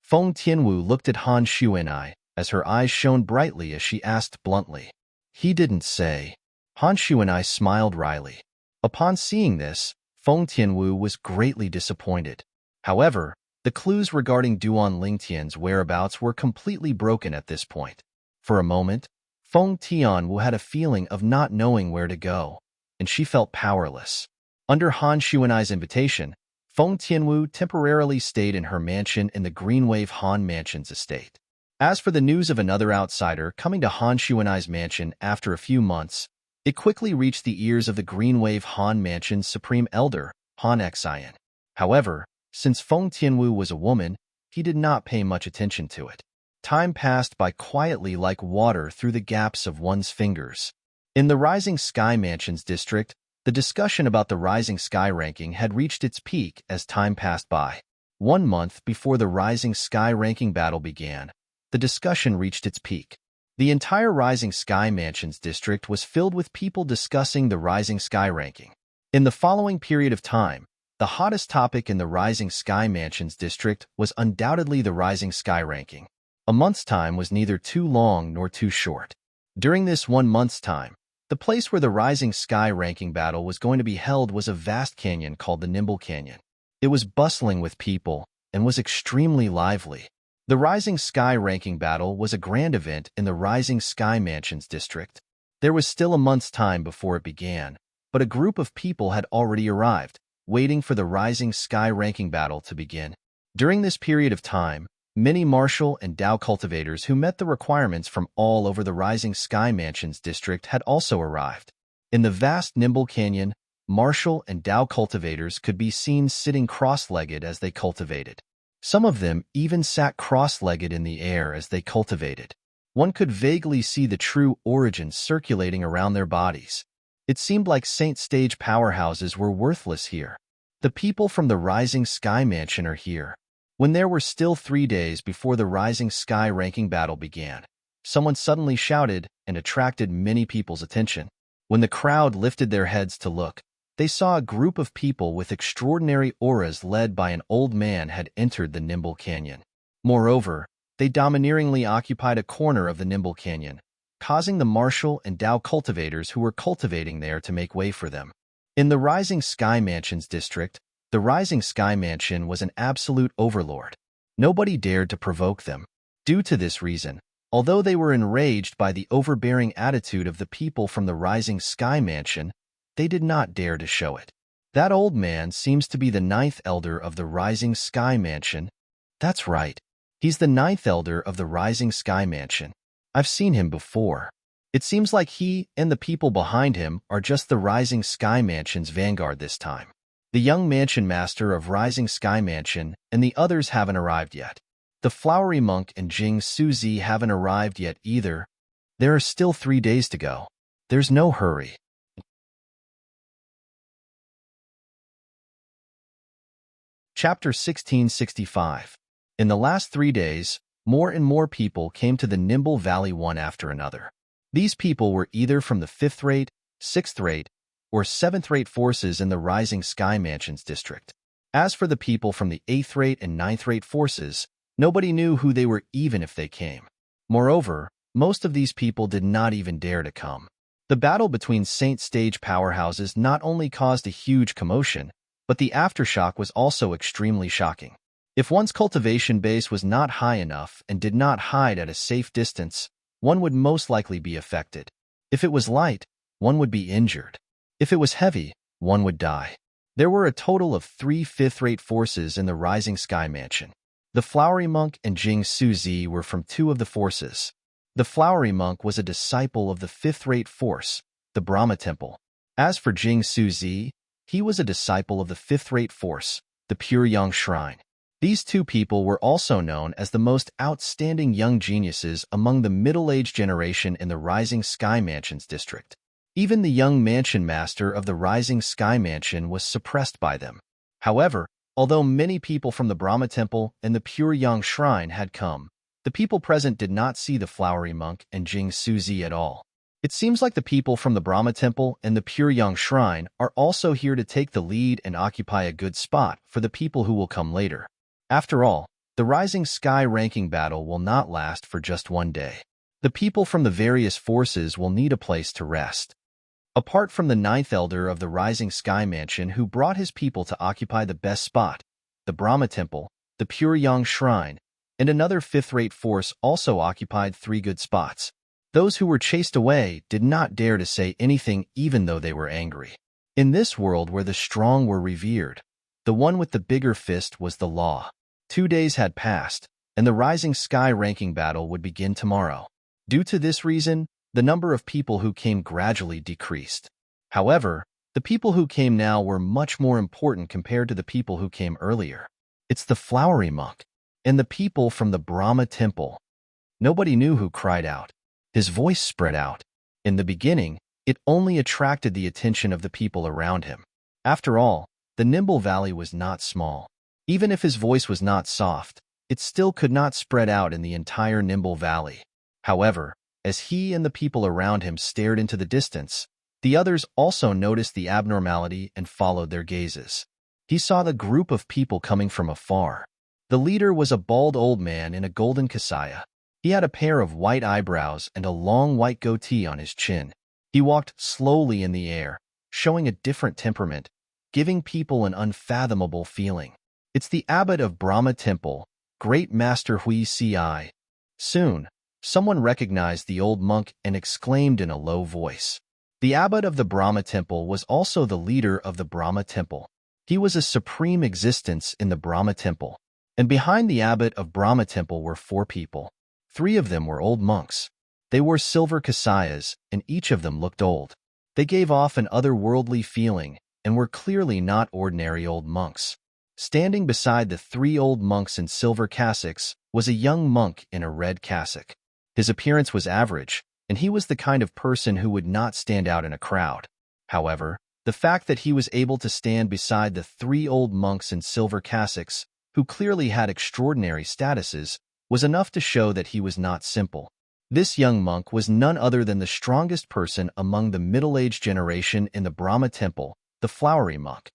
Feng Tianwu looked at Han Xuanai as her eyes shone brightly as she asked bluntly. He didn't say. Han Xuanai smiled wryly. Upon seeing this, Feng Tianwu was greatly disappointed. However, the clues regarding Duan Lingtian's whereabouts were completely broken at this point. For a moment, Feng Tianwu had a feeling of not knowing where to go, and she felt powerless. Under Han Xuanai's invitation, Feng Tianwu temporarily stayed in her mansion in the Greenwave Han Mansion's estate. As for the news of another outsider coming to Han Xuanai's mansion after a few months, it quickly reached the ears of the Greenwave Han Mansion's supreme elder, Han Xian. However, since Feng Tianwu was a woman, he did not pay much attention to it. Time passed by quietly like water through the gaps of one's fingers. In the Rising Sky Mansions district, the discussion about the Rising Sky ranking had reached its peak as time passed by. 1 month before the Rising Sky ranking battle began, the discussion reached its peak. The entire Rising Sky Mansions district was filled with people discussing the Rising Sky ranking. In the following period of time, The hottest topic in the Rising Sky Mansions district was undoubtedly the Rising Sky ranking. A month's time was neither too long nor too short. During this 1 month's time, the place where the Rising Sky ranking battle was going to be held was a vast canyon called the Nimble Canyon. It was bustling with people and was extremely lively. The Rising Sky ranking battle was a grand event in the Rising Sky Mansions district. There was still a month's time before it began, but a group of people had already arrived, waiting for the Rising Sky ranking battle to begin. During this period of time, many martial and Dao cultivators who met the requirements from all over the Rising Sky Mansions district had also arrived. In the vast Nimble Canyon, martial and Dao cultivators could be seen sitting cross-legged as they cultivated. Some of them even sat cross-legged in the air as they cultivated. One could vaguely see the true origins circulating around their bodies. It seemed like Saint Stage powerhouses were worthless here. The people from the Rising Sky Mansion are here. When there were still 3 days before the Rising Sky ranking battle began, someone suddenly shouted and attracted many people's attention. When the crowd lifted their heads to look, they saw a group of people with extraordinary auras led by an old man had entered the Nimble Canyon. Moreover, they domineeringly occupied a corner of the Nimble Canyon, causing the martial and Dao cultivators who were cultivating there to make way for them. In the Rising Sky Mansions district, the Rising Sky Mansion was an absolute overlord. Nobody dared to provoke them. Due to this reason, although they were enraged by the overbearing attitude of the people from the Rising Sky Mansion, they did not dare to show it. That old man seems to be the 9th elder of the Rising Sky Mansion. That's right. He's the 9th elder of the Rising Sky Mansion. I've seen him before. It seems like he and the people behind him are just the Rising Sky Mansion's vanguard this time. The young mansion master of Rising Sky Mansion and the others haven't arrived yet. The flowery monk and Jing Suzi haven't arrived yet either. There are still 3 days to go. There's no hurry. Chapter 1665. In the last 3 days, more and more people came to the Nimble Valley one after another. These people were either from the 5th rate, 6th rate, or 7th rate forces in the Rising Sky Mansions district. As for the people from the 8th rate and 9th rate forces, nobody knew who they were even if they came. Moreover, most of these people did not even dare to come. The battle between Saint Stage powerhouses not only caused a huge commotion, but the aftershock was also extremely shocking. If one's cultivation base was not high enough and did not hide at a safe distance, one would most likely be affected. If it was light, one would be injured. If it was heavy, one would die. There were a total of 3 5th-rate forces in the Rising Sky Mansion. The Flowery Monk and Jing Suzi were from 2 of the forces. The Flowery Monk was a disciple of the 5th-rate force, the Brahma Temple. As for Jing Suzi, he was a disciple of the 5th-rate force, the Pure Yang Shrine. These 2 people were also known as the most outstanding young geniuses among the middle-aged generation in the Rising Sky Mansions district. Even the young mansion master of the Rising Sky Mansion was suppressed by them. However, although many people from the Brahma Temple and the Pure Yang Shrine had come, the people present did not see the Flowery Monk and Jing Suzi at all. It seems like the people from the Brahma Temple and the Pure Yang Shrine are also here to take the lead and occupy a good spot for the people who will come later. After all, the Rising Sky ranking battle will not last for just 1 day. The people from the various forces will need a place to rest. Apart from the 9th elder of the Rising Sky Mansion who brought his people to occupy the best spot, the Brahma Temple, the Pure Yang Shrine, and another 5th-rate force also occupied 3 good spots. Those who were chased away did not dare to say anything even though they were angry. In this world where the strong were revered, the one with the bigger fist was the law. 2 days had passed, and the Rising Sky ranking battle would begin tomorrow. Due to this reason, the number of people who came gradually decreased. However, the people who came now were much more important compared to the people who came earlier. It's the Flowery Monk and the people from the Brahma Temple. Nobody knew who cried out. His voice spread out. In the beginning, it only attracted the attention of the people around him. After all, the Nimble Valley was not small. Even if his voice was not soft, it still could not spread out in the entire Nimble Valley. However, as he and the people around him stared into the distance, the others also noticed the abnormality and followed their gazes. He saw the group of people coming from afar. The leader was a bald old man in a golden kasaya. He had a pair of white eyebrows and a long white goatee on his chin. He walked slowly in the air, showing a different temperament, giving people an unfathomable feeling. It's the abbot of Brahma Temple, Great Master Hui Ci. Soon, someone recognized the old monk and exclaimed in a low voice. The abbot of the Brahma Temple was also the leader of the Brahma Temple. He was a supreme existence in the Brahma Temple. And behind the abbot of Brahma Temple were 4 people. 3 of them were old monks. They wore silver kasayas, and each of them looked old. They gave off an otherworldly feeling and were clearly not ordinary old monks. Standing beside the 3 old monks in silver cassocks was a young monk in a red cassock. His appearance was average, and he was the kind of person who would not stand out in a crowd. However, the fact that he was able to stand beside the 3 old monks in silver cassocks, who clearly had extraordinary statuses, was enough to show that he was not simple. This young monk was none other than the strongest person among the middle-aged generation in the Brahma Temple, the flowery monk.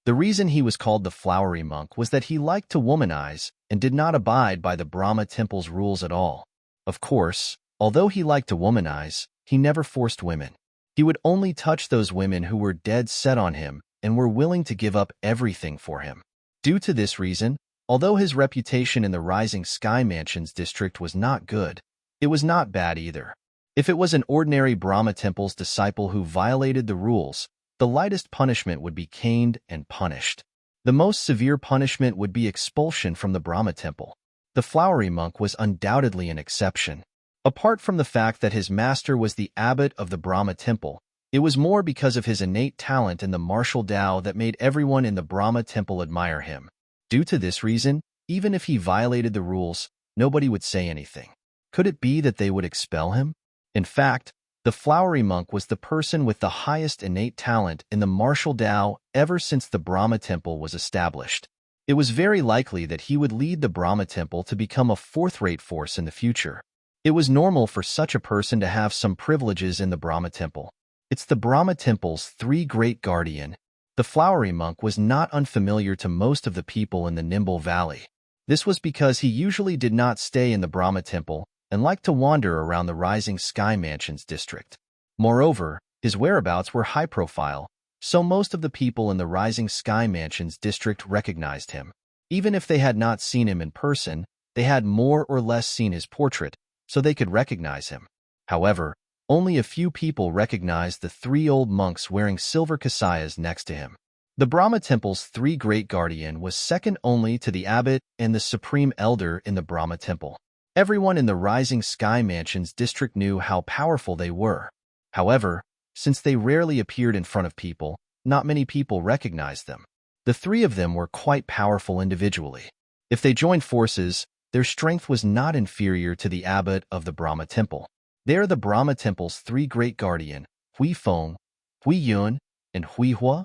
The reason he was called the flowery monk was that he liked to womanize and did not abide by the Brahma Temple's rules at all. Of course, although he liked to womanize, he never forced women. He would only touch those women who were dead set on him and were willing to give up everything for him. Due to this reason, although his reputation in the Rising Sky Mansions district was not good, it was not bad either. If it was an ordinary Brahma Temple's disciple who violated the rules, the lightest punishment would be caned and punished. The most severe punishment would be expulsion from the Brahma Temple. The flowery monk was undoubtedly an exception. Apart from the fact that his master was the abbot of the Brahma Temple, it was more because of his innate talent in the martial Tao that made everyone in the Brahma Temple admire him. Due to this reason, even if he violated the rules, nobody would say anything. Could it be that they would expel him? In fact, the flowery monk was the person with the highest innate talent in the martial Tao ever since the Brahma Temple was established. It was very likely that he would lead the Brahma Temple to become a fourth-rate force in the future. It was normal for such a person to have some privileges in the Brahma Temple. It's the Brahma Temple's 3 great guardian. The flowery monk was not unfamiliar to most of the people in the Nimble Valley. This was because he usually did not stay in the Brahma Temple and liked to wander around the Rising Sky Mansions district. Moreover, his whereabouts were high profile, so most of the people in the Rising Sky Mansions district recognized him. Even if they had not seen him in person, they had more or less seen his portrait, so they could recognize him. However, only a few people recognized the 3 old monks wearing silver kasayas next to him. The Brahma Temple's 3 great guardian was second only to the abbot and the supreme elder in the Brahma Temple. Everyone in the Rising Sky Mansions district knew how powerful they were. However, since they rarely appeared in front of people, not many people recognized them. The 3 of them were quite powerful individually. If they joined forces, their strength was not inferior to the abbot of the Brahma Temple. They are the Brahma Temple's 3 great guardian, Hui Feng, Hui Yun, and Hui Hua.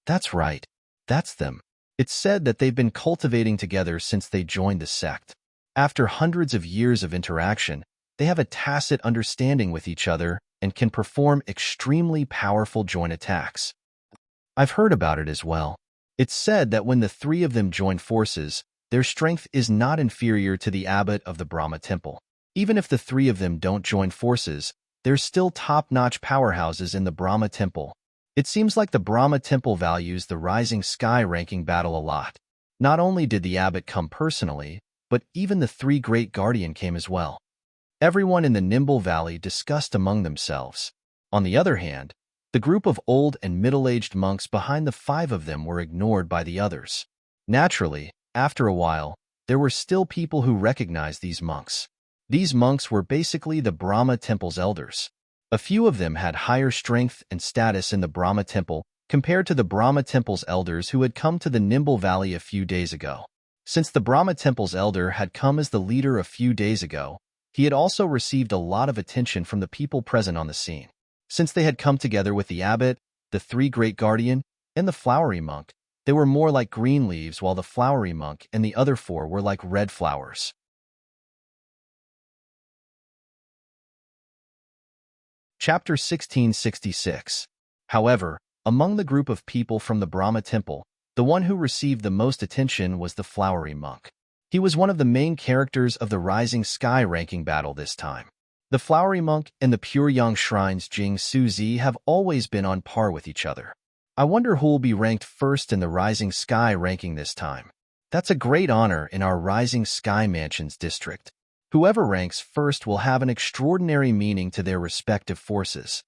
That's right, that's them. It's said that they've been cultivating together since they joined the sect. After hundreds of years of interaction, they have a tacit understanding with each other and can perform extremely powerful joint attacks. I've heard about it as well. It's said that when the 3 of them join forces, their strength is not inferior to the abbot of the Brahma Temple. Even if the 3 of them don't join forces, they're still top-notch powerhouses in the Brahma Temple. It seems like the Brahma Temple values the Rising Sky ranking battle a lot. Not only did the abbot come personally, but even the 3 great guardian came as well. Everyone in the Nimble Valley discussed among themselves. On the other hand, the group of old and middle-aged monks behind the 5 of them were ignored by the others. Naturally, after a while, there were still people who recognized these monks. These monks were basically the Brahma Temple's elders. A few of them had higher strength and status in the Brahma Temple compared to the Brahma Temple's elders who had come to the Nimble Valley a few days ago. Since the Brahma Temple's elder had come as the leader a few days ago, he had also received a lot of attention from the people present on the scene. Since they had come together with the abbot, the 3 great guardian, and the flowery monk, they were more like green leaves, while the flowery monk and the other 4 were like red flowers. Chapter 1666. However, among the group of people from the Brahma Temple, The one who received the most attention was the flowery monk. He was one of the main characters of the Rising Sky ranking battle this time. The flowery monk and the pure young shrine's Jing Suzi have always been on par with each other. I wonder who will be ranked first in the Rising Sky ranking this time. That's a great honor in our Rising Sky Mansions district. Whoever ranks first will have an extraordinary meaning to their respective forces.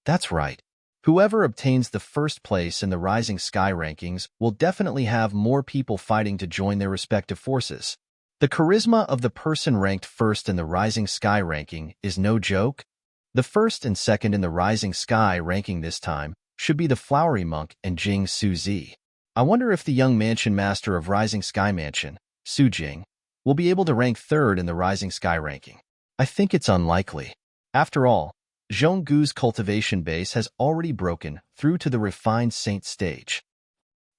That's right. Whoever obtains the first place in the Rising Sky rankings will definitely have more people fighting to join their respective forces. The charisma of the person ranked first in the Rising Sky ranking is no joke. The first and second in the Rising Sky ranking this time should be the flowery monk and Jing Suzi. I wonder if the young mansion master of Rising Sky Mansion, Su Jing, will be able to rank third in the Rising Sky ranking. I think it's unlikely. After all, Zhonggu's cultivation base has already broken through to the refined saint stage.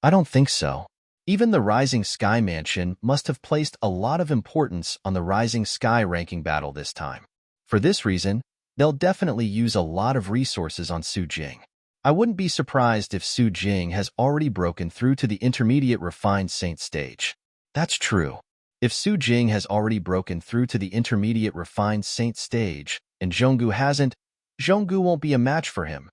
I don't think so. Even the Rising Sky Mansion must have placed a lot of importance on the Rising Sky ranking battle this time. For this reason, they'll definitely use a lot of resources on Su Jing. I wouldn't be surprised if Su Jing has already broken through to the intermediate refined saint stage. That's true. If Su Jing has already broken through to the intermediate refined saint stage, and Zhonggu hasn't, Zhonggu won't be a match for him.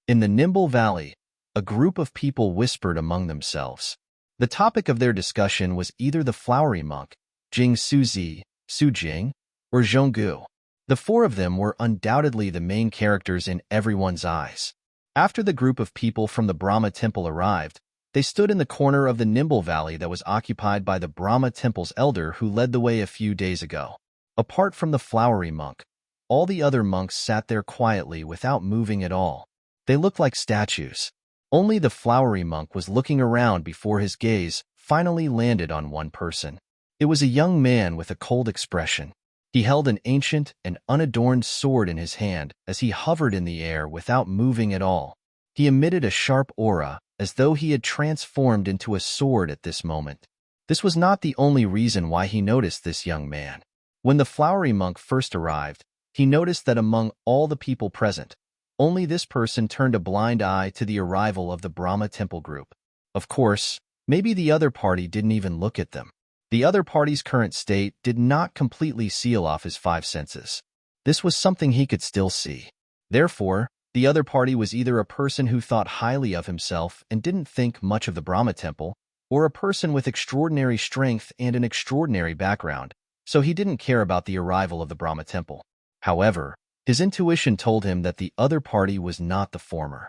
In the Nimble Valley, a group of people whispered among themselves. The topic of their discussion was either the flowery monk, Jing Suzi, Su Jing, or Zhonggu. The four of them were undoubtedly the main characters in everyone's eyes. After the group of people from the Brahma Temple arrived, they stood in the corner of the Nimble Valley that was occupied by the Brahma Temple's elder who led the way a few days ago. Apart from the flowery monk, all the other monks sat there quietly without moving at all. They looked like statues. Only the flowery monk was looking around before his gaze finally landed on one person. It was a young man with a cold expression. He held an ancient and unadorned sword in his hand as he hovered in the air without moving at all. He emitted a sharp aura, as though he had transformed into a sword at this moment. This was not the only reason why he noticed this young man. When the flowery monk first arrived, he noticed that among all the people present, only this person turned a blind eye to the arrival of the Brahma Temple group. Of course, maybe the other party didn't even look at them. The other party's current state did not completely seal off his five senses. This was something he could still see. Therefore, the other party was either a person who thought highly of himself and didn't think much of the Brahma Temple, or a person with extraordinary strength and an extraordinary background, so he didn't care about the arrival of the Brahma Temple. However, his intuition told him that the other party was not the former.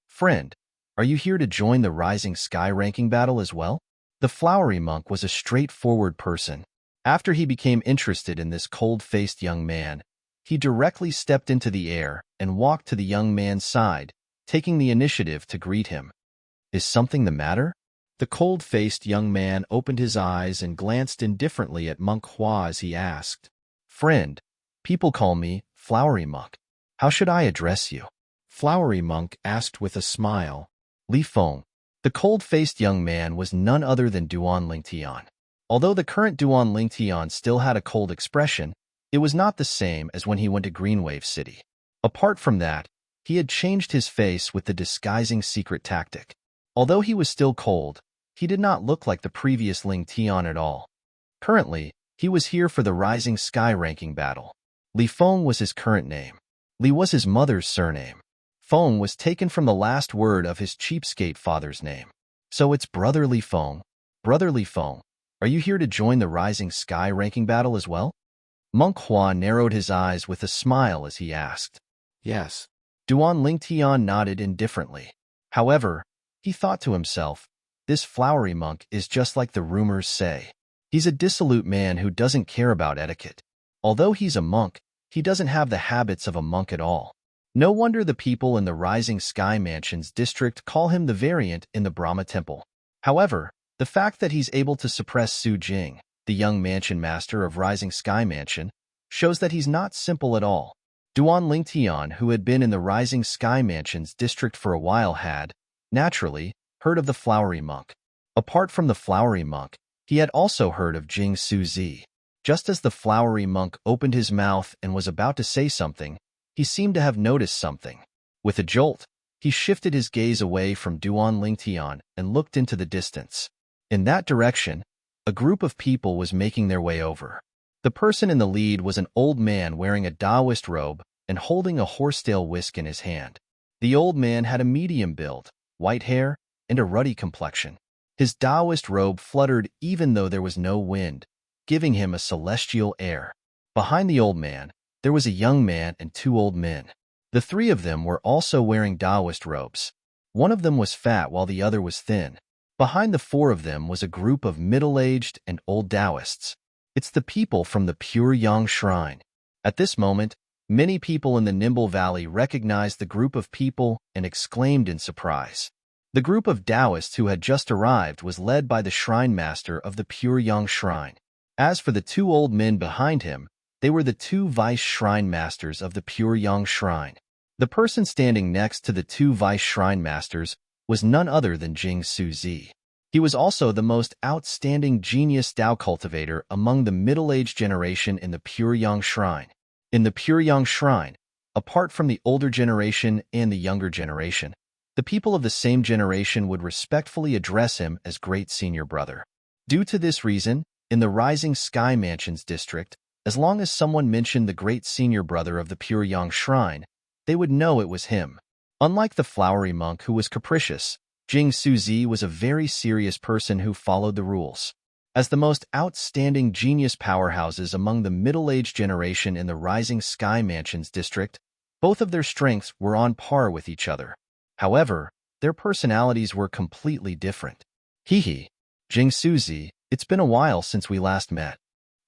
Friend, are you here to join the Rising Sky ranking battle as well? The flowery monk was a straightforward person. After he became interested in this cold-faced young man, he directly stepped into the air and walked to the young man's side, taking the initiative to greet him. Is something the matter? The cold-faced young man opened his eyes and glanced indifferently at Monk Hua as he asked, "Friend, people call me Flowery Monk. How should I address you?" Flowery Monk asked with a smile. Li Feng. The cold-faced young man was none other than Duan Lingtian. Although the current Duan Lingtian still had a cold expression, it was not the same as when he went to Greenwave City. Apart from that, he had changed his face with the disguising secret tactic. Although he was still cold, he did not look like the previous Lingtian at all. Currently, he was here for the Rising Sky ranking battle. Li Feng was his current name. Li was his mother's surname. Feng was taken from the last word of his cheapskate father's name. So it's Brother Li Feng. Brother Li Feng, are you here to join the Rising Sky ranking battle as well? Monk Hua narrowed his eyes with a smile as he asked. Yes. Duan Lingtian nodded indifferently. However, he thought to himself, this flowery monk is just like the rumors say. He's a dissolute man who doesn't care about etiquette. Although he's a monk, he doesn't have the habits of a monk at all. No wonder the people in the Rising Sky Mansions district call him the variant in the Brahma Temple. However, the fact that he's able to suppress Su Jing, the young mansion master of Rising Sky Mansion, shows that he's not simple at all. Duan Lingtian, who had been in the Rising Sky Mansions district for a while had, naturally, heard of the flowery monk. Apart from the flowery monk, he had also heard of Jing Suzi. Just as the flowery monk opened his mouth and was about to say something, he seemed to have noticed something. With a jolt, He shifted his gaze away from Duan Lingtian and looked into the distance. In that direction, a group of people was making their way over. The person in the lead was an old man wearing a Taoist robe and holding a horsetail whisk in his hand. The old man had a medium build, white hair, and a ruddy complexion. His Taoist robe fluttered even though there was no wind, giving him a celestial air. Behind the old man, there was a young man and two old men. The three of them were also wearing Taoist robes. One of them was fat while the other was thin. Behind the four of them was a group of middle-aged and old Taoists. It's the people from the Pure Yang Shrine. At this moment, many people in the Nimble Valley recognized the group of people and exclaimed in surprise. The group of Taoists who had just arrived was led by the shrine master of the Pure Yang Shrine. As for the two old men behind him, they were the two vice shrine masters of the Pure Yang Shrine. The person standing next to the two vice shrine masters was none other than Jing Suzi. He was also the most outstanding genius Tao cultivator among the middle-aged generation in the Pure Yang Shrine. In the Pure Yang Shrine, apart from the older generation and the younger generation, the people of the same generation would respectfully address him as Great Senior Brother. Due to this reason, in the Rising Sky Mansions district, as long as someone mentioned the Great Senior Brother of the Pure Yang Shrine, they would know it was him. Unlike the flowery monk who was capricious, Jing Suzi was a very serious person who followed the rules. As the most outstanding genius powerhouses among the middle-aged generation in the Rising Sky Mansions district, both of their strengths were on par with each other. However, their personalities were completely different. Hee, Jing Suzi, it's been a while since we last met.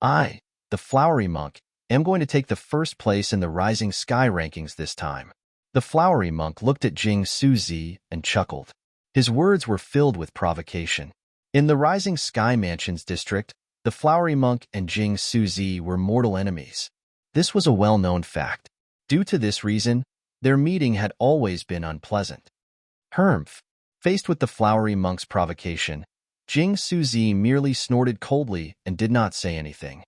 I, the flowery monk, am going to take the first place in the Rising Sky rankings this time. The flowery monk looked at Jing Suzi and chuckled. His words were filled with provocation. In the Rising Sky Mansions district, the flowery monk and Jing Suzi were mortal enemies. This was a well-known fact. Due to this reason, their meeting had always been unpleasant. Humph! Faced with the flowery monk's provocation, Jing Suzi merely snorted coldly and did not say anything.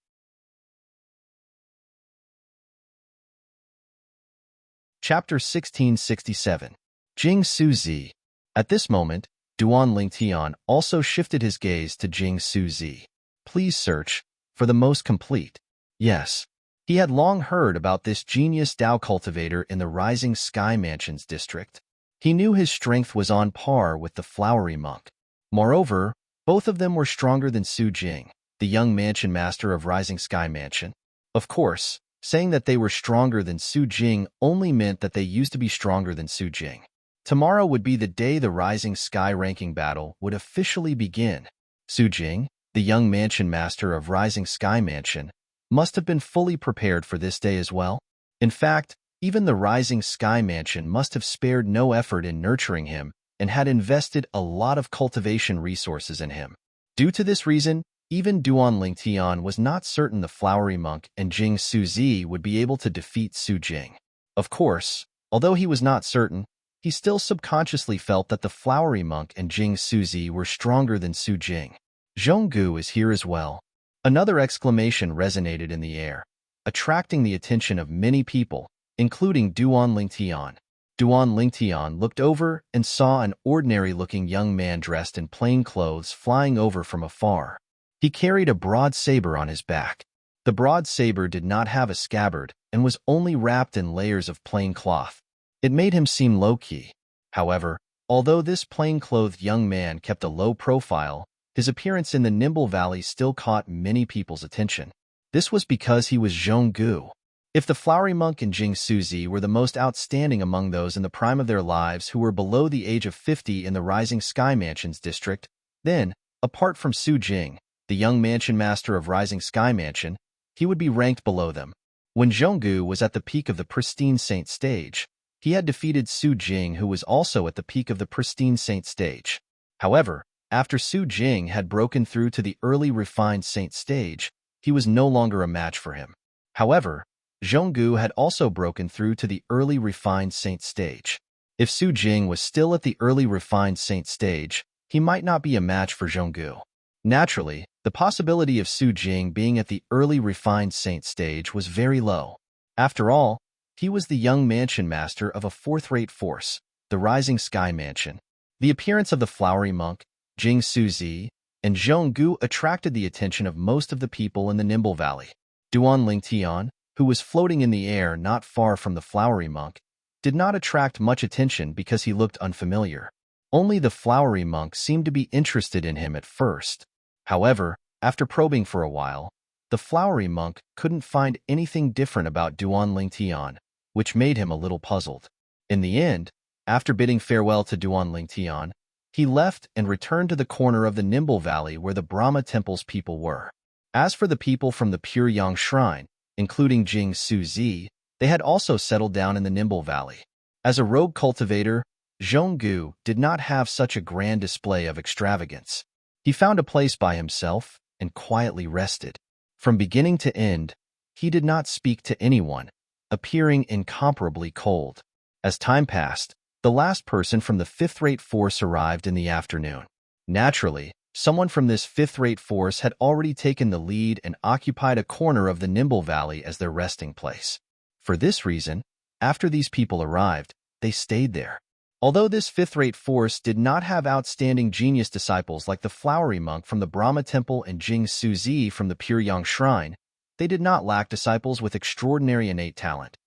Chapter 1667. Jing Suzi. At this moment, Duan Lingtian also shifted his gaze to Jing Suzi. Please search for the most complete. Yes, he had long heard about this genius Tao cultivator in the Rising Sky Mansions district. He knew his strength was on par with the flowery monk. Moreover, both of them were stronger than Su Jing, the young mansion master of Rising Sky Mansion. Of course, saying that they were stronger than Su Jing only meant that they used to be stronger than Su Jing. Tomorrow would be the day the Rising Sky ranking battle would officially begin. Su Jing, the young mansion master of Rising Sky Mansion, must have been fully prepared for this day as well. In fact, even the Rising Sky Mansion must have spared no effort in nurturing him and had invested a lot of cultivation resources in him. Due to this reason, even Duan Lingtian was not certain the flowery monk and Jing Suzi would be able to defeat Su Jing. Of course, although he was not certain, he still subconsciously felt that the flowery monk and Jing Suzi were stronger than Su Jing. Zhonggu is here as well. Another exclamation resonated in the air, attracting the attention of many people, including Duan Lingtian. Duan Lingtian looked over and saw an ordinary-looking young man dressed in plain clothes flying over from afar. He carried a broad saber on his back. The broad saber did not have a scabbard and was only wrapped in layers of plain cloth. It made him seem low-key. However, although this plain-clothed young man kept a low profile, his appearance in the Nimble Valley still caught many people's attention. This was because he was Zhonggu. If the flowery monk and Jing Suzi were the most outstanding among those in the prime of their lives who were below the age of 50 in the Rising Sky Mansions district, then, apart from Su Jing, the young mansion master of Rising Sky Mansion, he would be ranked below them. When Zhonggu was at the peak of the Pristine Saint stage, he had defeated Su Jing, who was also at the peak of the Pristine Saint stage. However, after Su Jing had broken through to the early Refined Saint stage, he was no longer a match for him. However, Zhonggu had also broken through to the early Refined Saint stage. If Su Jing was still at the early Refined Saint stage, he might not be a match for Zhonggu. Naturally, the possibility of Su Jing being at the early Refined Saint stage was very low. After all, he was the young mansion master of a fourth-rate force, the Rising Sky Mansion. The appearance of the flowery monk, Jing Suzi, and Zhong Gu attracted the attention of most of the people in the Nimble Valley. Duan Lingtian, who was floating in the air not far from the flowery monk, did not attract much attention because he looked unfamiliar. Only the flowery monk seemed to be interested in him at first. However, after probing for a while, the flowery monk couldn't find anything different about Duan Lingtian, which made him a little puzzled. In the end, after bidding farewell to Duan Lingtian, he left and returned to the corner of the Nimble Valley where the Brahma Temple's people were. As for the people from the Pure Yang Shrine, including Jing Suzi, they had also settled down in the Nimble Valley. As a rogue cultivator, Zhonggu did not have such a grand display of extravagance. He found a place by himself and quietly rested. From beginning to end, he did not speak to anyone, appearing incomparably cold. As time passed, the last person from the fifth-rate force arrived in the afternoon. Naturally, someone from this fifth-rate force had already taken the lead and occupied a corner of the Nimble Valley as their resting place. For this reason, after these people arrived, they stayed there. Although this fifth-rate force did not have outstanding genius disciples like the flowery monk from the Brahma Temple and Jing Suzi from the Pure Yang Shrine, they did not lack disciples with extraordinary innate talent.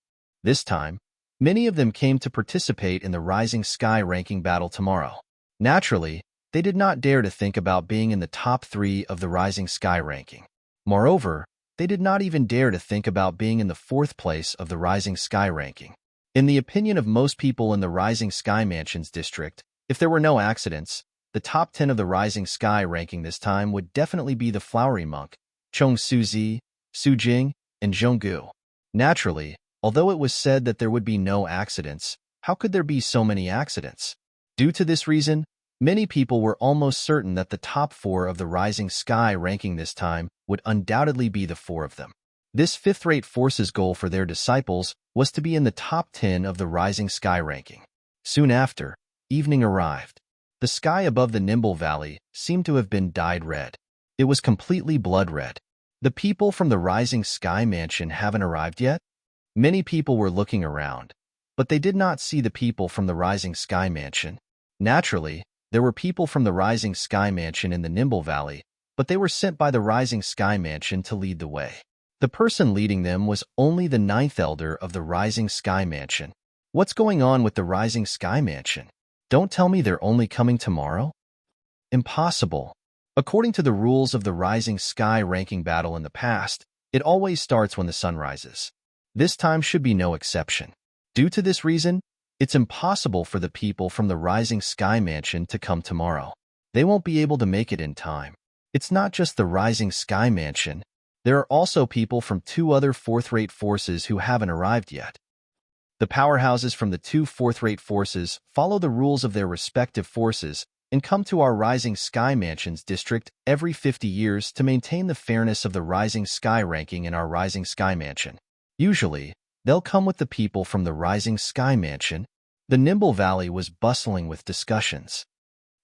This time, many of them came to participate in the Rising Sky ranking battle tomorrow. Naturally, they did not dare to think about being in the top 3 of the Rising Sky ranking. Moreover, they did not even dare to think about being in the 4th place of the Rising Sky ranking. In the opinion of most people in the Rising Sky Mansions district, if there were no accidents, the top 10 of the Rising Sky ranking this time would definitely be the Flowery Monk, Chong Suzi, Su Jing, and Zhonggu. Naturally, although it was said that there would be no accidents, how could there be so many accidents? Due to this reason, many people were almost certain that the top 4 of the Rising Sky ranking this time would undoubtedly be the 4 of them. This fifth-rate force's goal for their disciples was to be in the top 10 of the Rising Sky ranking. Soon after, evening arrived. The sky above the Nimble Valley seemed to have been dyed red. It was completely blood red. The people from the Rising Sky Mansion haven't arrived yet? Many people were looking around, but they did not see the people from the Rising Sky Mansion. Naturally, there were people from the Rising Sky Mansion in the Nimble Valley, but they were sent by the Rising Sky Mansion to lead the way. The person leading them was only the 9th elder of the Rising Sky Mansion. What's going on with the Rising Sky Mansion? Don't tell me they're only coming tomorrow? Impossible. According to the rules of the Rising Sky ranking battle in the past, it always starts when the sun rises. This time should be no exception. Due to this reason, it's impossible for the people from the Rising Sky Mansion to come tomorrow. They won't be able to make it in time. It's not just the Rising Sky Mansion. There are also people from 2 other 4th-rate forces who haven't arrived yet. The powerhouses from the 2 4th-rate forces follow the rules of their respective forces and come to our Rising Sky Mansions district every 50 years to maintain the fairness of the Rising Sky ranking in our Rising Sky Mansion. Usually, they'll come with the people from the Rising Sky Mansion. The Nimble Valley was bustling with discussions.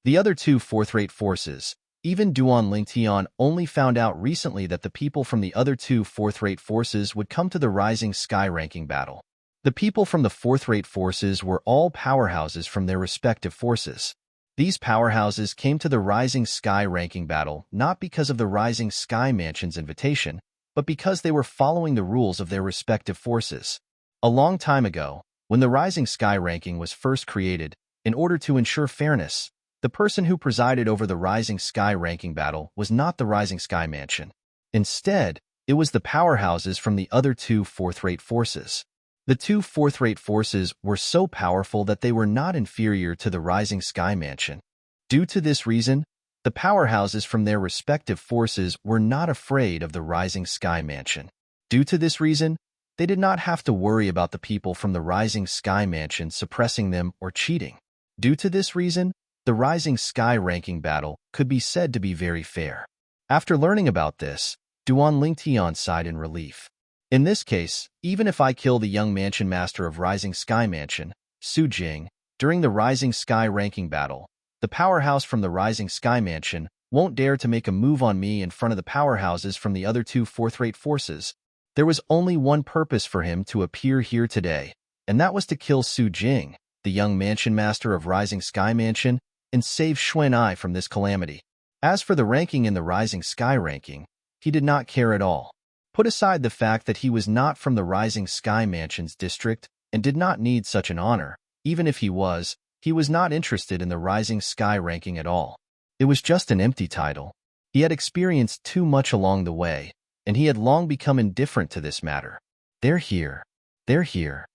The other 2 4th-rate forces, even Duan Lingtian, only found out recently that the people from the other 2 4th-rate forces would come to the Rising Sky ranking battle. The people from the 4th-rate forces were all powerhouses from their respective forces. These powerhouses came to the Rising Sky ranking battle not because of the Rising Sky Mansion's invitation, but because they were following the rules of their respective forces. A long time ago, when the Rising Sky ranking was first created, in order to ensure fairness, the person who presided over the Rising Sky ranking battle was not the Rising Sky Mansion. Instead, it was the powerhouses from the other 2 4th-rate forces. The 2 4th-rate forces were so powerful that they were not inferior to the Rising Sky Mansion. Due to this reason, the powerhouses from their respective forces were not afraid of the Rising Sky Mansion. Due to this reason, they did not have to worry about the people from the Rising Sky Mansion suppressing them or cheating. Due to this reason, the Rising Sky ranking battle could be said to be very fair. After learning about this, Duan Lingtian sighed in relief. In this case, even if I kill the young mansion master of Rising Sky Mansion, Su Jing, during the Rising Sky ranking battle, the powerhouse from the Rising Sky Mansion won't dare to make a move on me in front of the powerhouses from the other 2 4th-rate forces. There was only one purpose for him to appear here today, and that was to kill Su Jing. the young mansion master of Rising Sky Mansion, and save Xuan from this calamity. As for the ranking in the Rising Sky ranking, he did not care at all. Put aside the fact that he was not from the Rising Sky Mansion's district and did not need such an honor. Even if he was not interested in the Rising Sky ranking at all. It was just an empty title. He had experienced too much along the way, and he had long become indifferent to this matter. They're here. They're here.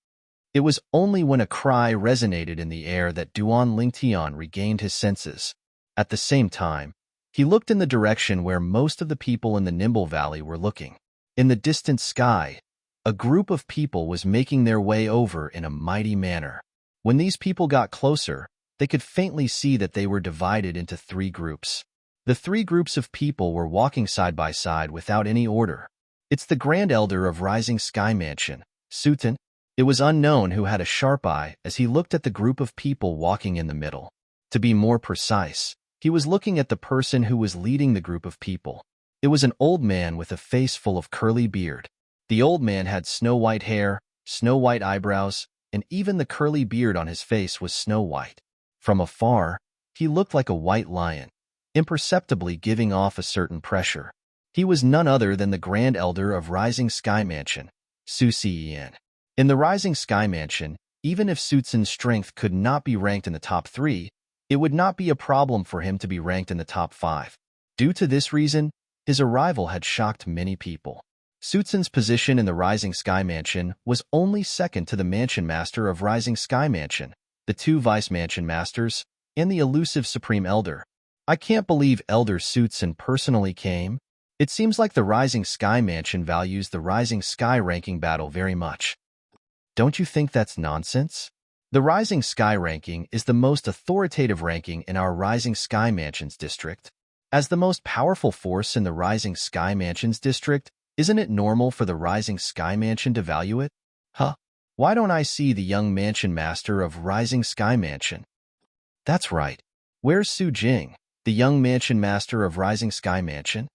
It was only when a cry resonated in the air that Duan Lingtian regained his senses. At the same time, he looked in the direction where most of the people in the Nimble Valley were looking. In the distant sky, a group of people was making their way over in a mighty manner. When these people got closer, they could faintly see that they were divided into 3 groups. The 3 groups of people were walking side by side without any order. It's the Grand Elder of Rising Sky Mansion, Sutan. It was unknown who had a sharp eye as he looked at the group of people walking in the middle. To be more precise, he was looking at the person who was leading the group of people. It was an old man with a face full of curly beard. The old man had snow-white hair, snow-white eyebrows, and even the curly beard on his face was snow-white. From afar, he looked like a white lion, imperceptibly giving off a certain pressure. He was none other than the Grand Elder of Rising Sky Mansion, Su Cian. In the Rising Sky Mansion, even if Sutsun's strength could not be ranked in the top 3, it would not be a problem for him to be ranked in the top 5. Due to this reason, his arrival had shocked many people. Sutsun's position in the Rising Sky Mansion was only second to the Mansion Master of Rising Sky Mansion, the 2 Vice Mansion Masters, and the elusive Supreme Elder. I can't believe Elder Sutsun personally came. It seems like the Rising Sky Mansion values the Rising Sky ranking battle very much. Don't you think that's nonsense? The Rising Sky ranking is the most authoritative ranking in our Rising Sky Mansion's district. As the most powerful force in the Rising Sky Mansion's district, isn't it normal for the Rising Sky Mansion to value it? Huh? Why don't I see the young Mansion Master of Rising Sky Mansion? That's right. Where's Su Jing, the young Mansion Master of Rising Sky Mansion?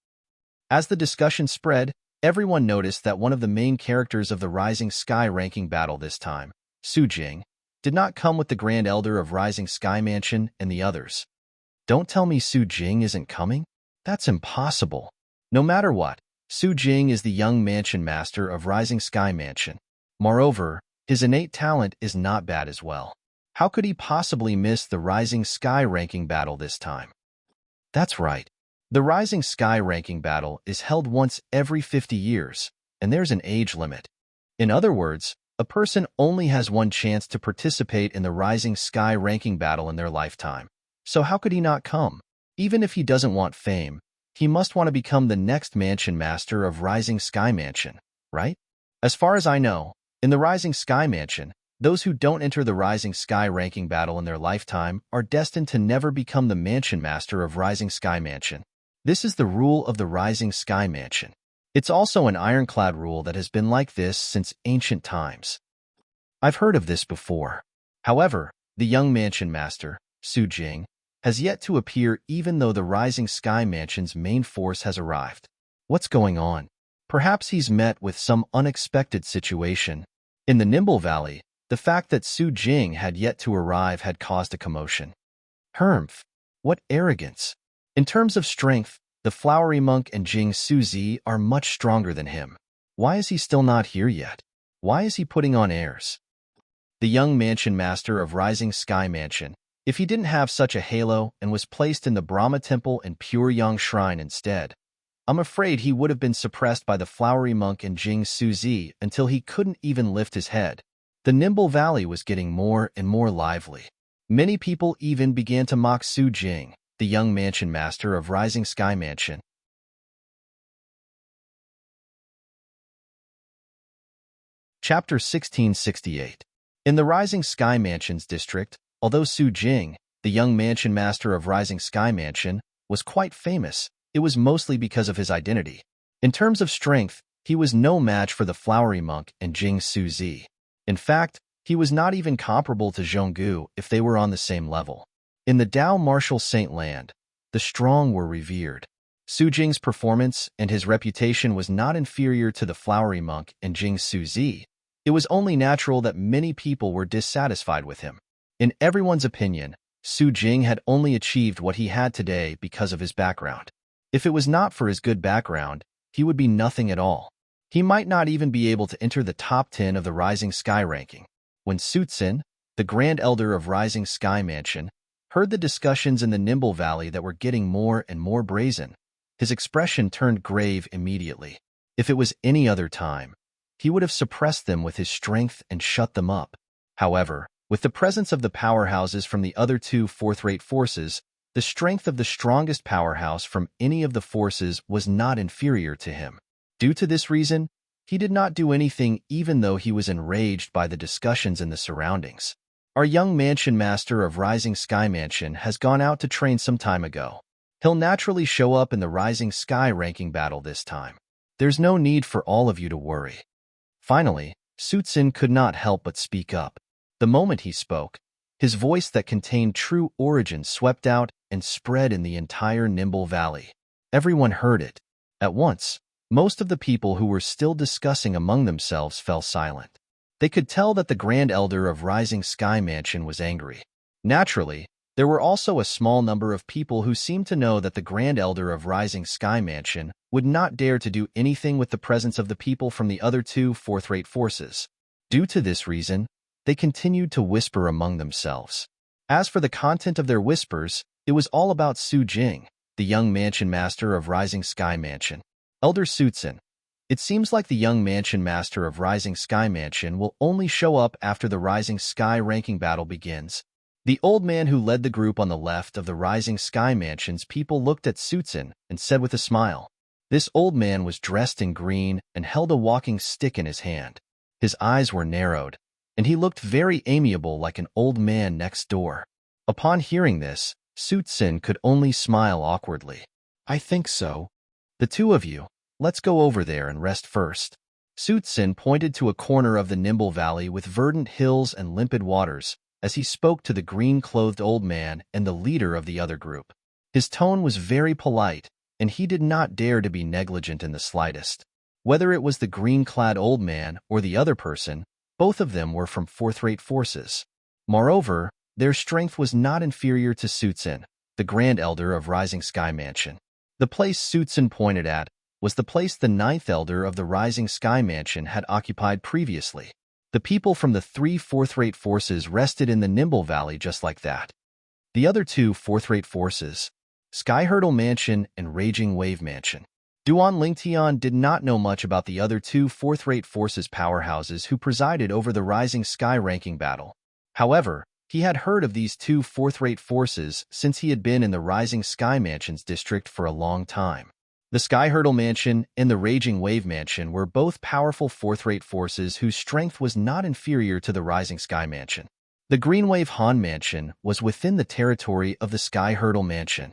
As the discussion spread, everyone noticed that one of the main characters of the Rising Sky ranking battle this time, Su Jing, did not come with the Grand Elder of Rising Sky Mansion and the others. Don't tell me Su Jing isn't coming? That's impossible. No matter what, Su Jing is the young Mansion Master of Rising Sky Mansion. Moreover, his innate talent is not bad as well. How could he possibly miss the Rising Sky ranking battle this time? That's right. The Rising Sky ranking battle is held once every 50 years, and there's an age limit. In other words, a person only has one chance to participate in the Rising Sky ranking battle in their lifetime. So how could he not come? Even if he doesn't want fame, he must want to become the next Mansion Master of Rising Sky Mansion, right? As far as I know, in the Rising Sky Mansion, those who don't enter the Rising Sky ranking battle in their lifetime are destined to never become the Mansion Master of Rising Sky Mansion. This is the rule of the Rising Sky Mansion. It's also an ironclad rule that has been like this since ancient times. I've heard of this before. However, the young Mansion Master, Su Jing, has yet to appear even though the Rising Sky Mansion's main force has arrived. What's going on? Perhaps he's met with some unexpected situation. In the Nimble Valley, the fact that Su Jing had yet to arrive had caused a commotion. Hermph! What arrogance! In terms of strength, the Flowery Monk and Jing Suzi are much stronger than him. Why is he still not here yet? Why is he putting on airs? The young Mansion Master of Rising Sky Mansion, if he didn't have such a halo and was placed in the Brahma Temple and Pure Yang Shrine instead, I'm afraid he would have been suppressed by the Flowery Monk and Jing Suzi until he couldn't even lift his head. The Nimble Valley was getting more and more lively. Many people even began to mock Su Jing, the young Mansion Master of Rising Sky Mansion. Chapter 1668. In the Rising Sky Mansion's district, although Su Jing, the young Mansion Master of Rising Sky Mansion, was quite famous, it was mostly because of his identity. In terms of strength, he was no match for the Flowery Monk and Jing Suzi. In fact, he was not even comparable to Zhonggu if they were on the same level. In the Dao Martial Saint Land, the strong were revered. Su Jing's performance and his reputation was not inferior to the Flowery Monk and Jing Suzi. It was only natural that many people were dissatisfied with him. In everyone's opinion, Su Jing had only achieved what he had today because of his background. If it was not for his good background, he would be nothing at all. He might not even be able to enter the top 10 of the Rising Sky ranking. When Su Tsin, the Grand Elder of Rising Sky Mansion, heard the discussions in the Nimble Valley that were getting more and more brazen, his expression turned grave immediately. If it was any other time, he would have suppressed them with his strength and shut them up. However, with the presence of the powerhouses from the other two fourth-rate forces, the strength of the strongest powerhouse from any of the forces was not inferior to him. Due to this reason, he did not do anything even though he was enraged by the discussions in the surroundings. Our young mansion master of Rising Sky Mansion has gone out to train some time ago. He'll naturally show up in the Rising Sky ranking battle this time. There's no need for all of you to worry. Finally, Su Tsin could not help but speak up. The moment he spoke, his voice that contained true origin swept out and spread in the entire Nimble Valley. Everyone heard it. At once, most of the people who were still discussing among themselves fell silent. They could tell that the Grand Elder of Rising Sky Mansion was angry. Naturally, there were also a small number of people who seemed to know that the Grand Elder of Rising Sky Mansion would not dare to do anything with the presence of the people from the other two fourth-rate forces. Due to this reason, they continued to whisper among themselves. As for the content of their whispers, it was all about Su Jing, the young mansion master of Rising Sky Mansion. Elder Su Tsin, it seems like the young mansion master of Rising Sky Mansion will only show up after the Rising Sky ranking battle begins. The old man who led the group on the left of the Rising Sky Mansion's people looked at Su Tsin and said with a smile. This old man was dressed in green and held a walking stick in his hand. His eyes were narrowed, and he looked very amiable like an old man next door. Upon hearing this, Su Tsin could only smile awkwardly. I think so. The two of you, let's go over there and rest first. Su Tsin pointed to a corner of the Nimble Valley with verdant hills and limpid waters as he spoke to the green-clothed old man and the leader of the other group. His tone was very polite, and he did not dare to be negligent in the slightest. Whether it was the green-clad old man or the other person, both of them were from fourth-rate forces. Moreover, their strength was not inferior to Su Tsin, the Grand Elder of Rising Sky Mansion. The place Su Tsin pointed at was the place the ninth Elder of the Rising Sky Mansion had occupied previously. The people from the three fourth-rate forces rested in the Nimble Valley just like that. The other two fourth-rate forces, Sky Hurdle Mansion and Raging Wave Mansion. Duan Lingtian did not know much about the other two fourth-rate forces powerhouses who presided over the Rising Sky ranking battle. However, he had heard of these two fourth-rate forces since he had been in the Rising Sky Mansion's district for a long time. The Sky Hurdle Mansion and the Raging Wave Mansion were both powerful fourth-rate forces whose strength was not inferior to the Rising Sky Mansion. The Green Wave Han Mansion was within the territory of the Sky Hurdle Mansion.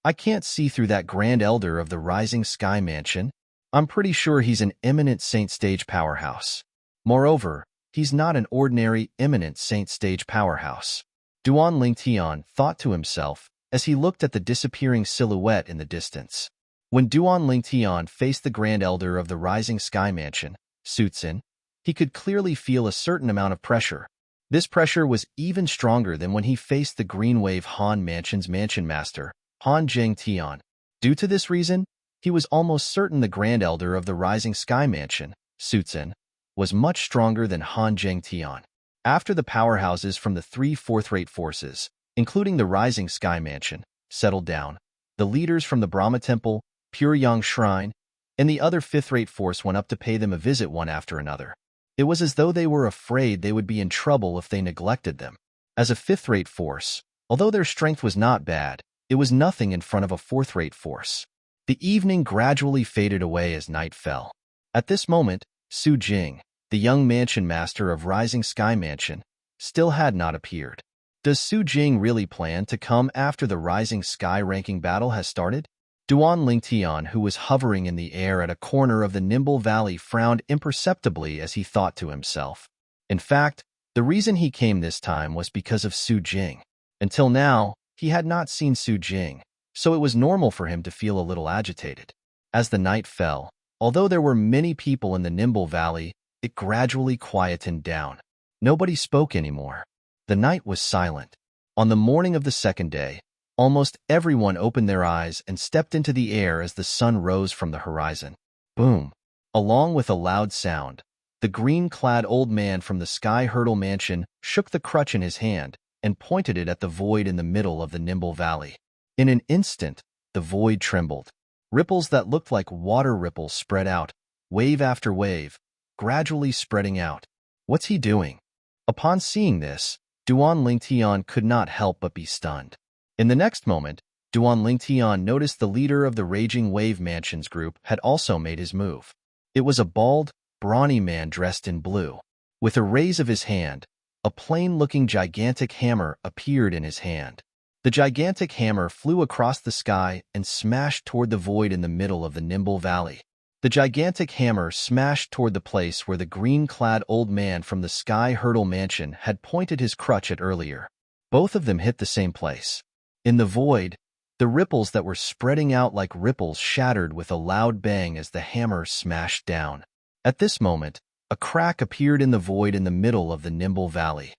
I can't see through that Grand Elder of the Rising Sky Mansion. I'm pretty sure he's an eminent Saint Stage powerhouse. Moreover, he's not an ordinary eminent Saint Stage powerhouse. Duan Lingtian thought to himself as he looked at the disappearing silhouette in the distance. When Duan Lingtian faced the Grand Elder of the Rising Sky Mansion, Su Tsin, he could clearly feel a certain amount of pressure. This pressure was even stronger than when he faced the Green Wave Han Mansion's mansion master, Han Zhengtian. Due to this reason, he was almost certain the Grand Elder of the Rising Sky Mansion, Su Tsin, was much stronger than Han Zhengtian. After the powerhouses from the three fourth-rate forces, including the Rising Sky Mansion, settled down, the leaders from the Brahma Temple, Pure Yang Shrine, and the other fifth-rate force went up to pay them a visit one after another. It was as though they were afraid they would be in trouble if they neglected them. As a fifth-rate force, although their strength was not bad, it was nothing in front of a fourth-rate force. The evening gradually faded away as night fell. At this moment, Su Jing, the young mansion master of Rising Sky Mansion, still had not appeared. Does Su Jing really plan to come after the Rising Sky ranking battle has started? Duan Lingtian, who was hovering in the air at a corner of the Nimble Valley, frowned imperceptibly as he thought to himself. In fact, the reason he came this time was because of Su Jing. Until now, he had not seen Su Jing, so it was normal for him to feel a little agitated. As the night fell, although there were many people in the Nimble Valley, it gradually quietened down. Nobody spoke anymore. The night was silent. On the morning of the second day, almost everyone opened their eyes and stepped into the air as the sun rose from the horizon. Boom! Along with a loud sound, the green-clad old man from the Sky Hurdle Mansion shook the crutch in his hand and pointed it at the void in the middle of the Nimble Valley. In an instant, the void trembled. Ripples that looked like water ripples spread out, wave after wave, gradually spreading out. What's he doing? Upon seeing this, Duan Lingtian could not help but be stunned. In the next moment, Duan Lingtian noticed the leader of the Raging Wave Mansions group had also made his move. It was a bald, brawny man dressed in blue. With a raise of his hand, a plain-looking gigantic hammer appeared in his hand. The gigantic hammer flew across the sky and smashed toward the void in the middle of the Nimble Valley. The gigantic hammer smashed toward the place where the green-clad old man from the Sky Hurdle Mansion had pointed his crutch at earlier. Both of them hit the same place. In the void, the ripples that were spreading out like ripples shattered with a loud bang as the hammer smashed down. At this moment, a crack appeared in the void in the middle of the Nimble Valley.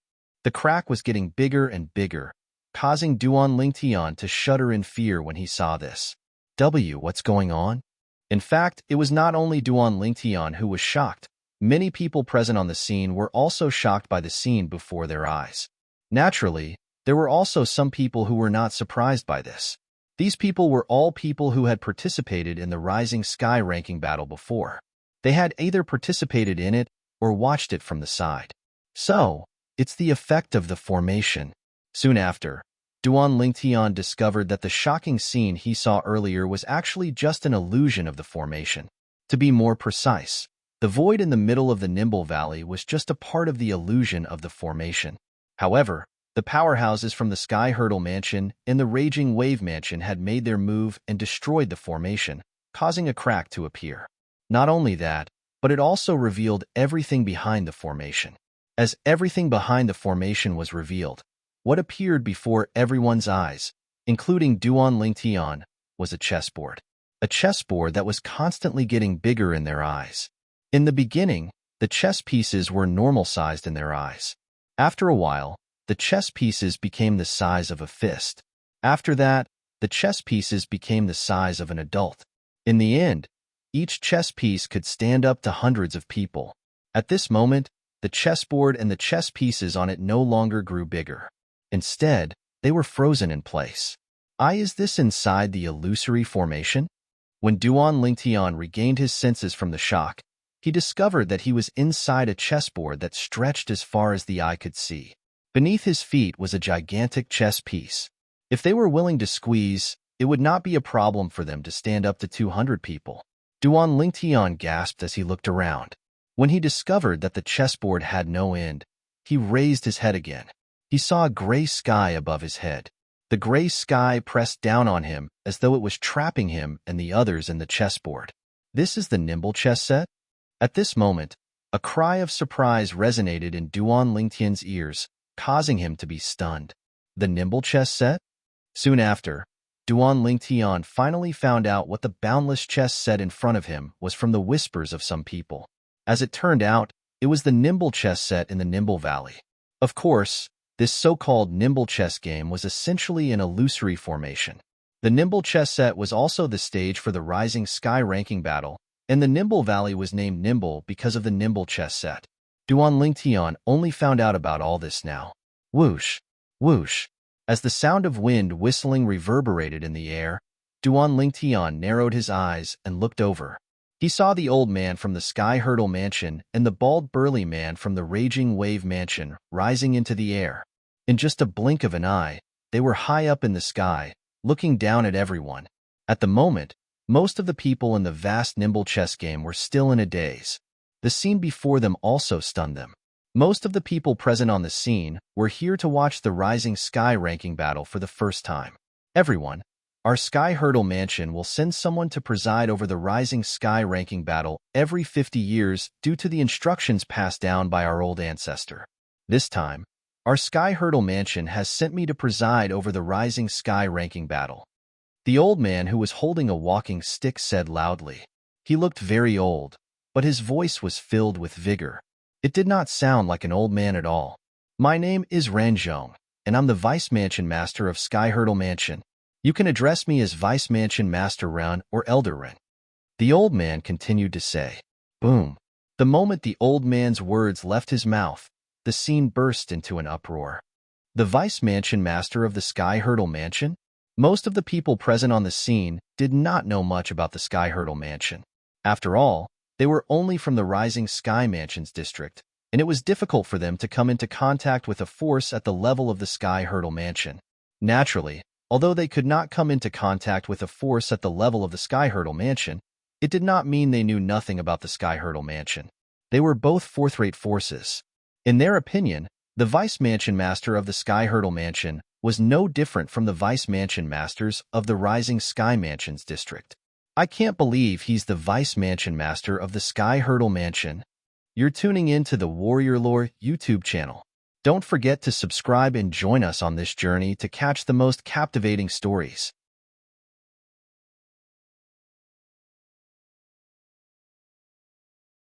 The crack was getting bigger and bigger, causing Duan Lingtian to shudder in fear when he saw this. What's going on? In fact, it was not only Duan Lingtian who was shocked. Many people present on the scene were also shocked by the scene before their eyes. Naturally, there were also some people who were not surprised by this. These people were all people who had participated in the Rising Sky ranking battle before. They had either participated in it or watched it from the side. So, it's the effect of the formation. Soon after, Duan Lingtian discovered that the shocking scene he saw earlier was actually just an illusion of the formation. To be more precise, the void in the middle of the Nimble Valley was just a part of the illusion of the formation. However, the powerhouses from the Sky Hurdle Mansion and the Raging Wave Mansion had made their move and destroyed the formation, causing a crack to appear. Not only that, but it also revealed everything behind the formation. As everything behind the formation was revealed, what appeared before everyone's eyes, including Duan Lingtian, was a chessboard. A chessboard that was constantly getting bigger in their eyes. In the beginning, the chess pieces were normal-sized in their eyes. After a while, the chess pieces became the size of a fist. After that, the chess pieces became the size of an adult. In the end, each chess piece could stand up to hundreds of people. At this moment, the chessboard and the chess pieces on it no longer grew bigger. Instead, they were frozen in place. Is this inside the illusory formation? When Duan Lingtian regained his senses from the shock, he discovered that he was inside a chessboard that stretched as far as the eye could see. Beneath his feet was a gigantic chess piece. If they were willing to squeeze, it would not be a problem for them to stand up to 200 people. Duan Lingtian gasped as he looked around. When he discovered that the chessboard had no end, he raised his head again. He saw a gray sky above his head. The gray sky pressed down on him as though it was trapping him and the others in the chessboard. This is the Nimble chess set? At this moment, a cry of surprise resonated in Duan Lingtian's ears, causing him to be stunned. The Nimble chess set? Soon after, Duan Lingtian finally found out what the boundless chess set in front of him was from the whispers of some people. As it turned out, it was the Nimble chess set in the Nimble Valley. Of course, this so-called Nimble chess game was essentially an illusory formation. The Nimble chess set was also the stage for the Rising Sky ranking battle, and the Nimble Valley was named Nimble because of the Nimble chess set. Duan Lingtian only found out about all this now. Whoosh! Whoosh! As the sound of wind whistling reverberated in the air, Duan Lingtian narrowed his eyes and looked over. He saw the old man from the Sky Hurdle Mansion and the bald burly man from the Raging Wave Mansion rising into the air. In just a blink of an eye, they were high up in the sky, looking down at everyone. At the moment, most of the people in the vast Nimble chess game were still in a daze. The scene before them also stunned them. Most of the people present on the scene were here to watch the Rising Sky ranking battle for the first time. Everyone, our Sky Hurdle Mansion will send someone to preside over the Rising Sky ranking battle every 50 years due to the instructions passed down by our old ancestor. This time, our Sky Hurdle Mansion has sent me to preside over the Rising Sky ranking battle. The old man who was holding a walking stick said loudly. He looked very old, but his voice was filled with vigor. It did not sound like an old man at all. My name is Ranjong, and I'm the Vice Mansion Master of Sky Hurdle Mansion. You can address me as Vice Mansion Master Ran or Elder Ran. The old man continued to say. Boom. The moment the old man's words left his mouth, the scene burst into an uproar. The Vice Mansion Master of the Sky Hurdle Mansion? Most of the people present on the scene did not know much about the Sky Hurdle Mansion. After all, they were only from the Rising Sky Mansions district, and it was difficult for them to come into contact with a force at the level of the Sky Hurdle Mansion. Naturally, although they could not come into contact with a force at the level of the Sky Hurdle Mansion, it did not mean they knew nothing about the Sky Hurdle Mansion. They were both fourth-rate forces. In their opinion, the Vice Mansion Master of the Sky Hurdle Mansion was no different from the Vice Mansion Masters of the Rising Sky Mansions district. I can't believe he's the Vice Mansion Master of the Sky Hurdle Mansion. You're tuning in to the Warrior Lore YouTube channel. Don't forget to subscribe and join us on this journey to catch the most captivating stories.